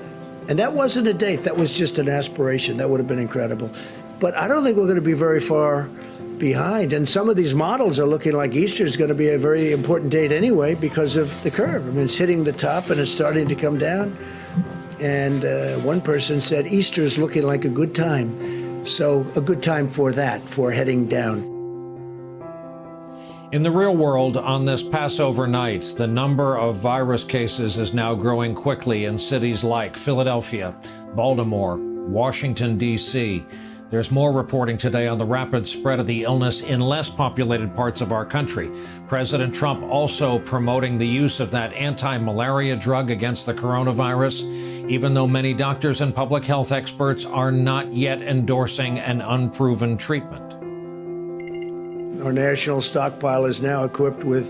And that wasn't a date. That was just an aspiration. That would have been incredible. But I don't think we're going to be very far behind. And some of these models are looking like Easter is going to be a very important date anyway because of the curve. I mean, it's hitting the top and it's starting to come down. And one person said Easter is looking like a good time. So a good time for that, for heading down. In the real world, on this Passover night, the number of virus cases is now growing quickly in cities like Philadelphia, Baltimore, Washington, D.C. There's more reporting today on the rapid spread of the illness in less populated parts of our country. President Trump also promoting the use of that anti-malaria drug against the coronavirus, even though many doctors and public health experts are not yet endorsing an unproven treatment. Our national stockpile is now equipped with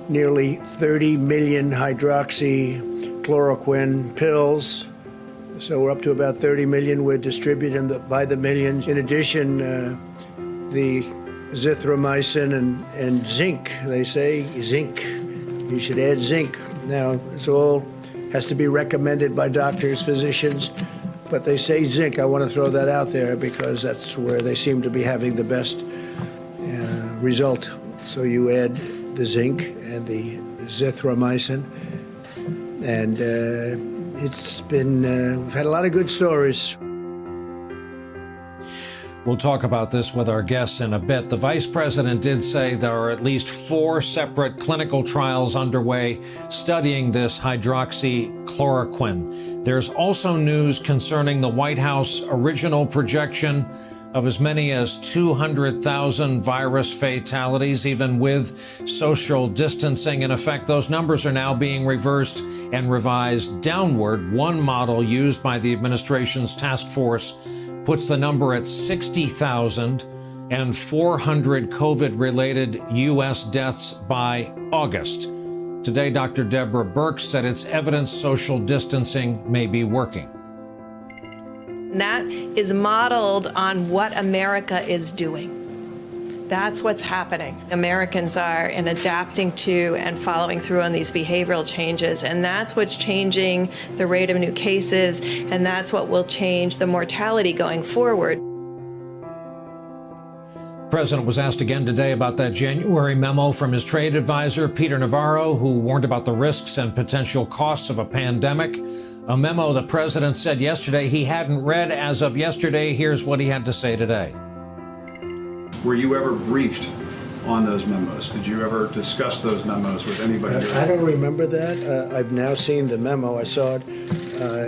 nearly 30 million hydroxychloroquine pills. So we're up to about 30 million. We're distributing by the millions. In addition, the azithromycin and zinc. They say zinc. You should add zinc. Now, it's all has to be recommended by doctors, physicians, but they say zinc. I want to throw that out there because that's where they seem to be having the best result. So you add the zinc and the azithromycin, and it's been, we've had a lot of good stories. We'll talk about this with our guests in a bit. The vice president did say there are at least 4 separate clinical trials underway studying this hydroxychloroquine. There's also news concerning the White House original projection of as many as 200,000 virus fatalities, even with social distancing in effect. Those numbers are now being reversed and revised downward. One model used by the administration's task force puts the number at 60,000 and 400 COVID-related U.S. deaths by August. Today, Dr. Deborah Birx said it's evidence social distancing may be working. That is modeled on what America is doing. That's what's happening. Americans are in adapting to and following through on these behavioral changes, and that's what's changing the rate of new cases, and that's what will change the mortality going forward. The president was asked again today about that January memo from his trade advisor, Peter Navarro, who warned about the risks and potential costs of a pandemic. A memo the president said yesterday he hadn't read as of yesterday. Here's what he had to say today. Were you ever briefed on those memos? Did you ever discuss those memos with anybody? I don't remember that. I've now seen the memo. I saw it.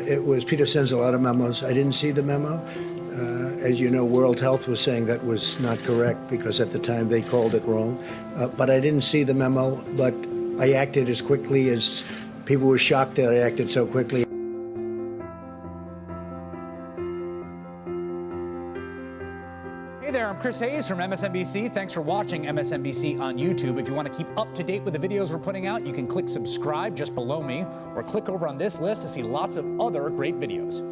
It was, Peter sends a lot of memos. I didn't see the memo. As you know, World Health was saying that was not correct because at the time they called it wrong. But I didn't see the memo, but I acted as quickly as people were shocked that I acted so quickly. Hey there, I'm Chris Hayes from MSNBC. Thanks for watching MSNBC on YouTube. If you want to keep up to date with the videos we're putting out, you can click subscribe just below me or click over on this list to see lots of other great videos.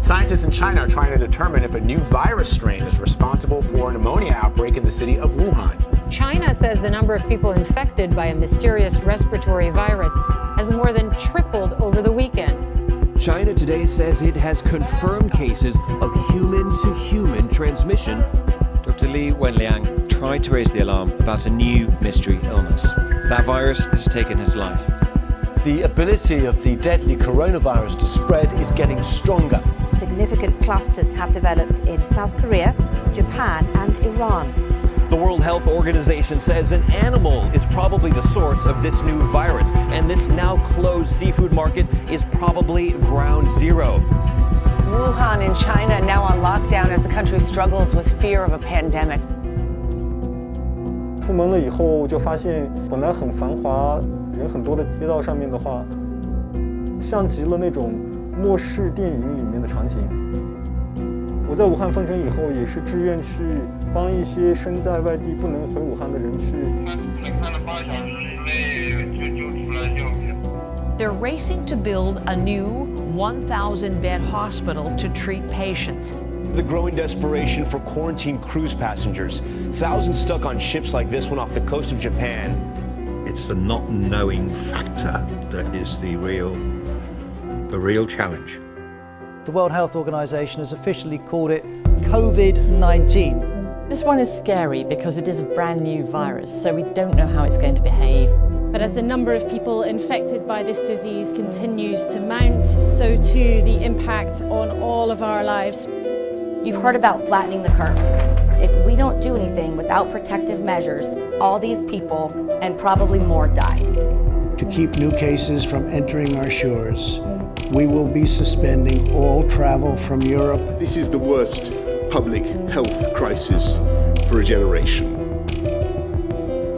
Scientists in China are trying to determine if a new virus strain is responsible for a pneumonia outbreak in the city of Wuhan. China says the number of people infected by a mysterious respiratory virus has more than tripled over the weekend. China today says it has confirmed cases of human-to-human transmission. Dr. Li Wenliang tried to raise the alarm about a new mystery illness. That virus has taken his life. The ability of the deadly coronavirus to spread is getting stronger. Significant clusters have developed in South Korea, Japan, and Iran. The World Health Organization says an animal is probably the source of this new virus, and this now closed seafood market is probably ground zero. Wuhan in China now on lockdown as the country struggles with fear of a pandemic. 出门了以后就发现，本来很繁华、人很多的街道上面的话，像极了那种末世电影里面的场景。我在武汉封城以后，也是志愿去帮一些身在外地不能回武汉的人去。They're racing to build a new 1,000-bed hospital to treat patients. The growing desperation for quarantined cruise passengers. Thousands stuck on ships like this one off the coast of Japan. It's the not knowing factor that is the real challenge. The World Health Organization has officially called it COVID-19. This one is scary because it is a brand new virus, so we don't know how it's going to behave. But as the number of people infected by this disease continues to mount, so too the impact on all of our lives. You've heard about flattening the curve. If we don't do anything without protective measures, all these people and probably more die. To keep new cases from entering our shores, we will be suspending all travel from Europe. This is the worst public health crisis for a generation.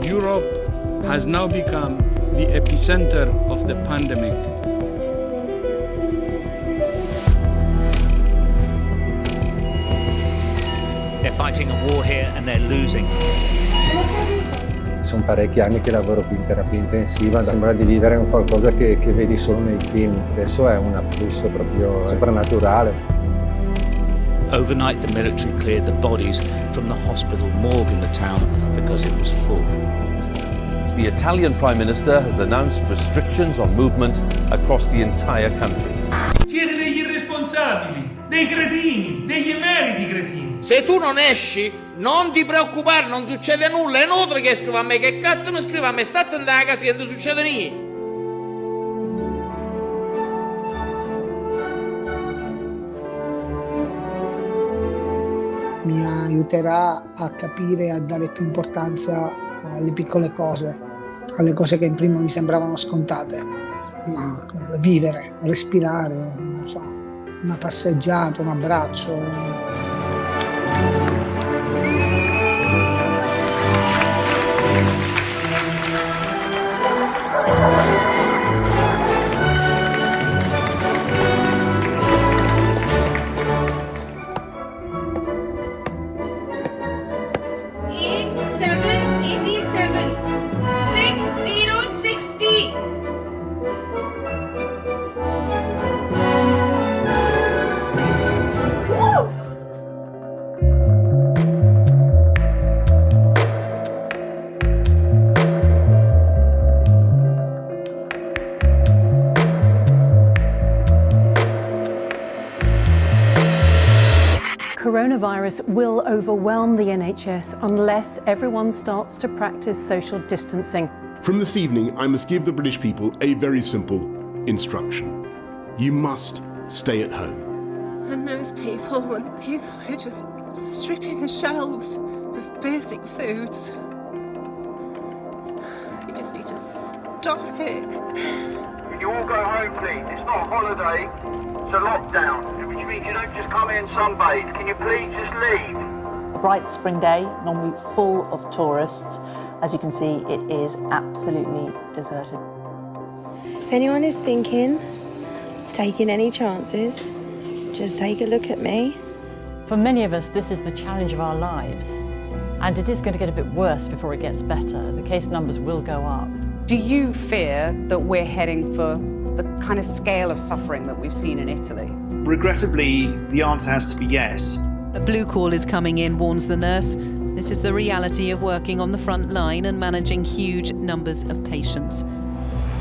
Europe has now become the epicenter of the pandemic. They're fighting a war here and they're losing. Sono parecchi anni che lavoro qui in terapia intensiva, sembra di vivere un qualcosa che vedi solo nei film. Adesso è un afflusso proprio soprannaturale. Overnight, the military cleared the bodies from the hospital morgue in the town because it was full. The Italian Prime Minister has announced restrictions on movement across the entire country. Siete degli irresponsabili, dei cretini, degli emeriti cretini. Se tu non esci, non ti preoccupare, non succede nulla. È inutile che scriva a me, che cazzo mi scriva a me? State in casa che non succede niente. Mi aiuterà a capire e a dare più importanza alle piccole cose, alle cose che prima mi sembravano scontate. Vivere, respirare, non so, una passeggiata, un abbraccio. Coronavirus will overwhelm the NHS unless everyone starts to practice social distancing. From this evening, I must give the British people a very simple instruction. You must stay at home. And those people and people who are just stripping the shelves of basic foods. You just need to stop it. Can you all go home, please? It's not a holiday, it's a lockdown, which means you don't just come here and sunbathe. Can you please just leave? A bright spring day, normally full of tourists. As you can see, it is absolutely deserted. If anyone is thinking, taking any chances, just take a look at me. For many of us, this is the challenge of our lives. And it is going to get a bit worse before it gets better. The case numbers will go up. Do you fear that we're heading for the kind of scale of suffering that we've seen in Italy? Regrettably, the answer has to be yes. A blue call is coming in, warns the nurse. This is the reality of working on the front line and managing huge numbers of patients.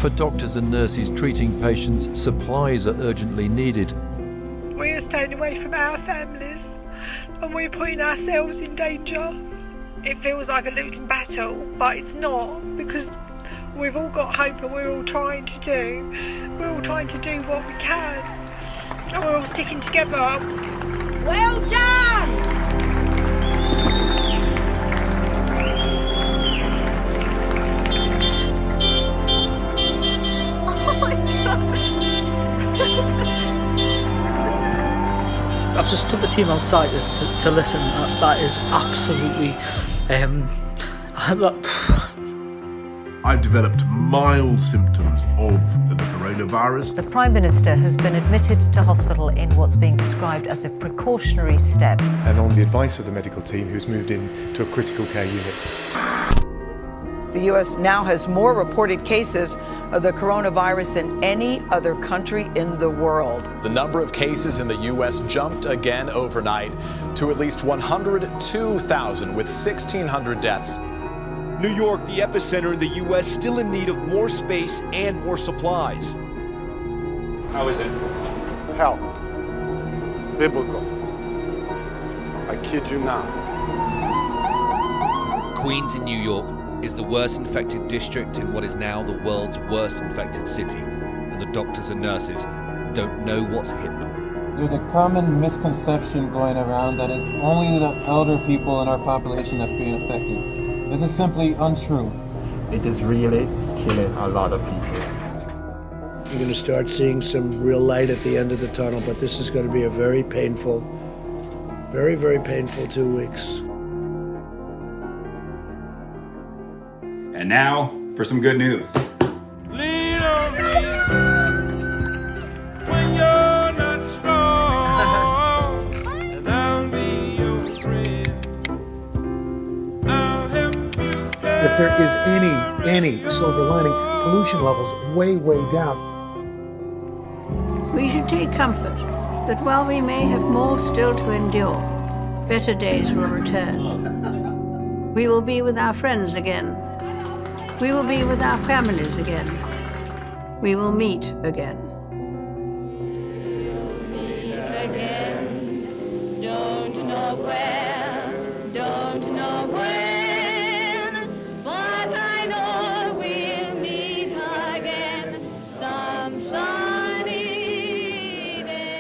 For doctors and nurses treating patients, supplies are urgently needed. We're staying away from our families and we're putting ourselves in danger. It feels like a losing battle, but it's not, because we've all got hope and we're all trying to do what we can, and we're all sticking together. Well done! I've just took the team outside to listen. That is absolutely... I've developed mild symptoms of the coronavirus. The Prime Minister has been admitted to hospital in what's being described as a precautionary step. And on the advice of the medical team, who's moved in to a critical care unit. The U.S. now has more reported cases of the coronavirus than any other country in the world. The number of cases in the U.S. jumped again overnight to at least 102,000, with 1,600 deaths. New York, the epicenter in the U.S., still in need of more space and more supplies. How is it? Hell. Biblical. I kid you not. Queens in New York is the worst infected district in what is now the world's worst infected city, and the doctors and nurses don't know what's hit them. There's a common misconception going around that it's only the elder people in our population that's being affected. This is simply untrue. It is really killing a lot of people. You're going to start seeing some real light at the end of the tunnel, but this is going to be a very painful, very, very painful 2 weeks. And now for some good news. Lean on me when you're not strong, and I'll be your friend. I'll help you. If there is any silver lining, pollution levels way down. We should take comfort that while we may have more still to endure, better days will return. We will be with our friends again. We will be with our families again. We will meet again. Don't know where, don't know when, but I know we'll meet again some sunny day.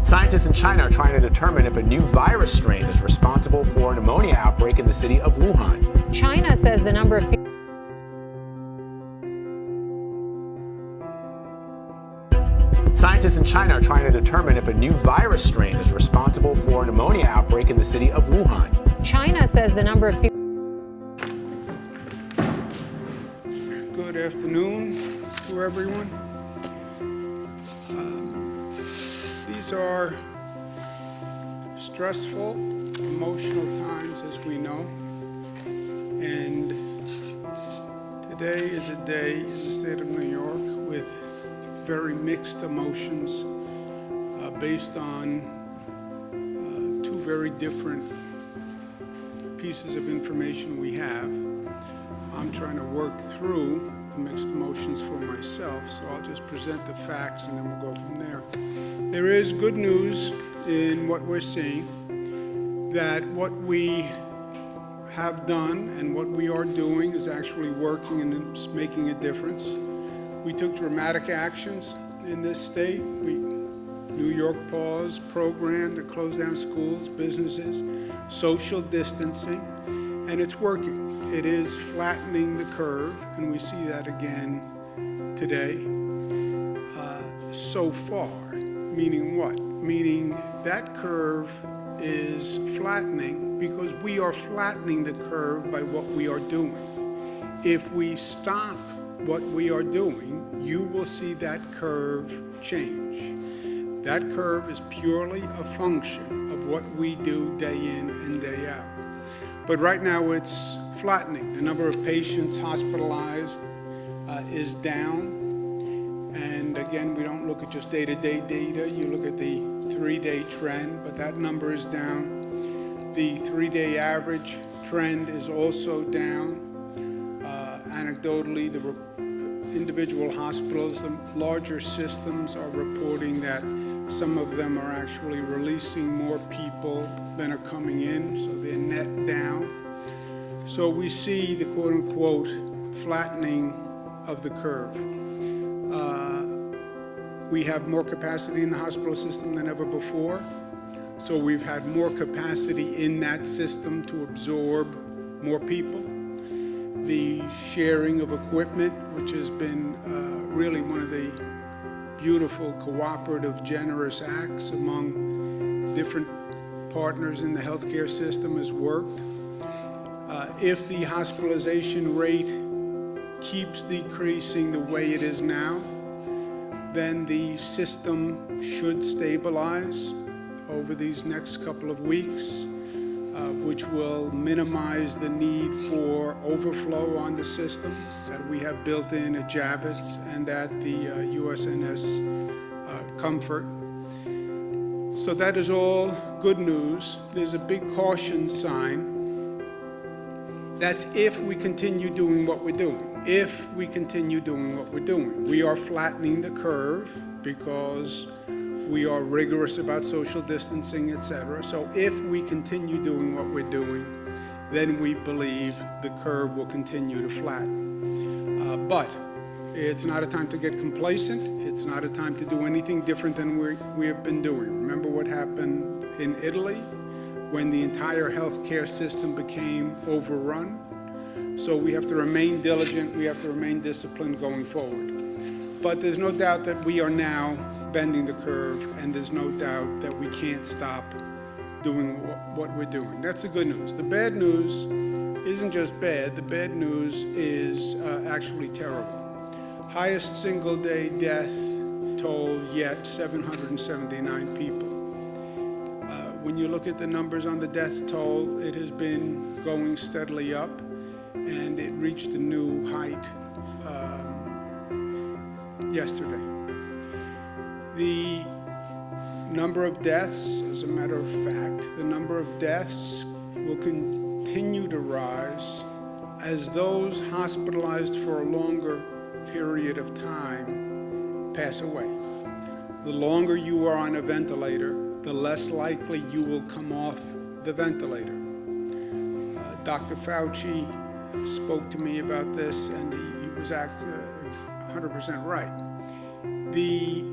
Scientists in China are trying to determine if a new virus strain is responsible for a pneumonia outbreak in the city of Wuhan. China says the number of people. Scientists in China are trying to determine if a new virus strain is responsible for a pneumonia outbreak in the city of Wuhan. China says the number of people. Good afternoon to everyone. These are stressful, emotional times, as we know. And today is a day in the state of New York with very mixed emotions based on two very different pieces of information we have. I'm trying to work through the mixed emotions for myself, so I'll just present the facts and then we'll go from there. There is good news in what we're seeing, that what we have done and what we are doing is actually working and it's making a difference. We took dramatic actions in this state. New York Pause program to close down schools, businesses, social distancing, and it's working. It is flattening the curve, and we see that again today. So far, meaning what? Meaning that curve is flattening because we are flattening the curve by what we are doing. If we stop what we are doing, you will see that curve change. That curve is purely a function of what we do day in and day out. But right now it's flattening. The number of patients hospitalized is down. And again, we don't look at just day-to-day data. You look at the 3-day trend, but that number is down. The 3-day average trend is also down. Anecdotally, the individual hospitals, the larger systems are reporting that some of them are actually releasing more people than are coming in, so they're net down. So we see the quote-unquote flattening of the curve. We have more capacity in the hospital system than ever before. So we've had more capacity in that system to absorb more people. The sharing of equipment, which has been really one of the beautiful, cooperative, generous acts among different partners in the healthcare system, has worked. If the hospitalization rate keeps decreasing the way it is now, then the system should stabilize over these next couple of weeks, which will minimize the need for overflow on the system that we have built in at Javits and at the USNS Comfort. So that is all good news. There's a big caution sign. That's if we continue doing what we're doing. If we continue doing what we're doing. We are flattening the curve because we are rigorous about social distancing, etc. So if we continue doing what we're doing, then we believe the curve will continue to flatten. But it's not a time to get complacent. It's not a time to do anything different than we have been doing. Remember what happened in Italy when the entire healthcare system became overrun? So we have to remain diligent. We have to remain disciplined going forward. But there's no doubt that we are now bending the curve, and there's no doubt that we can't stop doing what we're doing. That's the good news. The bad news isn't just bad. The bad news is actually terrible. Highest single-day death toll yet, 779 people. When you look at the numbers on the death toll, it has been going steadily up, and it reached a new height yesterday. The number of deaths, as a matter of fact, the number of deaths will continue to rise as those hospitalized for a longer period of time pass away. The longer you are on a ventilator, the less likely you will come off the ventilator. Dr. Fauci spoke to me about this, and he was 100% right. The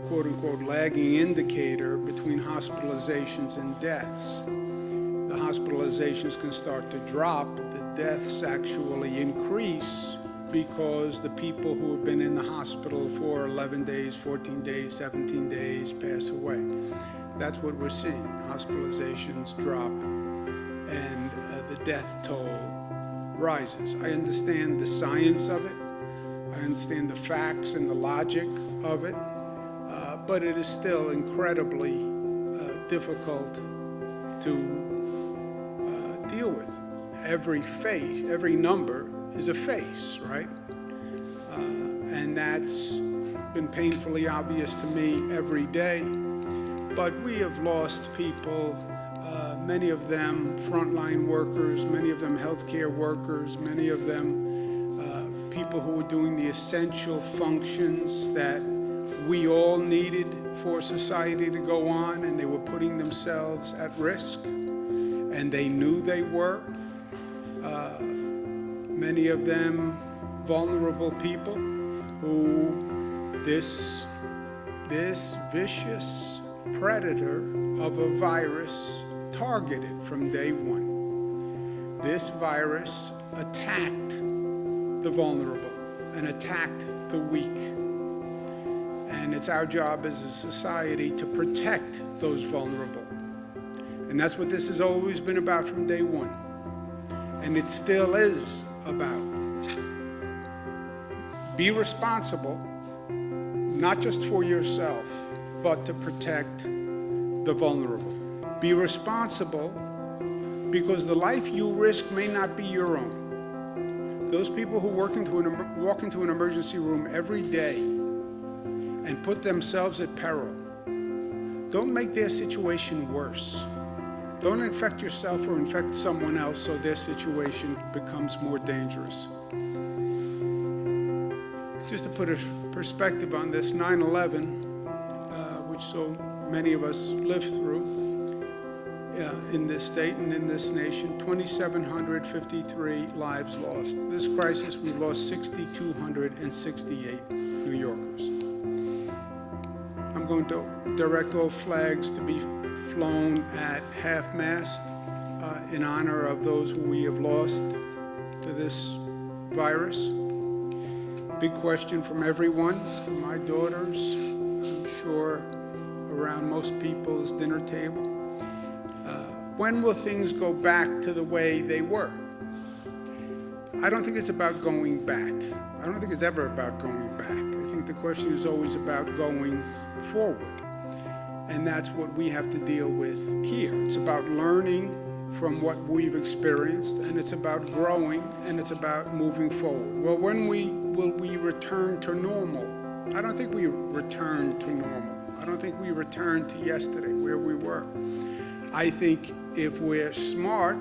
quote-unquote lagging indicator between hospitalizations and deaths. The hospitalizations can start to drop, the deaths actually increase because the people who have been in the hospital for 11 days, 14 days, 17 days pass away. That's what we're seeing. Hospitalizations drop and the death toll rises. I understand the science of it. I understand the facts and the logic of it, but it is still incredibly difficult to deal with. Every face, every number is a face, right? And that's been painfully obvious to me every day. But we have lost people, many of them frontline workers, many of them healthcare workers, many of them people who were doing the essential functions that we all needed for society to go on, and they were putting themselves at risk, and they knew they were. Many of them vulnerable people who this vicious predator of a virus targeted from day one. This virus attacked the vulnerable and attacked the weak. And it's our job as a society to protect those vulnerable. And that's what this has always been about from day one. And it still is about. Be responsible, not just for yourself, but to protect the vulnerable. Be responsible because the life you risk may not be your own. Those people who walk into an emergency room every day and put themselves at peril, don't make their situation worse. Don't infect yourself or infect someone else so their situation becomes more dangerous. Just to put a perspective on this, 9/11, which so many of us lived through in this state and in this nation, 2,753 lives lost. This crisis, we lost 6,268 New Yorkers. I'm going to direct all flags to be flown at half-mast in honor of those who we have lost to this virus. Big question from everyone, from my daughters, I'm sure around most people's dinner table. When will things go back to the way they were? I don't think it's about going back. I don't think it's ever about going back. I think the question is always about going forward. And that's what we have to deal with here. It's about learning from what we've experienced, and it's about growing, and it's about moving forward. Well, when will we return to normal? I don't think we return to normal. I don't think we return to yesterday, where we were. I think if we're smart,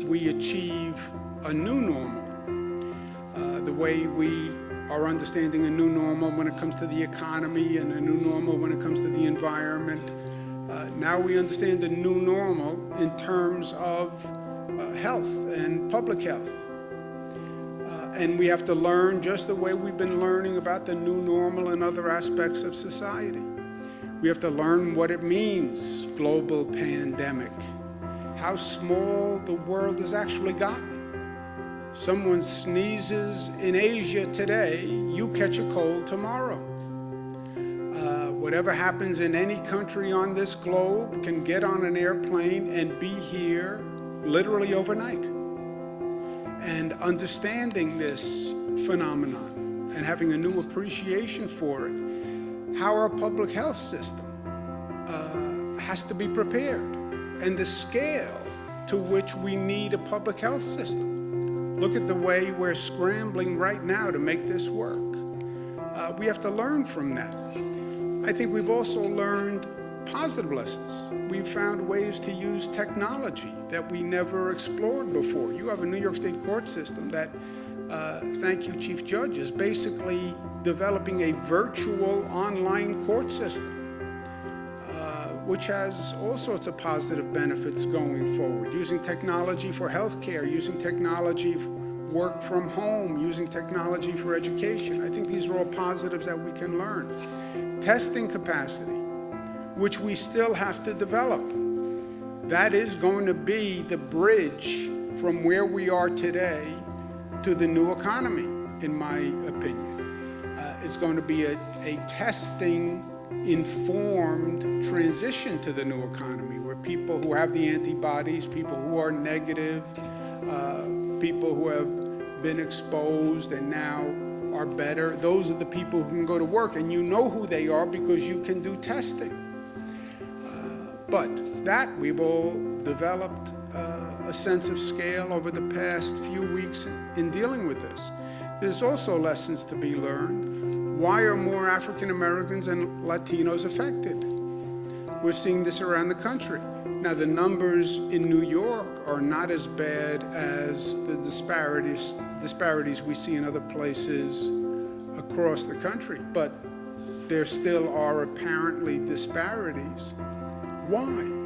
we achieve a new normal. The way we are understanding a new normal when it comes to the economy and a new normal when it comes to the environment. Now we understand the new normal in terms of health and public health. And we have to learn just the way we've been learning about the new normal in other aspects of society. We have to learn what it means, global pandemic, how small the world has actually gotten. Someone sneezes in Asia today, you catch a cold tomorrow. Whatever happens in any country on this globe can get on an airplane and be here literally overnight. And understanding this phenomenon and having a new appreciation for it, how our public health system has to be prepared, and the scale to which we need a public health system. Look at the way we're scrambling right now to make this work. We have to learn from that. I think we've also learned positive lessons. We've found ways to use technology that we never explored before. You have a New York State court system that, thank you, Chief Judge, is basically developing a virtual online court system, which has all sorts of positive benefits going forward. Using technology for healthcare, using technology for work from home, using technology for education. I think these are all positives that we can learn. testing capacity, which we still have to develop. That is going to be the bridge from where we are today to the new economy, in my opinion. It's going to be a testing-informed transition to the new economy, where people who have the antibodies, people who are negative, people who have been exposed and now are better, those are the people who can go to work, and you know who they are because you can do testing. But that we've all developed a sense of scale over the past few weeks in dealing with this. There's also lessons to be learned. Why are more African Americans and Latinos affected? We're seeing this around the country. Now, the numbers in New York are not as bad as the disparities we see in other places across the country, but there still are apparently disparities. Why?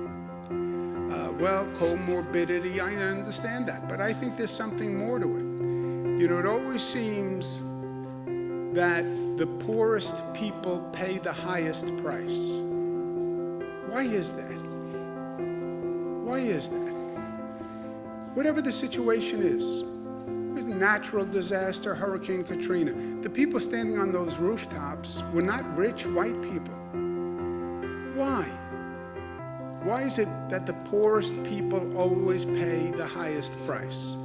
Well, comorbidity, I understand that, but I think there's something more to it. You know, it always seems that the poorest people pay the highest price. Why is that? Why is that? Whatever the situation is, natural disaster, Hurricane Katrina, the people standing on those rooftops were not rich white people. Why? Why is it that the poorest people always pay the highest price?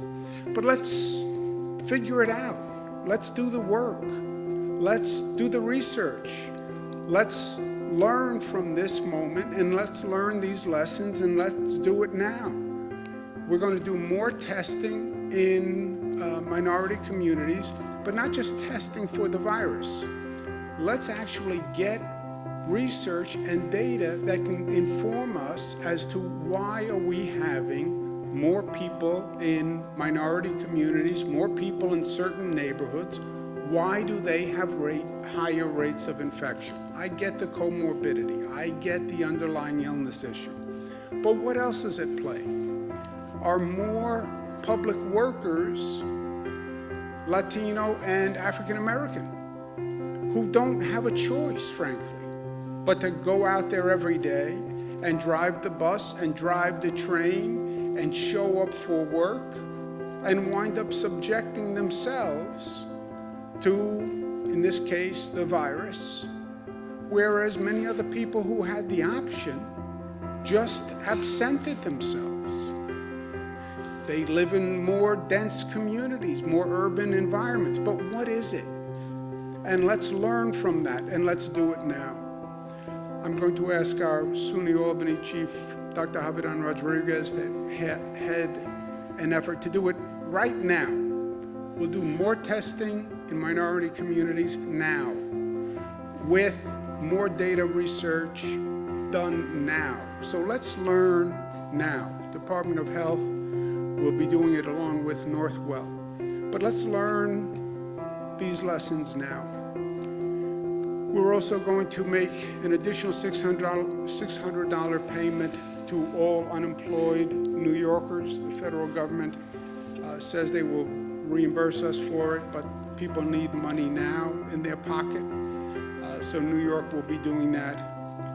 But let's figure it out. Let's do the work. Let's do the research. Let's learn from this moment, and let's learn these lessons, and let's do it now. We're going to do more testing in minority communities, but not just testing for the virus. Let's actually get research and data that can inform us as to why are we having more people in minority communities, more people in certain neighborhoods. Why do they have higher rates of infection? I get the comorbidity. I get the underlying illness issue. But what else is at play? Are more public workers Latino and African American who don't have a choice, frankly, but to go out there every day and drive the bus and drive the train and show up for work and wind up subjecting themselves to, in this case, the virus, whereas many other people who had the option just absented themselves. They live in more dense communities, more urban environments, but what is it? And let's learn from that, and let's do it now. I'm going to ask our SUNY Albany Chief, Dr. Javidan Rodriguez, to head an effort to do it right now. We'll do more testing in minority communities now, with more data research done now. So let's learn now. Department of Health will be doing it along with Northwell. But let's learn these lessons now. We're also going to make an additional $600 payment to all unemployed New Yorkers. The federal government says they will reimburse us for it, but people need money now in their pocket. So New York will be doing that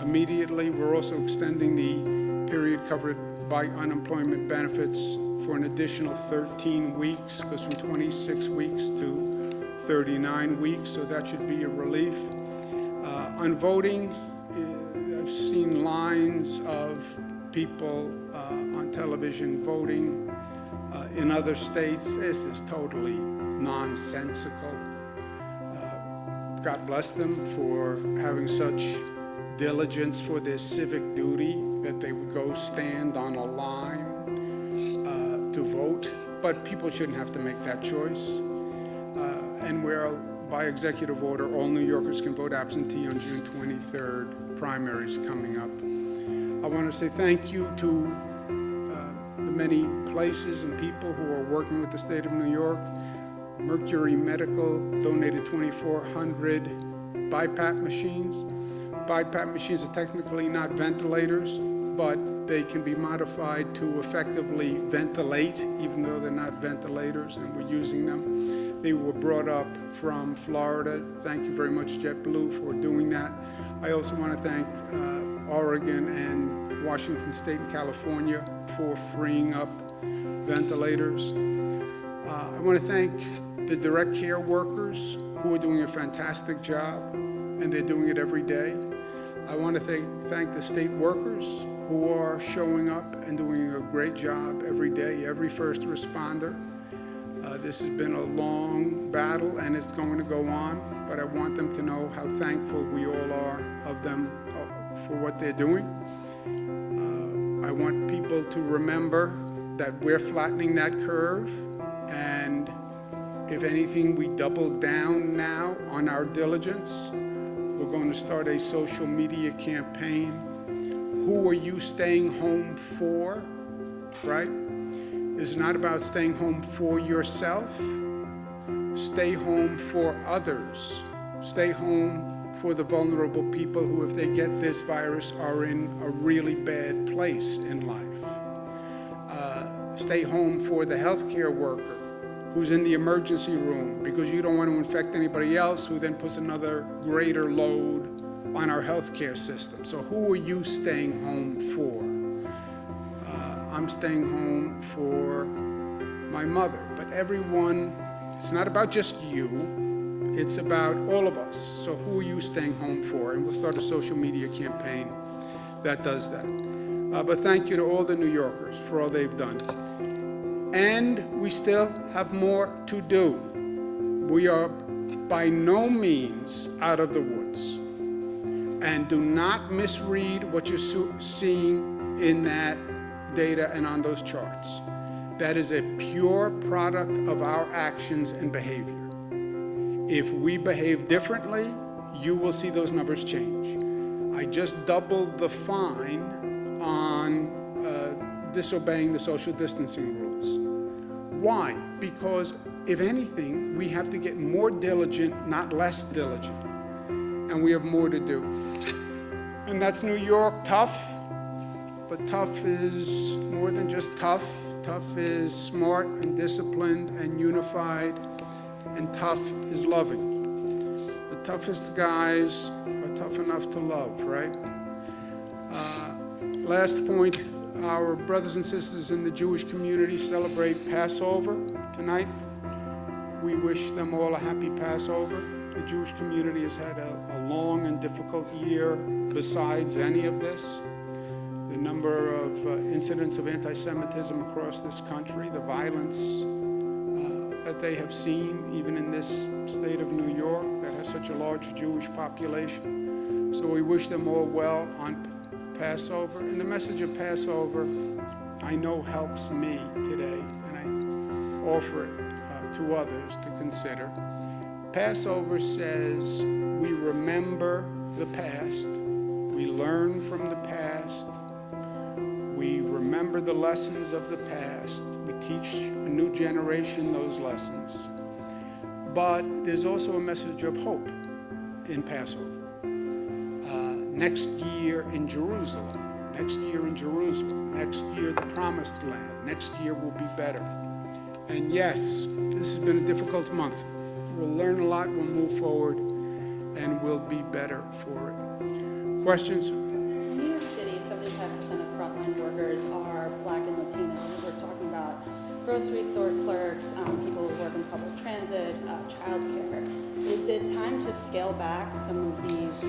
immediately. We're also extending the period covered by unemployment benefits for an additional 13 weeks, goes from 26 weeks to 39 weeks, so that should be a relief. On voting, I've seen lines of people on television voting in other states. This is totally nonsensical. God bless them for having such diligence for their civic duty that they would go stand on a line to vote, but people shouldn't have to make that choice. And where by executive order, all New Yorkers can vote absentee on June 23rd, primaries coming up. I want to say thank you to the many places and people who are working with the state of New York. Mercury Medical donated 2,400 BiPAP machines. BiPAP machines are technically not ventilators, but they can be modified to effectively ventilate, even though they're not ventilators, and we're using them. They were brought up from Florida. Thank you very much, JetBlue, for doing that. I also want to thank Oregon and Washington State and California for freeing up ventilators. I want to thank the direct care workers who are doing a fantastic job, and they're doing it every day. I want to thank the state workers who are showing up and doing a great job every day, every first responder. This has been a long battle, and it's going to go on, but I want them to know how thankful we all are of them for what they're doing. I want people to remember that we're flattening that curve, and if anything, we double down now on our diligence. We're going to start a social media campaign. Who are you staying home for, right? It's not about staying home for yourself. Stay home for others. Stay home for the vulnerable people who, if they get this virus, are in a really bad place in life. Stay home for the healthcare worker who's in the emergency room because you don't want to infect anybody else, who then puts another greater load on our healthcare system. So who are you staying home for? I'm staying home for my mother, but everyone, it's not about just you, it's about all of us. So who are you staying home for? And we'll start a social media campaign that does that. But thank you to all the New Yorkers for all they've done. And we still have more to do. We are by no means out of the woods. And do not misread what you're seeing in that data and on those charts. That is a pure product of our actions and behavior. If we behave differently, you will see those numbers change. I just doubled the fine on disobeying the social distancing rules. Why? Because if anything, we have to get more diligent, not less diligent. And we have more to do. And that's New York, tough. But tough is more than just tough. Tough is smart and disciplined and unified. And tough is loving. The toughest guys are tough enough to love, right? Last point, our brothers and sisters in the Jewish community celebrate Passover tonight. We wish them all a happy Passover. The Jewish community has had a long and difficult year besides any of this. The number of incidents of anti-Semitism across this country, the violence that they have seen, even in this state of New York that has such a large Jewish population. So we wish them all well on Passover. And the message of Passover, I know, helps me today, and I offer it to others to consider. Passover says we remember the past, we learn from the past, we remember the lessons of the past, we teach a new generation those lessons. But there's also a message of hope in Passover. Next year in Jerusalem, next year in Jerusalem, next year the Promised Land, next year will be better. And yes, this has been a difficult month. We'll learn a lot, we'll move forward, and we'll be better for it. Questions? In New York City, 75% of frontline workers are Black and Latino. We're talking about grocery store clerks, people who work in public transit, childcare. Is it time to scale back some of these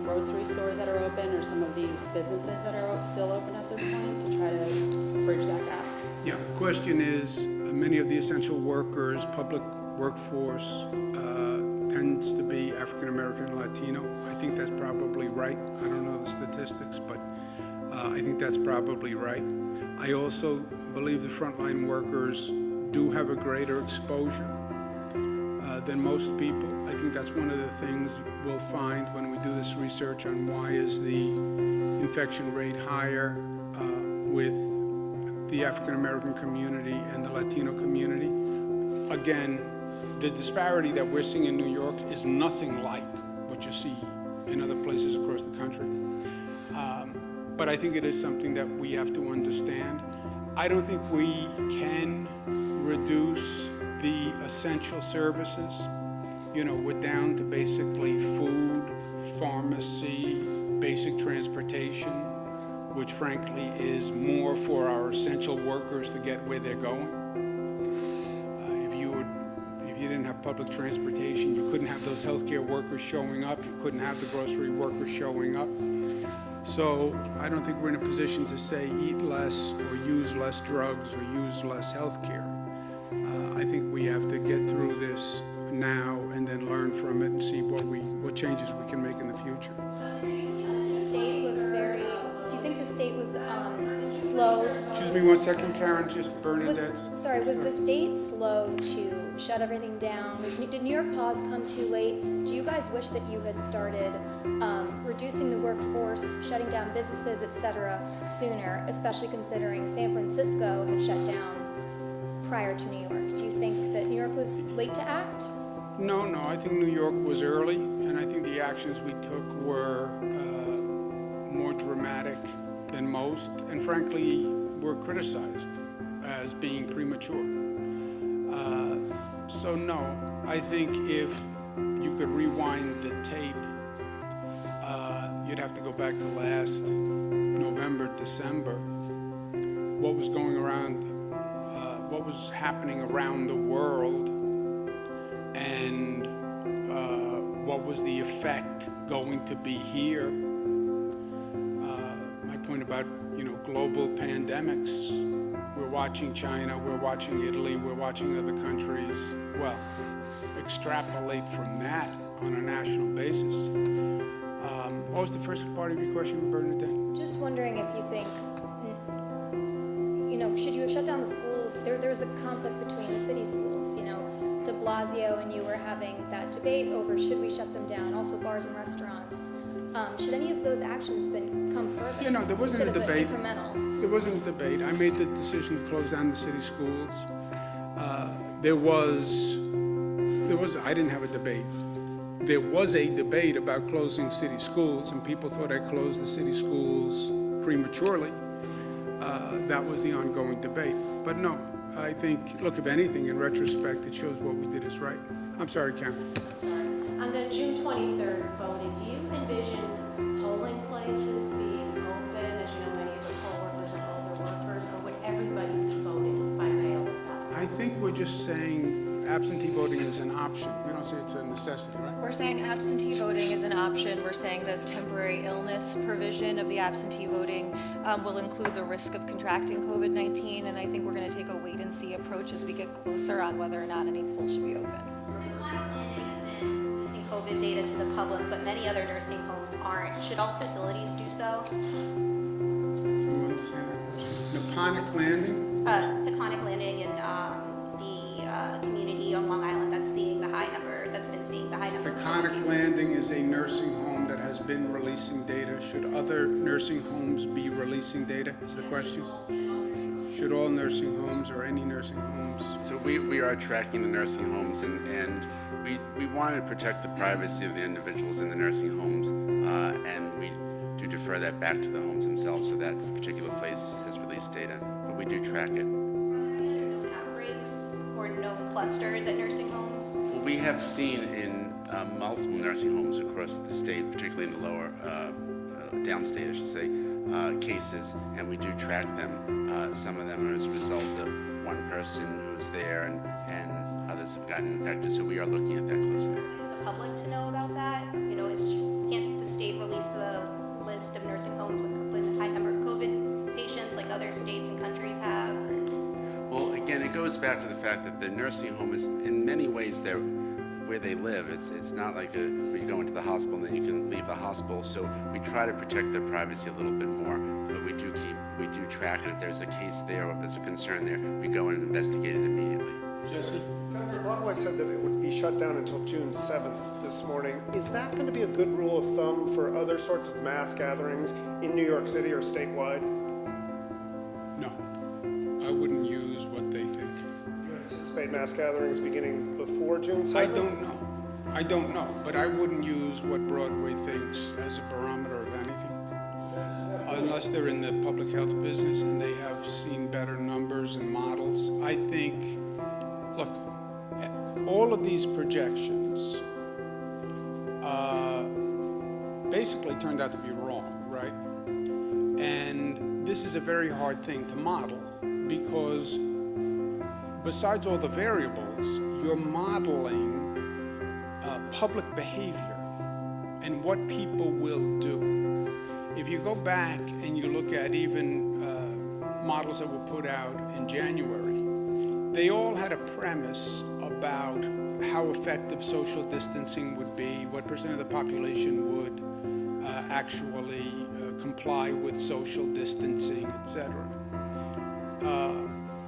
grocery stores that are open, or some of these businesses that are still open at this point, to try to bridge that gap? Yeah, the question is, many of the essential workers, public workforce, tends to be African American and Latino. I think that's probably right. I don't know the statistics, but I think that's probably right. I also believe the frontline workers do have a greater exposure than most people. I think that's one of the things we'll find when we do this research on why is the infection rate higher with the African American community and the Latino community. Again, the disparity that we're seeing in New York is nothing like what you see in other places across the country. But I think it is something that we have to understand. I don't think we can reduce the essential services, you know, we're down to basically food, pharmacy, basic transportation, which frankly is more for our essential workers to get where they're going. If you didn't have public transportation, you couldn't have those healthcare workers showing up, you couldn't have the grocery workers showing up. So I don't think we're in a position to say eat less or use less drugs or use less healthcare. I think we have to get through this now and then learn from it and see what changes we can make in the future. The state was very. Do you think the state was slow? Excuse me 1 second, Karen. Just Bernadette. Was the state slow to shut everything down? Did New York pause come too late? Do you guys wish that you had started reducing the workforce, shutting down businesses, etc., sooner? Especially considering San Francisco had shut down prior to New York. Do you think that New York was late to act? No, I think New York was early, and I think the actions we took were more dramatic than most, and frankly, were criticized as being premature. So no, I think if you could rewind the tape, you'd have to go back to last November, December. What was going around, what was happening around the world, and what was the effect going to be here. My point about, global pandemics, we're watching China, we're watching Italy, we're watching other countries. Well, extrapolate from that on a national basis. What was the first part of your question, Bernadette? Just wondering if you think, should you have shut down the schools? There's a conflict between the city schools, De Blasio and you were having that debate over should we shut them down, also bars and restaurants. Should any of those actions come further? There wasn't a debate. Incremental? There wasn't a debate. I made the decision to close down the city schools. I didn't have a debate. There was a debate about closing city schools, and people thought I closed the city schools prematurely. That was the ongoing debate. But no, I think, look, if anything, in retrospect, it shows what we did is right. I'm sorry, Karen. On the June 23rd voting, do you envision polling places being open, as you know, many of the poll workers are older workers, or would everybody be voting by mail? I think we're just saying absentee voting is an option. We don't say it's a necessity, right? We're saying absentee voting is an option. We're saying the temporary illness provision of the absentee voting will include the risk of contracting COVID-19, and I think we're going to take a wait-and-see approach as we get closer on whether or not any polls should be open. Releasing COVID data to the public, but many other nursing homes aren't. Should all facilities do so? Do you understand that question? Peconic Landing? Peconic Landing and the community on Long Island that's been seeing the high number of Peconic cases. Landing is a nursing home that has been releasing data. Should other nursing homes be releasing data, is the question? Should all nursing homes or any nursing homes? So we are tracking the nursing homes, and we want to protect the privacy of the individuals in the nursing homes, and we do defer that back to the homes themselves, so that particular place has released data, but we do track it. Outbreaks or known clusters at nursing homes? We have seen in multiple nursing homes across the state, particularly in the lower, downstate, I should say, cases, and we do track them. Some of them are as a result of one person who's there, and others have gotten infected, so we are looking at that closely. The public to know about that? Can't the state release the list of nursing homes with a high number of COVID patients like other states and countries have? Well, again, it goes back to the fact that the nursing home is, in many ways, where they live. It's not like where you go into the hospital and then you can leave the hospital. So we try to protect their privacy a little bit more, but we do track, and if there's a case there or if there's a concern there, we go in and investigate it immediately. Jesse? Governor Broadway said that it would be shut down until June 7th this morning. Is that going to be a good rule of thumb for other sorts of mass gatherings in New York City or statewide? No, I wouldn't use what they think. You anticipate mass gatherings beginning before June 7th? I don't know, but I wouldn't use what Broadway thinks as a barometer of anything. Unless they're in the public health business and they have seen better numbers and models. I think, look, all of these projections basically turned out to be wrong, right? And this is a very hard thing to model because besides all the variables, you're modeling public behavior and what people will do. If you go back and you look at even models that were put out in January, they all had a premise about how effective social distancing would be, what percent of the population would actually comply with social distancing, etc.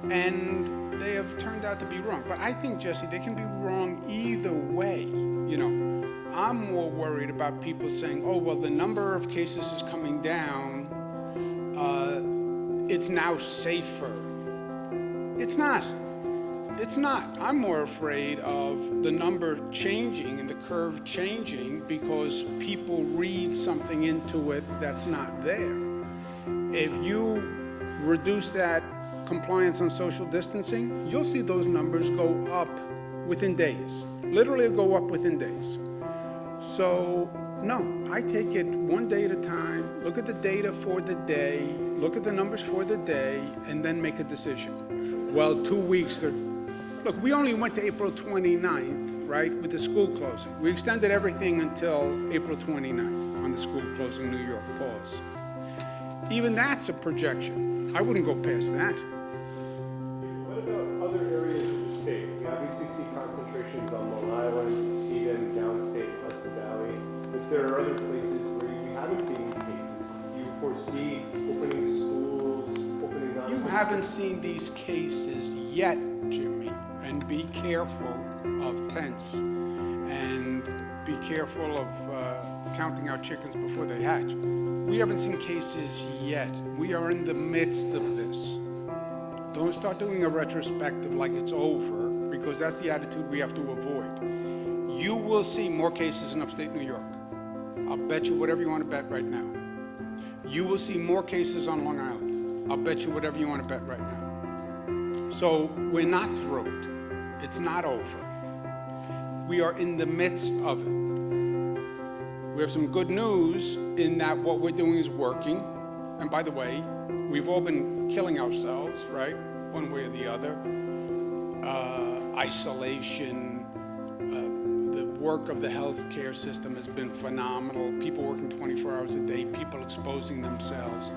And they have turned out to be wrong. But I think, Jesse, they can be wrong either way. You know, I'm more worried about people saying, oh, well, the number of cases is coming down. It's now safer. It's not. It's not. I'm more afraid of the number changing and the curve changing because people read something into it that's not there. If you reduce that compliance on social distancing, you'll see those numbers go up within days. Literally go up within days. So, no, I take it one day at a time, look at the data for the day, look at the numbers for the day, and then make a decision. Well, 2 weeks, look, we only went to April 29th, right, with the school closing. We extended everything until April 29th on the school closing, New York pause. Even that's a projection. I wouldn't go past that. What about other areas of the state? We obviously see concentrations on Long Island, Stephen, downstate, Hudson Valley. If there are other places where you haven't seen these cases, do you foresee opening schools, opening up? You haven't seen these cases yet, Jimmy, and be careful of tents and be careful of counting out chickens before they hatch. We haven't seen cases yet. We are in the midst of this. Don't start doing a retrospective like it's over, because that's the attitude we have to avoid. You will see more cases in upstate New York. I'll bet you whatever you want to bet right now. You will see more cases on Long Island. I'll bet you whatever you want to bet right now. So we're not through it. It's not over. We are in the midst of it. We have some good news in that what we're doing is working. And by the way, we've all been killing ourselves, right? One way or the other. Isolation, the work of the healthcare system has been phenomenal. People working 24 hours a day, people exposing themselves.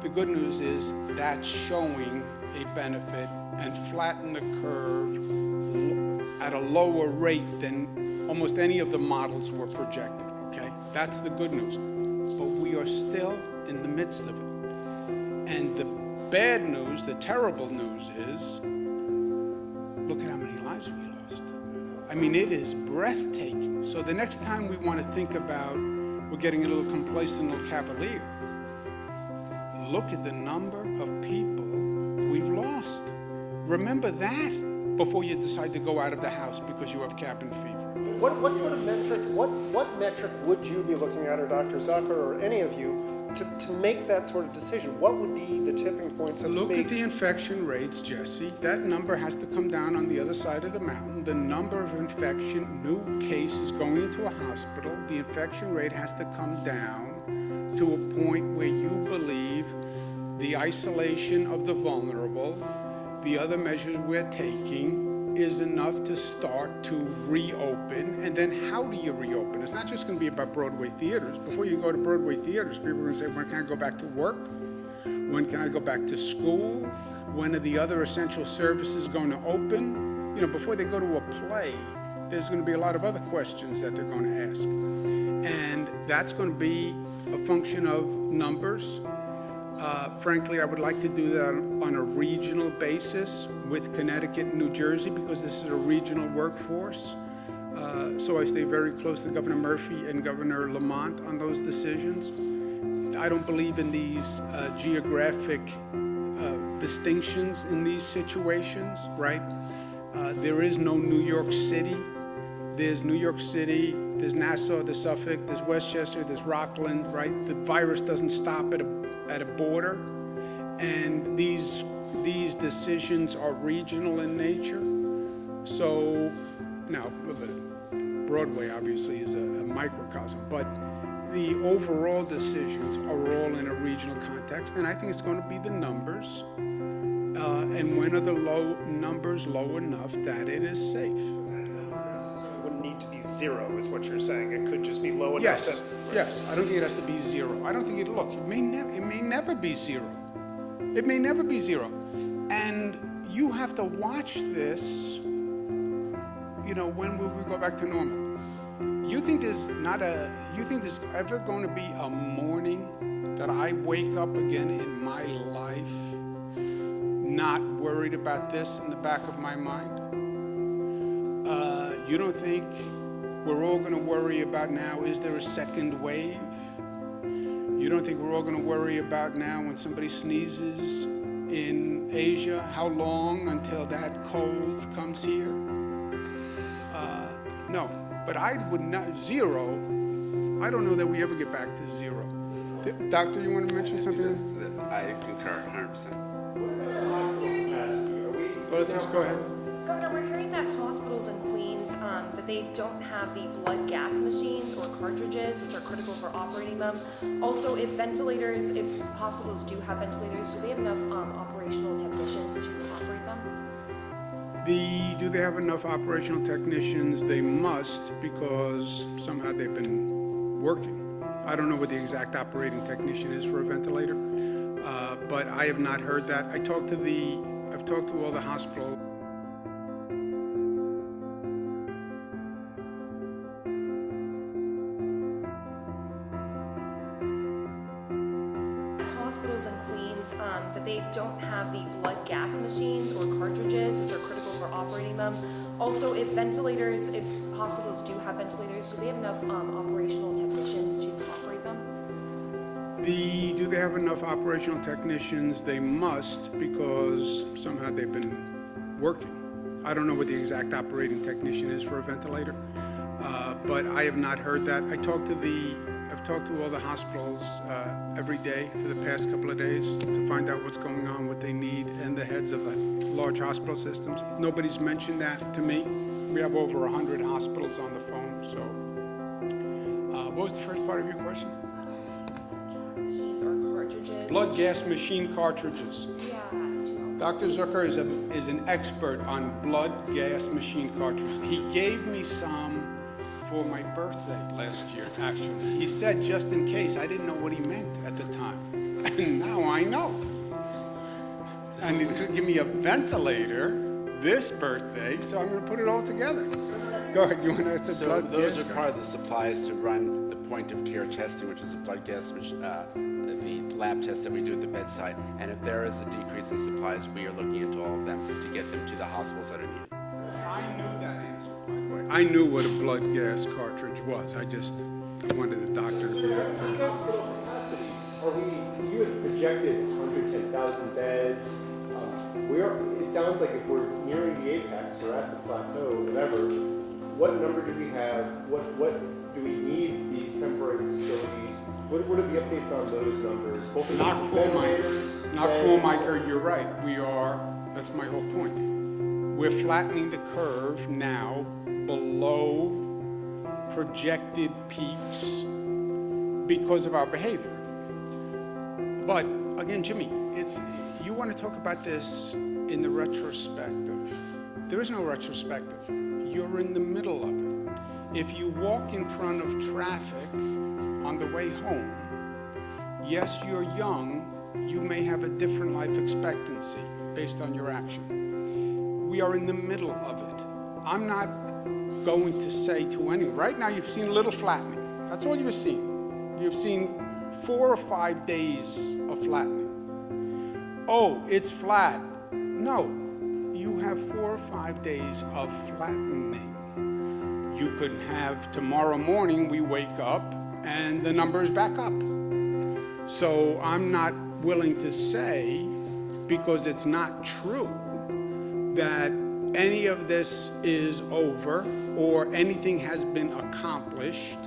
The good news is that's showing a benefit and flatten the curve at a lower rate than almost any of the models were projected, okay? That's the good news. But we are still in the midst of it. And the bad news, the terrible news is, look at how many lives we lost. I mean, it is breathtaking. So the next time we want to think about, we're getting a little complacent, a little cavalier, look at the number of people we've lost. Remember that before you decide to go out of the house because you have cabin fever. What sort of metric, what metric would you be looking at, or Dr. Zucker, or any of you, to make that sort of decision? What would be the tipping point, so to speak? Look at the infection rates, Jesse. That number has to come down on the other side of the mountain. The number of infection, new cases going into a hospital, the infection rate has to come down to a point where you believe the isolation of the vulnerable, the other measures we're taking, is enough to start to reopen. And then how do you reopen? It's not just going to be about Broadway theaters. Before you go to Broadway theaters, people are going to say, when can I go back to work? When can I go back to school? When are the other essential services going to open? You know, before they go to a play, there's going to be a lot of other questions that they're going to ask. And that's going to be a function of numbers. Frankly, I would like to do that on a regional basis with Connecticut and New Jersey, because this is a regional workforce. So I stay very close to Governor Murphy and Governor Lamont on those decisions. I don't believe in these geographic distinctions in these situations, right? There is no New York City. There's New York City, there's Nassau, there's Suffolk, there's Westchester, there's Rockland, right? The virus doesn't stop at a border, and these decisions are regional in nature. So now, Broadway obviously is a microcosm, but the overall decisions are all in a regional context, and I think it's going to be the numbers. And when are the numbers low enough that it is safe? It wouldn't need to be zero, is what you're saying. It could just be low enough. Yes, yes. I don't think it has to be zero. I don't think it. Look, it may never be zero. It may never be zero, and you have to watch this. You know, when will we go back to normal? You think there's ever going to be a morning that I wake up again in my life not worried about this in the back of my mind? You don't think we're all going to worry about now, is there a second wave? You don't think we're all going to worry about now when somebody sneezes in Asia, how long until that cold comes here? No, but I would not, zero, I don't know that we ever get back to zero. Doctor, you want to mention something? I concur 100%. Well, let's just go ahead. Governor, we're hearing that hospitals in Queens, that they don't have the blood gas machines or cartridges, which are critical for operating them. Also, if hospitals do have ventilators, do they have enough operational technicians to operate them? Do they have enough operational technicians? They must, because somehow they've been working. I don't know what the exact operating technician is for a ventilator, but I have not heard that. I've talked to all the hospitals. Hospitals in Queens, that they don't have the blood gas machines or cartridges, which are critical for operating them. Also, if hospitals do have ventilators, do they have enough operational technicians to operate them? Do they have enough operational technicians? They must, because somehow they've been working. I don't know what the exact operating technician is for a ventilator, but I have not heard that. I've talked to all the hospitals every day for the past couple of days to find out what's going on, what they need, and the heads of the large hospital systems. Nobody's mentioned that to me. We have over 100 hospitals on the phone, so. What was the first part of your question? Machines or cartridges? Blood gas machine cartridges. Yeah. Dr. Zucker is an expert on blood gas machine cartridges. He gave me some for my birthday last year, actually. He said, just in case. I didn't know what he meant at the time. And now I know. And he's gonna give me a ventilator this birthday, so I'm gonna put it all together. Go ahead, you wanna ask the blood gas? Those are part of the supplies to run the point of care testing, which is a blood gas, the lab test that we do at the bedside. And if there is a decrease in supplies, we are looking into all of them to get them to the hospitals that are needed. I knew that answer, by the way. I knew what a blood gas cartridge was. I wanted the doctor to be able to tell us. You had projected 110,000 beds. It sounds like if we're nearing the apex or at the plateau, whatever, what number do we have? What do we need these temporary facilities? What are the updates on those numbers? Not full, Micah, you're right. That's my whole point. We're flattening the curve now below projected peaks because of our behavior. But again, Jimmy, you want to talk about this in the retrospective. There is no retrospective. You're in the middle of it. If you walk in front of traffic on the way home, yes, you're young, you may have a different life expectancy based on your action. We are in the middle of it. I'm not going to say to anyone, right now you've seen a little flattening. That's all you've seen. You've seen 4 or 5 days of flattening. Oh, it's flat. No, you have 4 or 5 days of flattening. You could have tomorrow morning we wake up and the number is back up. So I'm not willing to say, because it's not true, that any of this is over or anything has been accomplished,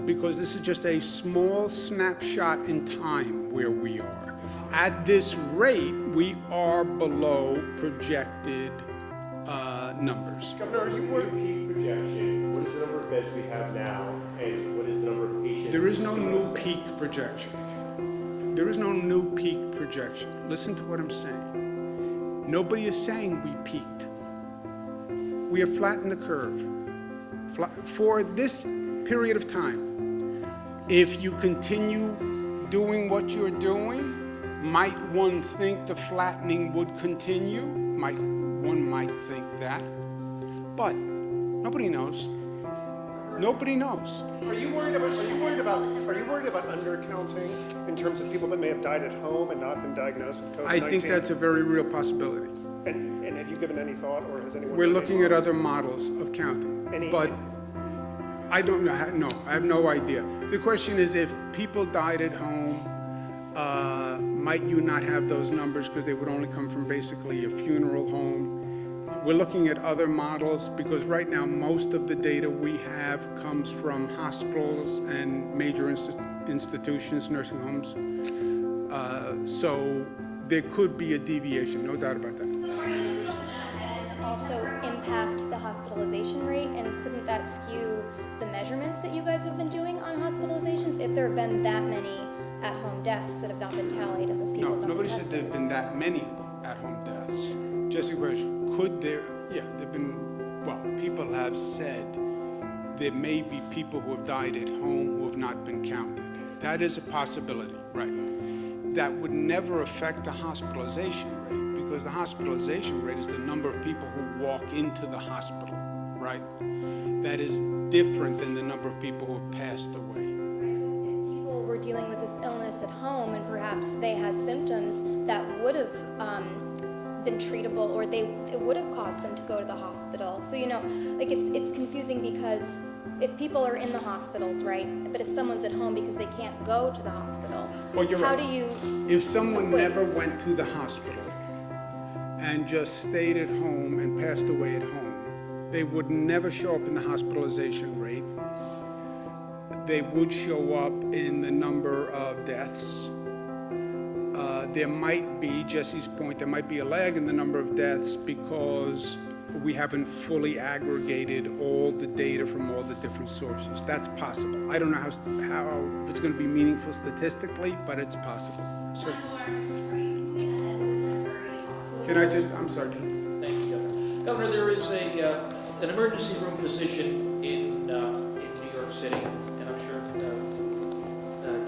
because this is just a small snapshot in time where we are. At this rate, we are below projected numbers. Governor, are you worried peak projection? What is the number of beds we have now, and what is the number of patients? There is no new peak projection. There is no new peak projection. Listen to what I'm saying. Nobody is saying we peaked. We have flattened the curve. For this period of time, if you continue doing what you're doing, might one think the flattening would continue? One might think that, but nobody knows. Nobody knows. Are you worried about undercounting in terms of people that may have died at home and not been diagnosed with COVID-19? I think that's a very real possibility. And have you given any thought, or has anyone? We're looking at other models of counting, but I don't know. No, I have no idea. The question is, if people died at home, might you not have those numbers because they would only come from basically a funeral home? We're looking at other models because right now most of the data we have comes from hospitals and major institutions, nursing homes. So there could be a deviation, no doubt about that. And also impact the hospitalization rate, and couldn't that skew the measurements that you guys have been doing on hospitalizations if there have been that many at-home deaths that have not been tallied and those people have not Nobody been said tested? there have been that many at-home deaths. Just a question, could there, yeah, there have been, well, people have said there may be people who have died at home who have not been counted. That is a possibility, right? That would never affect the hospitalization rate because the hospitalization rate is the number of people who walk into the hospital, right? That is different than the number of people who have passed away. People were dealing with this illness at home and perhaps they had symptoms that would have been treatable, or it would have caused them to go to the hospital. So, like it's confusing because if people are in the hospitals, right, but if someone's at home because they can't go to the hospital, how do you... If someone never went to the hospital and just stayed at home and passed away at home, they would never show up in the hospitalization rate. They would show up in the number of deaths. There might be, Jesse's point, there might be a lag in the number of deaths because we haven't fully aggregated all the data from all the different sources. That's possible. I don't know how if it's going to be meaningful statistically, but it's possible. So, can I just, I'm sorry. Thank you, Governor. Governor, there is an emergency room physician in New York City, and I'm sure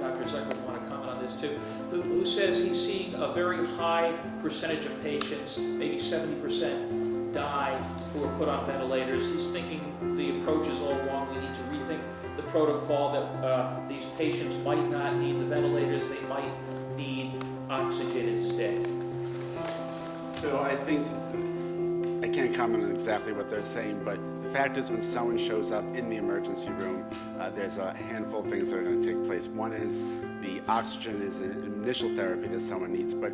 Dr. Zucker will want to comment on this too, who says he's seeing a very high percentage of patients, maybe 70%, die who are put on ventilators. He's thinking the approach is all wrong. We need to rethink the protocol, that these patients might not need the ventilators, they might need oxygen instead. So I think, I can't comment on exactly what they're saying, but the fact is when someone shows up in the emergency room, there's a handful of things that are going to take place. One is the oxygen is an initial therapy that someone needs, but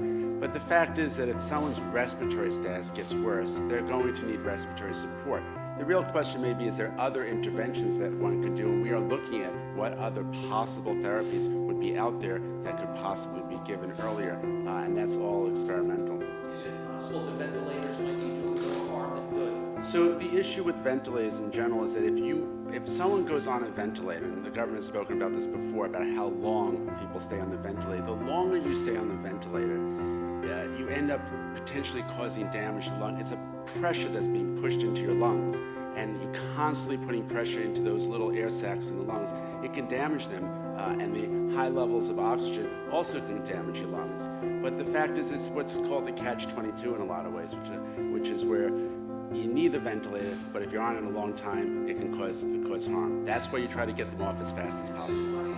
the fact is that if someone's respiratory status gets worse, they're going to need respiratory support. The real question may be, is there other interventions that one could do? And we are looking at what other possible therapies would be out there that could possibly be given earlier, and that's all experimental. Is it possible the ventilators might be doing more harm than good? So the issue with ventilators in general is that if someone goes on a ventilator, and the government has spoken about this before, about how long people stay on the ventilator, the longer you stay on the ventilator, you end up potentially causing damage to the lung. It's a pressure that's being pushed into your lungs, and you're constantly putting pressure into those little air sacs in the lungs. It can damage them, and the high levels of oxygen also can damage your lungs. But the fact is, it's what's called the catch-22 in a lot of ways, which is where you need the ventilator, but if you're on it a long time, it can cause harm. That's why you try to get them off as fast as possible.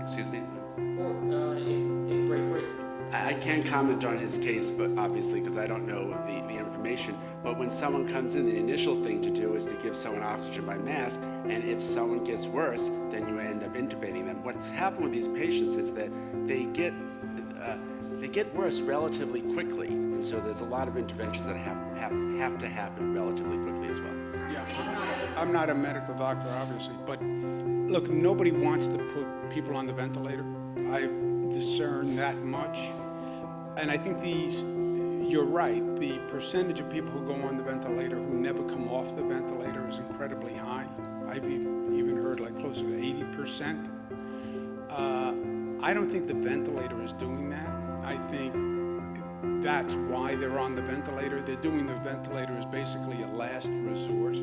Excuse me? In Great Britain. I can't comment on his case, but obviously, because I don't know the information. But when someone comes in, the initial thing to do is to give someone oxygen by mask, and if someone gets worse, then you end up intubating them. What's happened with these patients is that they get worse relatively quickly, and so there's a lot of interventions that have to happen relatively quickly as well. Yeah, I'm not a medical doctor, obviously, but look, nobody wants to put people on the ventilator. I've discerned that much, and I think you're right. The percentage of people who go on the ventilator who never come off the ventilator is incredibly high. I've even heard like closer to 80%. I don't think the ventilator is doing that. I think that's why they're on the ventilator. They're doing the ventilator as basically a last resort.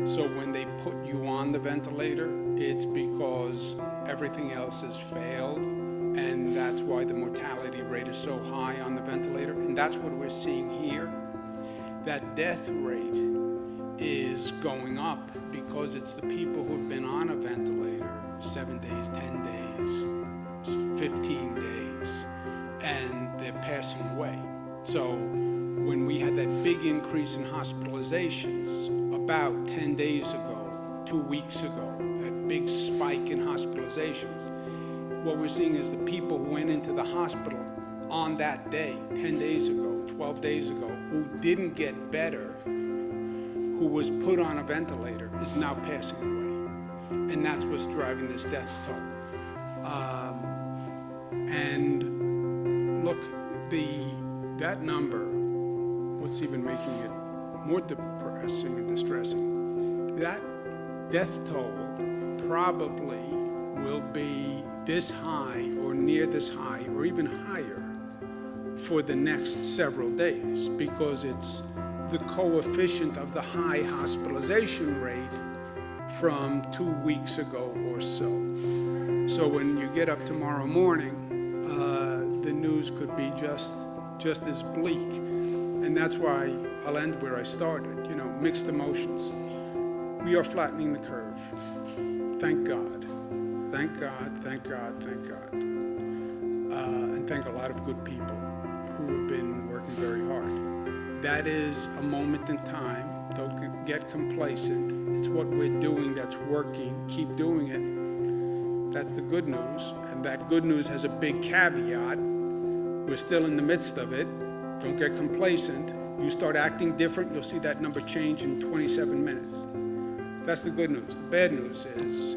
So when they put you on the ventilator, it's because everything else has failed, and that's why the mortality rate is so high on the ventilator. And that's what we're seeing here. That death rate is going up because it's the people who've been on a ventilator 7 days, 10 days, 15 days, and they're passing away. So when we had that big increase in hospitalizations about 10 days ago, 2 weeks ago, that big spike in hospitalizations, what we're seeing is the people who went into the hospital on that day, 10 days ago, 12 days ago, who didn't get better, who was put on a ventilator, is now passing away. And that's what's driving this death toll. And look, that number, what's even making it more depressing and distressing, that death toll probably will be this high or near this high or even higher for the next several days, because it's the coefficient of the high hospitalization rate from 2 weeks ago or so. So when you get up tomorrow morning, the news could be just as bleak. And that's why I'll end where I started, mixed emotions. We are flattening the curve. Thank God. Thank God, thank God, thank God. And thank a lot of good people who have been working very hard. That is a moment in time. Don't get complacent. It's what we're doing that's working. Keep doing it. That's the good news. And that good news has a big caveat. We're still in the midst of it. Don't get complacent. You start acting different, you'll see that number change in 27 minutes. That's the good news. The bad news is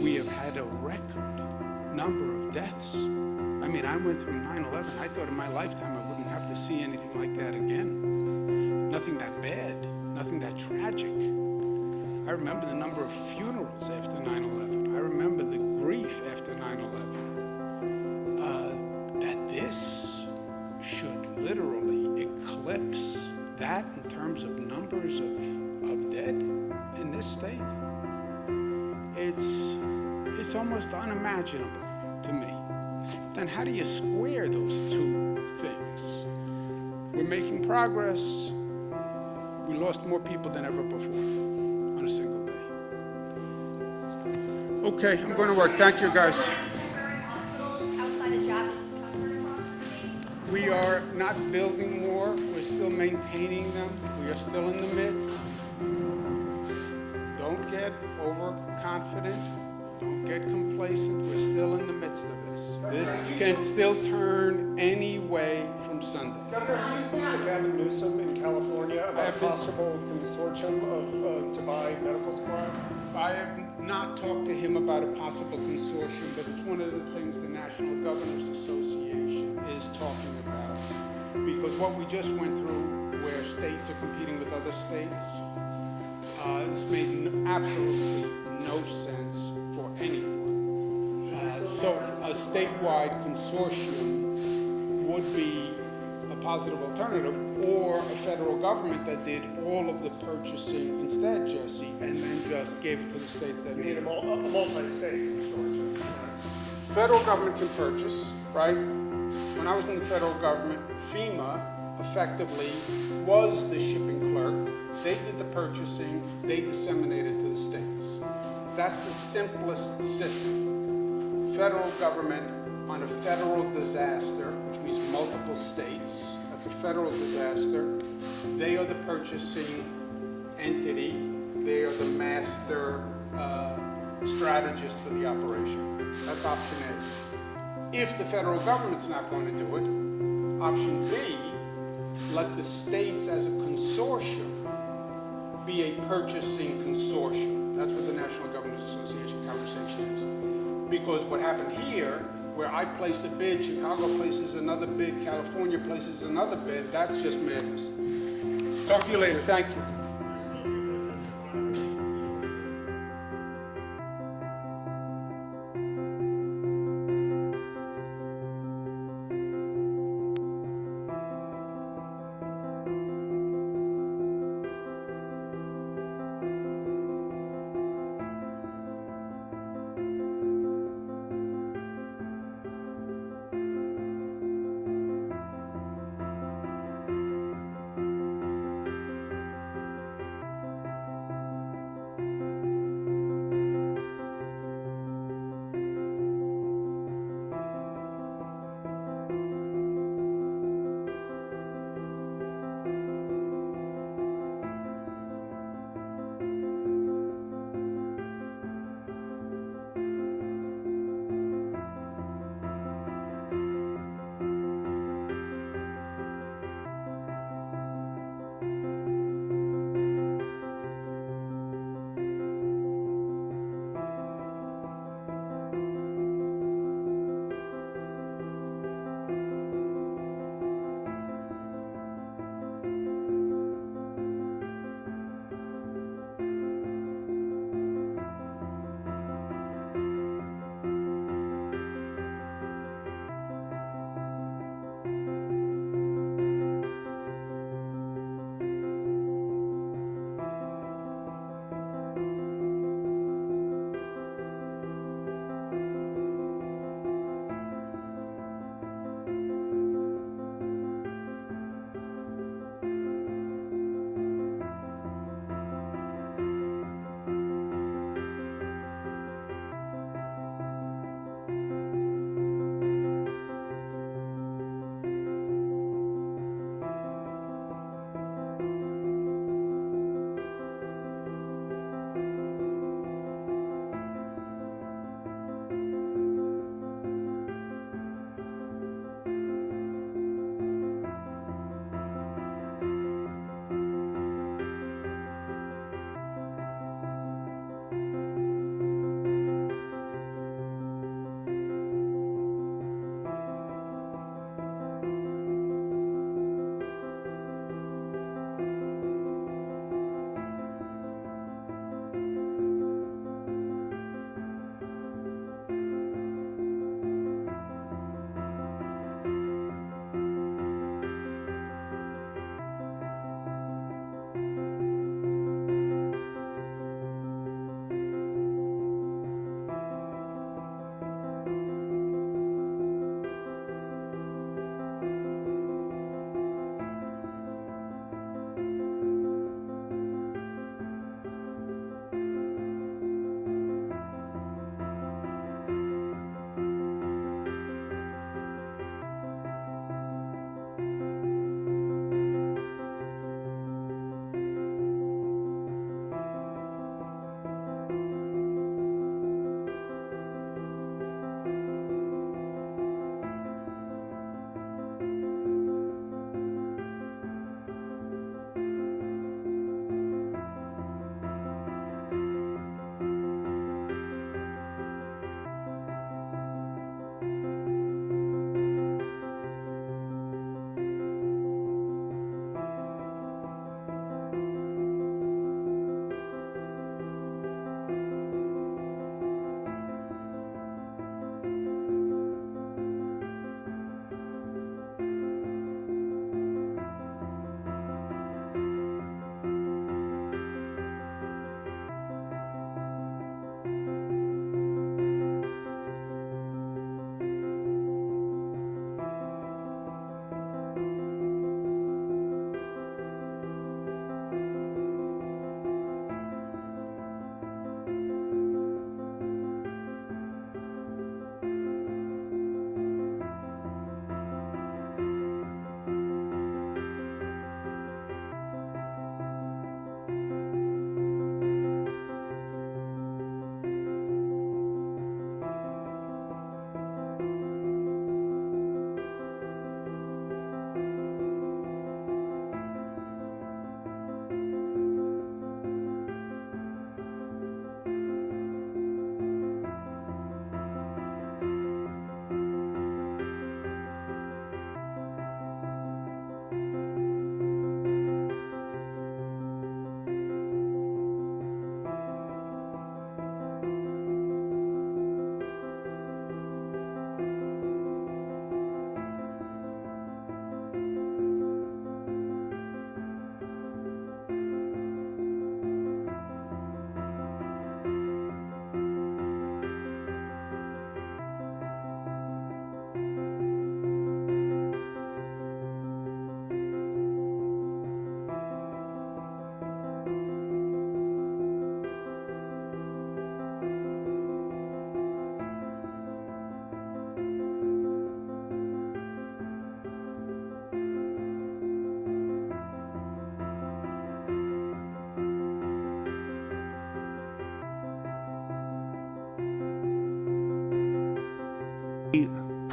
we have had a record number of deaths. I mean, I went through 9/11. I thought in my lifetime I wouldn't have to see anything like that again. Nothing that bad, nothing that tragic. I remember the number of funerals after 9/11. I remember the grief after 9/11. That this should literally eclipse that in terms of numbers of dead in this state. It's almost unimaginable to me. Then how do you square those two things? We're making progress. We lost more people than ever before on a single day. Okay, I'm going to work. Thank you, guys. Temporary hospitals outside of Javits covered across the state? We are not building more. We're still maintaining them. We are still in the midst. Don't get overconfident. Don't get complacent. We're still in the midst of this. This can still turn any way from Sunday. Governor, have you spoken to Gavin Newsom in California about a possible consortium to buy medical supplies? I have not talked to him about a possible consortium, but it's one of the things the National Governors Association is talking about. Because what we just went through, where states are competing with other states, this made absolutely no sense for anyone. So a statewide consortium would be a positive alternative, or a federal government that did all of the purchasing instead, Jesse, and then just gave it to the states that need a multi-state consortium. Federal government can purchase, right? When I was in the federal government, FEMA effectively was the shipping clerk. They did the purchasing, they disseminated to the states. That's the simplest system. Federal government on a federal disaster, which means multiple states, that's a federal disaster. They are the purchasing entity. They are the master strategist for the operation. That's option A. If the federal government's not going to do it, option B, let the states as a consortium be a purchasing consortium. That's what the National Governors Association conversation is. Because what happened here where I place a bid, Chicago places another bid, California places another bid. That's just madness. Talk to you later. Thank you.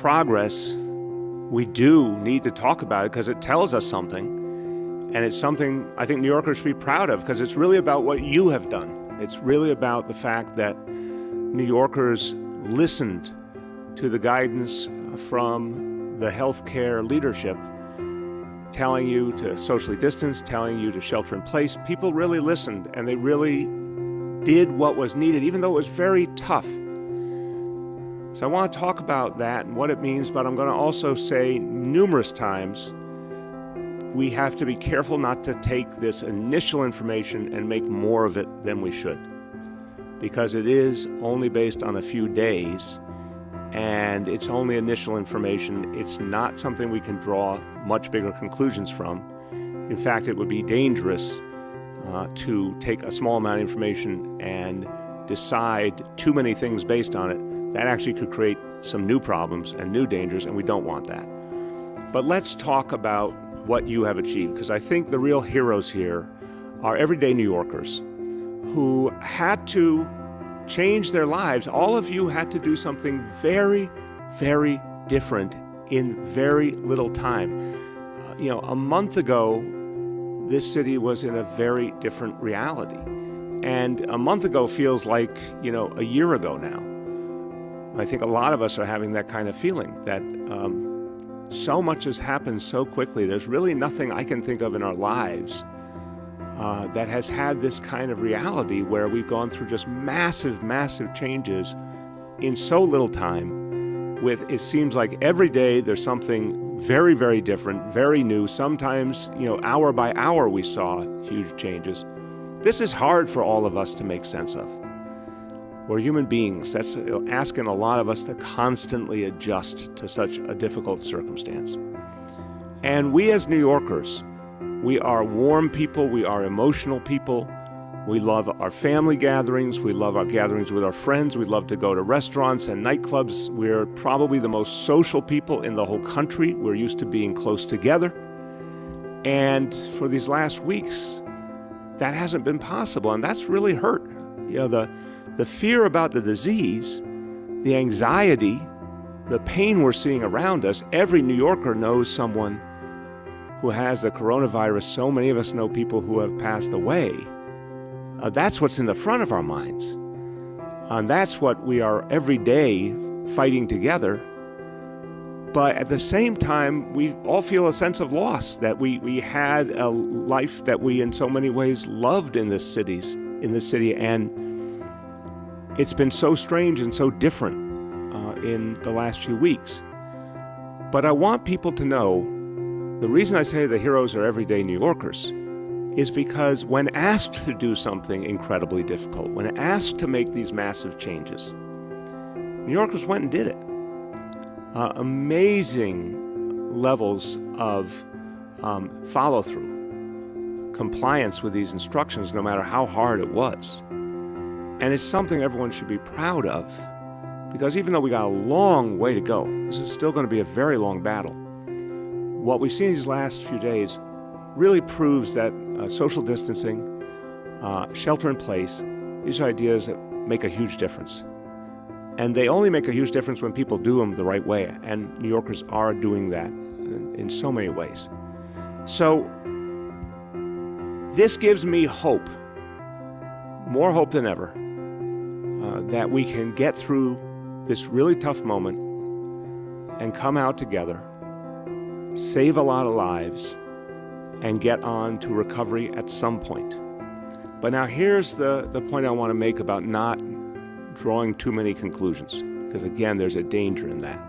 progress, we do need to talk about it because it tells us something. And it's something I think New Yorkers should be proud of because it's really about what you have done. It's really about the fact that New Yorkers listened to the guidance from the healthcare leadership telling you to socially distance, telling you to shelter in place. People really listened and they really did what was needed, even though it was very tough. So I want to talk about that and what it means, but I'm going to also say numerous times we have to be careful not to take this initial information and make more of it than we should, because it is only based on a few days and it's only initial information. It's not something we can draw much bigger conclusions from. In fact, it would be dangerous to take a small amount of information and decide too many things based on it. That actually could create some new problems and new dangers, and we don't want that. But let's talk about what you have achieved, because I think the real heroes here are everyday New Yorkers who had to change their lives. All of you had to do something very, very different in very little time. A month ago, this city was in a very different reality. And a month ago feels like, a year ago now. I think a lot of us are having that kind of feeling that so much has happened so quickly. There's really nothing I can think of in our lives that has had this kind of reality where we've gone through just massive, massive changes in so little time. It seems like every day there's something very, very different, very new. Sometimes, hour by hour we saw huge changes. This is hard for all of us to make sense of. We're human beings. That's asking a lot of us to constantly adjust to such a difficult circumstance. And we as New Yorkers, we are warm people, we are emotional people. We love our family gatherings, we love our gatherings with our friends, we love to go to restaurants and nightclubs. We're probably the most social people in the whole country. We're used to being close together. And for these last weeks, that hasn't been possible, and that's really hurt. The fear about the disease, the anxiety, the pain we're seeing around us. Every New Yorker knows someone who has the coronavirus. So many of us know people who have passed away. That's what's in the front of our minds. And that's what we are every day fighting together. But at the same time, we all feel a sense of loss that we had a life that we in so many ways loved in this city, and it's been so strange and so different in the last few weeks. But I want people to know, the reason I say the heroes are everyday New Yorkers is because when asked to do something incredibly difficult, when asked to make these massive changes, New Yorkers went and did it. Amazing levels of follow-through, compliance with these instructions, no matter how hard it was. And it's something everyone should be proud of, because even though we got a long way to go, this is still going to be a very long battle. What we've seen these last few days really proves that social distancing, shelter in place, these are ideas that make a huge difference. And they only make a huge difference when people do them the right way, and New Yorkers are doing that in so many ways. So this gives me hope, more hope than ever, that we can get through this really tough moment and come out together, save a lot of lives, and get on to recovery at some point. But now here's the point I want to make about not drawing too many conclusions, because again, there's a danger in that.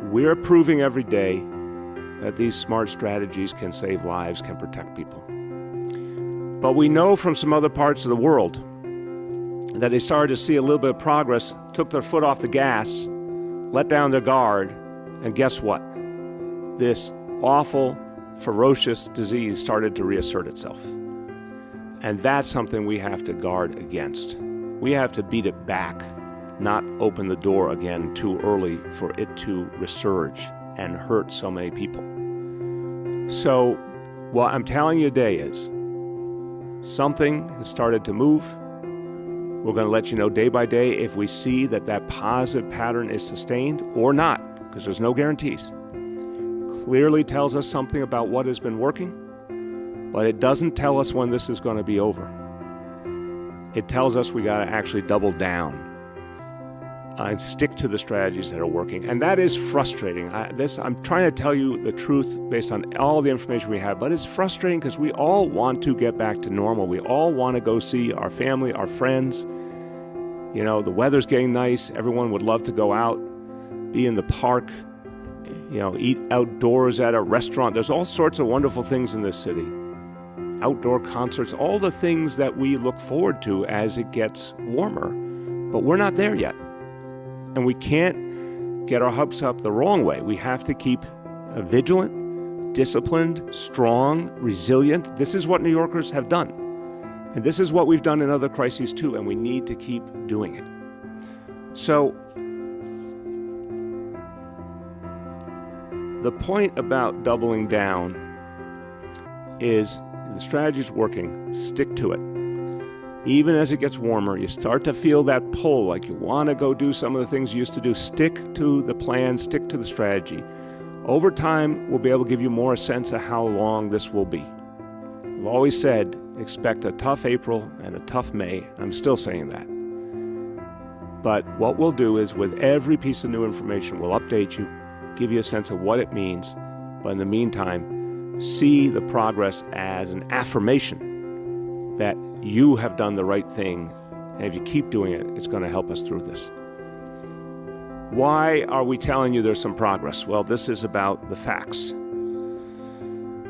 We're proving every day that these smart strategies can save lives, can protect people. But we know from some other parts of the world that they started to see a little bit of progress, took their foot off the gas, let down their guard, and guess what? This awful, ferocious disease started to reassert itself. And that's something we have to guard against. We have to beat it back, not open the door again too early for it to resurge and hurt so many people. So what I'm telling you today is something has started to move. We're going to let you know day by day if we see that that positive pattern is sustained or not, because there's no guarantees. Clearly tells us something about what has been working, but it doesn't tell us when this is going to be over. It tells us we got to actually double down and stick to the strategies that are working. And that is frustrating. I'm trying to tell you the truth based on all the information we have, but it's frustrating because we all want to get back to normal. We all want to go see our family, our friends. You know, the weather's getting nice. Everyone would love to go out, be in the park, you know, eat outdoors at a restaurant. There's all sorts of wonderful things in this city. Outdoor concerts, all the things that we look forward to as it gets warmer, but we're not there yet. And we can't get our hopes up the wrong way. We have to keep vigilant, disciplined, strong, resilient. This is what New Yorkers have done. And this is what we've done in other crises too, and we need to keep doing it. So, the point about doubling down is the strategy's working. Stick to it. Even as it gets warmer, you start to feel that pull, like you want to go do some of the things you used to do. Stick to the plan, stick to the strategy. Over time, we'll be able to give you more sense of how long this will be. I've always said, expect a tough April and a tough May. I'm still saying that. But what we'll do is, with every piece of new information, we'll update you, give you a sense of what it means. But in the meantime, see the progress as an affirmation that you have done the right thing, and if you keep doing it, it's going to help us through this. Why are we telling you there's some progress? Well, this is about the facts.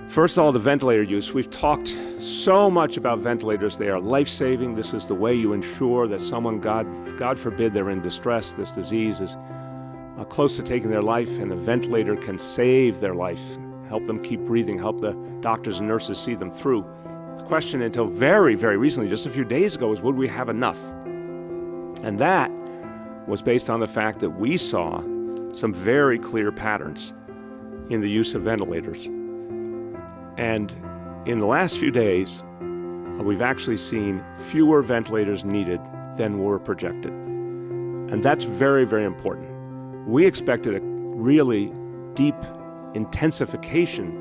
First of all, the ventilator use. We've talked so much about ventilators. They are life-saving. This is the way you ensure that someone, God forbid, they're in distress, this disease is close to taking their life, and a ventilator can save their life, help them keep breathing, help the doctors and nurses see them through. The question until very, very recently, just a few days ago, was would we have enough? And that was based on the fact that we saw some very clear patterns in the use of ventilators. And in the last few days, we've actually seen fewer ventilators needed than were projected. And that's very, very important. We expected a really deep intensification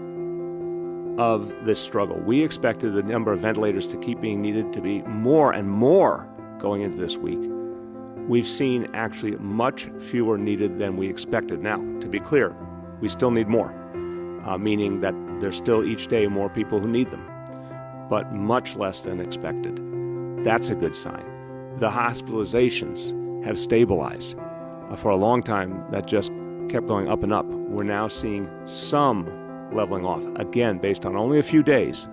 of this struggle. We expected the number of ventilators to keep being needed to be more and more going into this week. We've seen actually much fewer needed than we expected. Now, to be clear, we still need more, meaning that there's still each day more people who need them, but much less than expected. That's a good sign. The hospitalizations have stabilized. For a long time, that just kept going up and up. We're now seeing some leveling off, again, based on only a few days,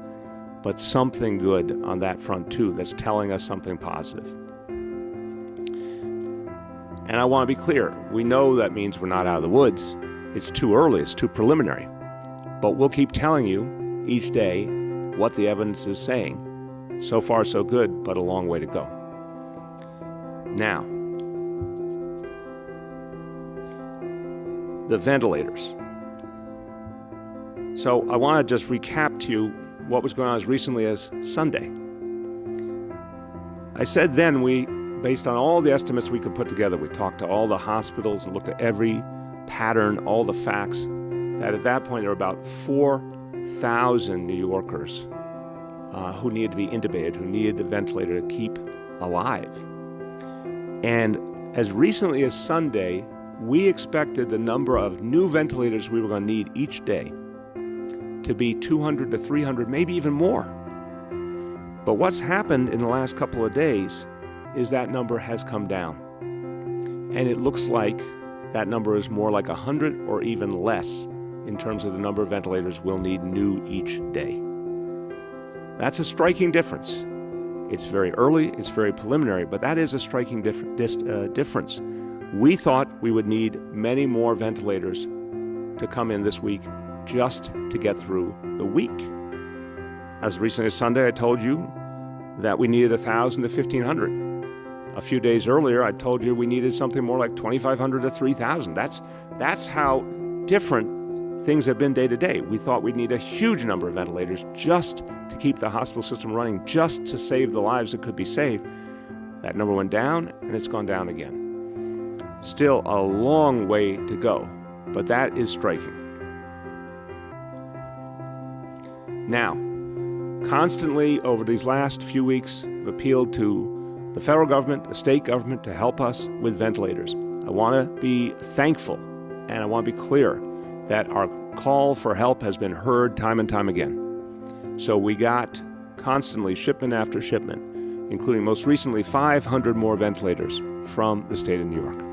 but something good on that front too that's telling us something positive. And I want to be clear, we know that means we're not out of the woods. It's too early, it's too preliminary. But we'll keep telling you each day what the evidence is saying. So far, so good, but a long way to go. Now, the ventilators. So I want to just recap to you what was going on as recently as Sunday. I said then based on all the estimates we could put together, we talked to all the hospitals and looked at every pattern, all the facts, that at that point there were about 4,000 New Yorkers who needed to be intubated, who needed a ventilator to keep alive. And as recently as Sunday, we expected the number of new ventilators we were going to need each day to be 200 to 300, maybe even more. But what's happened in the last couple of days is that number has come down. And it looks like that number is more like 100 or even less in terms of the number of ventilators we'll need new each day. That's a striking difference. It's very early, it's very preliminary, but that is a striking difference. We thought we would need many more ventilators to come in this week just to get through the week. As recently as Sunday, I told you that we needed 1,000 to 1,500. A few days earlier, I told you we needed something more like 2,500 to 3,000. That's how different things have been day to day. We thought we'd need a huge number of ventilators just to keep the hospital system running, just to save the lives that could be saved. That number went down, and it's gone down again. Still a long way to go, but that is striking. Now, constantly over these last few weeks, I've appealed to the federal government, the state government to help us with ventilators. I want to be thankful, and I want to be clear that our call for help has been heard time and time again. So we got constantly shipment after shipment, including most recently 500 more ventilators from the state of New York.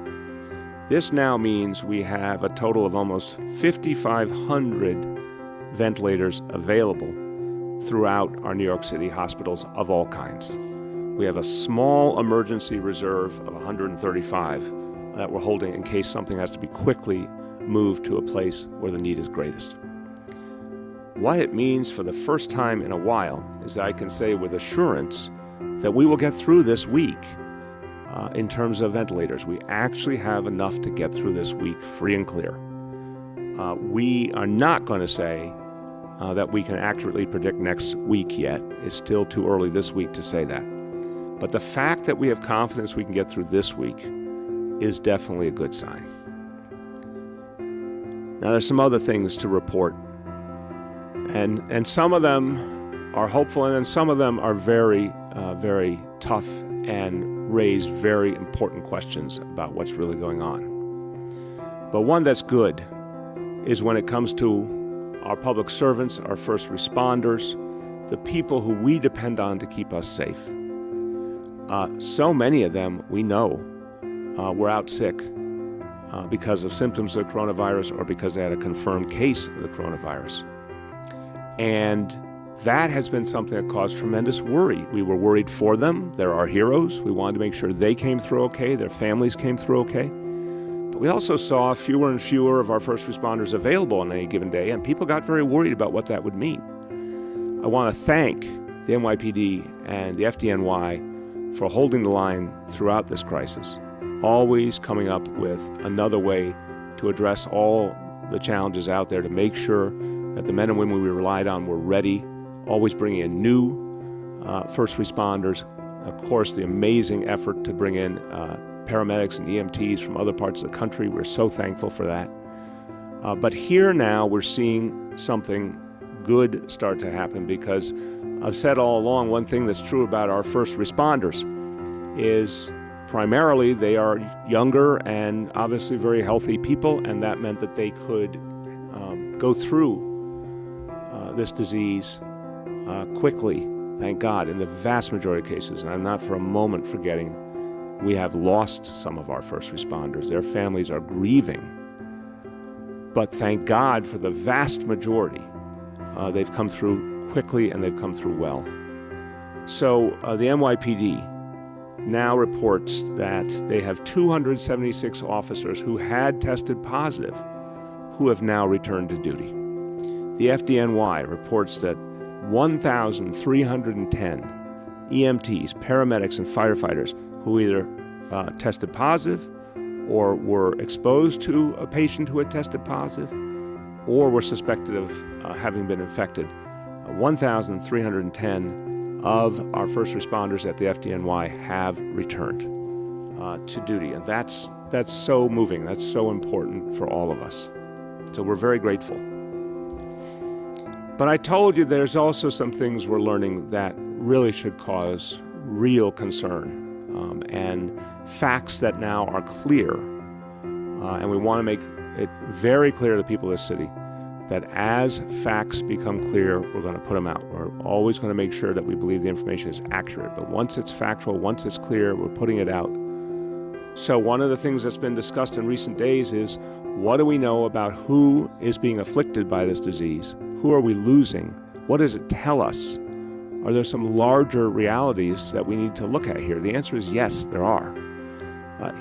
This now means we have a total of almost 5,500 ventilators available throughout our New York City hospitals of all kinds. We have a small emergency reserve of 135 that we're holding in case something has to be quickly moved to a place where the need is greatest. What it means for the first time in a while is that I can say with assurance that we will get through this week in terms of ventilators. We actually have enough to get through this week free and clear. We are not going to say that we can accurately predict next week yet. It's still too early this week to say that. But the fact that we have confidence we can get through this week is definitely a good sign. Now, there's some other things to report. And some of them are hopeful, and some of them are very, very tough and raise very important questions about what's really going on. But one that's good is when it comes to our public servants, our first responders, the people who we depend on to keep us safe. So many of them we know were out sick because of symptoms of the coronavirus or because they had a confirmed case of the coronavirus. And that has been something that caused tremendous worry. We were worried for them. They're our heroes. We wanted to make sure they came through okay, their families came through okay. But we also saw fewer and fewer of our first responders available on any given day, and people got very worried about what that would mean. I want to thank the NYPD and the FDNY for holding the line throughout this crisis, always coming up with another way to address all the challenges out there to make sure that the men and women we relied on were ready, always bringing in new first responders. Of course, the amazing effort to bring in paramedics and EMTs from other parts of the country. We're so thankful for that. But here now we're seeing something good start to happen, because I've said all along one thing that's true about our first responders is primarily they are younger and obviously very healthy people, and that meant that they could go through this disease quickly, thank God, in the vast majority of cases. And I'm not for a moment forgetting we have lost some of our first responders. Their families are grieving. But thank God for the vast majority. They've come through quickly and they've come through well. So the NYPD now reports that they have 276 officers who had tested positive who have now returned to duty. The FDNY reports that 1,310 EMTs, paramedics, and firefighters who either tested positive or were exposed to a patient who had tested positive or were suspected of having been infected. 1,310 of our first responders at the FDNY have returned to duty. And that's so moving. That's so important for all of us. So we're very grateful. But I told you there's also some things we're learning that really should cause real concern, and facts that now are clear. And we want to make it very clear to the people of this city that as facts become clear, we're going to put them out. We're always going to make sure that we believe the information is accurate. But once it's factual, once it's clear, we're putting it out. So one of the things that's been discussed in recent days is, what do we know about who is being afflicted by this disease? Who are we losing? What does it tell us? Are there some larger realities that we need to look at here? The answer is yes, there are.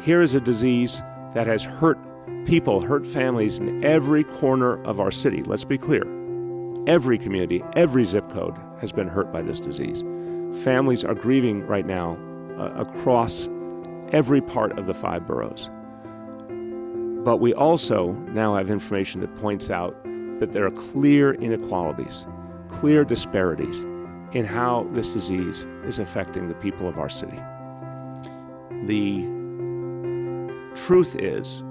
Here is a disease that has hurt people, hurt families in every corner of our city. Let's be clear. Every community, every zip code has been hurt by this disease. Families are grieving right now across every part of the 5 boroughs. But we also now have information that points out that there are clear inequalities, clear disparities in how this disease is affecting the people of our city. the truth is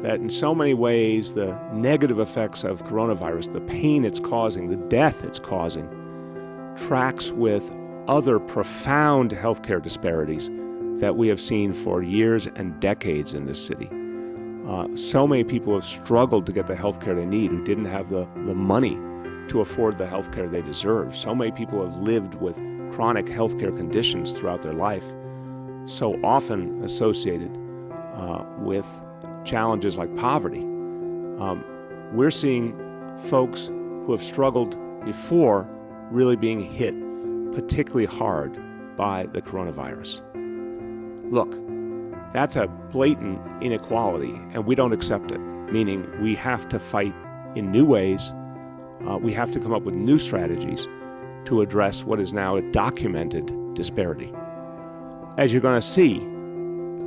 that in so many ways, the negative effects of coronavirus, the pain it's causing, the death it's causing, tracks with other profound healthcare disparities that we have seen for years and decades in this city. So many people have struggled to get the healthcare they need who didn't have the money to afford the healthcare they deserve. So many people have lived with chronic healthcare conditions throughout their life, so often associated with challenges like poverty. We're seeing folks who have struggled before really being hit particularly hard by the coronavirus. Look, that's a blatant inequality, and we don't accept it, meaning we have to fight in new ways. We have to come up with new strategies to address what is now a documented disparity. As you're going to see,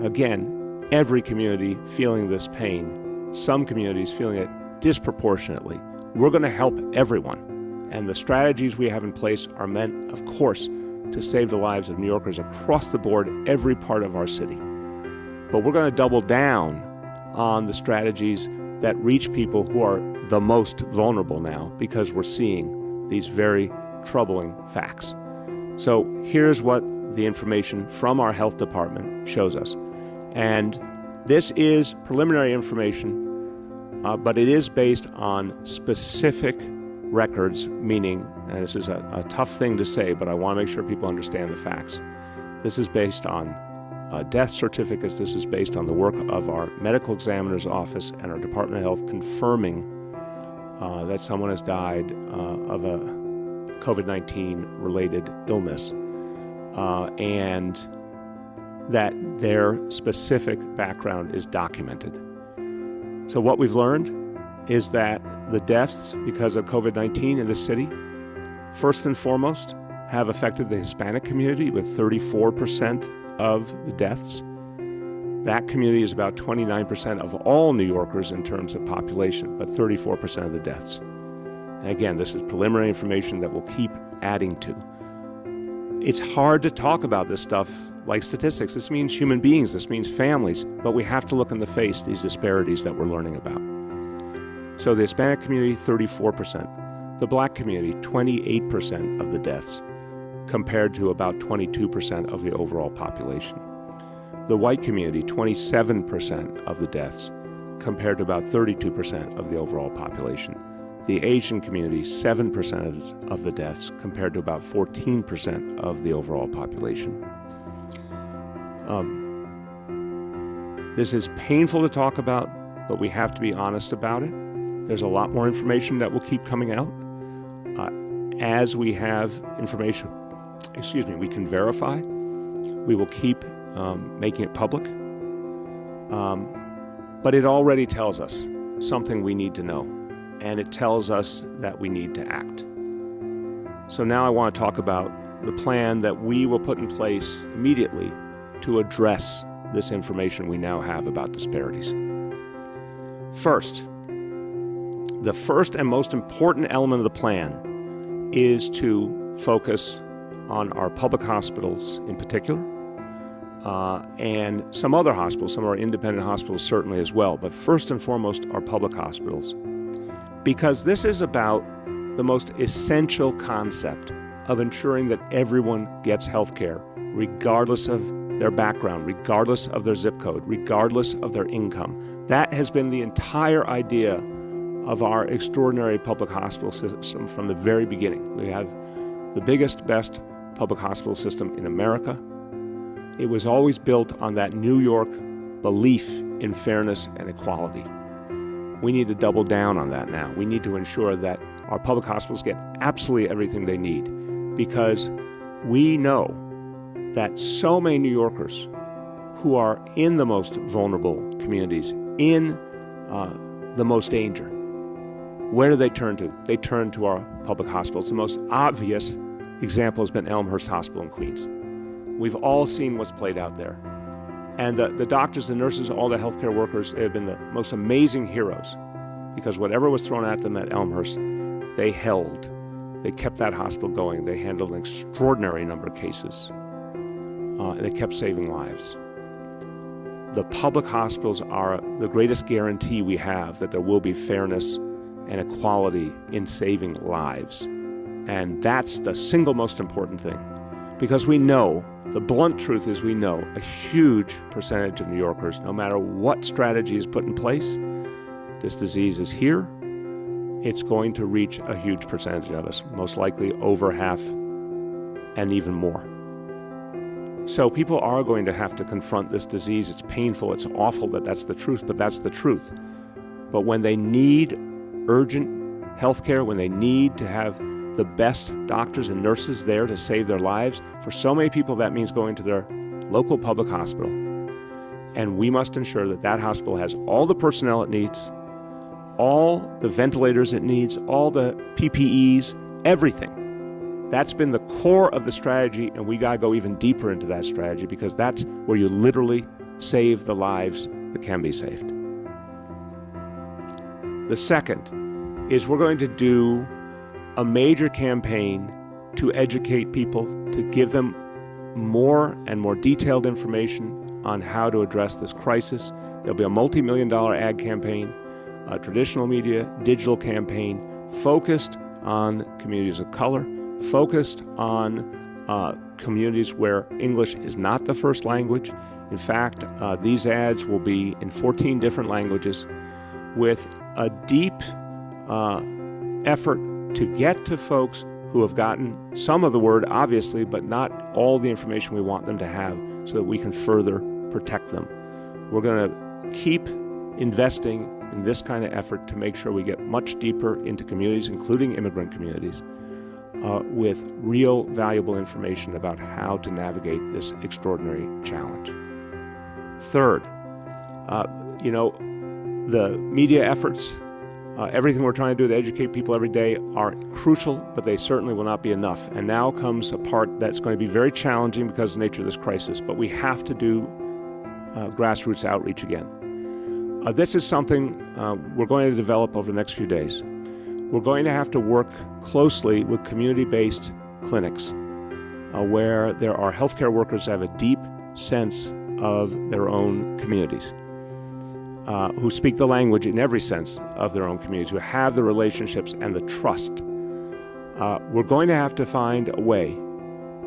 again, every community feeling this pain, some communities feeling it disproportionately. We're going to help everyone, and the strategies we have in place are meant, of course, to save the lives of New Yorkers across the board, every part of our city. But we're going to double down on the strategies that reach people who are the most vulnerable now, because we're seeing these very troubling facts. So here's what the information from our health department shows us. And this is preliminary information, but it is based on specific records, meaning, and this is a tough thing to say, but I want to make sure people understand the facts. This is based on death certificates. This is based on the work of our medical examiner's office and our Department of Health confirming that someone has died of a COVID-19 related illness, and that their specific background is documented. So what we've learned is that the deaths because of COVID-19 in the city, first and foremost, have affected the Hispanic community with 34% of the deaths. That community is about 29% of all New Yorkers in terms of population, but 34% of the deaths. And again, this is preliminary information that we'll keep adding to. It's hard to talk about this stuff like statistics. This means human beings, this means families, but we have to look in the face these disparities that we're learning about. So the Hispanic community, 34%. The Black community, 28% of the deaths, compared to about 22% of the overall population. The white community, 27% of the deaths, compared to about 32% of the overall population. The Asian community, 7% of the deaths, compared to about 14% of the overall population. This is painful to talk about, but we have to be honest about it. There's a lot more information that will keep coming out. As we have information, we can verify. We will keep making it public. But it already tells us something we need to know, and it tells us that we need to act. So now I want to talk about the plan that we will put in place immediately to address this information we now have about disparities. First, the first and most important element of the plan is to focus on our public hospitals in particular, and some other hospitals, some of our independent hospitals certainly as well, but first and foremost, our public hospitals. Because this is about the most essential concept of ensuring that everyone gets health care, regardless of their background, regardless of their zip code, regardless of their income. That has been the entire idea of our extraordinary public hospital system from the very beginning. We have the biggest, best public hospital system in America. It was always built on that New York belief in fairness and equality. We need to double down on that now. We need to ensure that our public hospitals get absolutely everything they need, because we know that so many New Yorkers who are in the most vulnerable communities, in the most danger, where do they turn to? They turn to our public hospitals. The most obvious example has been Elmhurst Hospital in Queens. We've all seen what's played out there. And the doctors, the nurses, all the healthcare workers, they have been the most amazing heroes, because whatever was thrown at them at Elmhurst, they held. They kept that hospital going. They handled an extraordinary number of cases. And they kept saving lives. the public hospitals are the greatest guarantee we have that there will be fairness and equality in saving lives. And that's the single most important thing. Because we know, the blunt truth is we know, a huge percentage of New Yorkers, no matter what strategy is put in place, this disease is here. It's going to reach a huge percentage of us, most likely over half and even more. So people are going to have to confront this disease. It's painful, it's awful that that's the truth, but that's the truth. But when they need urgent health care, when they need to have the best doctors and nurses there to save their lives, for so many people that means going to their local public hospital. And we must ensure that that hospital has all the personnel it needs, all the ventilators it needs, all the PPEs, everything. That's been the core of the strategy, and we got to go even deeper into that strategy because that's where you literally save the lives that can be saved. The second is we're going to do a major campaign to educate people, to give them more and more detailed information on how to address this crisis. There'll be a multi-million-dollar ad campaign, a traditional media, digital campaign focused on communities of color, focused on communities where English is not the first language. In fact, these ads will be in 14 different languages with a deep effort to get to folks who have gotten some of the word, obviously, but not all the information we want them to have so that we can further protect them. We're going to keep investing in this kind of effort to make sure we get much deeper into communities, including immigrant communities, with real valuable information about how to navigate this extraordinary challenge. Third, the media efforts, everything we're trying to do to educate people every day are crucial, but they certainly will not be enough. And now comes a part that's going to be very challenging because of the nature of this crisis, but we have to do grassroots outreach again. This is something we're going to develop over the next few days. We're going to have to work closely with community-based clinics where there are healthcare workers that have a deep sense of their own communities, who speak the language in every sense of their own communities, who have the relationships and the trust. We're going to have to find a way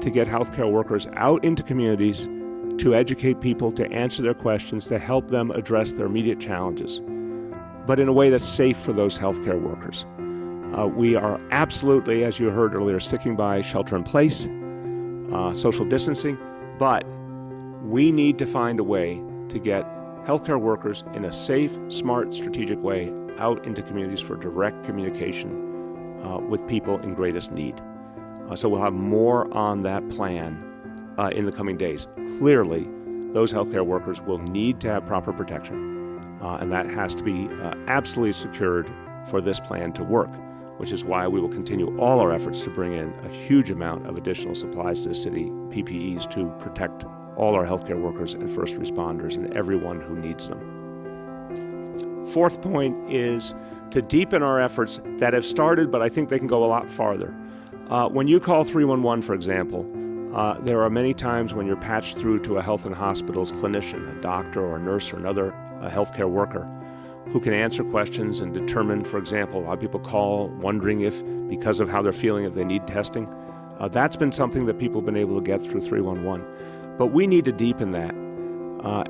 to get healthcare workers out into communities to educate people, to answer their questions, to help them address their immediate challenges, but in a way that's safe for those healthcare workers. We are absolutely, as you heard earlier, sticking by shelter in place, social distancing, but we need to find a way to get healthcare workers in a safe, smart, strategic way out into communities for direct communication with people in greatest need. So we'll have more on that plan in the coming days. Clearly, those healthcare workers will need to have proper protection, and that has to be absolutely secured for this plan to work, which is why we will continue all our efforts to bring in a huge amount of additional supplies to the city, PPEs, to protect all our healthcare workers and first responders and everyone who needs them. Fourth point is to deepen our efforts that have started, but I think they can go a lot farther. When you call 311, for example, there are many times when you're patched through to a health and hospitals clinician, a doctor or a nurse or another healthcare worker, who can answer questions and determine, for example, a lot of people call wondering if, because of how they're feeling, if they need testing. That's been something that people have been able to get through 311. But we need to deepen that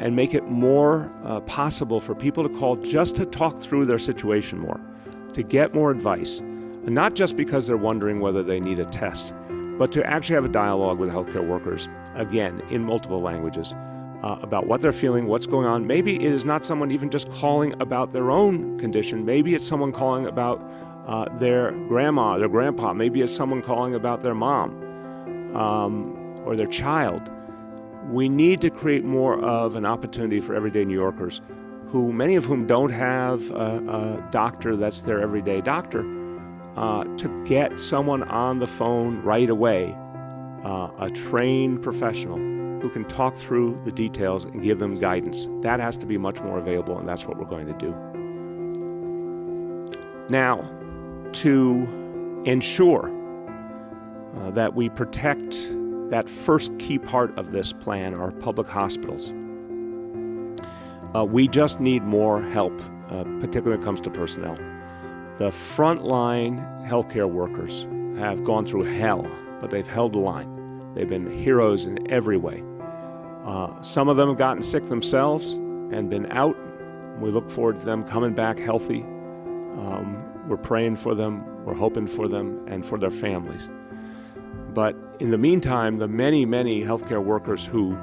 and make it more possible for people to call just to talk through their situation more, to get more advice, and not just because they're wondering whether they need a test, but to actually have a dialogue with healthcare workers, again, in multiple languages, about what they're feeling, what's going on. Maybe it is not someone even just calling about their own condition. Maybe it's someone calling about their grandma, their grandpa. Maybe it's someone calling about their mom or their child. We need to create more of an opportunity for everyday New Yorkers, many of whom don't have a doctor that's their everyday doctor, to get someone on the phone right away, a trained professional who can talk through the details and give them guidance. That has to be much more available, and that's what we're going to do. Now, to ensure that we protect that first key part of this plan, our public hospitals, We just need more help, particularly when it comes to personnel. The frontline healthcare workers have gone through hell, but they've held the line. They've been heroes in every way. Some of them have gotten sick themselves and been out. We look forward to them coming back healthy. We're praying for them, we're hoping for them, and for their families. But in the meantime, the many, many healthcare workers who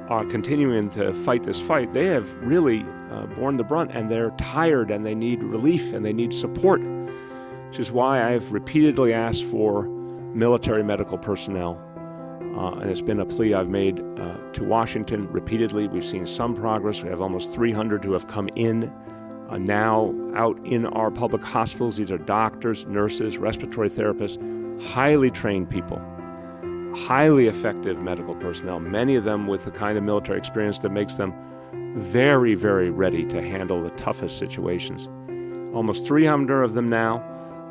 are continuing to fight this fight, they have really borne the brunt, and they're tired, and they need relief, and they need support, which is why I've repeatedly asked for military medical personnel. And it's been a plea I've made to Washington repeatedly. We've seen some progress. We have almost 300 who have come in now out in our public hospitals. These are doctors, nurses, respiratory therapists, highly trained people, highly effective medical personnel, many of them with the kind of military experience that makes them very, very ready to handle the toughest situations. Almost 300 of them now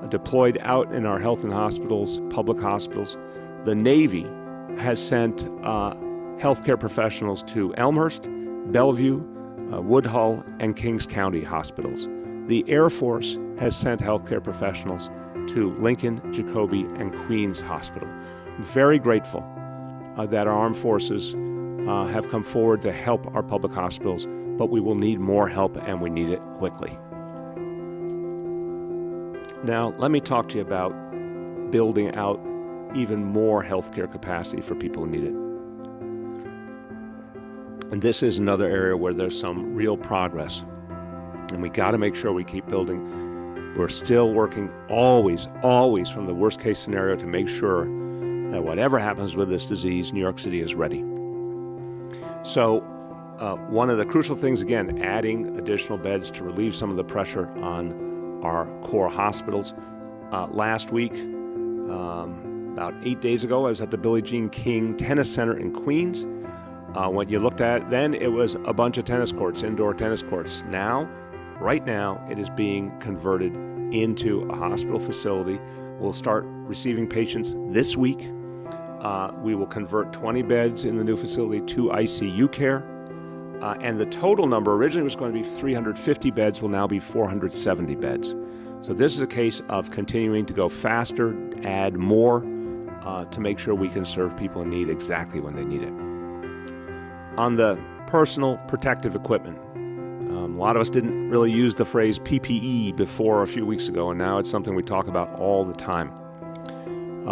deployed out in our health and hospitals, public hospitals. The Navy has sent healthcare professionals to Elmhurst, Bellevue, Woodhull, and Kings County hospitals. The Air Force has sent healthcare professionals to Lincoln, Jacoby, and Queens Hospital. I'm very grateful that our armed forces have come forward to help our public hospitals, but we will need more help, and we need it quickly. Now, let me talk to you about building out even more healthcare capacity for people who need it. And this is another area where there's some real progress, and we got to make sure we keep building. We're still working always from the worst case scenario to make sure that whatever happens with this disease, New York City is ready. So one of the crucial things, again, adding additional beds to relieve some of the pressure on our core hospitals. Last week, about 8 days ago, I was at the Billie Jean King Tennis Center in Queens. When you looked at it, then it was a bunch of tennis courts, indoor tennis courts. Now, right now, it is being converted into a hospital facility. We'll start receiving patients this week. We will convert 20 beds in the new facility to ICU care. And the total number originally was going to be 350 beds, will now be 470 beds. So this is a case of continuing to go faster, add more to make sure we can serve people in need exactly when they need it. On the personal protective equipment, a lot of us didn't really use the phrase PPE before a few weeks ago, and now it's something we talk about all the time.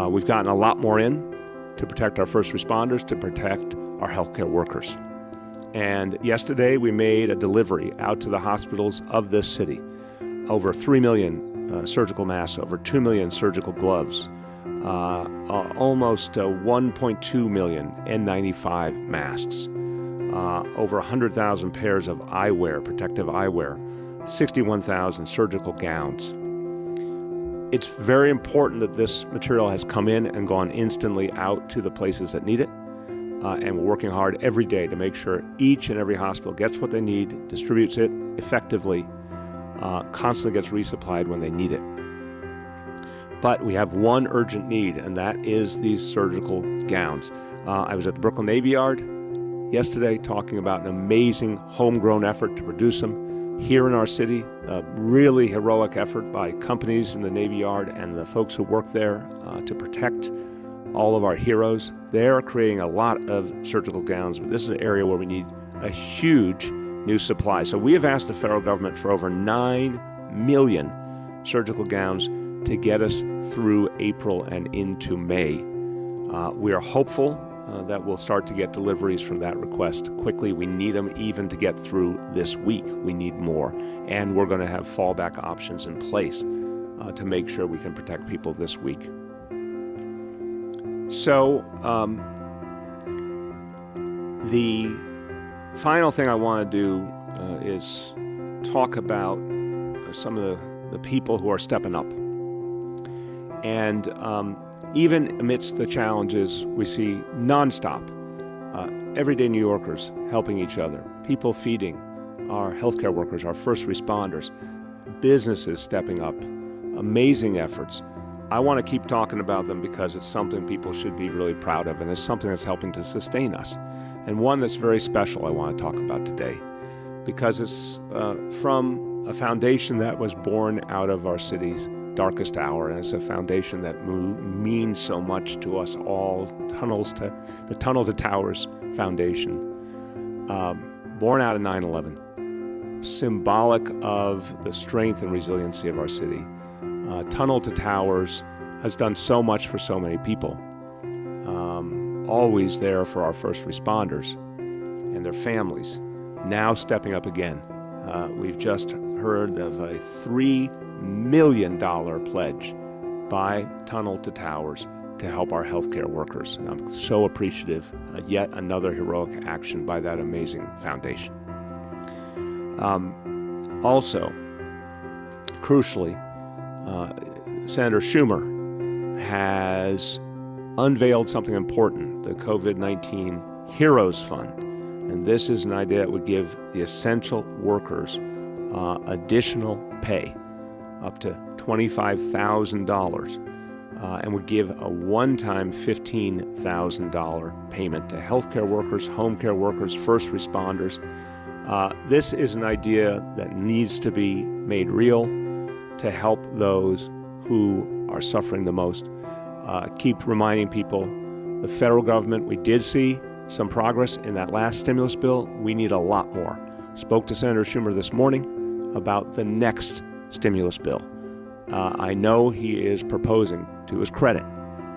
We've gotten a lot more in to protect our first responders, to protect our healthcare workers. And yesterday we made a delivery out to the hospitals of this city. Over 3 million surgical masks, over 2 million surgical gloves, almost 1.2 million N95 masks, over 100,000 pairs of eyewear, protective eyewear, 61,000 surgical gowns. It's very important that this material has come in and gone instantly out to the places that need it. And we're working hard every day to make sure each and every hospital gets what they need, distributes it effectively, constantly gets resupplied when they need it. But we have one urgent need, and that is these surgical gowns. I was at the Brooklyn Navy Yard yesterday talking about an amazing homegrown effort to produce them here in our city. A really heroic effort by companies in the Navy Yard and the folks who work there to protect all of our heroes. They're creating a lot of surgical gowns, but this is an area where we need a huge new supply. So we have asked the federal government for over 9 million surgical gowns to get us through April and into May. We are hopeful that we'll start to get deliveries from that request quickly. We need them even to get through this week. We need more. And we're going to have fallback options in place to make sure we can protect people this week. So the final thing I want to do is talk about some of the people who are stepping up. And even amidst the challenges, we see nonstop, everyday New Yorkers helping each other, people feeding our healthcare workers, our first responders, businesses stepping up, amazing efforts. I want to keep talking about them because it's something people should be really proud of, and it's something that's helping to sustain us. And one that's very special I want to talk about today. because it's from a foundation that was born out of our city's darkest hour, and it's a foundation that means so much to us all. The Tunnel to Towers Foundation, born out of 9/11, symbolic of the strength and resiliency of our city. Tunnel to Towers has done so much for so many people. Always there for our first responders and their families. Now stepping up again. We've just heard of a $3 million pledge by Tunnel to Towers to help our healthcare workers. And I'm so appreciative. Yet another heroic action by that amazing foundation. Also, crucially, Senator Schumer has unveiled something important, the COVID-19 Heroes Fund. And this is an idea that would give the essential workers additional pay, up to $25,000, and would give a one-time $15,000 payment to healthcare workers, home care workers, first responders. This is an idea that needs to be made real to help those who are suffering the most. Keep reminding people, the federal government, we did see some progress in that last stimulus bill. We need a lot more. Spoke to Senator Schumer this morning about the next stimulus bill. I know he is proposing, to his credit,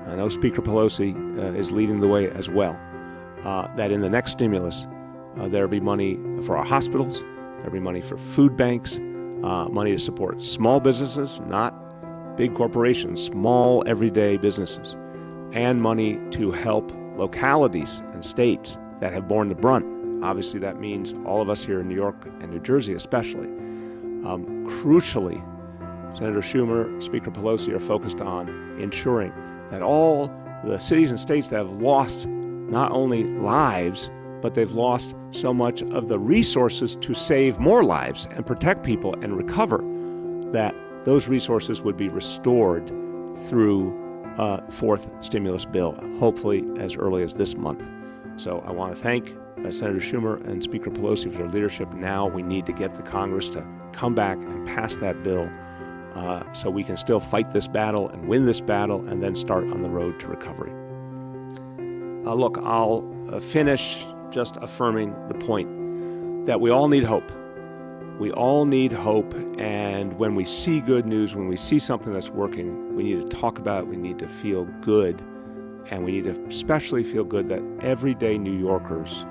I know Speaker Pelosi is leading the way as well, that in the next stimulus, there'll be money for our hospitals, there'll be money for food banks, money to support small businesses, not big corporations, small everyday businesses, and money to help localities and states that have borne the brunt. Obviously, that means all of us here in New York and New Jersey especially. Crucially, Senator Schumer, Speaker Pelosi are focused on ensuring that all the cities and states that have lost not only lives, but they've lost so much of the resources to save more lives and protect people and recover, that those resources would be restored through a fourth stimulus bill, hopefully as early as this month. So I want to thank Senator Schumer and Speaker Pelosi for their leadership. Now we need to get the Congress to come back and pass that bill so we can still fight this battle and win this battle and then start on the road to recovery. Look, I'll finish just affirming the point that we all need hope. We all need hope, and when we see good news, when we see something that's working, we need to talk about it, we need to feel good, and we need to especially feel good that everyday New Yorkers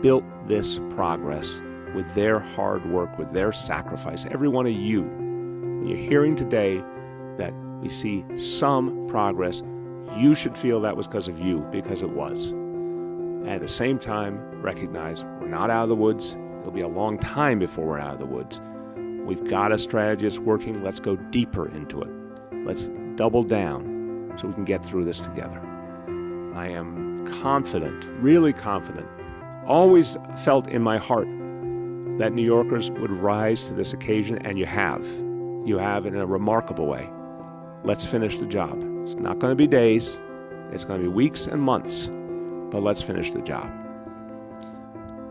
built this progress with their hard work, with their sacrifice. Every one of you, when you're hearing today that we see some progress, you should feel that was because of you, because it was. And at the same time, recognize we're not out of the woods. It'll be a long time before we're out of the woods. We've got a strategy that's working. Let's go deeper into it. Let's double down so we can get through this together. I am confident, really confident, always felt in my heart that New Yorkers would rise to this occasion, and you have. You have in a remarkable way. Let's finish the job. It's not going to be days. It's going to be weeks and months, but let's finish the job.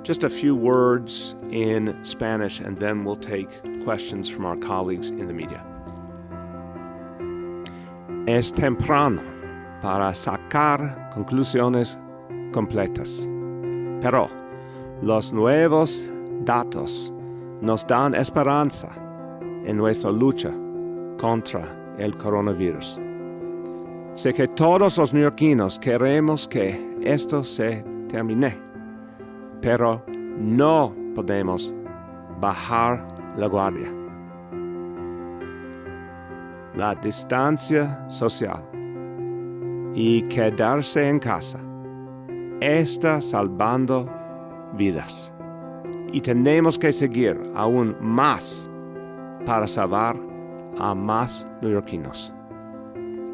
Just a few words in Spanish, and then we'll take questions from our colleagues in the media. Es temprano para sacar conclusiones completas, pero los nuevos datos nos dan esperanza en nuestra lucha contra el coronavirus. Sé que todos los neoyorquinos queremos que esto se termine, pero no podemos bajar la guardia. La distancia social y quedarse en casa está salvando vidas. Y tenemos que seguir aún más para salvar a más neoyorquinos.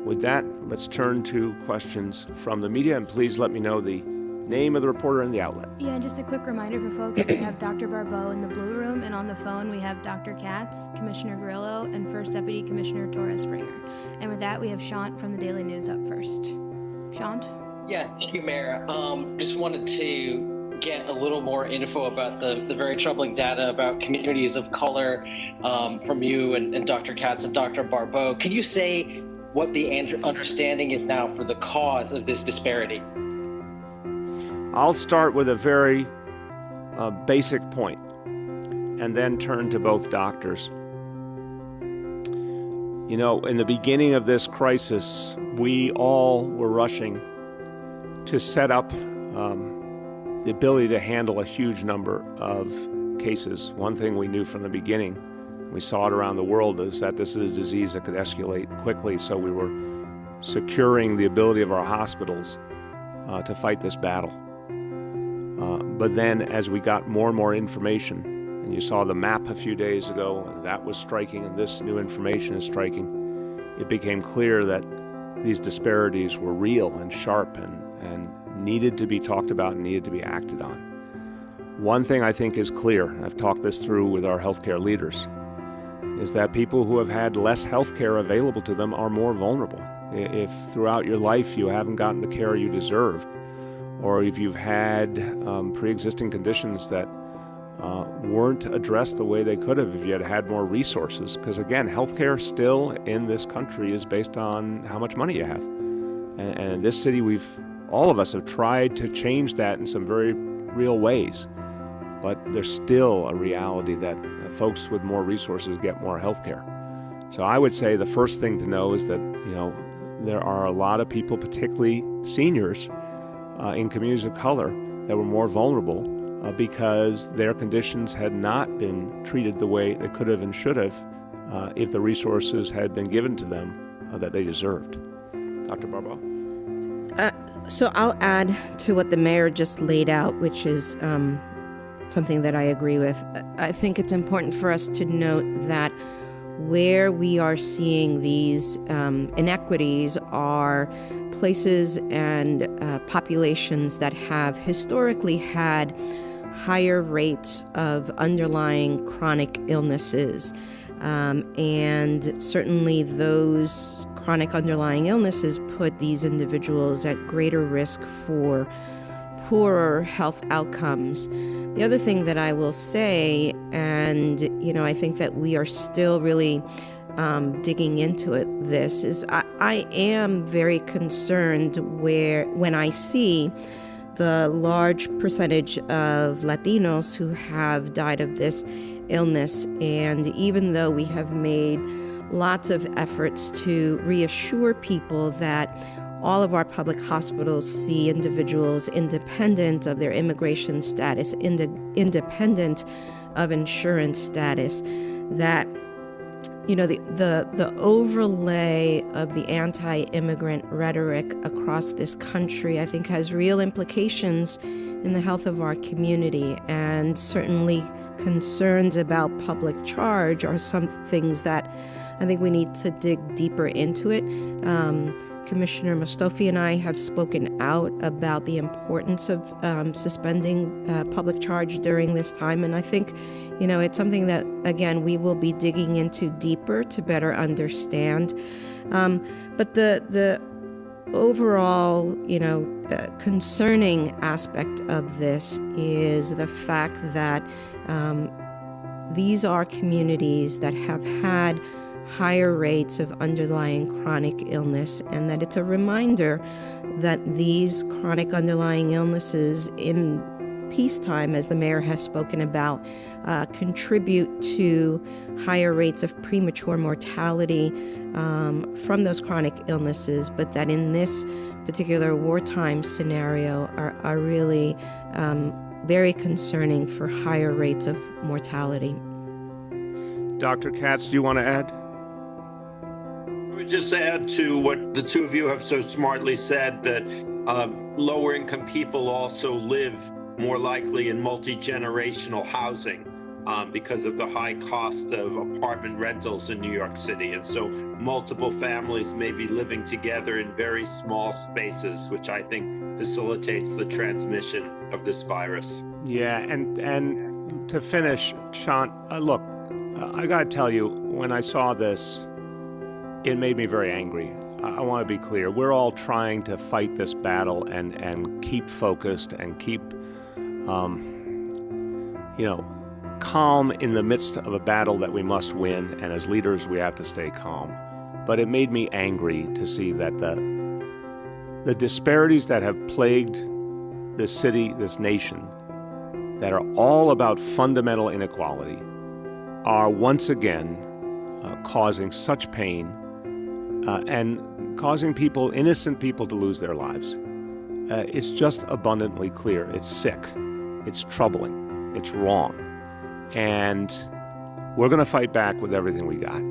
With that, let's turn to questions from the media, and please let me know the name of the reporter and the outlet. Yeah, and just a quick reminder for folks, we have Dr. Barbeau in the blue room, and on the phone we have Dr. Katz, Commissioner Grillo, and First Deputy Commissioner Torres Springer. And with that, we have Shant from the Daily News up first. Shant? Yeah, thank you, Mayor. Just wanted to get a little more info about the very troubling data about communities of color from you and Dr. Katz and Dr. Barbeau. Can you say what the understanding is now for the cause of this disparity? I'll start with a very basic point and then turn to both doctors. You know, in the beginning of this crisis, we all were rushing to set up the ability to handle a huge number of cases. One thing we knew from the beginning, we saw it around the world, is that this is a disease that could escalate quickly, so we were securing the ability of our hospitals to fight this battle. But then as we got more and more information, and you saw the map a few days ago, and that was striking, and this new information is striking, it became clear that these disparities were real and sharp and needed to be talked about and needed to be acted on. One thing I think is clear, I've talked this through with our healthcare leaders, is that people who have had less healthcare available to them are more vulnerable. If throughout your life you haven't gotten the care you deserve, or if you've had pre-existing conditions that weren't addressed the way they could have if you had had more resources, because again, healthcare still in this country is based on how much money you have. And in this city, all of us have tried to change that in some very real ways, but there's still a reality that folks with more resources get more healthcare. So I would say the first thing to know is that, you know, there are a lot of people, particularly seniors in communities of color, that were more vulnerable because their conditions had not been treated the way they could have and should have if the resources had been given to them that they deserved. Dr. Barbeau? So I'll add to what the mayor just laid out, which is something that I agree with. I think it's important for us to note that where we are seeing these inequities are places and populations that have historically had higher rates of underlying chronic illnesses. And certainly those chronic underlying illnesses put these individuals at greater risk for poorer health outcomes. The other thing that I will say, and I think that we are still really digging into this is I am very concerned when I see the large percentage of Latinos who have died of this illness. And even though we have made lots of efforts to reassure people that all of our public hospitals see individuals independent of their immigration status, independent of insurance status, that the overlay of the anti-immigrant rhetoric across this country, I think, has real implications in the health of our community. And certainly concerns about public charge are some things that I think we need to dig deeper into it. Commissioner Mostofi and I have spoken out about the importance of suspending public charge during this time. And I think, it's something that, again, we will be digging into deeper to better understand. But the overall, concerning aspect of this is the fact that these are communities that have had higher rates of underlying chronic illness, and that it's a reminder that these chronic underlying illnesses in peacetime, as the mayor has spoken about, contribute to higher rates of premature mortality from those chronic illnesses, but that in this particular wartime scenario are really very concerning for higher rates of mortality. Dr. Katz, do you want to add? I would just add to what the two of you have so smartly said, that lower income people also live more likely in multi-generational housing because of the high cost of apartment rentals in New York City. And so multiple families may be living together in very small spaces, which I think facilitates the transmission of this virus. Yeah, and to finish, Sean, look, I got to tell you, when I saw this, it made me very angry. I want to be clear. We're all trying to fight this battle and keep focused and keep calm in the midst of a battle that we must win, and as leaders we have to stay calm. But it made me angry to see that the disparities that have plagued this city, this nation, that are all about fundamental inequality, are once again causing such pain and causing people, innocent people, to lose their lives. It's just abundantly clear. It's sick. It's troubling. It's wrong. And we're going to fight back with everything we got.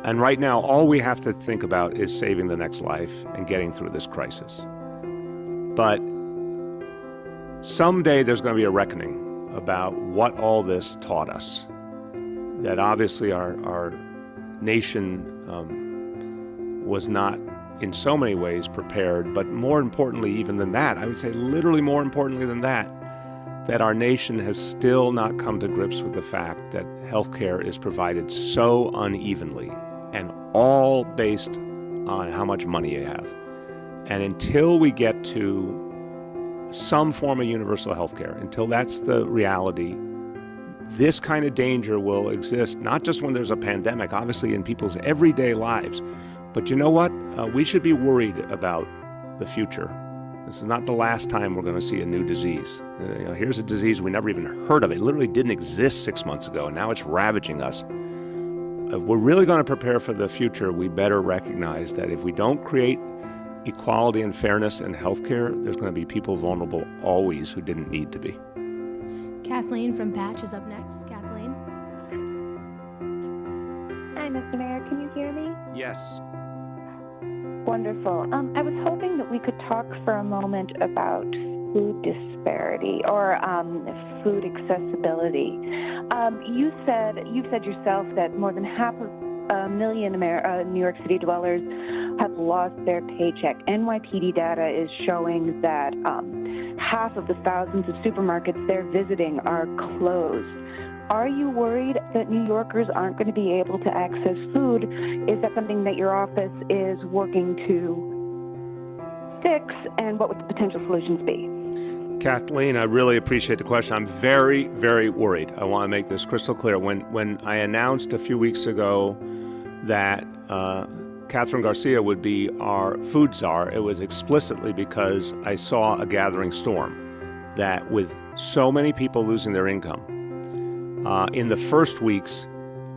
And right now, all we have to think about is saving the next life and getting through this crisis. But someday there's going to be a reckoning about what all this taught us. That obviously our nation was not in so many ways prepared, but more importantly even than that, I would say literally more importantly than that our nation has still not come to grips with the fact that healthcare is provided so unevenly and all based on how much money you have. And until we get to some form of universal healthcare, until that's the reality, this kind of danger will exist, not just when there's a pandemic, obviously in people's everyday lives. But you know what? We should be worried about the future. This is not the last time we're going to see a new disease. Here's a disease we never even heard of. It literally didn't exist 6 months ago, and now it's ravaging us. If we're really going to prepare for the future, we better recognize that if we don't create equality and fairness in healthcare, there's going to be people vulnerable always who didn't need to be. Kathleen from Patch is up next. Kathleen? Hi, Mr. Mayor. Can you hear me? Yes. Wonderful. I was hoping that we could talk for a moment about food disparity or food accessibility. You've said yourself that more than 500,000 New York City dwellers have lost their paycheck. NYPD data is showing that half of the thousands of supermarkets they're visiting are closed. Are you worried that New Yorkers aren't going to be able to access food? Is that something that your office is working to fix, and what would the potential solutions be? Kathleen, I really appreciate the question. I'm very, very worried. I want to make this crystal clear. When I announced a few weeks ago that Catherine Garcia would be our food czar, it was explicitly because I saw a gathering storm, that with so many people losing their income, in the first weeks,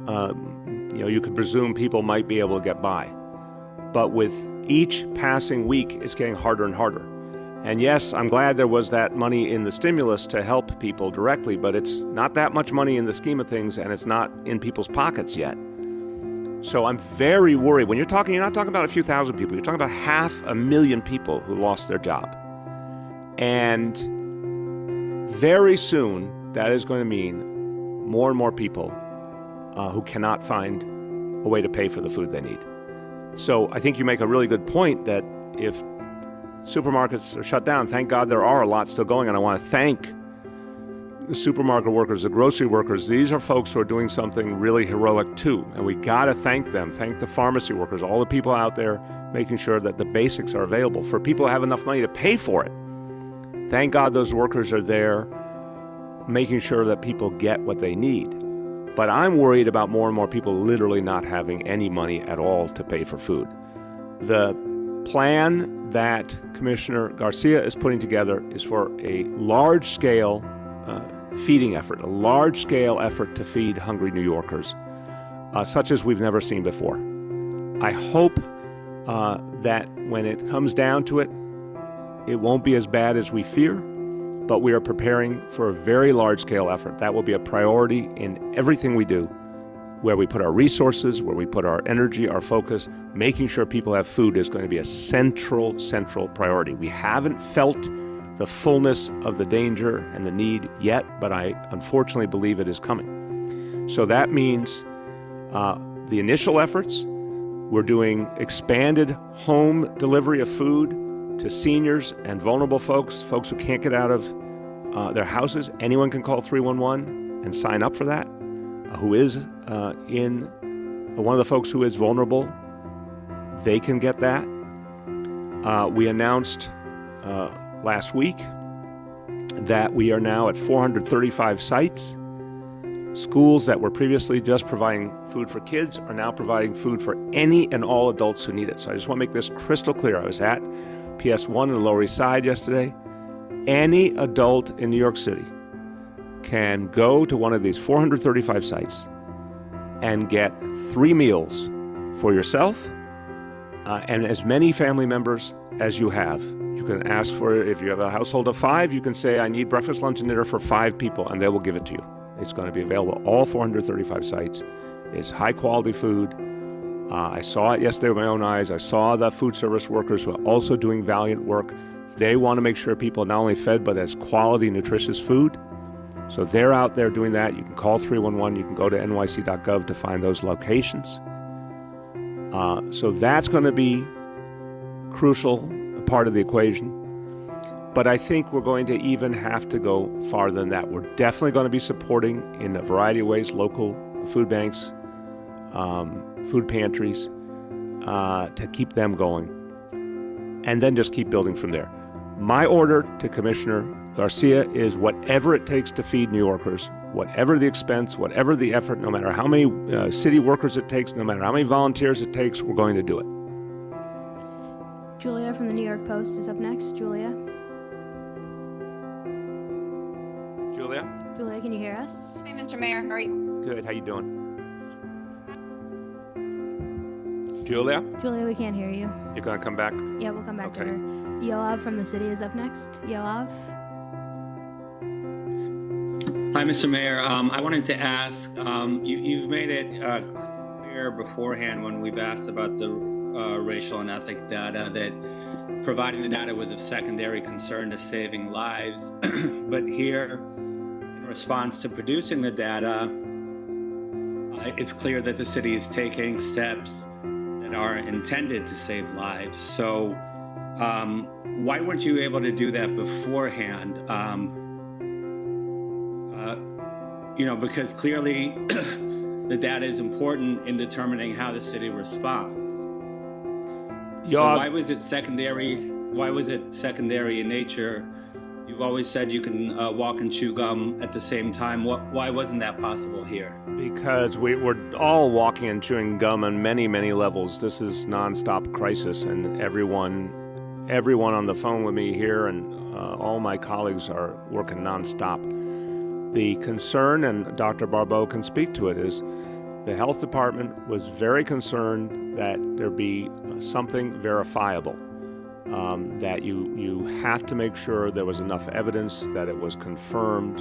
you could presume people might be able to get by. But with each passing week, it's getting harder and harder. And yes, I'm glad there was that money in the stimulus to help people directly, but it's not that much money in the scheme of things, and it's not in people's pockets yet. So I'm very worried. When you're not talking about a few thousand people, you're talking about 500,000 people who lost their job. And very soon, that is going to mean more and more people who cannot find a way to pay for the food they need. So I think you make a really good point that if supermarkets are shut down, thank God there are a lot still going, and I want to thank the supermarket workers, the grocery workers. These are folks who are doing something really heroic too, and we got to thank them. Thank the pharmacy workers, all the people out there making sure that the basics are available for people who have enough money to pay for it. Thank God those workers are there making sure that people get what they need. But I'm worried about more and more people literally not having any money at all to pay for food. The plan that Commissioner Garcia is putting together is for a large-scale feeding effort, a large-scale effort to feed hungry New Yorkers, such as we've never seen before. I hope that when it comes down to it, it won't be as bad as we fear, but we are preparing for a very large-scale effort. That will be a priority in everything we do, where we put our resources, where we put our energy, our focus. Making sure people have food is going to be a central priority. We haven't felt the fullness of the danger and the need yet, but I unfortunately believe it is coming. So that means the initial efforts. We're doing expanded home delivery of food to seniors and vulnerable folks who can't get out of their houses. Anyone can call 311 and sign up for that, who is one of the folks who is vulnerable. They can get that. We announced last week that we are now at 435 sites. Schools that were previously just providing food for kids are now providing food for any and all adults who need it. So I just want to make this crystal clear. I was at PS1 in the Lower East Side yesterday. Any adult in New York City can go to one of these 435 sites and get 3 meals for yourself and as many family members as you have. You can ask for it. If you have a household of 5, you can say, I need breakfast, lunch, and dinner for 5 people, and they will give it to you. It's going to be available at all 435 sites. It's high-quality food. I saw it yesterday with my own eyes. I saw the food service workers who are also doing valiant work. They want to make sure people are not only fed, but as quality, nutritious food. So they're out there doing that. You can call 311. You can go to nyc.gov to find those locations. So that's going to be crucial, a part of the equation. But I think we're going to even have to go farther than that. We're definitely going to be supporting, in a variety of ways, local food banks, food pantries, to keep them going. And then just keep building from there. My order to Commissioner Garcia is whatever it takes to feed New Yorkers, whatever the expense, whatever the effort, no matter how many city workers it takes, no matter how many volunteers it takes, we're going to do it. Julia from the New York Post is up next. Julia, can you hear us? Hi, Mr. Mayor. How are you? Good. How you doing? Julia, we can't hear you. you're going to come back? Yeah, we'll come back to Okay. her. Yoav from the city is up next. Yoav? Hi, Mr. Mayor. I wanted to ask, you've made it clear beforehand when we've asked about the racial and ethnic data that providing the data was of secondary concern to saving lives. But here, in response to producing the data, it's clear that the city is taking steps that are intended to save lives. So why weren't you able to do that beforehand? Because clearly the data is important in determining how the city responds. So why was it secondary? Why was it secondary in nature? You've always said you can walk and chew gum at the same time. Why wasn't that possible here? Because we're all walking and chewing gum on many, many levels. This is nonstop crisis, and everyone on the phone with me here and all my colleagues are working nonstop. The concern, and Dr. Barbeau can speak to it, is the health department was very concerned that there be something verifiable, that you have to make sure there was enough evidence, that it was confirmed,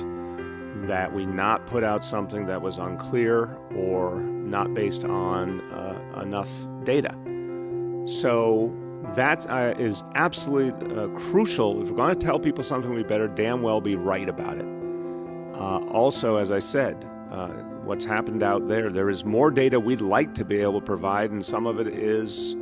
that we not put out something that was unclear or not based on enough data. So that is absolutely crucial. If we're going to tell people something, we better damn well be right about it. Also, as I said, what's happened out there is more data we'd like to be able to provide, and some of it is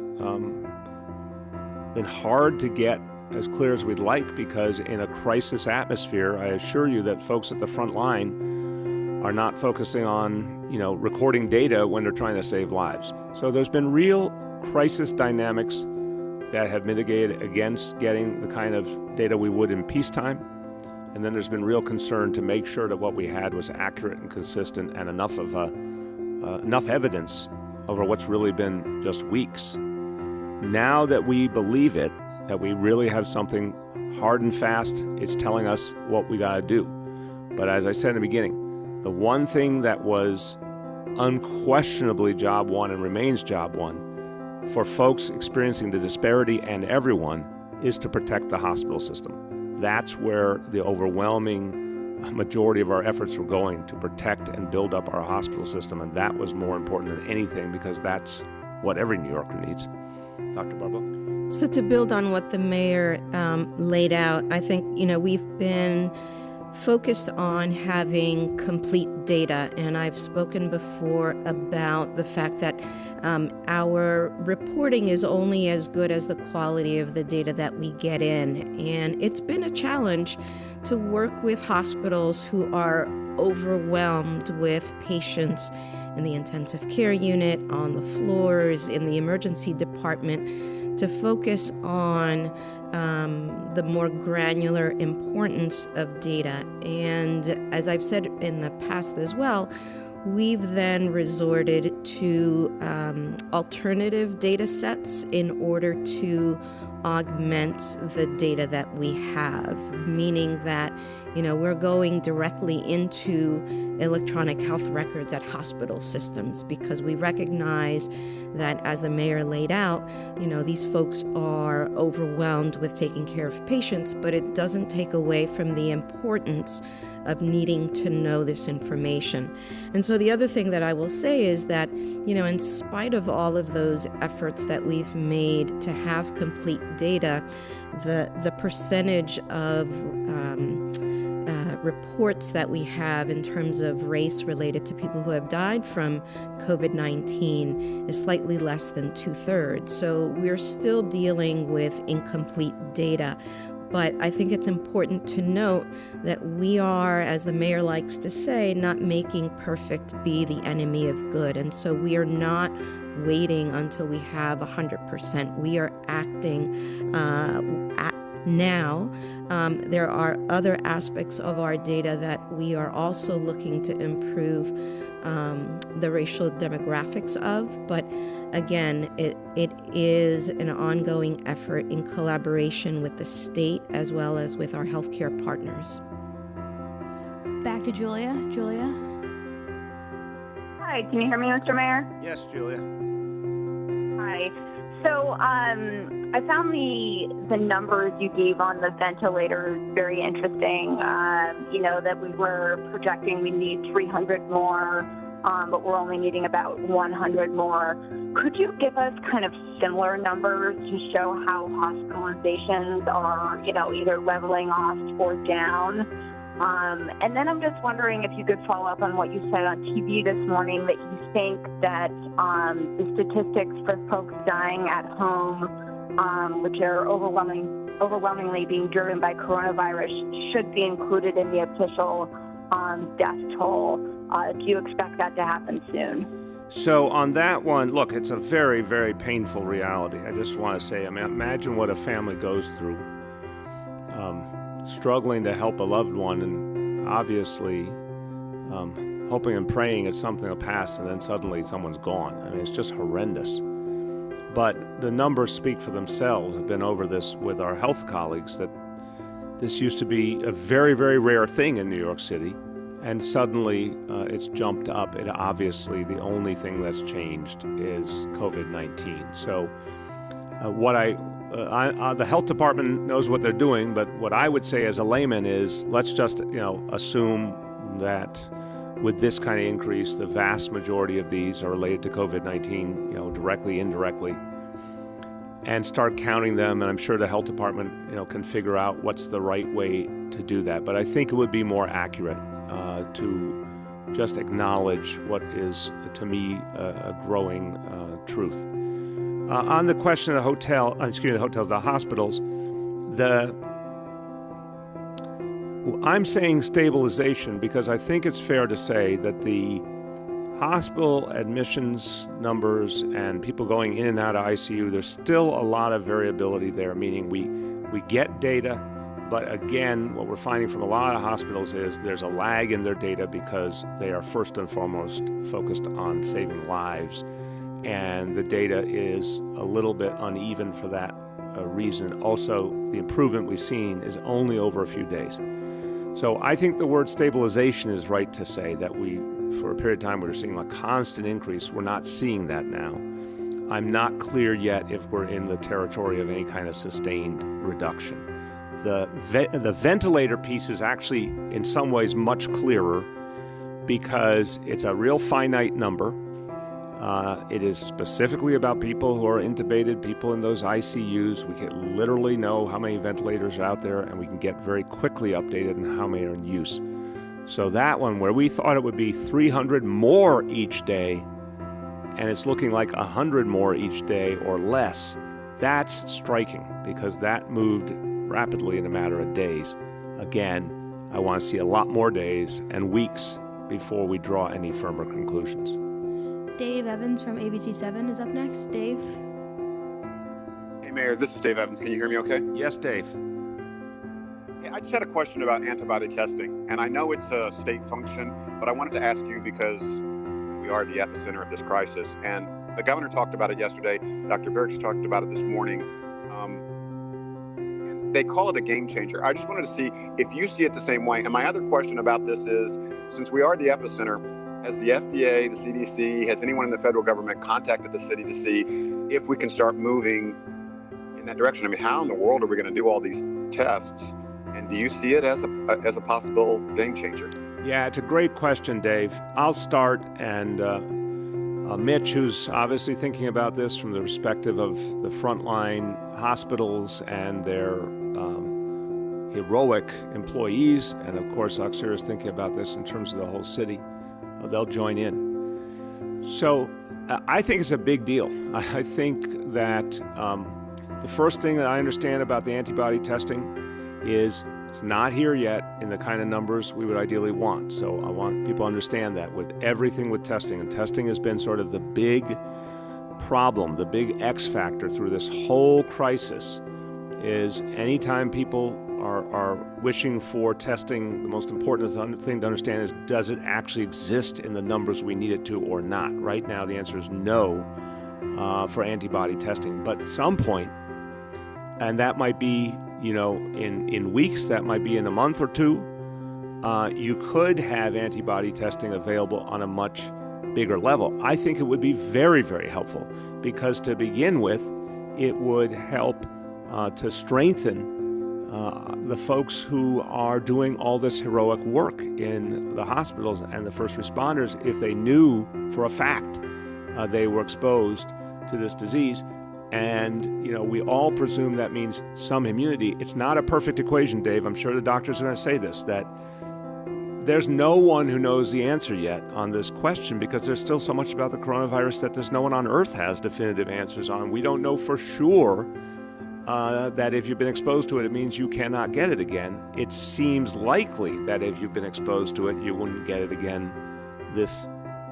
been hard to get as clear as we'd like, because in a crisis atmosphere, I assure you that folks at the front line are not focusing on, recording data when they're trying to save lives. So there's been real crisis dynamics that have mitigated against getting the kind of data we would in peacetime. And then there's been real concern to make sure that what we had was accurate and consistent and enough evidence over what's really been just weeks. Now that we believe it, that we really have something hard and fast, it's telling us what we got to do. But as I said in the beginning, the one thing that was unquestionably job one and remains job one for folks experiencing the disparity and everyone is to protect the hospital system. That's where the overwhelming majority of our efforts were going, to protect and build up our hospital system, and that was more important than anything, because that's what every New Yorker needs. Dr. Barbeau? So to build on what the mayor laid out, I think, we've been focused on having complete data, and I've spoken before about the fact that our reporting is only as good as the quality of the data that we get in. And it's been a challenge to work with hospitals who are overwhelmed with patients in the intensive care unit, on the floors, in the emergency department, to focus on the more granular importance of data. And as I've said in the past as well, we've then resorted to alternative data sets in order to augment the data that we have, meaning that, we're going directly into electronic health records at hospital systems because we recognize that, as the mayor laid out, these folks are overwhelmed with taking care of patients, but it doesn't take away from the importance of needing to know this information. And so the other thing that I will say is that, in spite of all of those efforts that we've made to have complete data, the percentage of reports that we have in terms of race related to people who have died from COVID-19 is slightly less than 2/3. So we're still dealing with incomplete data. But I think it's important to note that we are, as the mayor likes to say, not making perfect be the enemy of good. And so we are not waiting until we have 100%. We are acting now. There are other aspects of our data that we are also looking to improve the racial demographics of, but again, it is an ongoing effort in collaboration with the state as well as with our healthcare partners. Back to Julia. Julia? Hi, can you hear me, Mr. Mayor? Yes, Julia. Hi. So I found the numbers you gave on the ventilators very interesting. That we were projecting we need 300 more, but we're only needing about 100 more. Could you give us kind of similar numbers to show how hospitalizations are, either leveling off or down? And then I'm just wondering if you could follow up on what you said on TV this morning, that you think that the statistics for folks dying at home, which are overwhelmingly being driven by coronavirus, should be included in the official death toll. Do you expect that to happen soon? So on that one, look, it's a very, very painful reality. I just want to say, imagine what a family goes through, struggling to help a loved one, and obviously hoping and praying it's something will pass, and then suddenly someone's gone. It's just horrendous. But the numbers speak for themselves. I've been over this with our health colleagues, that this used to be a very, very rare thing in New York City, and suddenly it's jumped up. And obviously the only thing that's changed is COVID-19. So the health department knows what they're doing, but what I would say as a layman is, let's just assume that with this kind of increase, the vast majority of these are related to COVID-19, directly, indirectly, and start counting them. And I'm sure the health department, can figure out what's the right way to do that. But I think it would be more accurate to just acknowledge what is, to me, a growing truth. On the question of the hospitals, I'm saying stabilization because I think it's fair to say that the hospital admissions numbers and people going in and out of ICU, there's still a lot of variability there, meaning we get data, but again, what we're finding from a lot of hospitals is there's a lag in their data because they are first and foremost focused on saving lives, and the data is a little bit uneven for that reason. Also, the improvement we've seen is only over a few days. So I think the word stabilization is right to say that for a period of time, we were seeing a constant increase. We're not seeing that now. I'm not clear yet if we're in the territory of any kind of sustained reduction. The ventilator piece is actually, in some ways, much clearer because it's a real finite number. It is specifically about people who are intubated, people in those ICUs. We can literally know how many ventilators are out there, and we can get very quickly updated on how many are in use. So that one, where we thought it would be 300 more each day, and it's looking like 100 more each day or less, that's striking because that moved rapidly in a matter of days. Again, I want to see a lot more days and weeks before we draw any firmer conclusions. Dave Evans from ABC7 is up next. Dave? Hey, Mayor, this is Dave Evans. Can you hear me okay? Yes, Dave. I just had a question about antibody testing, and I know it's a state function, but I wanted to ask you because we are the epicenter of this crisis, and the governor talked about it yesterday. Dr. Birx talked about it this morning. And they call it a game changer. I just wanted to see if you see it the same way. And my other question about this is, since we are the epicenter, has the FDA, the CDC, has anyone in the federal government contacted the city to see if we can start moving in that direction? I mean, how in the world are we going to do all these tests? And do you see it as a possible game changer? Yeah, it's a great question, Dave. I'll start, and Mitch, who's obviously thinking about this from the perspective of the frontline hospitals and their heroic employees, and of course, Oxira is thinking about this in terms of the whole city. They'll join in. So I think it's a big deal. I think that the first thing that I understand about the antibody testing is it's not here yet in the kind of numbers we would ideally want. So I want people to understand that with everything with testing, and testing has been sort of the big problem, the big X factor through this whole crisis, is anytime people are wishing for testing, the most important thing to understand is, does it actually exist in the numbers we need it to or not? Right now, the answer is no for antibody testing. But at some point, and that might be in weeks, that might be in a month or two, you could have antibody testing available on a much bigger level. I think it would be very, very helpful because to begin with, it would help to strengthen the folks who are doing all this heroic work in the hospitals and the first responders if they knew for a fact they were exposed to this disease. And, we all presume that means some immunity. It's not a perfect equation, Dave. I'm sure the doctors are going to say this, that there's no one who knows the answer yet on this question because there's still so much about the coronavirus that there's no one on earth has definitive answers on. We don't know for sure that if you've been exposed to it, it means you cannot get it again. It seems likely that if you've been exposed to it, you wouldn't get it again this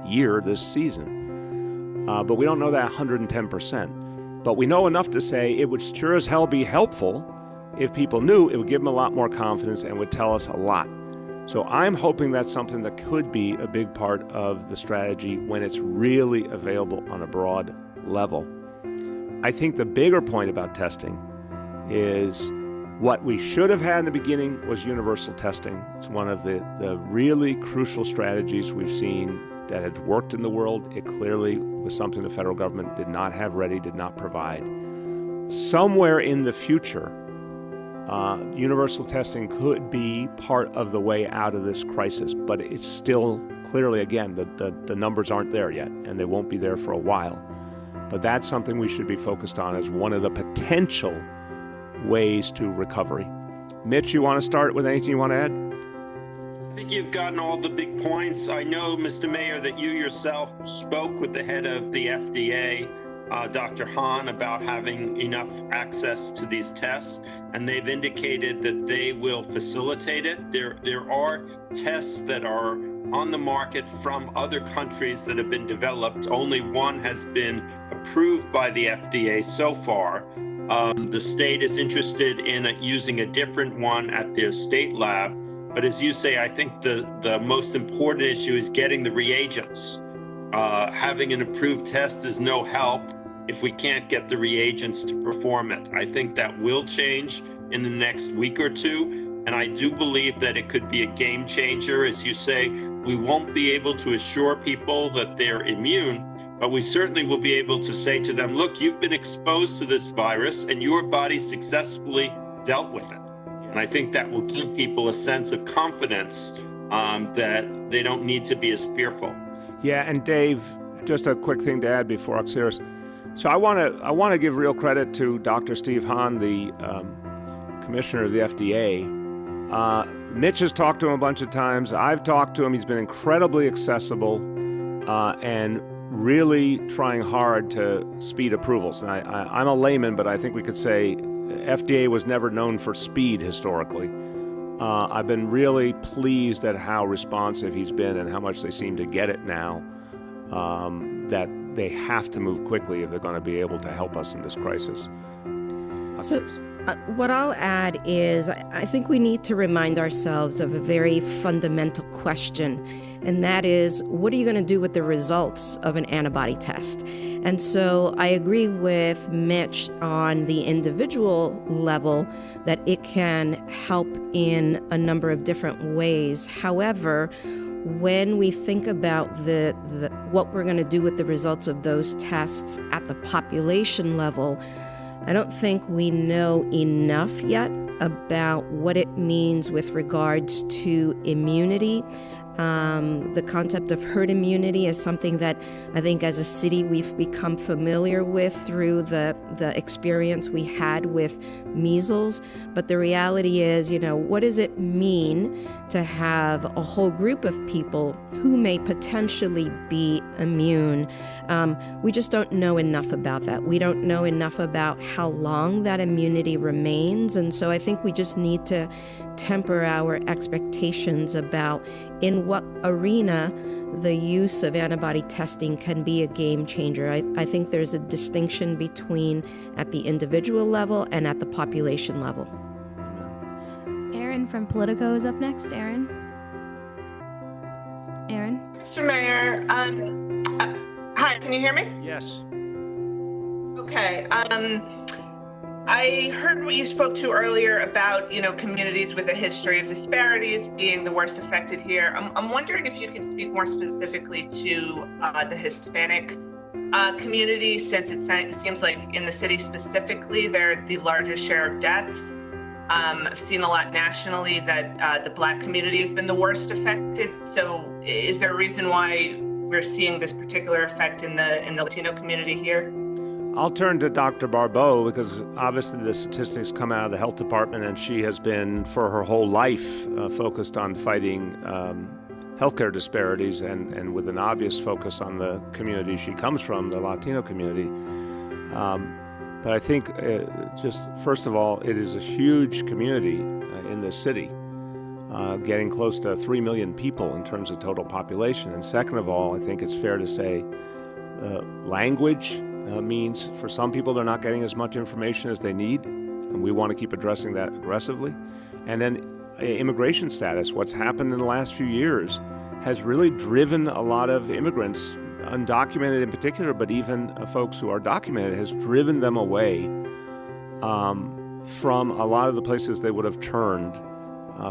year, this season. But we don't know that 110%. But we know enough to say it would sure as hell be helpful if people knew. It would give them a lot more confidence and would tell us a lot. So I'm hoping that's something that could be a big part of the strategy when it's really available on a broad level. I think the bigger point about testing is what we should have had in the beginning was universal testing. It's one of the really crucial strategies we've seen that had worked in the world. It clearly was something the federal government did not have ready, did not provide. Somewhere in the future, universal testing could be part of the way out of this crisis, but it's still clearly, again, the numbers aren't there yet, and they won't be there for a while. But that's something we should be focused on as one of the potential ways to recovery. Mitch, you want to start with anything you want to add? I think you've gotten all the big points. I know, Mr. Mayor, that you yourself spoke with the head of the FDA, Dr. Hahn, about having enough access to these tests, and they've indicated that they will facilitate it. There are tests that are on the market from other countries that have been developed. Only one has been approved by the FDA so far. The state is interested in using a different one at their state lab. But as you say, I think the most important issue is getting the reagents. Having an approved test is no help if we can't get the reagents to perform it. I think that will change in the next week or two. And I do believe that it could be a game changer. As you say, we won't be able to assure people that they're immune, but we certainly will be able to say to them, look, you've been exposed to this virus and your body successfully dealt with it. And I think that will give people a sense of confidence that they don't need to be as fearful. Yeah, and Dave, just a quick thing to add before Oxiris. So I want to give real credit to Dr. Steve Hahn, the commissioner of the FDA. Mitch has talked to him a bunch of times. I've talked to him. He's been incredibly accessible and really trying hard to speed approvals. And I'm a layman, but I think we could say FDA was never known for speed historically. I've been really pleased at how responsive he's been and how much they seem to get it now, that they have to move quickly if they're going to be able to help us in this crisis. What I'll add is I think we need to remind ourselves of a very fundamental question, and that is, what are you going to do with the results of an antibody test? And so I agree with Mitch on the individual level that it can help in a number of different ways. However, when we think about what we're going to do with the results of those tests at the population level, I don't think we know enough yet about what it means with regards to immunity. The concept of herd immunity is something that I think as a city we've become familiar with through the experience we had with measles. But the reality is, what does it mean to have a whole group of people who may potentially be immune? We just don't know enough about that. We don't know enough about how long that immunity remains. And so I think we just need to temper our expectations about in what arena the use of antibody testing can be a game changer. I think there's a distinction between at the individual level and at the population level. Aaron from Politico is up next. Aaron? Mr. Mayor, hi, can you hear me? Yes. Okay. I heard what you spoke to earlier about, communities with a history of disparities being the worst affected here. I'm wondering if you can speak more specifically to the Hispanic community, since it seems like in the city specifically, they're the largest share of deaths. I've seen a lot nationally that the Black community has been the worst affected. So is there a reason why we're seeing this particular effect in the Latino community here? I'll turn to Dr. Barbeau because obviously the statistics come out of the health department, and she has been for her whole life focused on fighting healthcare disparities and with an obvious focus on the community she comes from, the Latino community. But I think just first of all, it is a huge community in this city, getting close to 3 million people in terms of total population. And second of all, I think it's fair to say language means for some people they're not getting as much information as they need, and we want to keep addressing that aggressively. And then immigration status, what's happened in the last few years has really driven a lot of immigrants, undocumented in particular, but even folks who are documented, has driven them away from a lot of the places they would have turned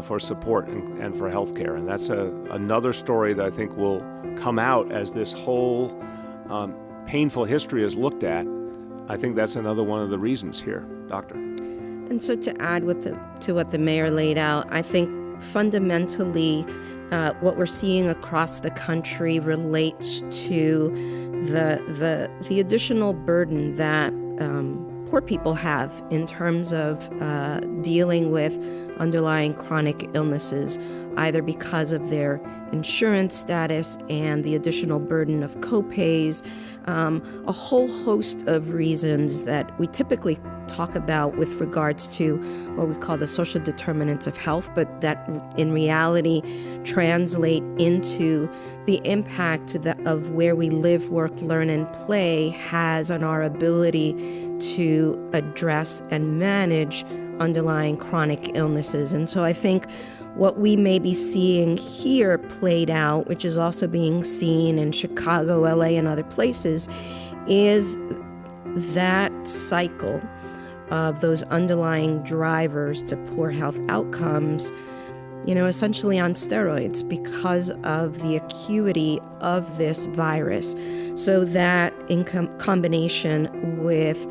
for support and for health care. And that's another story that I think will come out as this whole painful history is looked at. I think that's another one of the reasons here, Doctor. And so to add to what the mayor laid out, I think fundamentally what we're seeing across the country relates to the additional burden that poor people have in terms of dealing with underlying chronic illnesses, either because of their insurance status and the additional burden of copays, a whole host of reasons that we typically talk about with regards to what we call the social determinants of health, but that in reality translate into the impact of where we live, work, learn, and play has on our ability to address and manage underlying chronic illnesses. And so I think what we may be seeing here played out, which is also being seen in Chicago, LA, and other places, is that cycle of those underlying drivers to poor health outcomes, essentially on steroids because of the acuity of this virus. So that in combination with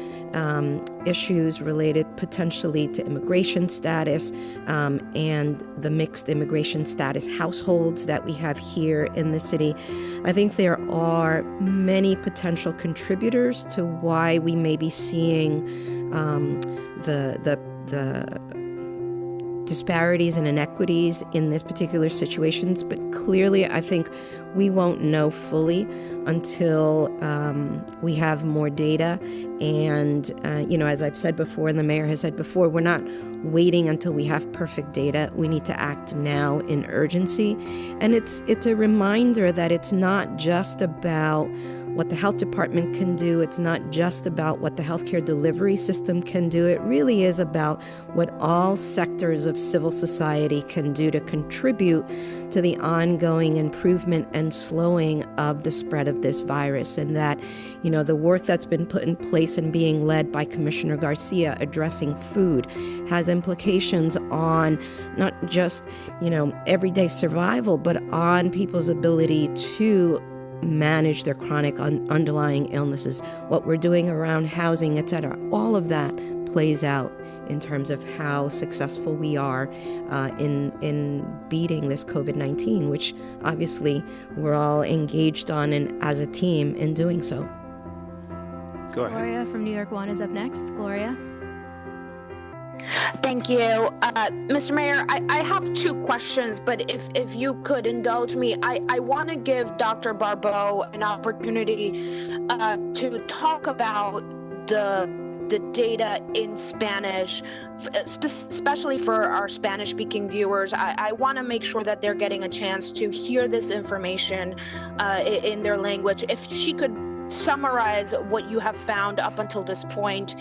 issues related potentially to immigration status and the mixed immigration status households that we have here in the city, I think there are many potential contributors to why we may be seeing the disparities and inequities in this particular situations, but clearly I think we won't know fully until we have more data. And, as I've said before, and the mayor has said before, we're not waiting until we have perfect data. We need to act now in urgency. And it's a reminder that it's not just about what the health department can do. It's not just about what the healthcare delivery system can do. It really is about what all sectors of civil society can do to contribute to the ongoing improvement and slowing of the spread of this virus. And that, the work that's been put in place and being led by Commissioner Garcia addressing food has implications on not just, everyday survival, but on people's ability to manage their chronic underlying illnesses, what we're doing around housing, etc. All of that plays out in terms of how successful we are in beating this COVID-19, which obviously we're all engaged on and as a team in doing so. Go ahead. Gloria from New York One is up next. Gloria. Thank you. Mr. Mayor, I have two questions, but if you could indulge me, I want to give Dr. Barbeau an opportunity to talk about the data in Spanish, especially for our Spanish-speaking viewers. I want to make sure that they're getting a chance to hear this information in their language. If she could summarize what you have found up until this point,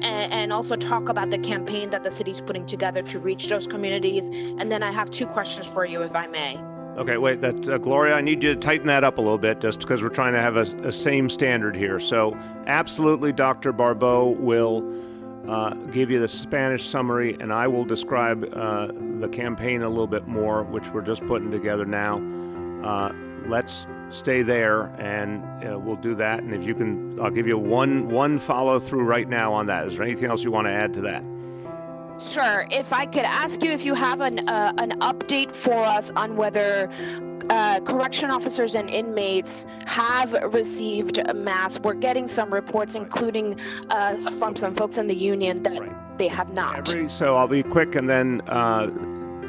and also talk about the campaign that the city's putting together to reach those communities. And then I have two questions for you, if I may. Okay, wait, Gloria, I need you to tighten that up a little bit, just because we're trying to have a same standard here. So absolutely, Dr. Barbeau will give you the Spanish summary, and I will describe the campaign a little bit more, which we're just putting together now. Let's stay there, and we'll do that. And if you can, I'll give you one follow through right now on that. Is there anything else you want to add to that? Sure. If I could ask you if you have an update for us on whether correction officers and inmates have received masks. We're getting some reports, including from some folks in the union, that they have not. So I'll be quick, and then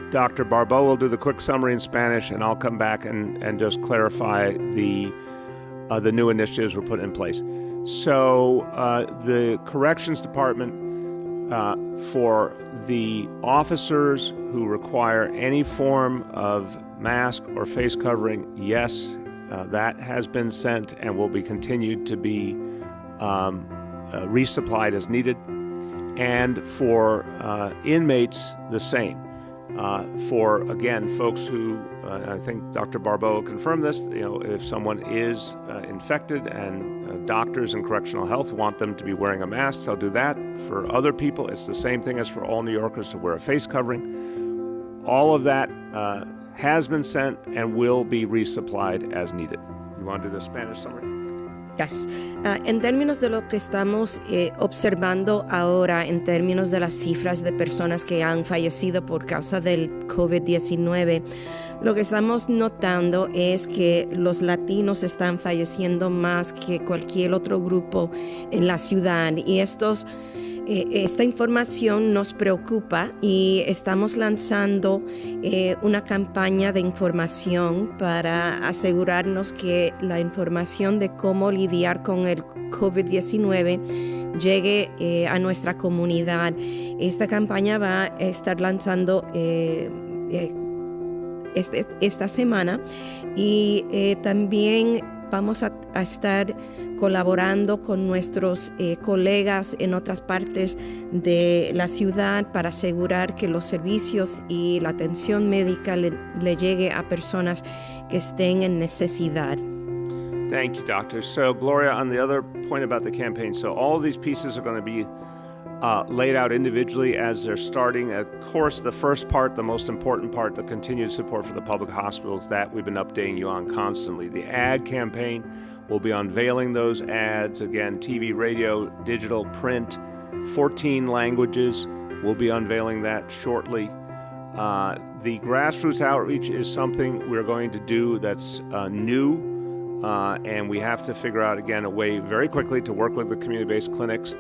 Dr. Barbeau will do the quick summary in Spanish, and I'll come back and just clarify the new initiatives we're putting in place. So the Corrections Department, for the officers who require any form of mask or face covering, yes, that has been sent and will be continued to be resupplied as needed. And for inmates, the same. For, again, folks who, I think Dr. Barbeau confirmed this, if someone is infected and doctors in correctional health want them to be wearing a mask, they'll do that. For other people, it's the same thing as for all New Yorkers to wear a face covering. All of that has been sent and will be resupplied as needed. You want to do the Spanish summary? Yes. En términos de lo que estamos observando ahora, en términos de las cifras de personas que han fallecido por causa del COVID-19, lo que estamos notando es que los latinos están falleciendo más que cualquier otro grupo en la ciudad, y esta información nos preocupa y estamos lanzando una campaña de información para asegurarnos que la información de cómo lidiar con el COVID-19 llegue a nuestra comunidad. Esta campaña va a estar lanzando esta semana, y también vamos a estar colaborando con nuestros colegas en otras partes de la ciudad para asegurar que los servicios y la atención médica le llegue a personas que estén en necesidad. Thank you, Doctor. So, Gloria, on the other point about the campaign, so all of these pieces are going to be laid out individually as they're starting. Of course, the first part, the most important part, the continued support for the public hospitals, that we've been updating you on constantly. The ad campaign, we'll be unveiling those ads, again, TV, radio, digital, print, 14 languages. We'll be unveiling that shortly. The grassroots outreach is something we're going to do that's new, and we have to figure out, again, a way very quickly to work with the community-based clinics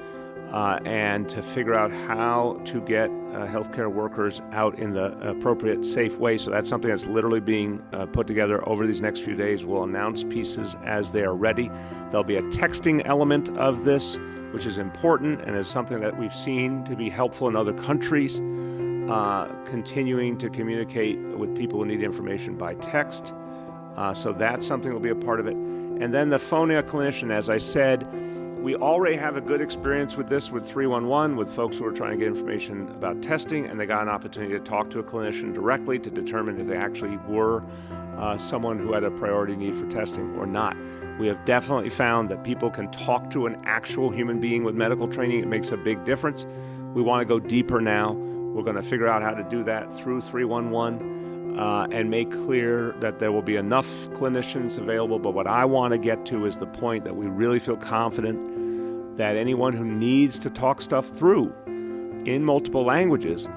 and to figure out how to get healthcare workers out in the appropriate, safe way. So that's something that's literally being put together over these next few days. We'll announce pieces as they are ready. There'll be a texting element of this, which is important and is something that we've seen to be helpful in other countries, continuing to communicate with people who need information by text. So that's something that will be a part of it. And then the phoning a clinician, as I said, we already have a good experience with this with 311, with folks who are trying to get information about testing, and they got an opportunity to talk to a clinician directly to determine if they actually were someone who had a priority need for testing or not. We have definitely found that people can talk to an actual human being with medical training. It makes a big difference. We want to go deeper now. We're going to figure out how to do that through 311 and make clear that there will be enough clinicians available. But what I want to get to is the point that we really feel confident that anyone who needs to talk stuff through in multiple languages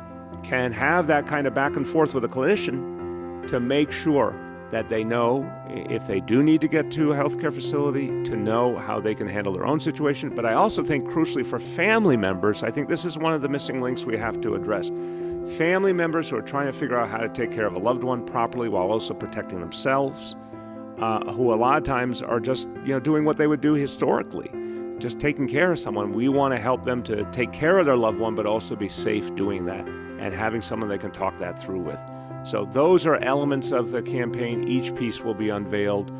can have that kind of back and forth with a clinician to make sure that they know if they do need to get to a healthcare facility, to know how they can handle their own situation. But I also think, crucially for family members, I think this is one of the missing links we have to address. Family members who are trying to figure out how to take care of a loved one properly while also protecting themselves, who a lot of times are just doing what they would do historically, just taking care of someone. We want to help them to take care of their loved one, but also be safe doing that and having someone they can talk that through with. So those are elements of the campaign. Each piece will be unveiled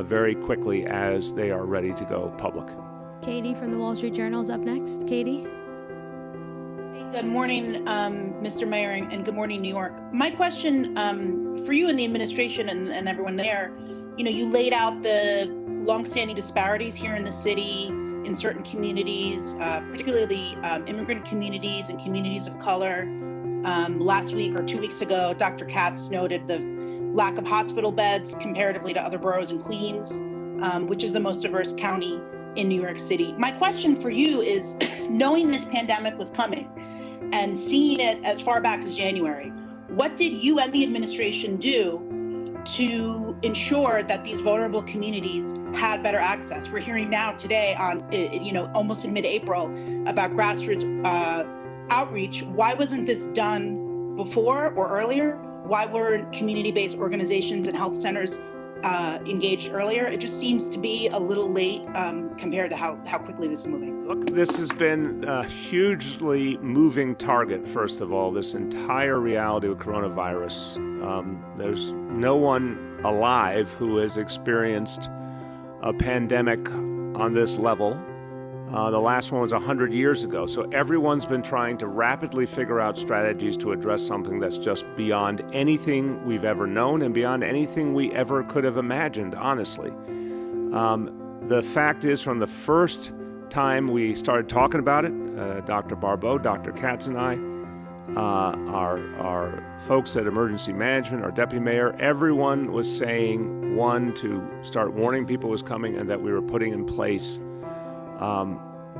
very quickly as they are ready to go public. Katie from the Wall Street Journal is up next. Katie? Good morning, Mr. Mayor, and good morning, New York. My question for you and the administration and everyone there, you laid out the longstanding disparities here in the city in certain communities, particularly immigrant communities and communities of color. Last week or 2 weeks ago, Dr. Katz noted the lack of hospital beds comparatively to other boroughs in Queens, which is the most diverse county in New York City. My question for you is, knowing this pandemic was coming and seeing it as far back as January, what did you and the administration do to ensure that these vulnerable communities had better access? We're hearing now today on, almost in mid-April about grassroots outreach. Why wasn't this done before or earlier? Why weren't community-based organizations and health centers engaged earlier? It just seems to be a little late compared to how quickly this is moving. Look, this has been a hugely moving target, first of all, this entire reality with coronavirus. There's no one alive who has experienced a pandemic on this level. The last one was 100 years ago. So everyone's been trying to rapidly figure out strategies to address something that's just beyond anything we've ever known and beyond anything we ever could have imagined, honestly. The fact is, from the first time we started talking about it, Dr. Barbeau, Dr. Katz and I, our folks at Emergency Management, our deputy mayor, everyone was saying, one, to start warning people was coming and that we were putting in place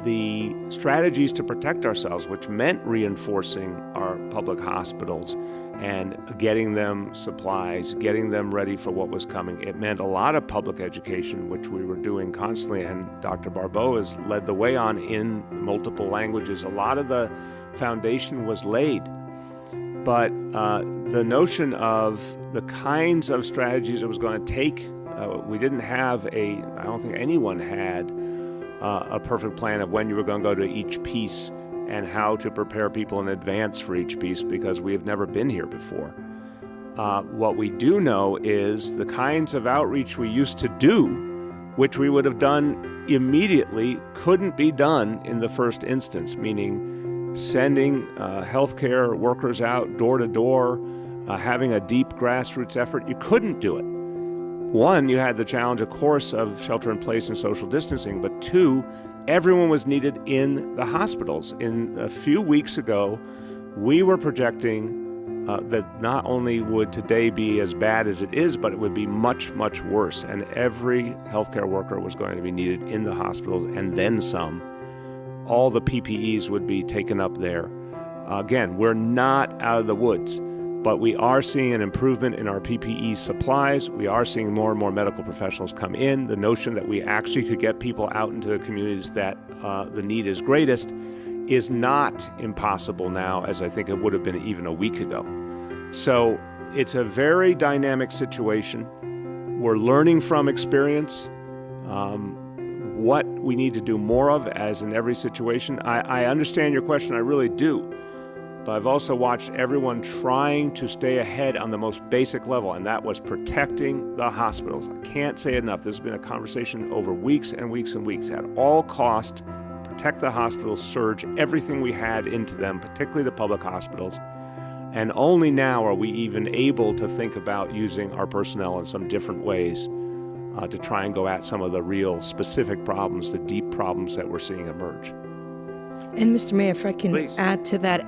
the strategies to protect ourselves, which meant reinforcing our public hospitals and getting them supplies, getting them ready for what was coming. It meant a lot of public education, which we were doing constantly, and Dr. Barbeau has led the way on in multiple languages. A lot of the foundation was laid, but the notion of the kinds of strategies it was going to take, we didn't have I don't think anyone had a perfect plan of when you were going to go to each piece and how to prepare people in advance for each piece, because we have never been here before. What we do know is the kinds of outreach we used to do, which we would have done immediately, couldn't be done in the first instance, meaning sending healthcare workers out door to door, having a deep grassroots effort. You couldn't do it. One, you had the challenge, of course, of shelter in place and social distancing, but two, everyone was needed in the hospitals. In a few weeks ago, we were projecting that not only would today be as bad as it is, but it would be much, much worse. And every healthcare worker was going to be needed in the hospitals and then some. All the PPEs would be taken up there. Again, we're not out of the woods, but we are seeing an improvement in our PPE supplies. We are seeing more and more medical professionals come in. The notion that we actually could get people out into the communities that the need is greatest is not impossible now, as I think it would have been even a week ago. So it's a very dynamic situation. We're learning from experience what we need to do more of, as in every situation. I understand your question, I really do. but I've also watched everyone trying to stay ahead on the most basic level, and that was protecting the hospitals. I can't say it enough. This has been a conversation over weeks and weeks and weeks. At all cost, protect the hospitals, surge everything we had into them, particularly the public hospitals. And only now are we even able to think about using our personnel in some different ways to try and go at some of the real specific problems, the deep problems that we're seeing emerge. And Mr. Mayor, if I can Please. add to that,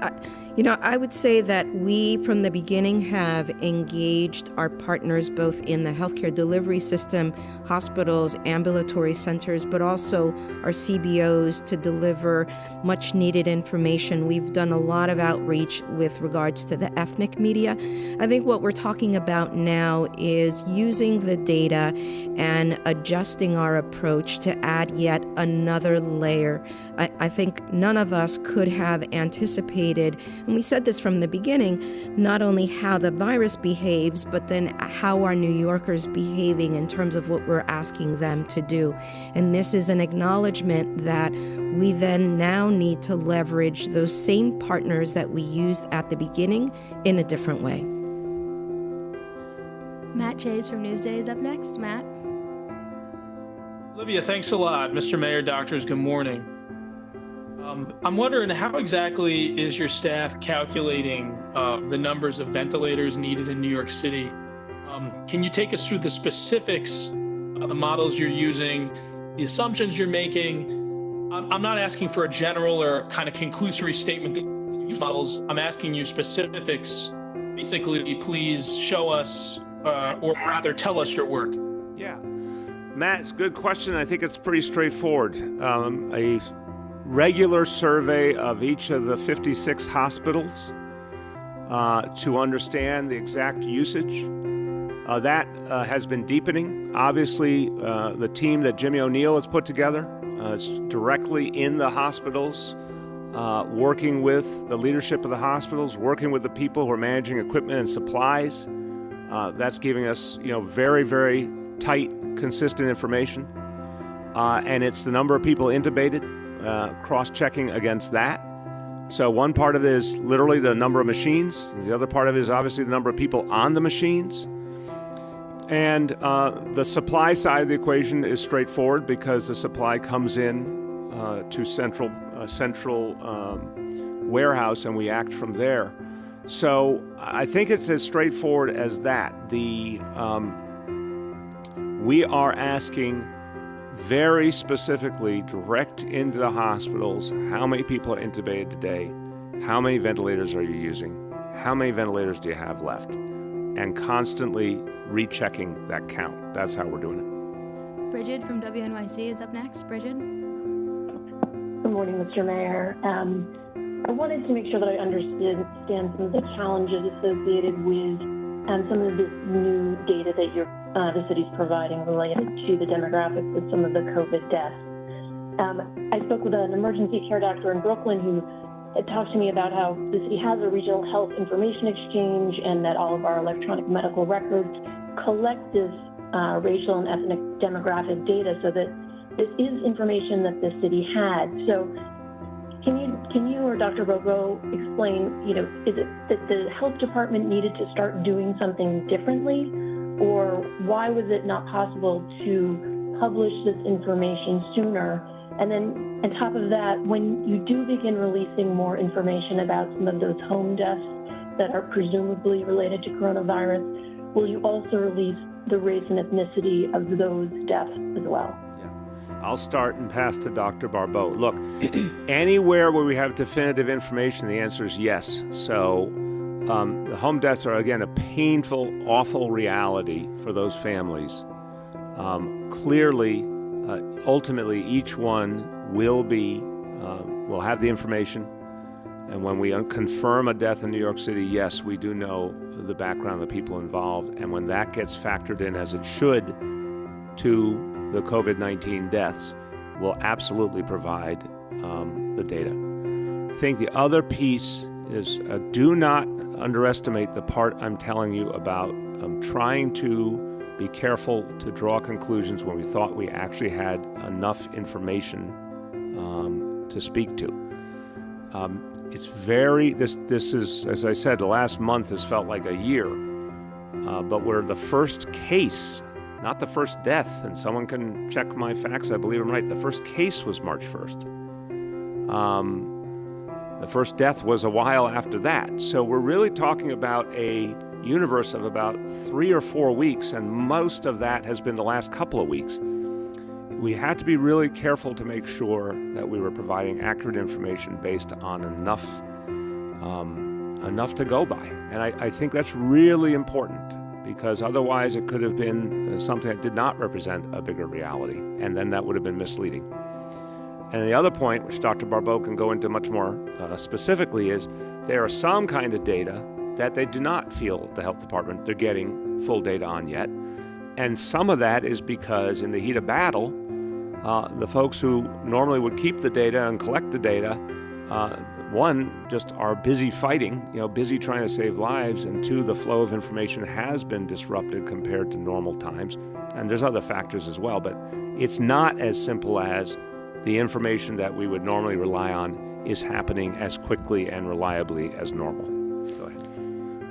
I would say that we, from the beginning, have engaged our partners both in the healthcare delivery system, hospitals, ambulatory centers, but also our CBOs to deliver much needed information. We've done a lot of outreach with regards to the ethnic media. I think what we're talking about now is using the data and adjusting our approach to add yet another layer. I think none of us could have anticipated, and we said this from the beginning, not only how the virus behaves, but then how are New Yorkers behaving in terms of what we're asking them to do. And this is an acknowledgement that we then now need to leverage those same partners that we used at the beginning in a different way. Matt Chase from Newsday is up next. Matt. Olivia, thanks a lot. Mr. Mayor, doctors, good morning. I'm wondering, how exactly is your staff calculating the numbers of ventilators needed in New York City? Can you take us through the specifics of the models you're using, the assumptions you're making? I'm not asking for a general or kind of conclusory statement that you use models. I'm asking you specifics. Basically, please show us, or rather tell us your work. Yeah. Matt, it's a good question. I think it's pretty straightforward. A regular survey of each of the 56 hospitals to understand the exact usage. That has been deepening. Obviously, the team that Jimmy O'Neill has put together is directly in the hospitals, working with the leadership of the hospitals, working with the people who are managing equipment and supplies. That's giving us, very, very tight, consistent information. And it's the number of people intubated, cross-checking against that. So one part of it is literally the number of machines. The other part of it is obviously the number of people on the machines. And the supply side of the equation is straightforward because the supply comes in to central warehouse and we act from there. So I think it's as straightforward as that. We are asking very specifically, direct into the hospitals, how many people are intubated today, how many ventilators are you using, how many ventilators do you have left, and constantly rechecking that count. That's how we're doing it. Bridget from WNYC is up next. Bridget. Good morning, Mr. Mayor. I wanted to make sure that I understand some of the challenges associated with some of this new data that the city's providing related to the demographics of some of the COVID deaths. I spoke with an emergency care doctor in Brooklyn who had talked to me about how the city has a regional health information exchange and that all of our electronic medical records collect this racial and ethnic demographic data, so that this is information that the city had. So can you or Dr. Bobo explain, is it that the health department needed to start doing something differently, or why was it not possible to publish this information sooner? And then on top of that, when you do begin releasing more information about some of those home deaths that are presumably related to coronavirus, will you also release the race and ethnicity of those deaths as well? I'll start and pass to Dr. Barbeau. Look, anywhere where we have definitive information, the answer is yes. So the home deaths are, again, a painful, awful reality for those families. Clearly, ultimately, each one will have the information. And when we confirm a death in New York City, yes, we do know the background of the people involved. And when that gets factored in, as it should, to the COVID-19 deaths, will absolutely provide the data. I think the other piece is do not underestimate the part I'm telling you about trying to be careful to draw conclusions when we thought we actually had enough information to speak to. This is, as I said, the last month has felt like a year, but we're the first case, not the first death, and someone can check my facts, I believe I'm right. The first case was March 1st. The first death was a while after that. So we're really talking about a universe of about 3 or 4 weeks, and most of that has been the last couple of weeks. We had to be really careful to make sure that we were providing accurate information based on enough to go by. And I think that's really important, because otherwise it could have been something that did not represent a bigger reality, and then that would have been misleading. And the other point, which Dr. Barbeau can go into much more specifically, is there are some kind of data that they do not feel the health department they're getting full data on yet. And some of that is because in the heat of battle, the folks who normally would keep the data and collect the data, one, just are busy fighting, busy trying to save lives, and two, the flow of information has been disrupted compared to normal times. And there's other factors as well, but it's not as simple as the information that we would normally rely on is happening as quickly and reliably as normal. Go ahead.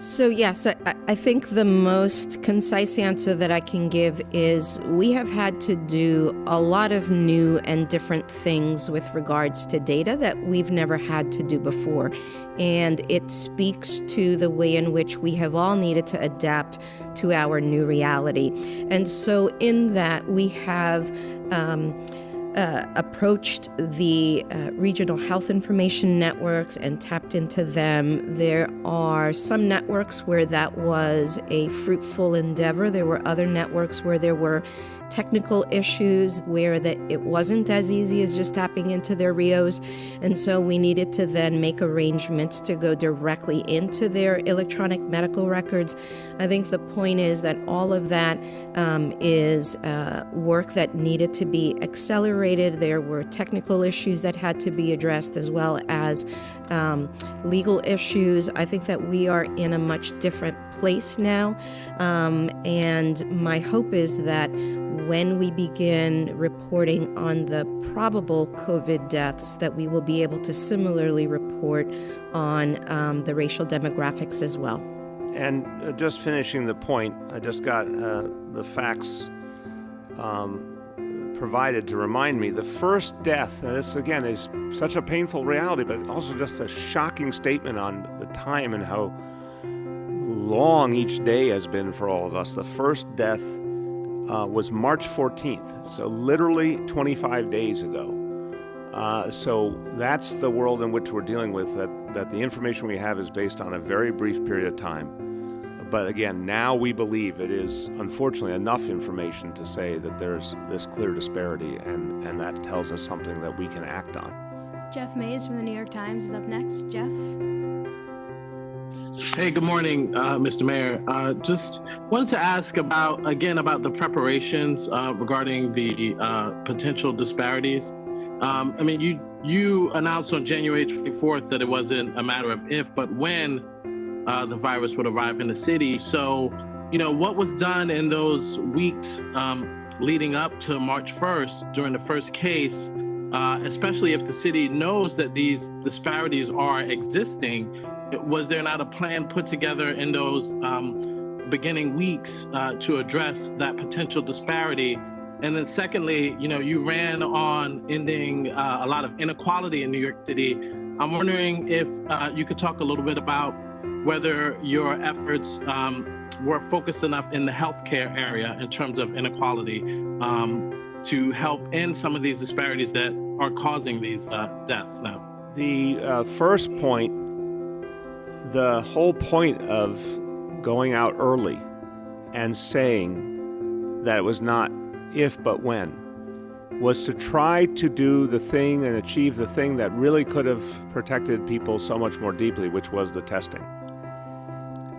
So yes, I think the most concise answer that I can give is we have had to do a lot of new and different things with regards to data that we've never had to do before. And it speaks to the way in which we have all needed to adapt to our new reality. And so in that, we have approached the regional health information networks and tapped into them. There are some networks where that was a fruitful endeavor. There were other networks where there were technical issues where it wasn't as easy as just tapping into their RIOs. And so we needed to then make arrangements to go directly into their electronic medical records. I think the point is that all of that is work that needed to be accelerated. There were technical issues that had to be addressed, as well as legal issues. I think that we are in a much different place now. And my hope is that when we begin reporting on the probable COVID deaths, that we will be able to similarly report on the racial demographics as well. And just finishing the point, I just got the facts provided to remind me. The first death, and this again is such a painful reality, but also just a shocking statement on the time and how long each day has been for all of us. The first death was March 14th, so literally 25 days ago. So that's the world in which we're dealing with, that the information we have is based on a very brief period of time. But again, now we believe it is, unfortunately, enough information to say that there's this clear disparity, and that tells us something that we can act on. Jeff Mays from the New York Times is up next. Jeff? Hey, good morning, Mr. Mayor. Just wanted to ask about the preparations regarding the potential disparities. You announced on January 24th that it wasn't a matter of if, but when the virus would arrive in the city. So, what was done in those weeks leading up to March 1st during the first case, especially if the city knows that these disparities are existing? Was there not a plan put together in those beginning weeks to address that potential disparity? And then secondly, you ran on ending a lot of inequality in New York City. I'm wondering if you could talk a little bit about whether your efforts were focused enough in the healthcare area in terms of inequality to help end some of these disparities that are causing these deaths now. The first point, the whole point of going out early and saying that it was not if but when was to try to do the thing and achieve the thing that really could have protected people so much more deeply, which was the testing.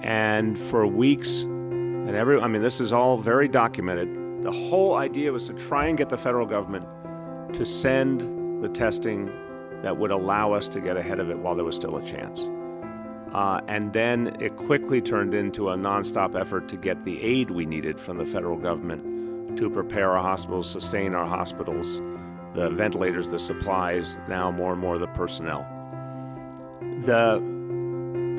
And for weeks, this is all very documented, the whole idea was to try and get the federal government to send the testing that would allow us to get ahead of it while there was still a chance. And then it quickly turned into a nonstop effort to get the aid we needed from the federal government to prepare our hospitals, sustain our hospitals, the ventilators, the supplies, now more and more the personnel. The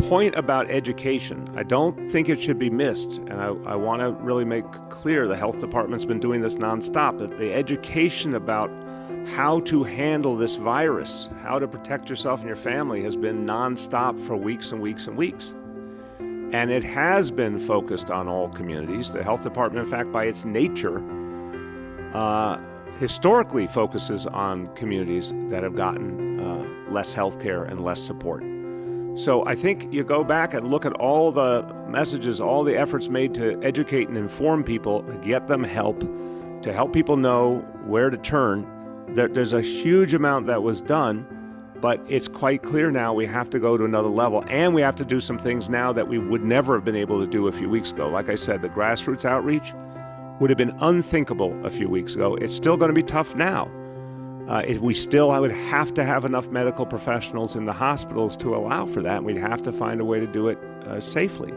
point about education, I don't think it should be missed, and I want to really make clear the health department's been doing this nonstop, that the education about how to handle this virus, how to protect yourself and your family has been nonstop for weeks and weeks and weeks. And it has been focused on all communities. The health department, in fact, by its nature, historically focuses on communities that have gotten less health care and less support. So I think you go back and look at all the messages, all the efforts made to educate and inform people, get them help, to help people know where to turn. There's a huge amount that was done, but it's quite clear now we have to go to another level, and we have to do some things now that we would never have been able to do a few weeks ago. Like I said, the grassroots outreach would have been unthinkable a few weeks ago. It's still going to be tough now. I would have to have enough medical professionals in the hospitals to allow for that. We'd have to find a way to do it safely.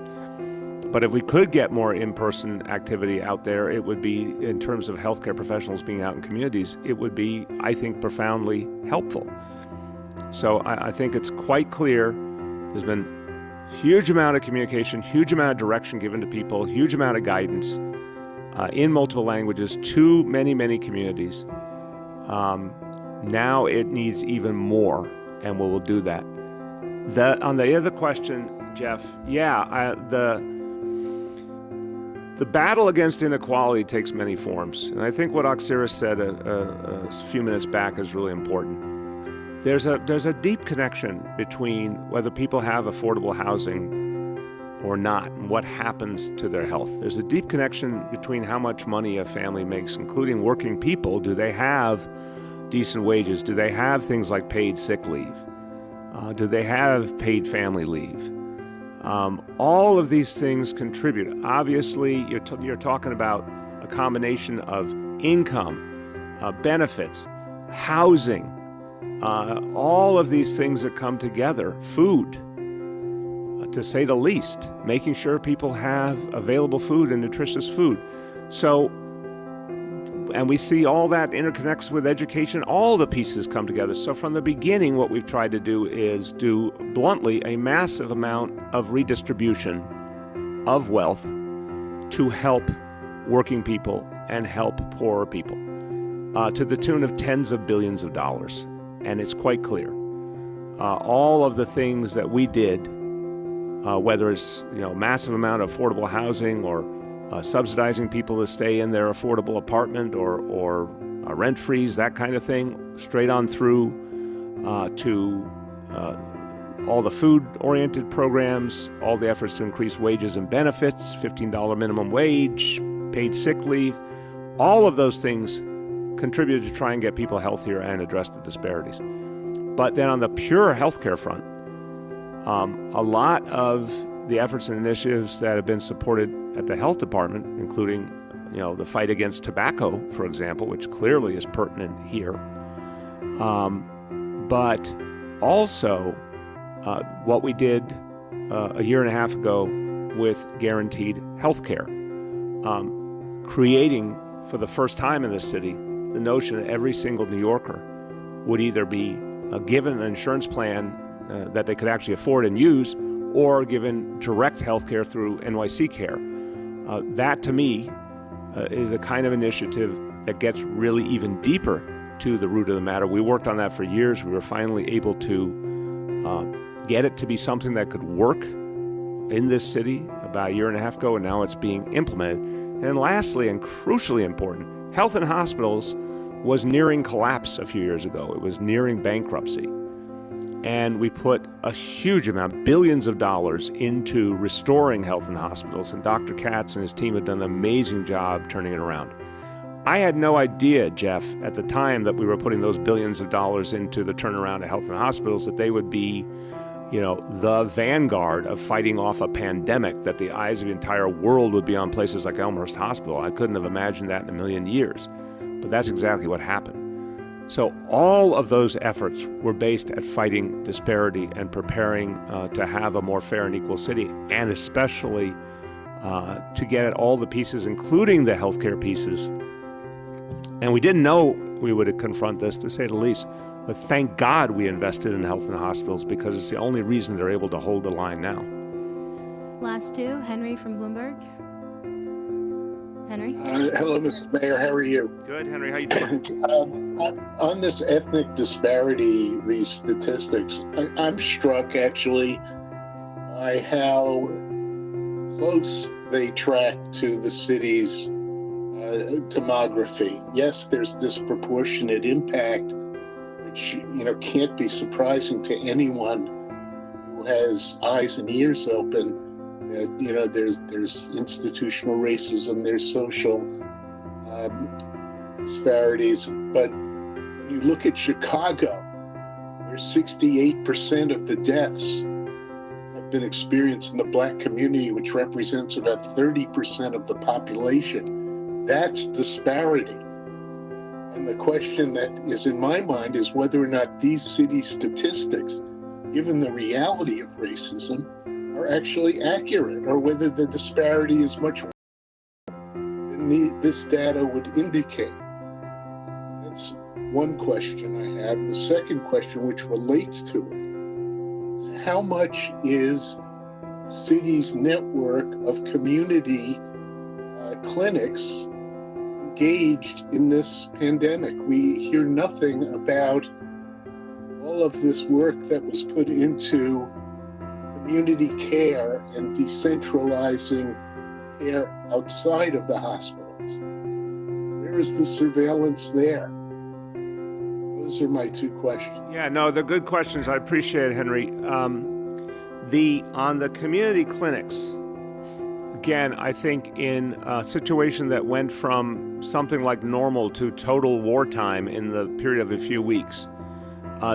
But if we could get more in-person activity out there, it would be, in terms of healthcare professionals being out in communities, it would be, I think, profoundly helpful. So I think it's quite clear there's been a huge amount of communication, huge amount of direction given to people, huge amount of guidance in multiple languages to many, many communities. Now it needs even more, and we will do that. On the other question, Jeff, the battle against inequality takes many forms. And I think what Oksira said a few minutes back is really important. There's a deep connection between whether people have affordable housing or not and what happens to their health. There's a deep connection between how much money a family makes, including working people. Do they have decent wages? Do they have things like paid sick leave? Do they have paid family leave? All of these things contribute. Obviously, you're talking about a combination of income, benefits, housing, all of these things that come together, food, to say the least, making sure people have available food and nutritious food. So, and we see all that interconnects with education, all the pieces come together. So from the beginning, what we've tried to do is do, bluntly, a massive amount of redistribution of wealth to help working people and help poorer people, to the tune of tens of billions of dollars. And it's quite clear. All of the things that we did, whether it's massive amount of affordable housing or subsidizing people to stay in their affordable apartment or rent freeze, that kind of thing, straight on through to all the food-oriented programs, all the efforts to increase wages and benefits, $15 minimum wage, paid sick leave, all of those things contributed to try and get people healthier and address the disparities. But then on the pure healthcare front, a lot of the efforts and initiatives that have been supported at the health department, including the fight against tobacco, for example, which clearly is pertinent here, but also what we did a year and a half ago with guaranteed health care, creating for the first time in this city the notion that every single New Yorker would either be given an insurance plan that they could actually afford and use, or given direct health care through NYC Care. That, to me, is a kind of initiative that gets really even deeper to the root of the matter. We worked on that for years. We were finally able to get it to be something that could work in this city about a year and a half ago, and now it's being implemented. And lastly, and crucially important, health in hospitals was nearing collapse a few years ago. It was nearing bankruptcy. And we put a huge amount, billions of dollars, into restoring health in hospitals. And Dr. Katz and his team have done an amazing job turning it around. I had no idea, Jeff, at the time that we were putting those billions of dollars into the turnaround of health in hospitals, that they would be, the vanguard of fighting off a pandemic, that the eyes of the entire world would be on places like Elmhurst Hospital. I couldn't have imagined that in a million years. But that's exactly what happened. So all of those efforts were based at fighting disparity and preparing to have a more fair and equal city, and especially to get at all the pieces, including the healthcare pieces. And we didn't know we would confront this, to say the least. But thank God we invested in health and hospitals, because it's the only reason they're able to hold the line now. Last two, Henry from Bloomberg. Henry? Hello, Mrs. Mayor. How are you? Good, Henry. How you doing? On this ethnic disparity, these statistics, I'm struck actually by how close they track to the city's demography. Yes, there's disproportionate impact, which can't be surprising to anyone who has eyes and ears open. There's institutional racism, there's social disparities, but when you look at Chicago, where 68% of the deaths have been experienced in the Black community, which represents about 30% of the population, that's disparity. And the question that is in my mind is whether or not these city statistics, given the reality of racism, are actually accurate, or whether the disparity is much worse than this data would indicate. That's one question I have. The second question, which relates to it, is how much is the city's network of community clinics engaged in this pandemic? We hear nothing about all of this work that was put into community care and decentralizing care outside of the hospitals. Where is the surveillance there? Those are my two questions. Yeah, no, they're good questions. I appreciate it, Henry. On the community clinics, again, I think in a situation that went from something like normal to total wartime in the period of a few weeks,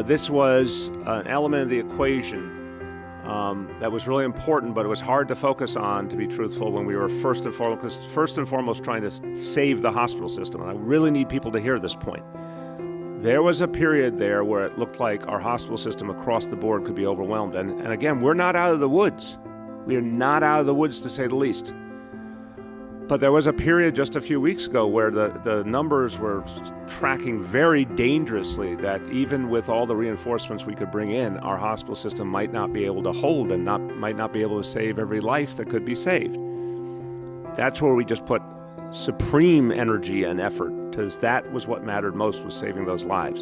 this was an element of the equation that was really important, but it was hard to focus on, to be truthful, when we were first and foremost trying to save the hospital system. And I really need people to hear this point. There was a period there where it looked like our hospital system across the board could be overwhelmed. And again, we're not out of the woods. We are not out of the woods, to say the least. But there was a period just a few weeks ago where the numbers were tracking very dangerously, that even with all the reinforcements we could bring in, our hospital system might not be able to hold and might not be able to save every life that could be saved. That's where we just put supreme energy and effort, because that was what mattered most, was saving those lives.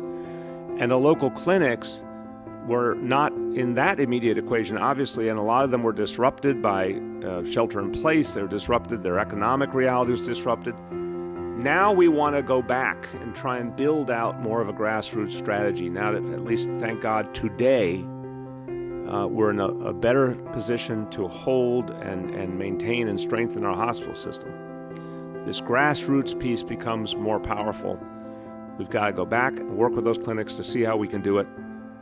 And the local clinics were not in that immediate equation, obviously, and a lot of them were disrupted by shelter in place. They were disrupted. Their economic reality was disrupted. Now we want to go back and try and build out more of a grassroots strategy. Now that, at least, thank God, today, we're in a better position to hold and maintain and strengthen our hospital system. This grassroots piece becomes more powerful. We've got to go back and work with those clinics to see how we can do it.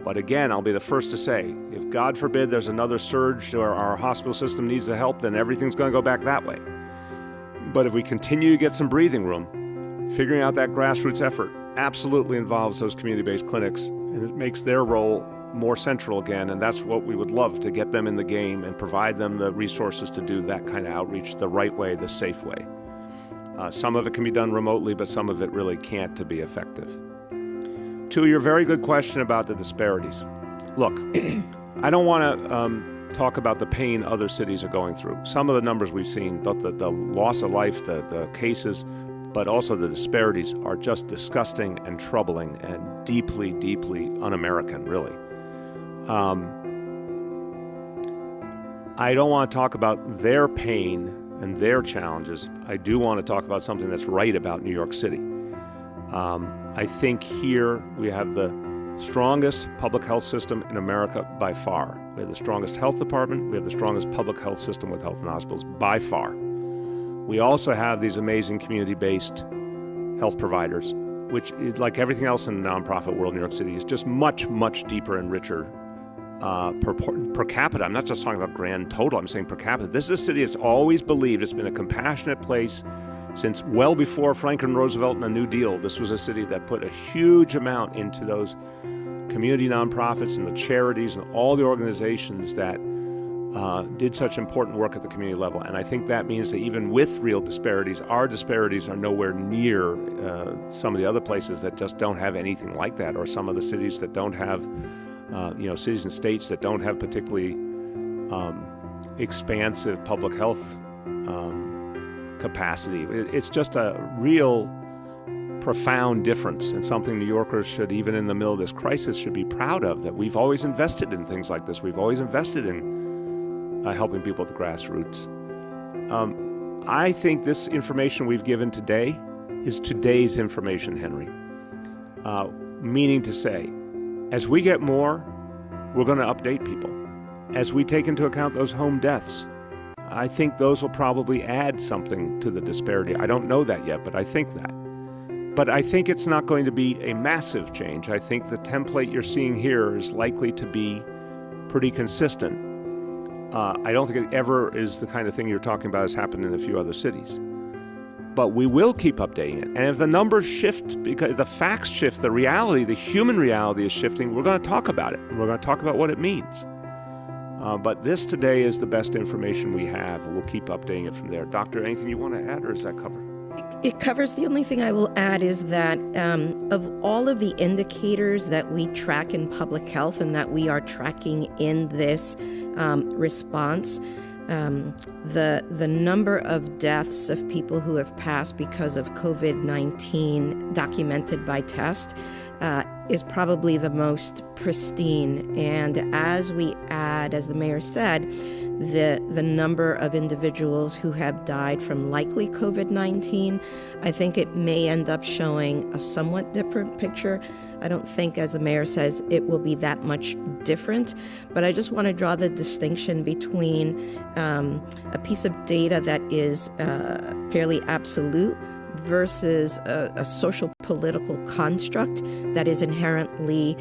But again, I'll be the first to say, if God forbid there's another surge where our hospital system needs the help, then everything's going to go back that way. But if we continue to get some breathing room, figuring out that grassroots effort absolutely involves those community-based clinics, and it makes their role more central again, and that's what we would love, to get them in the game and provide them the resources to do that kind of outreach the right way, the safe way. Some of it can be done remotely, but some of it really can't to be effective. To your very good question about the disparities. Look, I don't want to talk about the pain other cities are going through. Some of the numbers we've seen, both the loss of life, the cases, but also the disparities, are just disgusting and troubling and deeply, deeply un-American, really. I don't want to talk about their pain and their challenges. I do want to talk about something that's right about New York City. I think here we have the strongest public health system in America by far. We have the strongest health department. We have the strongest public health system with health and hospitals by far. We also have these amazing community-based health providers, which, like everything else in the nonprofit world in New York City, is just much, much deeper and richer per capita. I'm not just talking about grand total. I'm saying per capita. This is a city that's always believed it's been a compassionate place since well before Franklin Roosevelt and the New Deal. This was a city that put a huge amount into those community nonprofits and the charities and all the organizations that did such important work at the community level. And I think that means that even with real disparities, our disparities are nowhere near some of the other places that just don't have anything like that, or some of the cities that don't have, cities and states that don't have particularly expansive public health capacity. It's just a real profound difference, and something New Yorkers should, even in the middle of this crisis, should be proud of, that we've always invested in things like this. We've always invested in helping people at the grassroots. I think this information we've given today is today's information, Henry. Meaning to say, as we get more, we're going to update people. As we take into account those home deaths, I think those will probably add something to the disparity. I don't know that yet, but I think that. But I think it's not going to be a massive change. I think the template you're seeing here is likely to be pretty consistent. I don't think it ever is the kind of thing you're talking about has happened in a few other cities. But we will keep updating it. And if the numbers shift, because the facts shift, the reality, the human reality is shifting, we're going to talk about it. We're going to talk about what it means. But this today is the best information we have. We'll keep updating it from there. Doctor, anything you want to add, or is that covered? It covers. The only thing I will add is that of all of the indicators that we track in public health and that we are tracking in this response, the number of deaths of people who have passed because of COVID-19 documented by test is probably the most pristine. And as we add, as the mayor said, the number of individuals who have died from likely COVID-19, I think it may end up showing a somewhat different picture. I don't think, as the mayor says, it will be that much different, but I just want to draw the distinction between a piece of data that is fairly absolute versus a social political construct that is inherently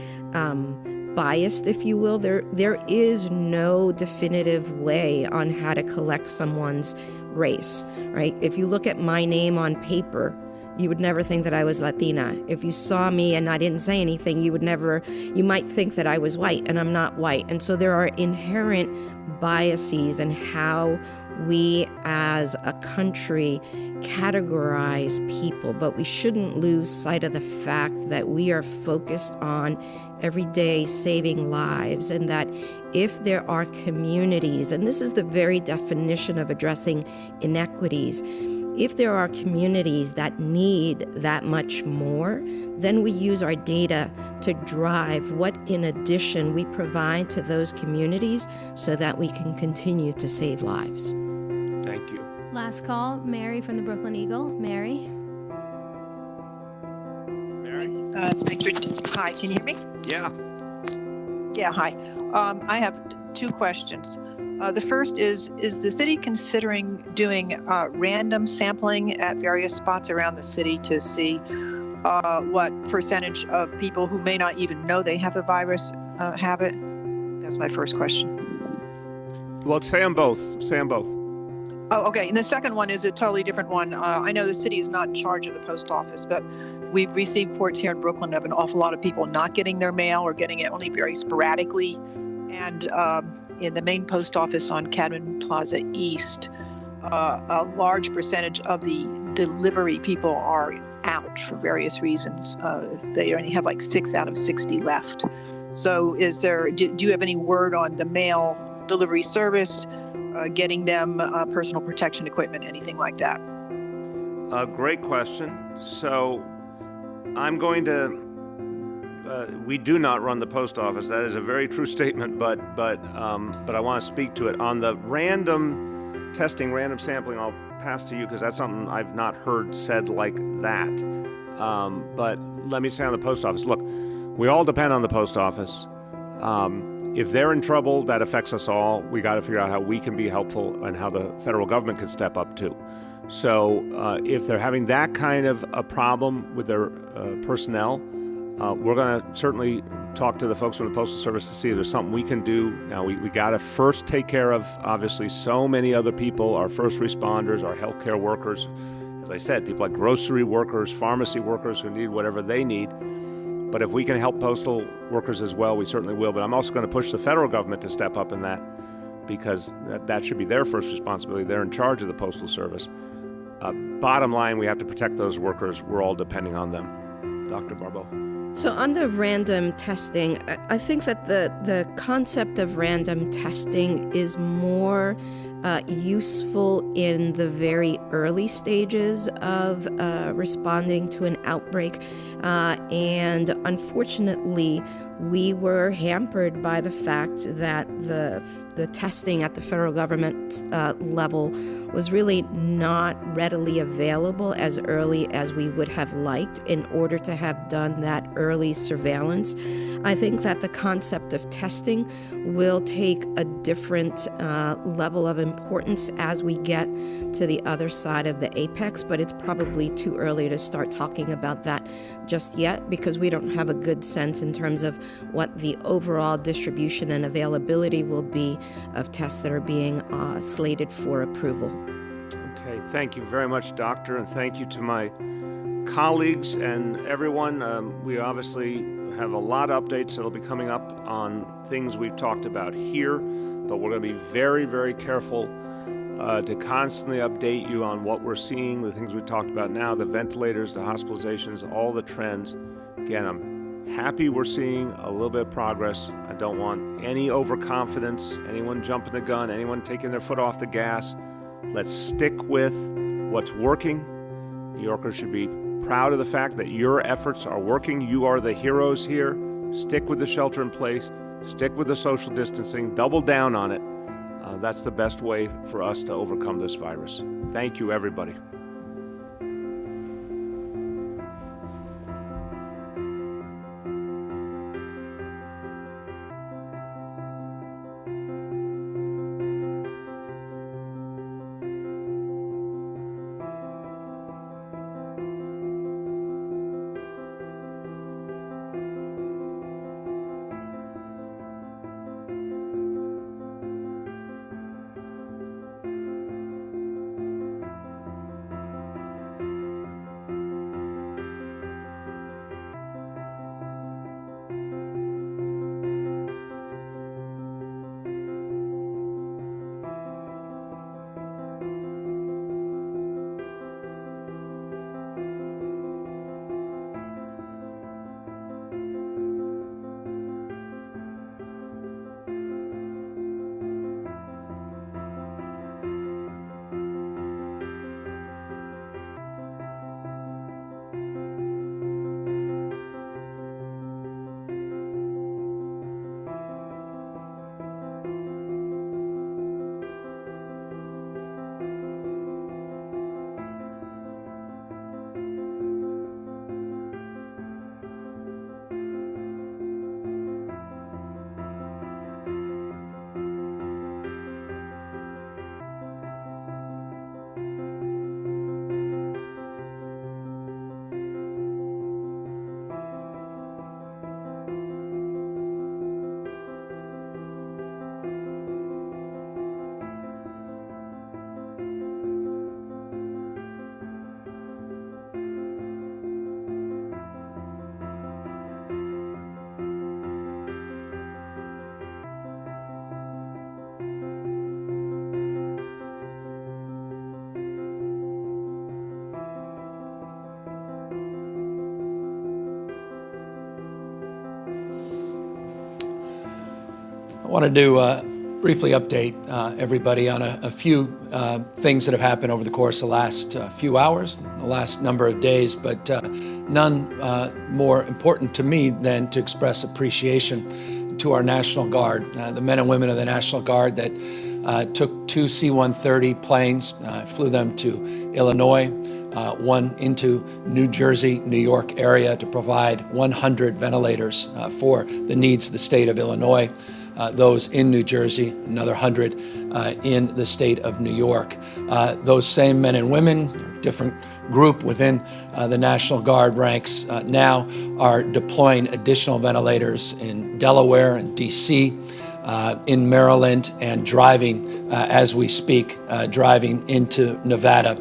biased, if you will. There is no definitive way on how to collect someone's race, right? If you look at my name on paper, you would never think that I was Latina. If you saw me and I didn't say anything, you might think that I was white, and I'm not white. And so there are inherent biases in how we as a country categorize people, but we shouldn't lose sight of the fact that we are focused on every day saving lives, and that if there are communities, and this is the very definition of addressing inequities, if there are communities that need that much more, then we use our data to drive what, in addition, we provide to those communities so that we can continue to save lives. Thank you. Last call, Mary from the Brooklyn Eagle. Mary? Thank you. Hi, can you hear me? Yeah. Yeah, hi. I have two questions. The first is the city considering doing random sampling at various spots around the city to see what percentage of people who may not even know they have the virus have it? That's my first question. Well, say them both. Say them both. Oh, okay. And the second one is a totally different one. I know the city is not in charge of the post office, but we've received reports here in Brooklyn of an awful lot of people not getting their mail or getting it only very sporadically. And in the main post office on Cadman Plaza East, a large percentage of the delivery people are out for various reasons. They only have like 6 out of 60 left. So do you have any word on the mail delivery service, getting them personal protection equipment, anything like that? Great question. So I'm going to, we do not run the post office. That is a very true statement, but I want to speak to it. On the random testing, random sampling, I'll pass to you because that's something I've not heard said like that. But let me say on the post office, look, we all depend on the post office. If they're in trouble, that affects us all. We got to figure out how we can be helpful and how the federal government can step up too. So if they're having that kind of a problem with their personnel, we're going to certainly talk to the folks from the Postal Service to see if there's something we can do. Now, we got to first take care of, obviously, so many other people, our first responders, our healthcare workers. As I said, people like grocery workers, pharmacy workers who need whatever they need. But if we can help postal workers as well, we certainly will. But I'm also going to push the federal government to step up in that. because that should be their first responsibility. They're in charge of the Postal Service. Bottom line, we have to protect those workers. We're all depending on them. Dr. Barbeau. So on the random testing, I think that the concept of random testing is more useful in the very early stages of responding to an outbreak. And unfortunately, we were hampered by the fact that the testing at the federal government level was really not readily available as early as we would have liked in order to have done that early surveillance. I think that the concept of testing will take a different level of importance as we get to the other side of the apex, but it's probably too early to start talking about that just yet because we don't have a good sense in terms of what the overall distribution and availability will be of tests that are being slated for approval. Okay, thank you very much, Doctor, and thank you to my colleagues and everyone. We obviously have a lot of updates that will be coming up on things we've talked about here, but we're going to be very, very careful to constantly update you on what we're seeing, the things we talked about now, the ventilators, the hospitalizations, all the trends. Again, I'm happy we're seeing a little bit of progress. I don't want any overconfidence, anyone jumping the gun, anyone taking their foot off the gas. Let's stick with what's working. New Yorkers should be proud of the fact that your efforts are working. You are the heroes here. Stick with the shelter in place. Stick with the social distancing. Double down on it. That's the best way for us to overcome this virus. Thank you, everybody. I wanted to briefly update everybody on a few things that have happened over the course of the last few hours, the last number of days, but none more important to me than to express appreciation to our National Guard, the men and women of the National Guard that took two C-130 planes, flew them to Illinois, one into New Jersey, New York area to provide 100 ventilators for the needs of the state of Illinois. Those in New Jersey, another 100 in the state of New York. Those same men and women, different group within the National Guard ranks now are deploying additional ventilators in Delaware and DC, in Maryland, and driving as we speak, driving into Nevada,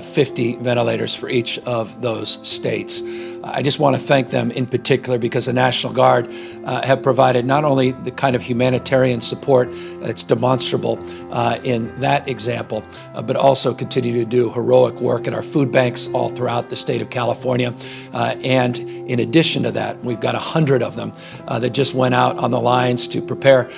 50 ventilators for each of those states. I just want to thank them in particular because the National Guard have provided not only the kind of humanitarian support that's demonstrable in that example, but also continue to do heroic work at our food banks all throughout the state of California. And in addition to that, we've got 100 of them that just went out on the lines to prepare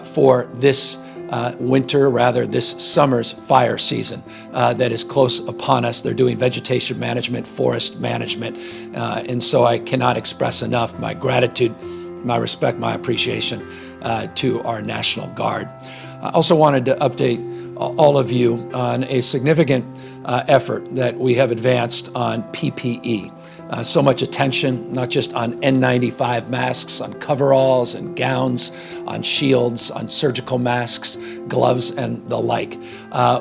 for this this summer's fire season that is close upon us. They're doing vegetation management, forest management, and so I cannot express enough my gratitude, my respect, my appreciation to our National Guard. I also wanted to update all of you on a significant effort that we have advanced on PPE. So much attention, not just on N95 masks, on coveralls and gowns, on shields, on surgical masks, gloves, and the like.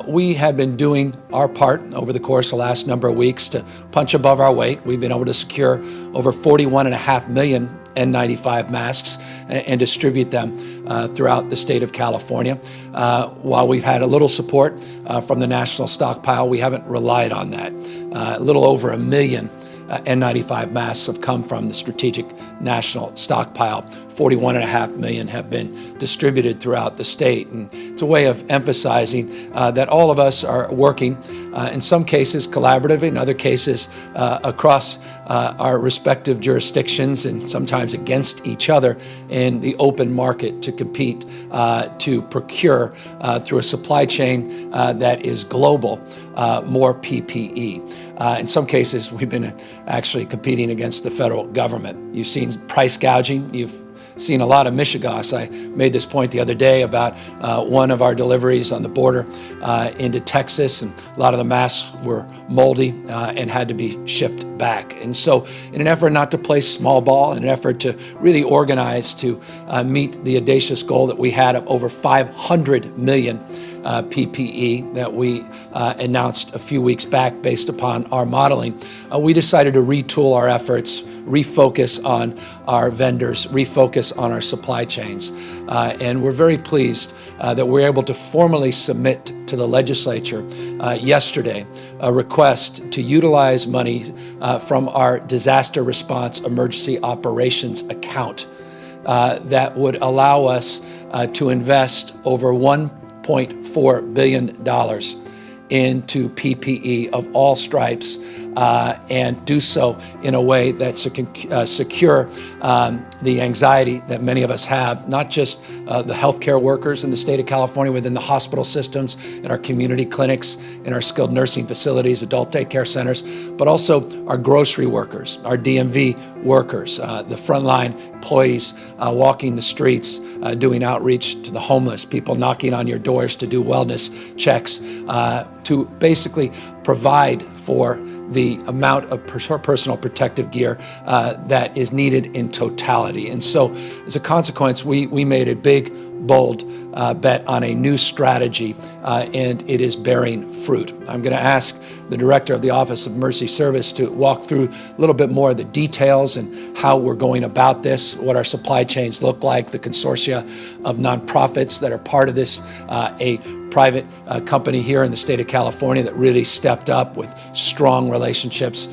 We have been doing our part over the course of the last number of weeks to punch above our weight. We've been able to secure over 41.5 million N95 masks and distribute them throughout the state of California. While we've had a little support from the national stockpile, we haven't relied on that. A little over 1 million N95 masks have come from the strategic national stockpile. 41.5 million have been distributed throughout the state. And it's a way of emphasizing that all of us are working, in some cases collaboratively, in other cases across our respective jurisdictions and sometimes against each other in the open market to compete, to procure through a supply chain that is global, more PPE. In some cases, we've been actually competing against the federal government. You've seen price gouging. You've seen a lot of mishegas. I made this point the other day about one of our deliveries on the border into Texas, and a lot of the masks were moldy and had to be shipped back. And so in an effort not to play small ball, in an effort to really organize to meet the audacious goal that we had of over 500 million PPE that we announced a few weeks back based upon our modeling, we decided to retool our efforts, refocus on our vendors, refocus on our supply chains. And we're very pleased that we're able to formally submit to the legislature yesterday a request to utilize money from our disaster response emergency operations account that would allow us to invest over $1.4 billion into PPE of all stripes and do so in a way that secure the anxiety that many of us have, not just the healthcare workers in the state of California within the hospital systems, in our community clinics, in our skilled nursing facilities, adult daycare centers, but also our grocery workers, our DMV workers, the frontline employees walking the streets, doing outreach to the homeless, people knocking on your doors to do wellness checks, to basically provide for the amount of personal protective gear that is needed in totality. And so as a consequence, we made a big, bold bet on a new strategy, and it is bearing fruit. I'm going to ask the director of the Office of Mercy Service to walk through a little bit more of the details and how we're going about this, what our supply chains look like, the consortia of nonprofits that are part of this, a private company here in the state of California that really stepped up with strong relationships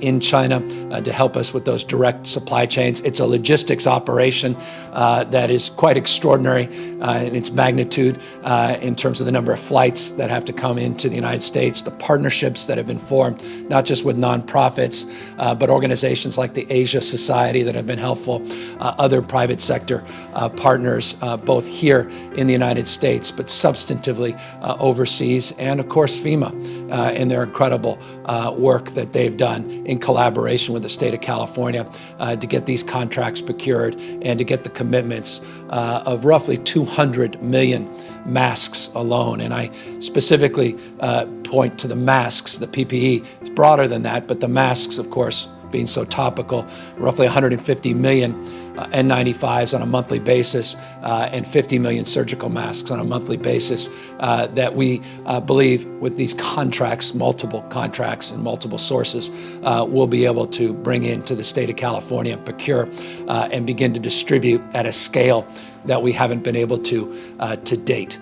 in China to help us with those direct supply chains. It's a logistics operation that is quite extraordinary in its magnitude in terms of the number of flights that have to come into the United States, the partnerships that have been formed, not just with nonprofits, but organizations like the Asia Society that have been helpful, other private sector partners, both here in the United States, but substantively overseas, and of course FEMA and their incredible work that they've done in collaboration with the state of California to get these contracts procured and to get the commitments of roughly 200 million masks alone. And I specifically point to the masks. The PPE is broader than that, but the masks, of course, being so topical, roughly 150 million N95s on a monthly basis and 50 million surgical masks on a monthly basis that we believe with these contracts, multiple contracts and multiple sources, we'll be able to bring into the state of California and procure and begin to distribute at a scale that we haven't been able to date.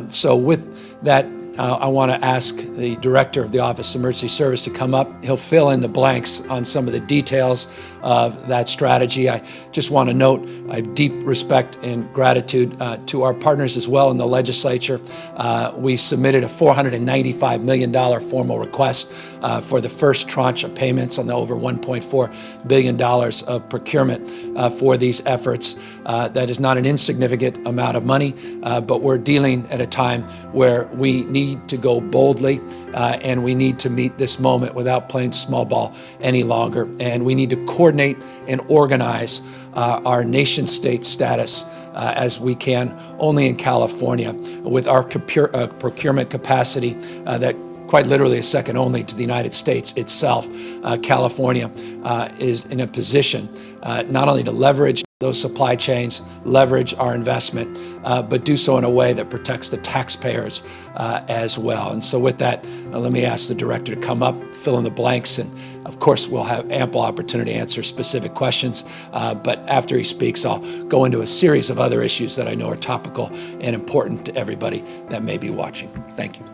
So with that, I want to ask the director of the Office of Emergency Service to come up. He'll fill in the blanks on some of the details of that strategy. I just want to note I have deep respect and gratitude to our partners as well in the legislature. We submitted a $495 million formal request for the first tranche of payments on the over $1.4 billion of procurement for these efforts. That is not an insignificant amount of money, but we're dealing at a time where we need to go boldly and we need to meet this moment without playing small ball any longer. And we need to coordinate and organize our nation state status as we can only in California with our procurement capacity that quite literally is second only to the United States itself. California is in a position not only to leverage those supply chains, leverage our investment, but do so in a way that protects the taxpayers as well. And so with that, let me ask the director to come up, fill in the blanks, and of course we'll have ample opportunity to answer specific questions. But after he speaks, I'll go into a series of other issues that I know are topical and important to everybody that may be watching. Thank you.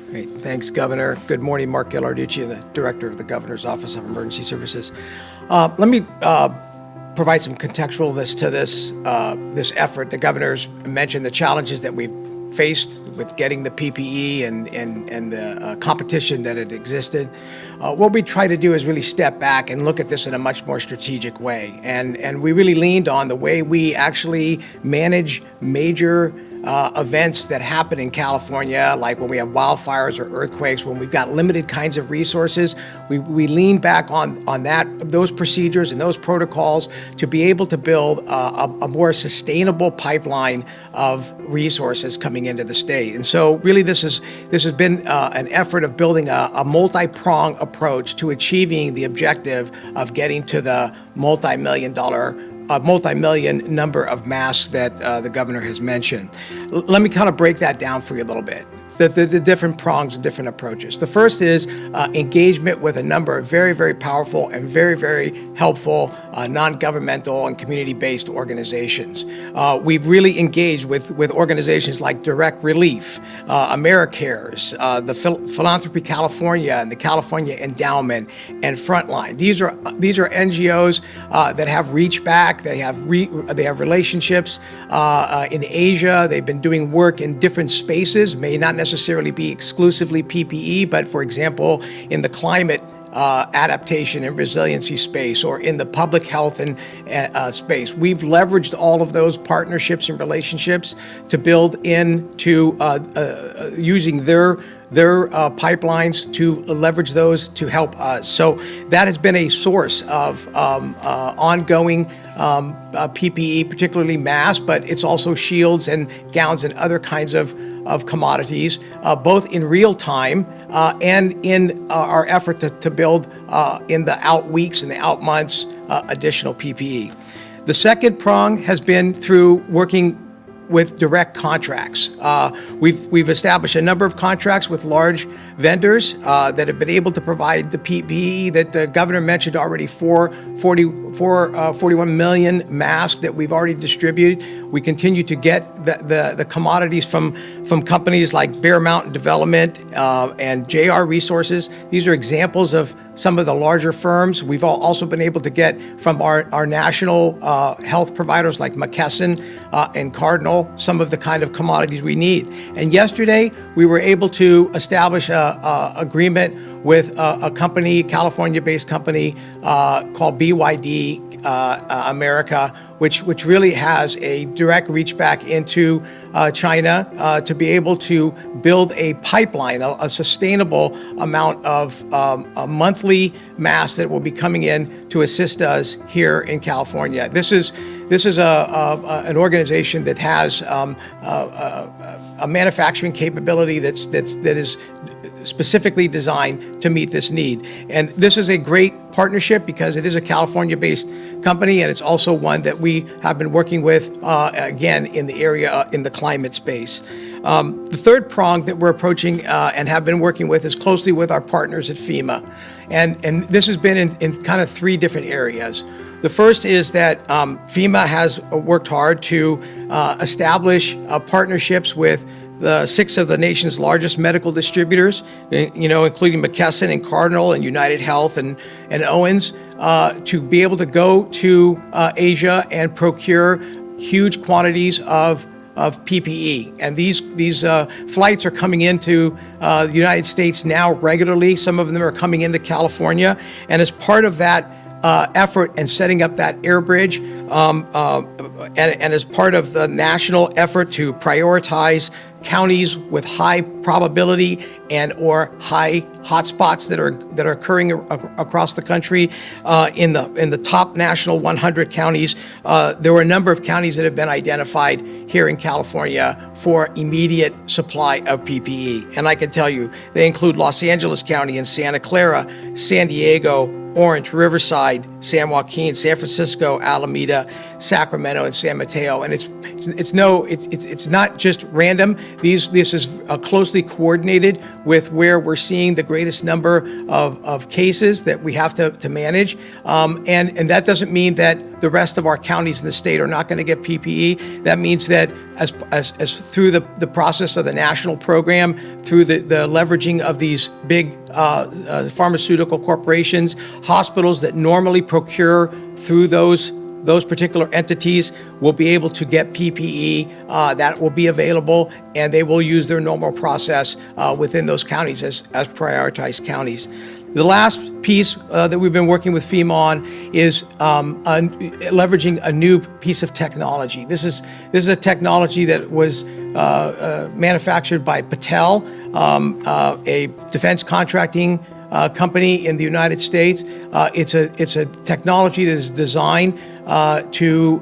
Great. Thanks, Governor. Good morning, Mark Ghilarducci, the Director of the Governor's Office of Emergency Services. Let me provide some contextualness to this effort. The Governor's mentioned the challenges that we've faced with getting the PPE and the competition that had existed. What we try to do is really step back and look at this in a much more strategic way. And we really leaned on the way we actually manage major events that happen in California, like when we have wildfires or earthquakes, when we've got limited kinds of resources. We lean back on those procedures and those protocols to be able to build a more sustainable pipeline of resources coming into the state. And so really this has been an effort of building a multi-pronged approach to achieving the objective of getting to the multi-million number of masks that the governor has mentioned. Let me kind of break that down for you a little bit. The different prongs, the different approaches. The first is engagement with a number of very, very powerful and very, very helpful non-governmental and community-based organizations. We've really engaged with organizations like Direct Relief, AmeriCares, the Philanthropy California, and the California Endowment, and Frontline. These are NGOs that have reached back. They have relationships in Asia. They've been doing work in different spaces, may not necessarily be exclusively PPE, but for example, in the climate adaptation and resiliency space, or in the public health and space. We've leveraged all of those partnerships and relationships to build into using their pipelines to leverage those to help us. So that has been a source of ongoing PPE, particularly masks, but it's also shields and gowns and other kinds of commodities, both in real time and in our effort to build in the out weeks and the out months additional PPE. The second prong has been through working with direct contracts. We've established a number of contracts with large vendors that have been able to provide the PPE that the governor mentioned already, 41 million masks that we've already distributed. We continue to get the commodities from companies like Bear Mountain Development and JR Resources. These are examples of some of the larger firms. We've also been able to get from our national health providers like McKesson and Cardinal some of the kind of commodities we need. And yesterday, we were able to establish a agreement with a company, California-based company called BYD America, which really has a direct reach back into China to be able to build a pipeline, a sustainable amount of monthly masks that will be coming in to assist us here in California. This is an organization that has a manufacturing capability that is specifically designed to meet this need. And this is a great partnership because it is a California-based company, and it's also one that we have been working with, again, in the area, in the climate space. The third prong that we're approaching and have been working with is closely with our partners at FEMA. And this has been in kind of three different areas. The first is that FEMA has worked hard to establish partnerships with the 6 of the nation's largest medical distributors, including McKesson and Cardinal and United Health and Owens, to be able to go to Asia and procure huge quantities of PPE. And these flights are coming into the United States now regularly. Some of them are coming into California. And as part of that effort and setting up that air bridge, and as part of the national effort to prioritize counties with high probability and or high hotspots that are occurring across the country, in the top national 100 counties, there were a number of counties that have been identified here in California for immediate supply of PPE. And I can tell you, they include Los Angeles County and Santa Clara, San Diego, Orange, Riverside, San Joaquin, San Francisco, Alameda, Sacramento, and San Mateo. And it's not just random. This is closely coordinated with where we're seeing the greatest number of cases that we have to manage. And that doesn't mean that the rest of our counties in the state are not going to get PPE. That means that as through the process of the national program, through the leveraging of these big pharmaceutical corporations, hospitals that normally procure through those particular entities will be able to get PPE that will be available, and they will use their normal process within those counties as prioritized counties. The last piece that we've been working with FEMA on is leveraging a new piece of technology. This is a technology that was manufactured by Patel, a defense contracting company in the United States. It's a technology that is designed to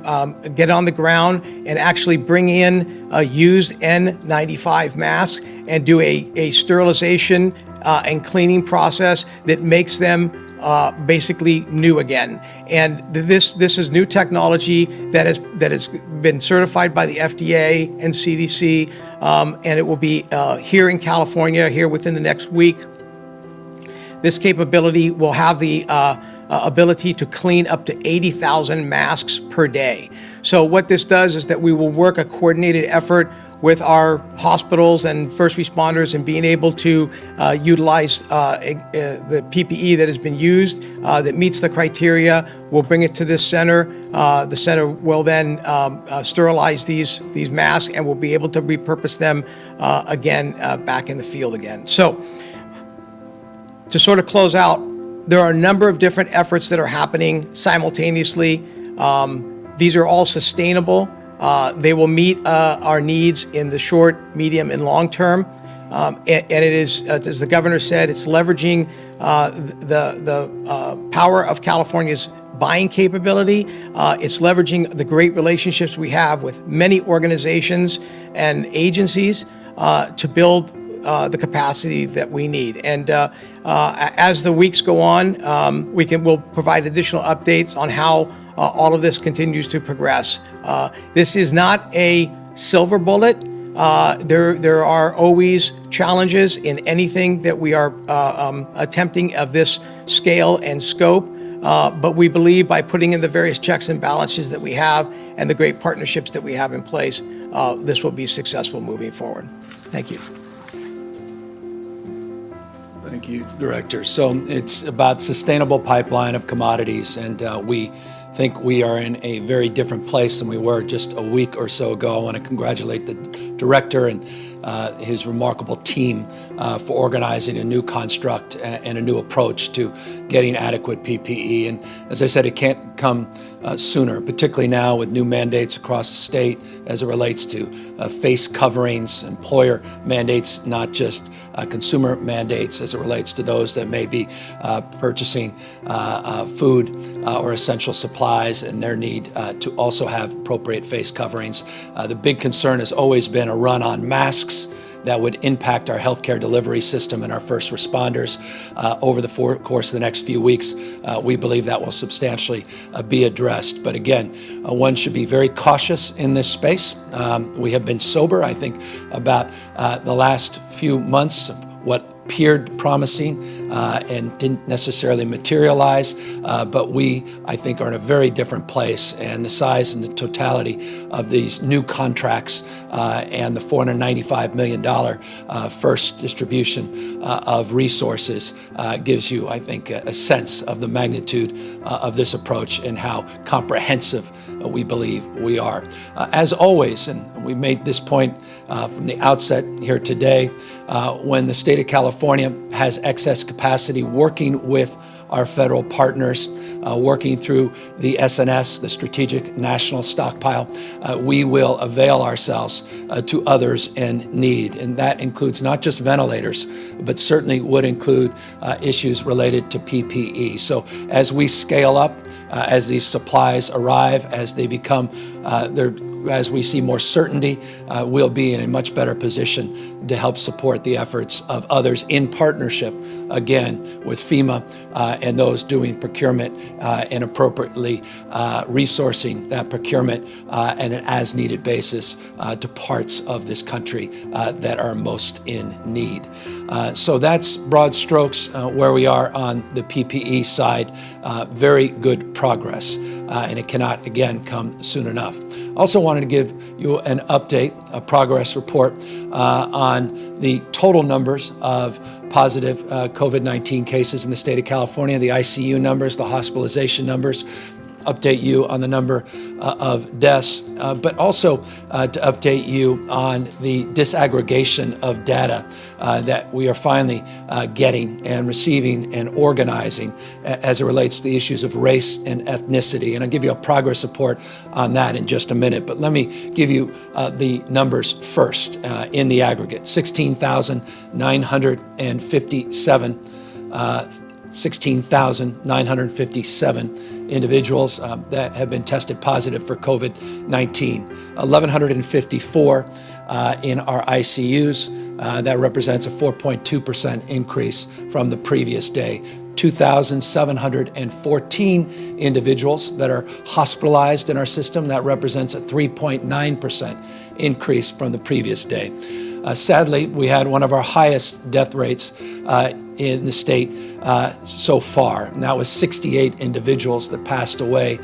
get on the ground and actually bring in used N95 masks and do a sterilization and cleaning process that makes them basically new again. And this is new technology that has been certified by the FDA and CDC, and it will be here in California here within the next week. This capability will have the ability to clean up to 80,000 masks per day. So what this does is that we will work a coordinated effort with our hospitals and first responders and being able to utilize the PPE that has been used that meets the criteria. We'll bring it to this center. The center will then sterilize these masks, and we'll be able to repurpose them again back in the field again. So to sort of close out, there are a number of different efforts that are happening simultaneously. These are all sustainable. They will meet our needs in the short, medium, and long term. And it is, as the governor said, it's leveraging the power of California's buying capability. It's leveraging the great relationships we have with many organizations and agencies to build the capacity that we need. And as the weeks go on, we'll provide additional updates on how all of this continues to progress. This is not a silver bullet. There are always challenges in anything that we are attempting of this scale and scope. But we believe by putting in the various checks and balances that we have and the great partnerships that we have in place, this will be successful moving forward. Thank you. Thank you, Director. So it's about sustainable pipeline of commodities, and we think we are in a very different place than we were just a week or so ago. I want to congratulate the Director and his remarkable team for organizing a new construct and a new approach to getting adequate PPE. And as I said, it can't come sooner, particularly now with new mandates across the state as it relates to face coverings, employer mandates, not just consumer mandates as it relates to those that may be purchasing food or essential supplies and their need to also have appropriate face coverings. The big concern has always been a run on masks that would impact our healthcare delivery system and our first responders over the course of the next few weeks, we believe that will substantially be addressed. But again, one should be very cautious in this space. We have been sober, I think, about the last few months of what appeared promising and didn't necessarily materialize, but we, I think, are in a very different place, and the size and the totality of these new contracts and the $495 million first distribution of resources gives you, I think, a sense of the magnitude of this approach and how comprehensive we believe we are. As always, and we made this point from the outset here today, when the state of California has excess capacity, working with our federal partners, working through the SNS, the Strategic National Stockpile, we will avail ourselves to others in need. And that includes not just ventilators, but certainly would include issues related to PPE. So as we scale up, as these supplies arrive, as they become, as we see more certainty, we'll be in a much better position to help support the efforts of others in partnership, again, with FEMA and those doing procurement and appropriately resourcing that procurement on an as-needed basis to parts of this country that are most in need. So that's broad strokes where we are on the PPE side. Very good progress, and it cannot, again, come soon enough. Also wanted to give you an update, a progress report on the total numbers of positive COVID-19 cases in the state of California, the ICU numbers, the hospitalization numbers, update you on the number of deaths, but also to update you on the disaggregation of data that we are finally getting and receiving and organizing as it relates to the issues of race and ethnicity. And I'll give you a progress report on that in just a minute, but let me give you the numbers first in the aggregate. 16,957 individuals that have been tested positive for COVID-19. 1,154 in our ICUs. That represents a 4.2% increase from the previous day. 2,714 individuals that are hospitalized in our system. That represents a 3.9% increase from the previous day. Sadly, we had one of our highest death rates in the state so far, and that was 68 individuals that passed away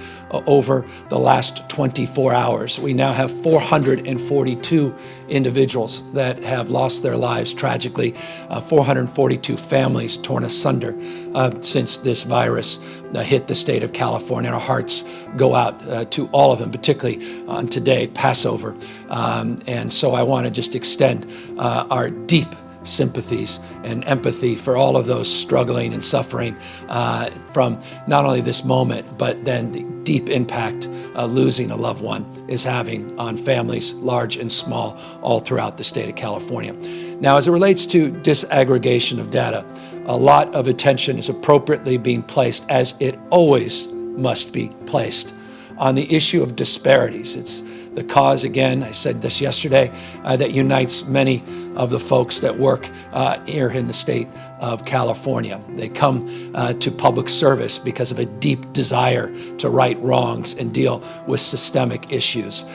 over the last 24 hours. We now have 442 individuals that have lost their lives tragically, 442 families torn asunder since this virus hit the state of California. Our hearts go out to all of them, particularly on today, Passover. And so I want to just extend our deep sympathies and empathy for all of those struggling and suffering from not only this moment, but then the deep impact losing a loved one is having on families, large and small, all throughout the state of California. Now, as it relates to disaggregation of data, a lot of attention is appropriately being placed, as it always must be placed, on the issue of disparities. It's the cause, again, I said this yesterday, that unites many of the folks that work here in the state of California. They come to public service because of a deep desire to right wrongs and deal with systemic issues.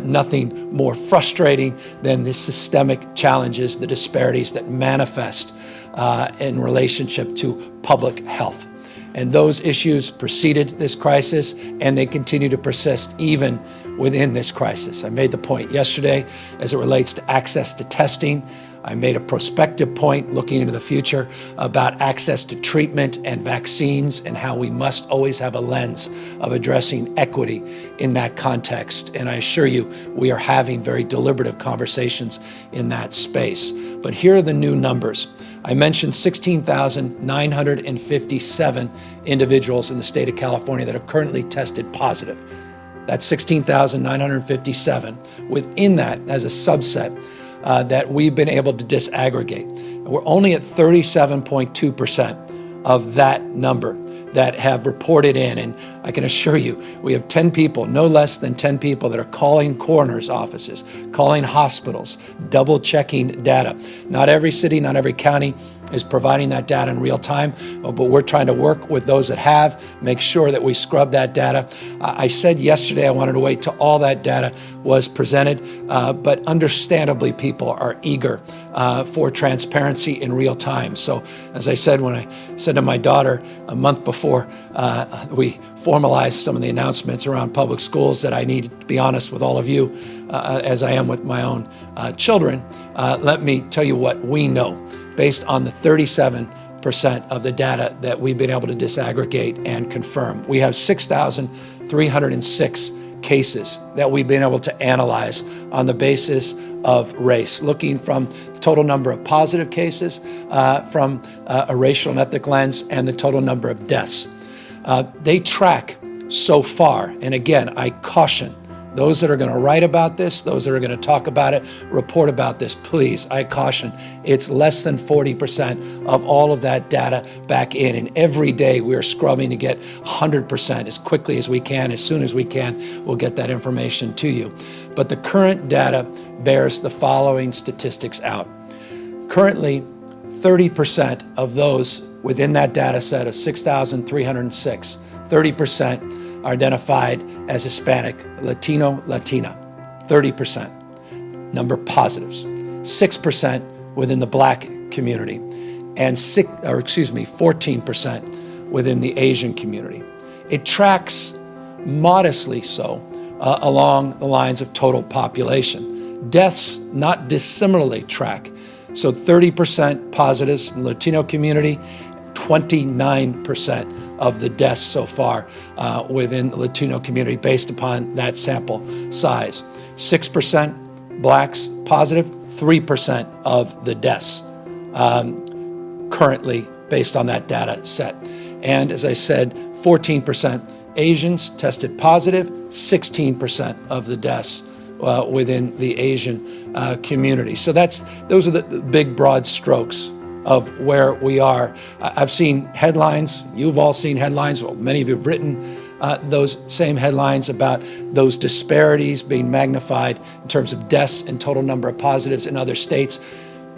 Nothing more frustrating than the systemic challenges, the disparities that manifest in relationship to public health. And those issues preceded this crisis, and they continue to persist even within this crisis. I made the point yesterday as it relates to access to testing. I made a prospective point looking into the future about access to treatment and vaccines and how we must always have a lens of addressing equity in that context. And I assure you, we are having very deliberative conversations in that space. But here are the new numbers. I mentioned 16,957 individuals in the state of California that are currently tested positive. That's 16,957. Within that, as a subset, that we've been able to disaggregate. We're only at 37.2% of that number that have reported in. And I can assure you, we have 10 people, no less than 10 people that are calling coroner's offices, calling hospitals, double checking data. Not every city, not every county is providing that data in real time, but we're trying to work with those that have, make sure that we scrub that data. I said yesterday I wanted to wait till all that data was presented, but understandably people are eager for transparency in real time. So as I said, when I said to my daughter a month before we formalized some of the announcements around public schools that I needed to be honest with all of you, as I am with my own children, let me tell you what we know based on the 37% of the data that we've been able to disaggregate and confirm. We have 6,306 cases that we've been able to analyze on the basis of race, looking from the total number of positive cases from a racial and ethnic lens and the total number of deaths. They track so far, and again, I caution those that are going to write about this, those that are going to talk about it, report about this, please, I caution, it's less than 40% of all of that data back in. And every day we're scrubbing to get 100% as quickly as we can, as soon as we can, we'll get that information to you. But the current data bears the following statistics out. Currently, 30% of those within that data set of 6,306, 30% are identified as Hispanic, Latino, Latina, 30%. Number positives, 6% within the Black community, and 14% within the Asian community. It tracks modestly so along the lines of total population. Deaths not dissimilarly track. So 30% positives in the Latino community, 29% of the deaths so far within the Latino community based upon that sample size. 6% Blacks positive, 3% of the deaths currently based on that data set. And as I said, 14% Asians tested positive, 16% of the deaths within the Asian community. So those are the big broad strokes of where we are. I've seen headlines, you've all seen headlines, well, many of you have written those same headlines about those disparities being magnified in terms of deaths and total number of positives in other states.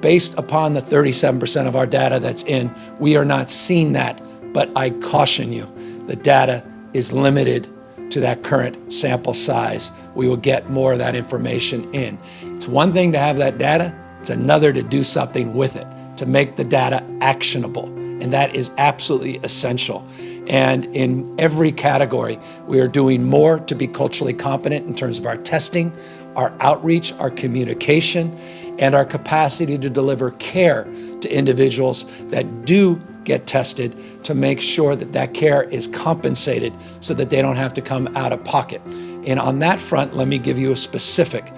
Based upon the 37% of our data that's in, we are not seeing that, but I caution you, the data is limited to that current sample size. We will get more of that information in. It's one thing to have that data, it's another to do something with it, to make the data actionable, and that is absolutely essential. And in every category, we are doing more to be culturally competent in terms of our testing, our outreach, our communication, and our capacity to deliver care to individuals that do get tested, to make sure that that care is compensated so that they don't have to come out of pocket. And on that front, let me give you a specific,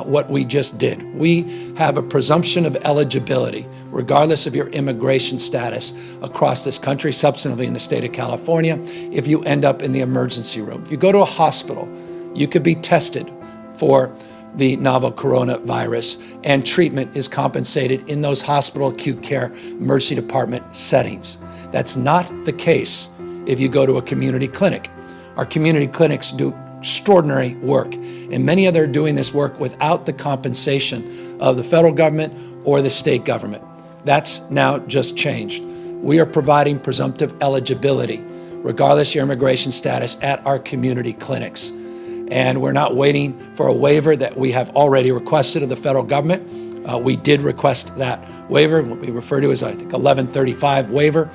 what we just did. We have a presumption of eligibility, regardless of your immigration status across this country, substantively in the state of California, if you end up in the emergency room. If you go to a hospital, you could be tested for the novel coronavirus, and treatment is compensated in those hospital acute care emergency department settings. That's not the case if you go to a community clinic. Our community clinics do extraordinary work, and many of them are doing this work without the compensation of the federal government or the state government. That's now just changed. We are providing presumptive eligibility, regardless of your immigration status, at our community clinics. And we're not waiting for a waiver that we have already requested of the federal government. We did request that waiver, what we refer to as, I think, 1135 waiver.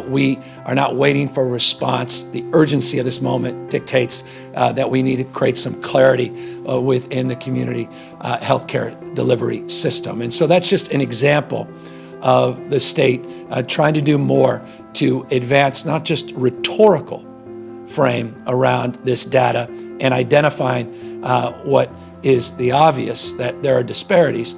We are not waiting for a response. The urgency of this moment dictates that we need to create some clarity within the community healthcare delivery system. And so that's just an example of the state trying to do more to advance not just rhetorical frame around this data and identifying what is the obvious, that there are disparities,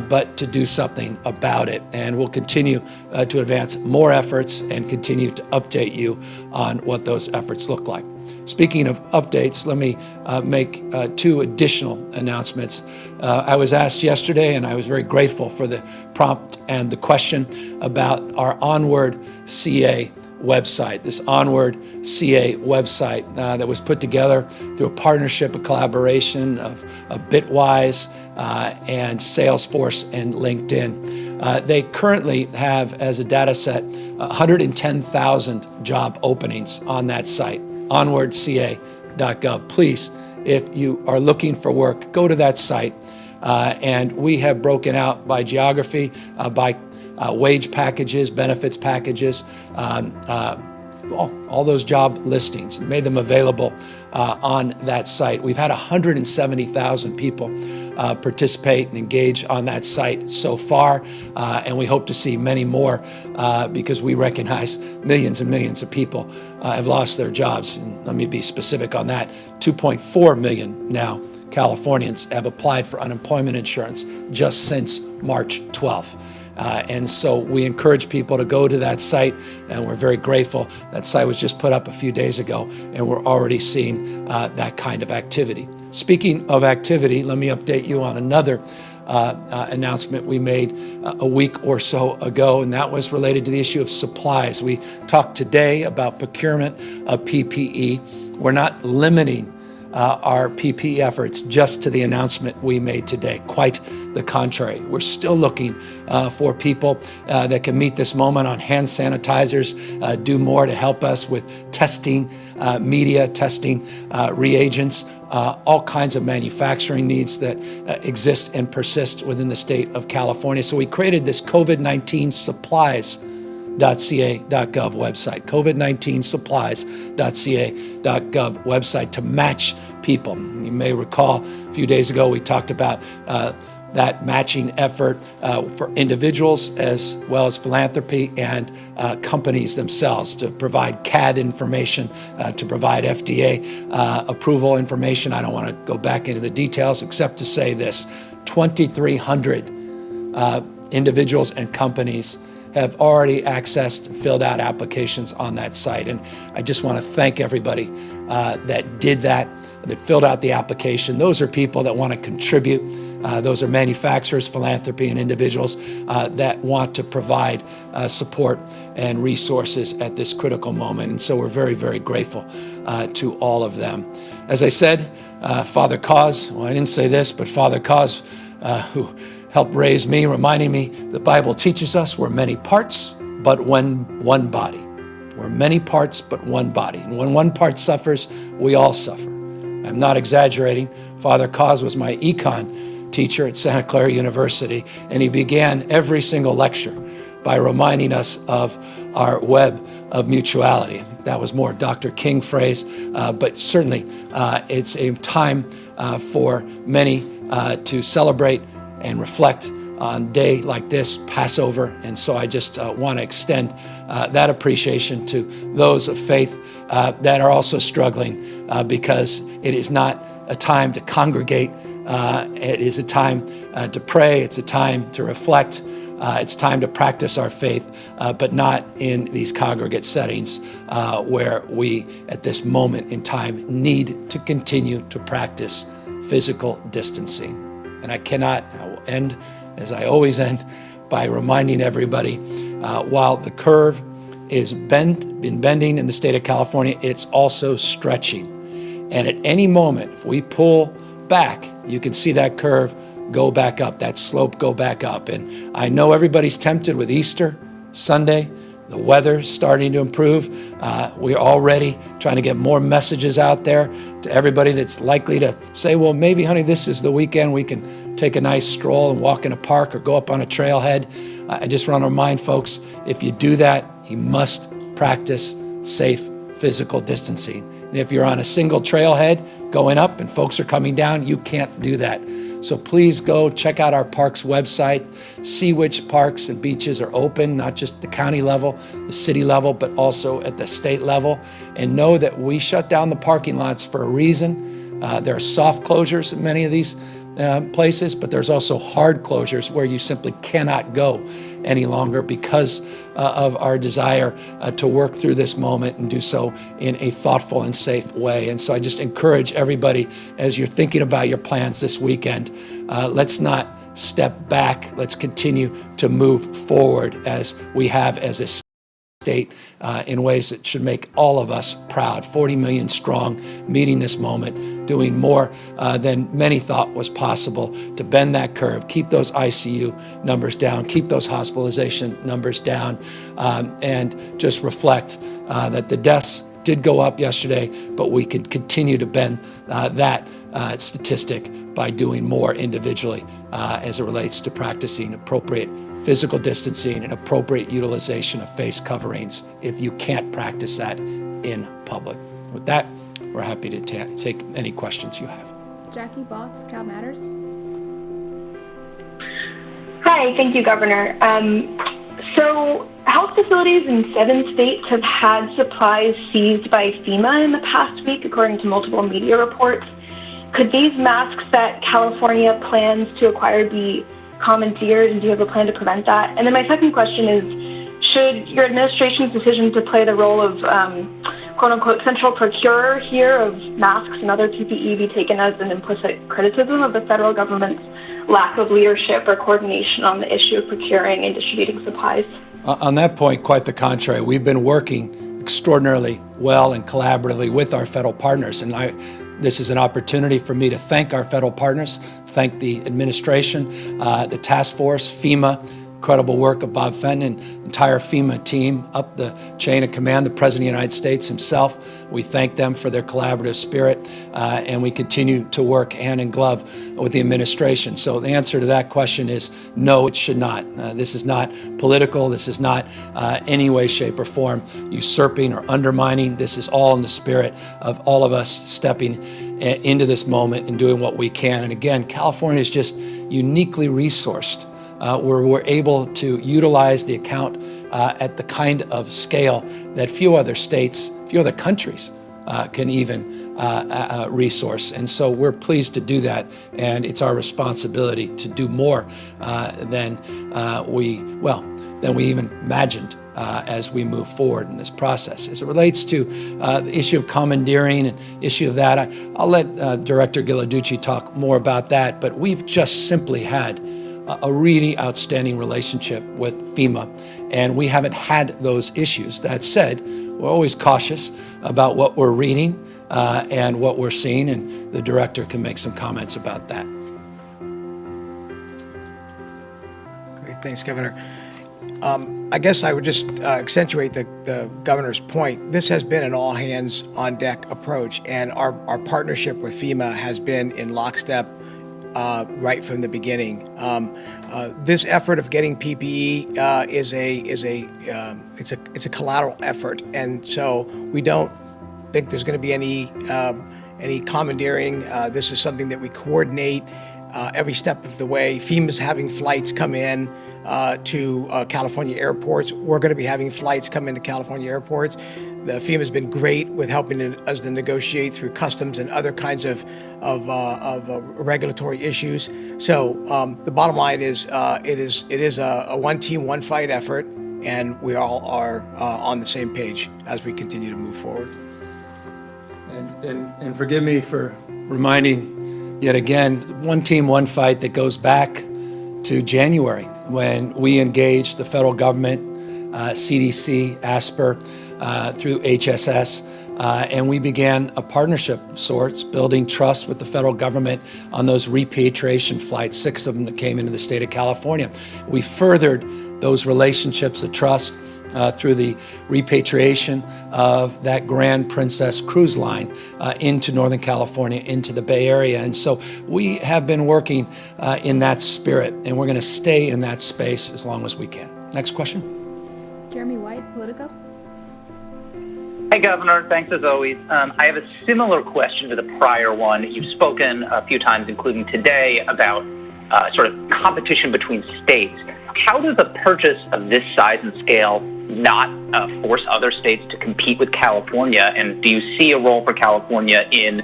but to do something about it. And we'll continue to advance more efforts and continue to update you on what those efforts look like. Speaking of updates, let me make two additional announcements. I was asked yesterday, and I was very grateful for the prompt and the question about our Onward CA website, this Onward CA website that was put together through a partnership, a collaboration of Bitwise and Salesforce and LinkedIn. They currently have, as a data set, 110,000 job openings on that site, onwardca.gov. Please, if you are looking for work, go to that site. And we have broken out by geography, by wage packages, benefits packages, all those job listings, and made them available on that site. We've had 170,000 people participate and engage on that site so far, and we hope to see many more because we recognize millions and millions of people have lost their jobs. And let me be specific on that. 2.4 million now Californians have applied for unemployment insurance just since March 12th. And so we encourage people to go to that site, and we're very grateful. That site was just put up a few days ago, and we're already seeing that kind of activity. Speaking of activity, let me update you on another announcement we made a week or so ago, and that was related to the issue of supplies. We talked today about procurement of PPE. We're not limiting our PPE efforts just to the announcement we made today. Quite the contrary. We're still looking for people that can meet this moment on hand sanitizers, do more to help us with testing, media testing, reagents, all kinds of manufacturing needs that exist and persist within the state of California. So we created this COVID-19 supplies.ca.gov website, COVID-19 supplies.ca.gov website to match people. You may recall a few days ago we talked about that matching effort for individuals as well as philanthropy and companies themselves to provide CAD information, to provide FDA approval information. I don't want to go back into the details except to say this: 2,300 individuals and companies have already accessed and filled out applications on that site. And I just want to thank everybody that did that filled out the application. Those are people that want to contribute. Those are manufacturers, philanthropy, and individuals that want to provide support and resources at this critical moment. And so we're very, very grateful to all of them. As I said, Father Cause, well, I didn't say this, but Father Cause, who helped raise me, reminding me the Bible teaches us we're many parts, but one body. We're many parts, but one body. And when one part suffers, we all suffer. I'm not exaggerating. Father Cause was my econ teacher at Santa Clara University, and he began every single lecture by reminding us of our web of mutuality. That was more Dr. King phrase, but certainly it's a time for many to celebrate and reflect on a day like this, Passover. And so I just want to extend that appreciation to those of faith that are also struggling because it is not a time to congregate. It is a time to pray. It's a time to reflect. It's time to practice our faith, but not in these congregate settings where we, at this moment in time, need to continue to practice physical distancing. And I will end, as I always end, by reminding everybody, while the curve is been bending in the state of California, it's also stretching. And at any moment, if we pull back, you can see that curve go back up, that slope go back up. And I know everybody's tempted with Easter Sunday. The weather's starting to improve. We're already trying to get more messages out there to everybody that's likely to say, well, maybe, honey, this is the weekend we can take a nice stroll and walk in a park or go up on a trailhead. I just want to remind folks, if you do that, you must practice safe physical distancing. And if you're on a single trailhead going up and folks are coming down, you can't do that. So please go check out our parks website, see which parks and beaches are open, not just the county level, the city level, but also at the state level. And know that we shut down the parking lots for a reason. There are soft closures in many of these places, but there's also hard closures where you simply cannot go any longer because of our desire to work through this moment and do so in a thoughtful and safe way. And so I just encourage everybody, as you're thinking about your plans this weekend, let's not step back. Let's continue to move forward as we have as a state in ways that should make all of us proud. 40 million strong, meeting this moment, doing more than many thought was possible to bend that curve, keep those ICU numbers down, keep those hospitalization numbers down, and just reflect that the deaths did go up yesterday, but we could continue to bend that statistic by doing more individually as it relates to practicing appropriate physical distancing and appropriate utilization of face coverings if you can't practice that in public. With that, we're happy to take any questions you have. Jackie Botts, Cal Matters. Hi, thank you, Governor. So health facilities in 7 states have had supplies seized by FEMA in the past week, according to multiple media reports. Could these masks that California plans to acquire be commandeered, and do you have a plan to prevent that? And then my second question is, should your administration's decision to play the role of quote-unquote central procurer here of masks and other PPE be taken as an implicit criticism of the federal government's lack of leadership or coordination on the issue of procuring and distributing supplies? On that point, quite the contrary. We've been working extraordinarily well and collaboratively with our federal partners, and this is an opportunity for me to thank our federal partners, thank the administration, the task force, FEMA, incredible work of Bob Fenton, entire FEMA team up the chain of command, the President of the United States himself. We thank them for their collaborative spirit, and we continue to work hand in glove with the administration. So the answer to that question is no, it should not. This is not political. This is not any way, shape, or form usurping or undermining. This is all in the spirit of all of us stepping into this moment and doing what we can. And again, California is just uniquely resourced where we're able to utilize the account at the kind of scale that few other states, few other countries can even resource. And so we're pleased to do that, and it's our responsibility to do more than we even imagined as we move forward in this process. As it relates to the issue of commandeering and issue of that, I'll let Director Ghilarducci talk more about that, but we've just simply had a really outstanding relationship with FEMA, and we haven't had those issues. That said, we're always cautious about what we're reading and what we're seeing, and the director can make some comments about that. Great, thanks, Governor. I guess I would just accentuate the governor's point. This has been an all-hands-on-deck approach, and our partnership with FEMA has been in lockstep right from the beginning. This effort of getting PPE it's a collateral effort, and so we don't think there's going to be any commandeering. This is something that we coordinate every step of the way. FEMA's having flights come in to California airports. We're going to be having flights come into California airports. The FEMA's been great with helping us to negotiate through customs and other kinds of regulatory issues. So the bottom line is it is a one team, one fight effort, and we all are on the same page as we continue to move forward. And forgive me for reminding yet again, one team, one fight that goes back to January when we engaged the federal government, CDC, ASPR, through HSS, and we began a partnership of sorts, building trust with the federal government on those repatriation flights, 6 of them that came into the state of California. We furthered those relationships of trust through the repatriation of that Grand Princess cruise line into Northern California, into the Bay Area. And so we have been working in that spirit, and we're going to stay in that space as long as we can. Next question. Jeremy White, Politico. Hi, Governor. Thanks as always. I have a similar question to the prior one. You've spoken a few times, including today, about sort of competition between states. How does the purchase of this size and scale not force other states to compete with California? And do you see a role for California in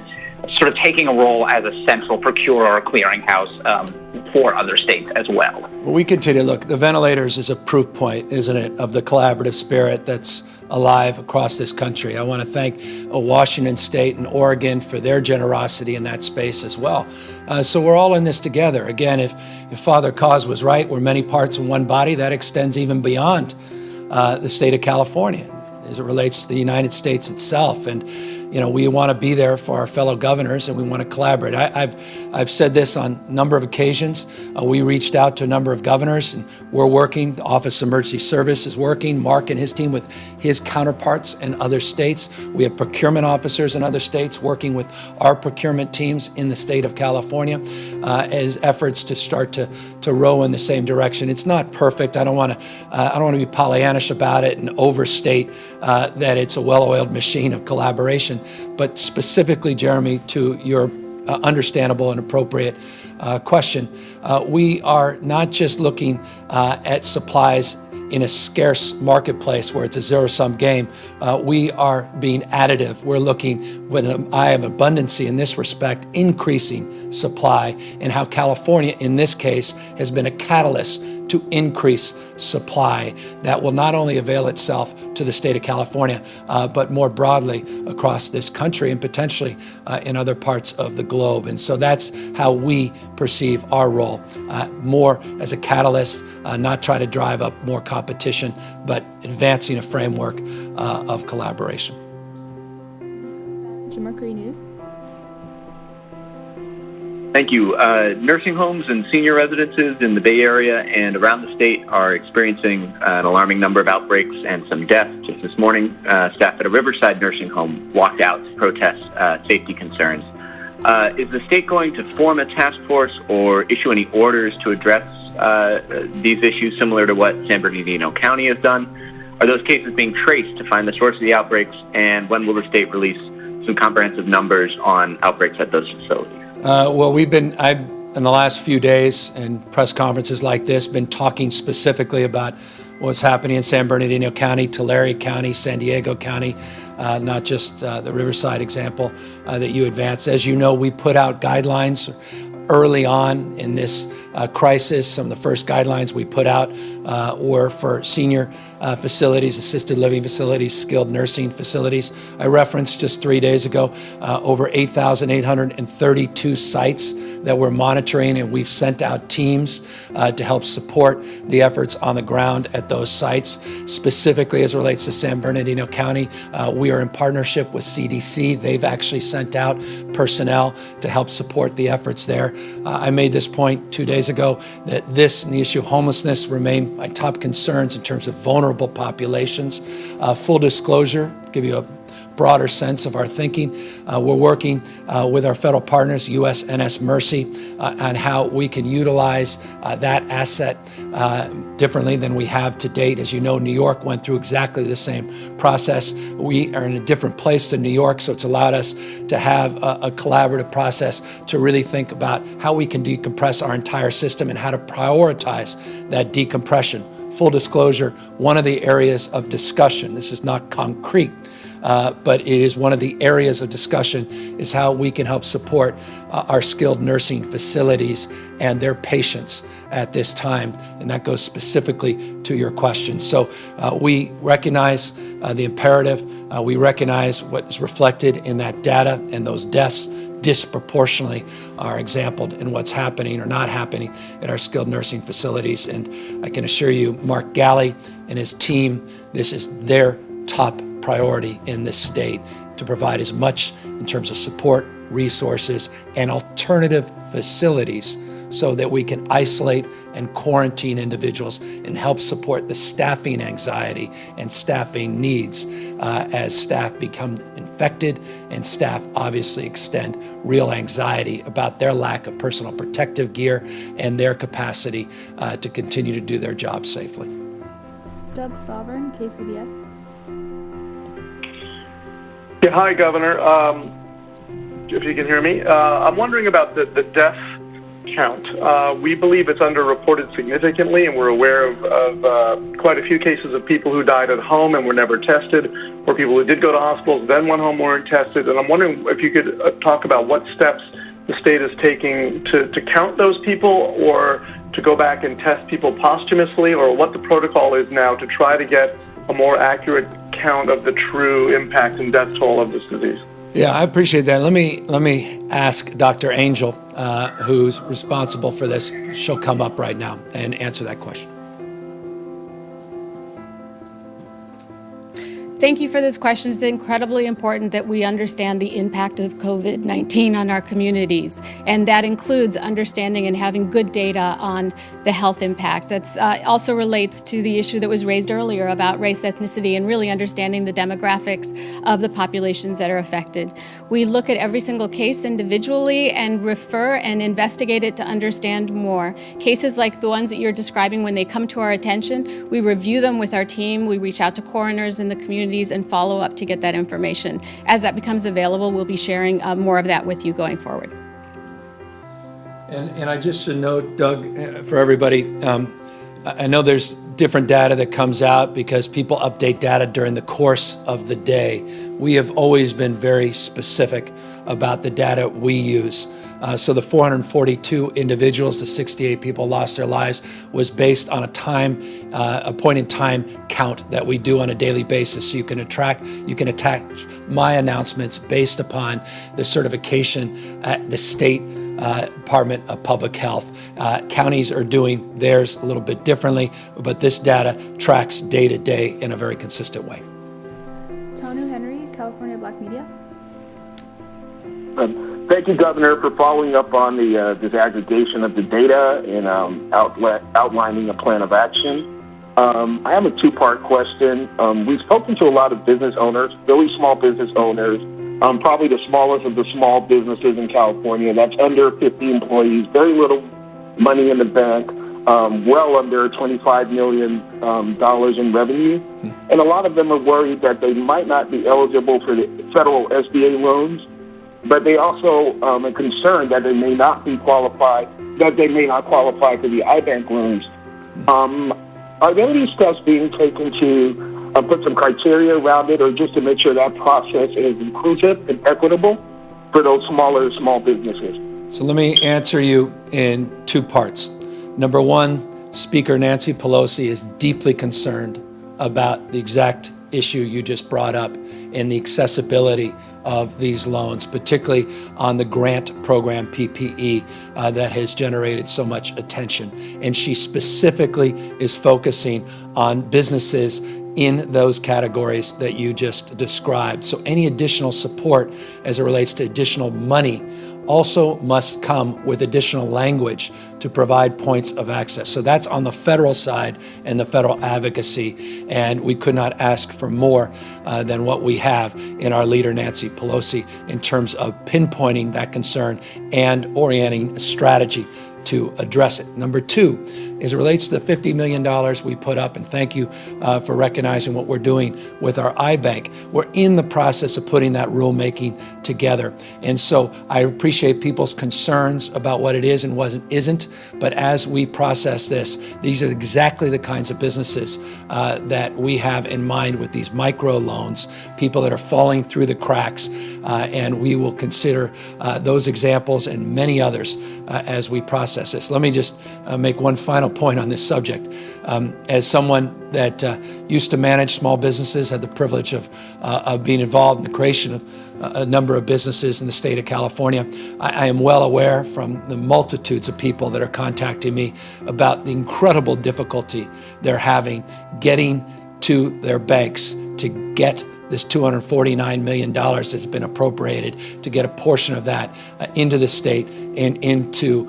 sort of taking a role as a central procurer or clearinghouse for other states as well? Well, we continue. Look, the ventilators is a proof point, isn't it, of the collaborative spirit that's alive across this country. I want to thank Washington State and Oregon for their generosity in that space as well. So we're all in this together. Again, if Father Cause was right, we're many parts in one body. That extends even beyond the state of California, as it relates to the United States itself. And we want to be there for our fellow governors, and we want to collaborate. I've said this on a number of occasions. We reached out to a number of governors, and we're working. The Office of Emergency Service is working. Mark and his team with his counterparts in other states. We have procurement officers in other states working with our procurement teams in the state of California as efforts to start to row in the same direction. It's not perfect. I don't want to be Pollyannish about it and overstate that it's a well-oiled machine of collaboration. But specifically, Jeremy, to your understandable and appropriate question, we are not just looking at supplies in a scarce marketplace where it's a zero-sum game. We are being additive. We're looking with an eye of abundancy in this respect, increasing supply, and how California, in this case, has been a catalyst to increase supply that will not only avail itself to the state of California, but more broadly across this country and potentially in other parts of the globe. And so that's how we perceive our role, more as a catalyst, not try to drive up more competition, but advancing a framework of collaboration. Mercury News. Thank you. Nursing homes and senior residences in the Bay Area and around the state are experiencing an alarming number of outbreaks and some deaths. Just this morning, staff at a Riverside nursing home walked out to protest safety concerns. Is the state going to form a task force or issue any orders to address these issues similar to what San Bernardino County has done? Are those cases being traced to find the source of the outbreaks? And when will the state release some comprehensive numbers on outbreaks at those facilities? Well, I've in the last few days and press conferences like this been talking specifically about what's happening in San Bernardino County, Tulare County, San Diego County, not just the Riverside example that you advanced. As you know, we put out guidelines early on in this crisis. Some of the first guidelines we put out were for senior facilities, assisted living facilities, skilled nursing facilities. I referenced just 3 days ago over 8,832 sites that we're monitoring, and we've sent out teams to help support the efforts on the ground at those sites. Specifically as it relates to San Bernardino County, we are in partnership with CDC. They've actually sent out personnel to help support the efforts there. I made this point 2 days ago that this and the issue of homelessness remain my top concerns in terms of vulnerable populations. Full disclosure, give you a broader sense of our thinking. We're working with our federal partners, USNS Mercy, on how we can utilize that asset differently than we have to date. As you know, New York went through exactly the same process. We are in a different place than New York, so it's allowed us to have a collaborative process to really think about how we can decompress our entire system and how to prioritize that decompression. Full disclosure, one of the areas of discussion, this is not concrete, but it is one of the areas of discussion, is how we can help support our skilled nursing facilities and their patients at this time. And that goes specifically to your question. So we recognize the imperative. We recognize what is reflected in that data, and those deaths disproportionately are exampled in what's happening or not happening at our skilled nursing facilities. And I can assure you, Mark Galley and his team, this is their top priority in this state, to provide as much in terms of support, resources, and alternative facilities so that we can isolate and quarantine individuals and help support the staffing anxiety and staffing needs as staff become infected, and staff obviously extend real anxiety about their lack of personal protective gear and their capacity to continue to do their job safely. Doug Sovereign, KCBS. Yeah, hi, Governor. If you can hear me, I'm wondering about the death count. We believe it's underreported significantly, and we're aware of quite a few cases of people who died at home and were never tested, or people who did go to hospitals, then went home, weren't tested. And I'm wondering if you could talk about what steps the state is taking to count those people, or to go back and test people posthumously, or what the protocol is now to try to get a more accurate count of the true impact and death toll of this disease. Yeah, I appreciate that. Let me ask Dr. Angel, who's responsible for this. She'll come up right now and answer that question. Thank you for this question. It's incredibly important that we understand the impact of COVID-19 on our communities, and that includes understanding and having good data on the health impact. That also relates to the issue that was raised earlier about race, ethnicity, and really understanding the demographics of the populations that are affected. We look at every single case individually and refer and investigate it to understand more. Cases like the ones that you're describing, when they come to our attention, we review them with our team, we reach out to coroners in the community and follow up to get that information. As that becomes available, we'll be sharing more of that with you going forward. And I just should note, Doug, for everybody, I know there's different data that comes out because people update data during the course of the day. We have always been very specific about the data we use. So the 442 individuals, the 68 people lost their lives, was based on a point in time count that we do on a daily basis. So you can attach my announcements based upon the certification at the state Department of Public Health. Counties are doing theirs a little bit differently, but this data tracks day to day in a very consistent way. Tonu Henry, California Black Media. Thank you, Governor, for following up on the disaggregation of the data and outlining a plan of action. I have a two-part question. We've spoken to a lot of business owners, really small business owners, probably the smallest of the small businesses in California. That's under 50 employees, very little money in the bank, well under $25 million in revenue. And a lot of them are worried that they might not be eligible for the federal SBA loans, but they also are concerned that they may not qualify for the iBank loans. Are there any steps being taken to put some criteria around it, or just to make sure that process is inclusive and equitable for those small businesses? So let me answer you in two parts. Number one, Speaker Nancy Pelosi is deeply concerned about the exact issue you just brought up in the accessibility of these loans, particularly on the grant program PPE that has generated so much attention. And she specifically is focusing on businesses in those categories that you just described. So any additional support as it relates to additional money also must come with additional language to provide points of access. So that's on the federal side and the federal advocacy, and we could not ask for more than what we have in our leader, Nancy Pelosi, in terms of pinpointing that concern and orienting a strategy to address it. Number two, as it relates to the $50 million we put up, and thank you for recognizing what we're doing with our iBank. We're in the process of putting that rulemaking together. And so I appreciate people's concerns about what it is and what it isn't, but as we process this, these are exactly the kinds of businesses that we have in mind with these micro loans, people that are falling through the cracks, and we will consider those examples and many others as we process this. Let me just make one final point on this subject. As someone that used to manage small businesses, had the privilege of being involved in the creation of a number of businesses in the state of California, I am well aware from the multitudes of people that are contacting me about the incredible difficulty they're having getting to their banks to get this $249 million that's been appropriated, to get a portion of that into the state and into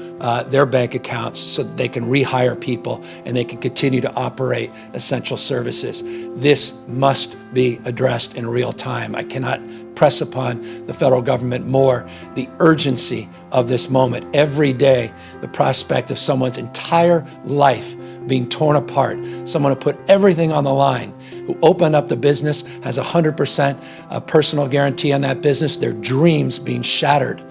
their bank accounts so that they can rehire people and they can continue to operate essential services. This must be addressed in real time. I cannot press upon the federal government more the urgency of this moment. Every day, the prospect of someone's entire life being torn apart, someone who put everything on the line, who opened up the business, has 100% personal guarantee on that business, their dreams being shattered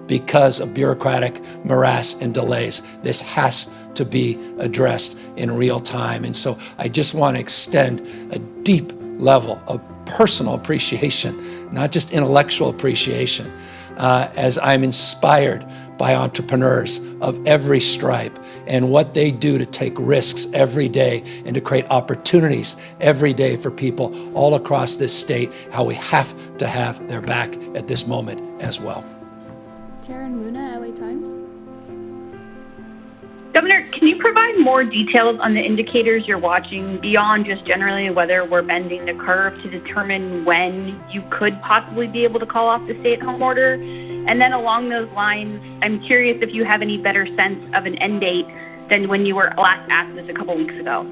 because of bureaucratic morass and delays. This has to be addressed in real time. And so I just want to extend a deep level of personal appreciation, not just intellectual appreciation, as I'm inspired by entrepreneurs of every stripe and what they do to take risks every day and to create opportunities every day for people all across this state, how we have to have their back at this moment as well. Taryn Luna, LA Times. Governor, Mayor, can you provide more details on the indicators you're watching beyond just generally whether we're bending the curve to determine when you could possibly be able to call off the stay-at-home order? And then along those lines, I'm curious if you have any better sense of an end date than when you were last asked this a couple weeks ago.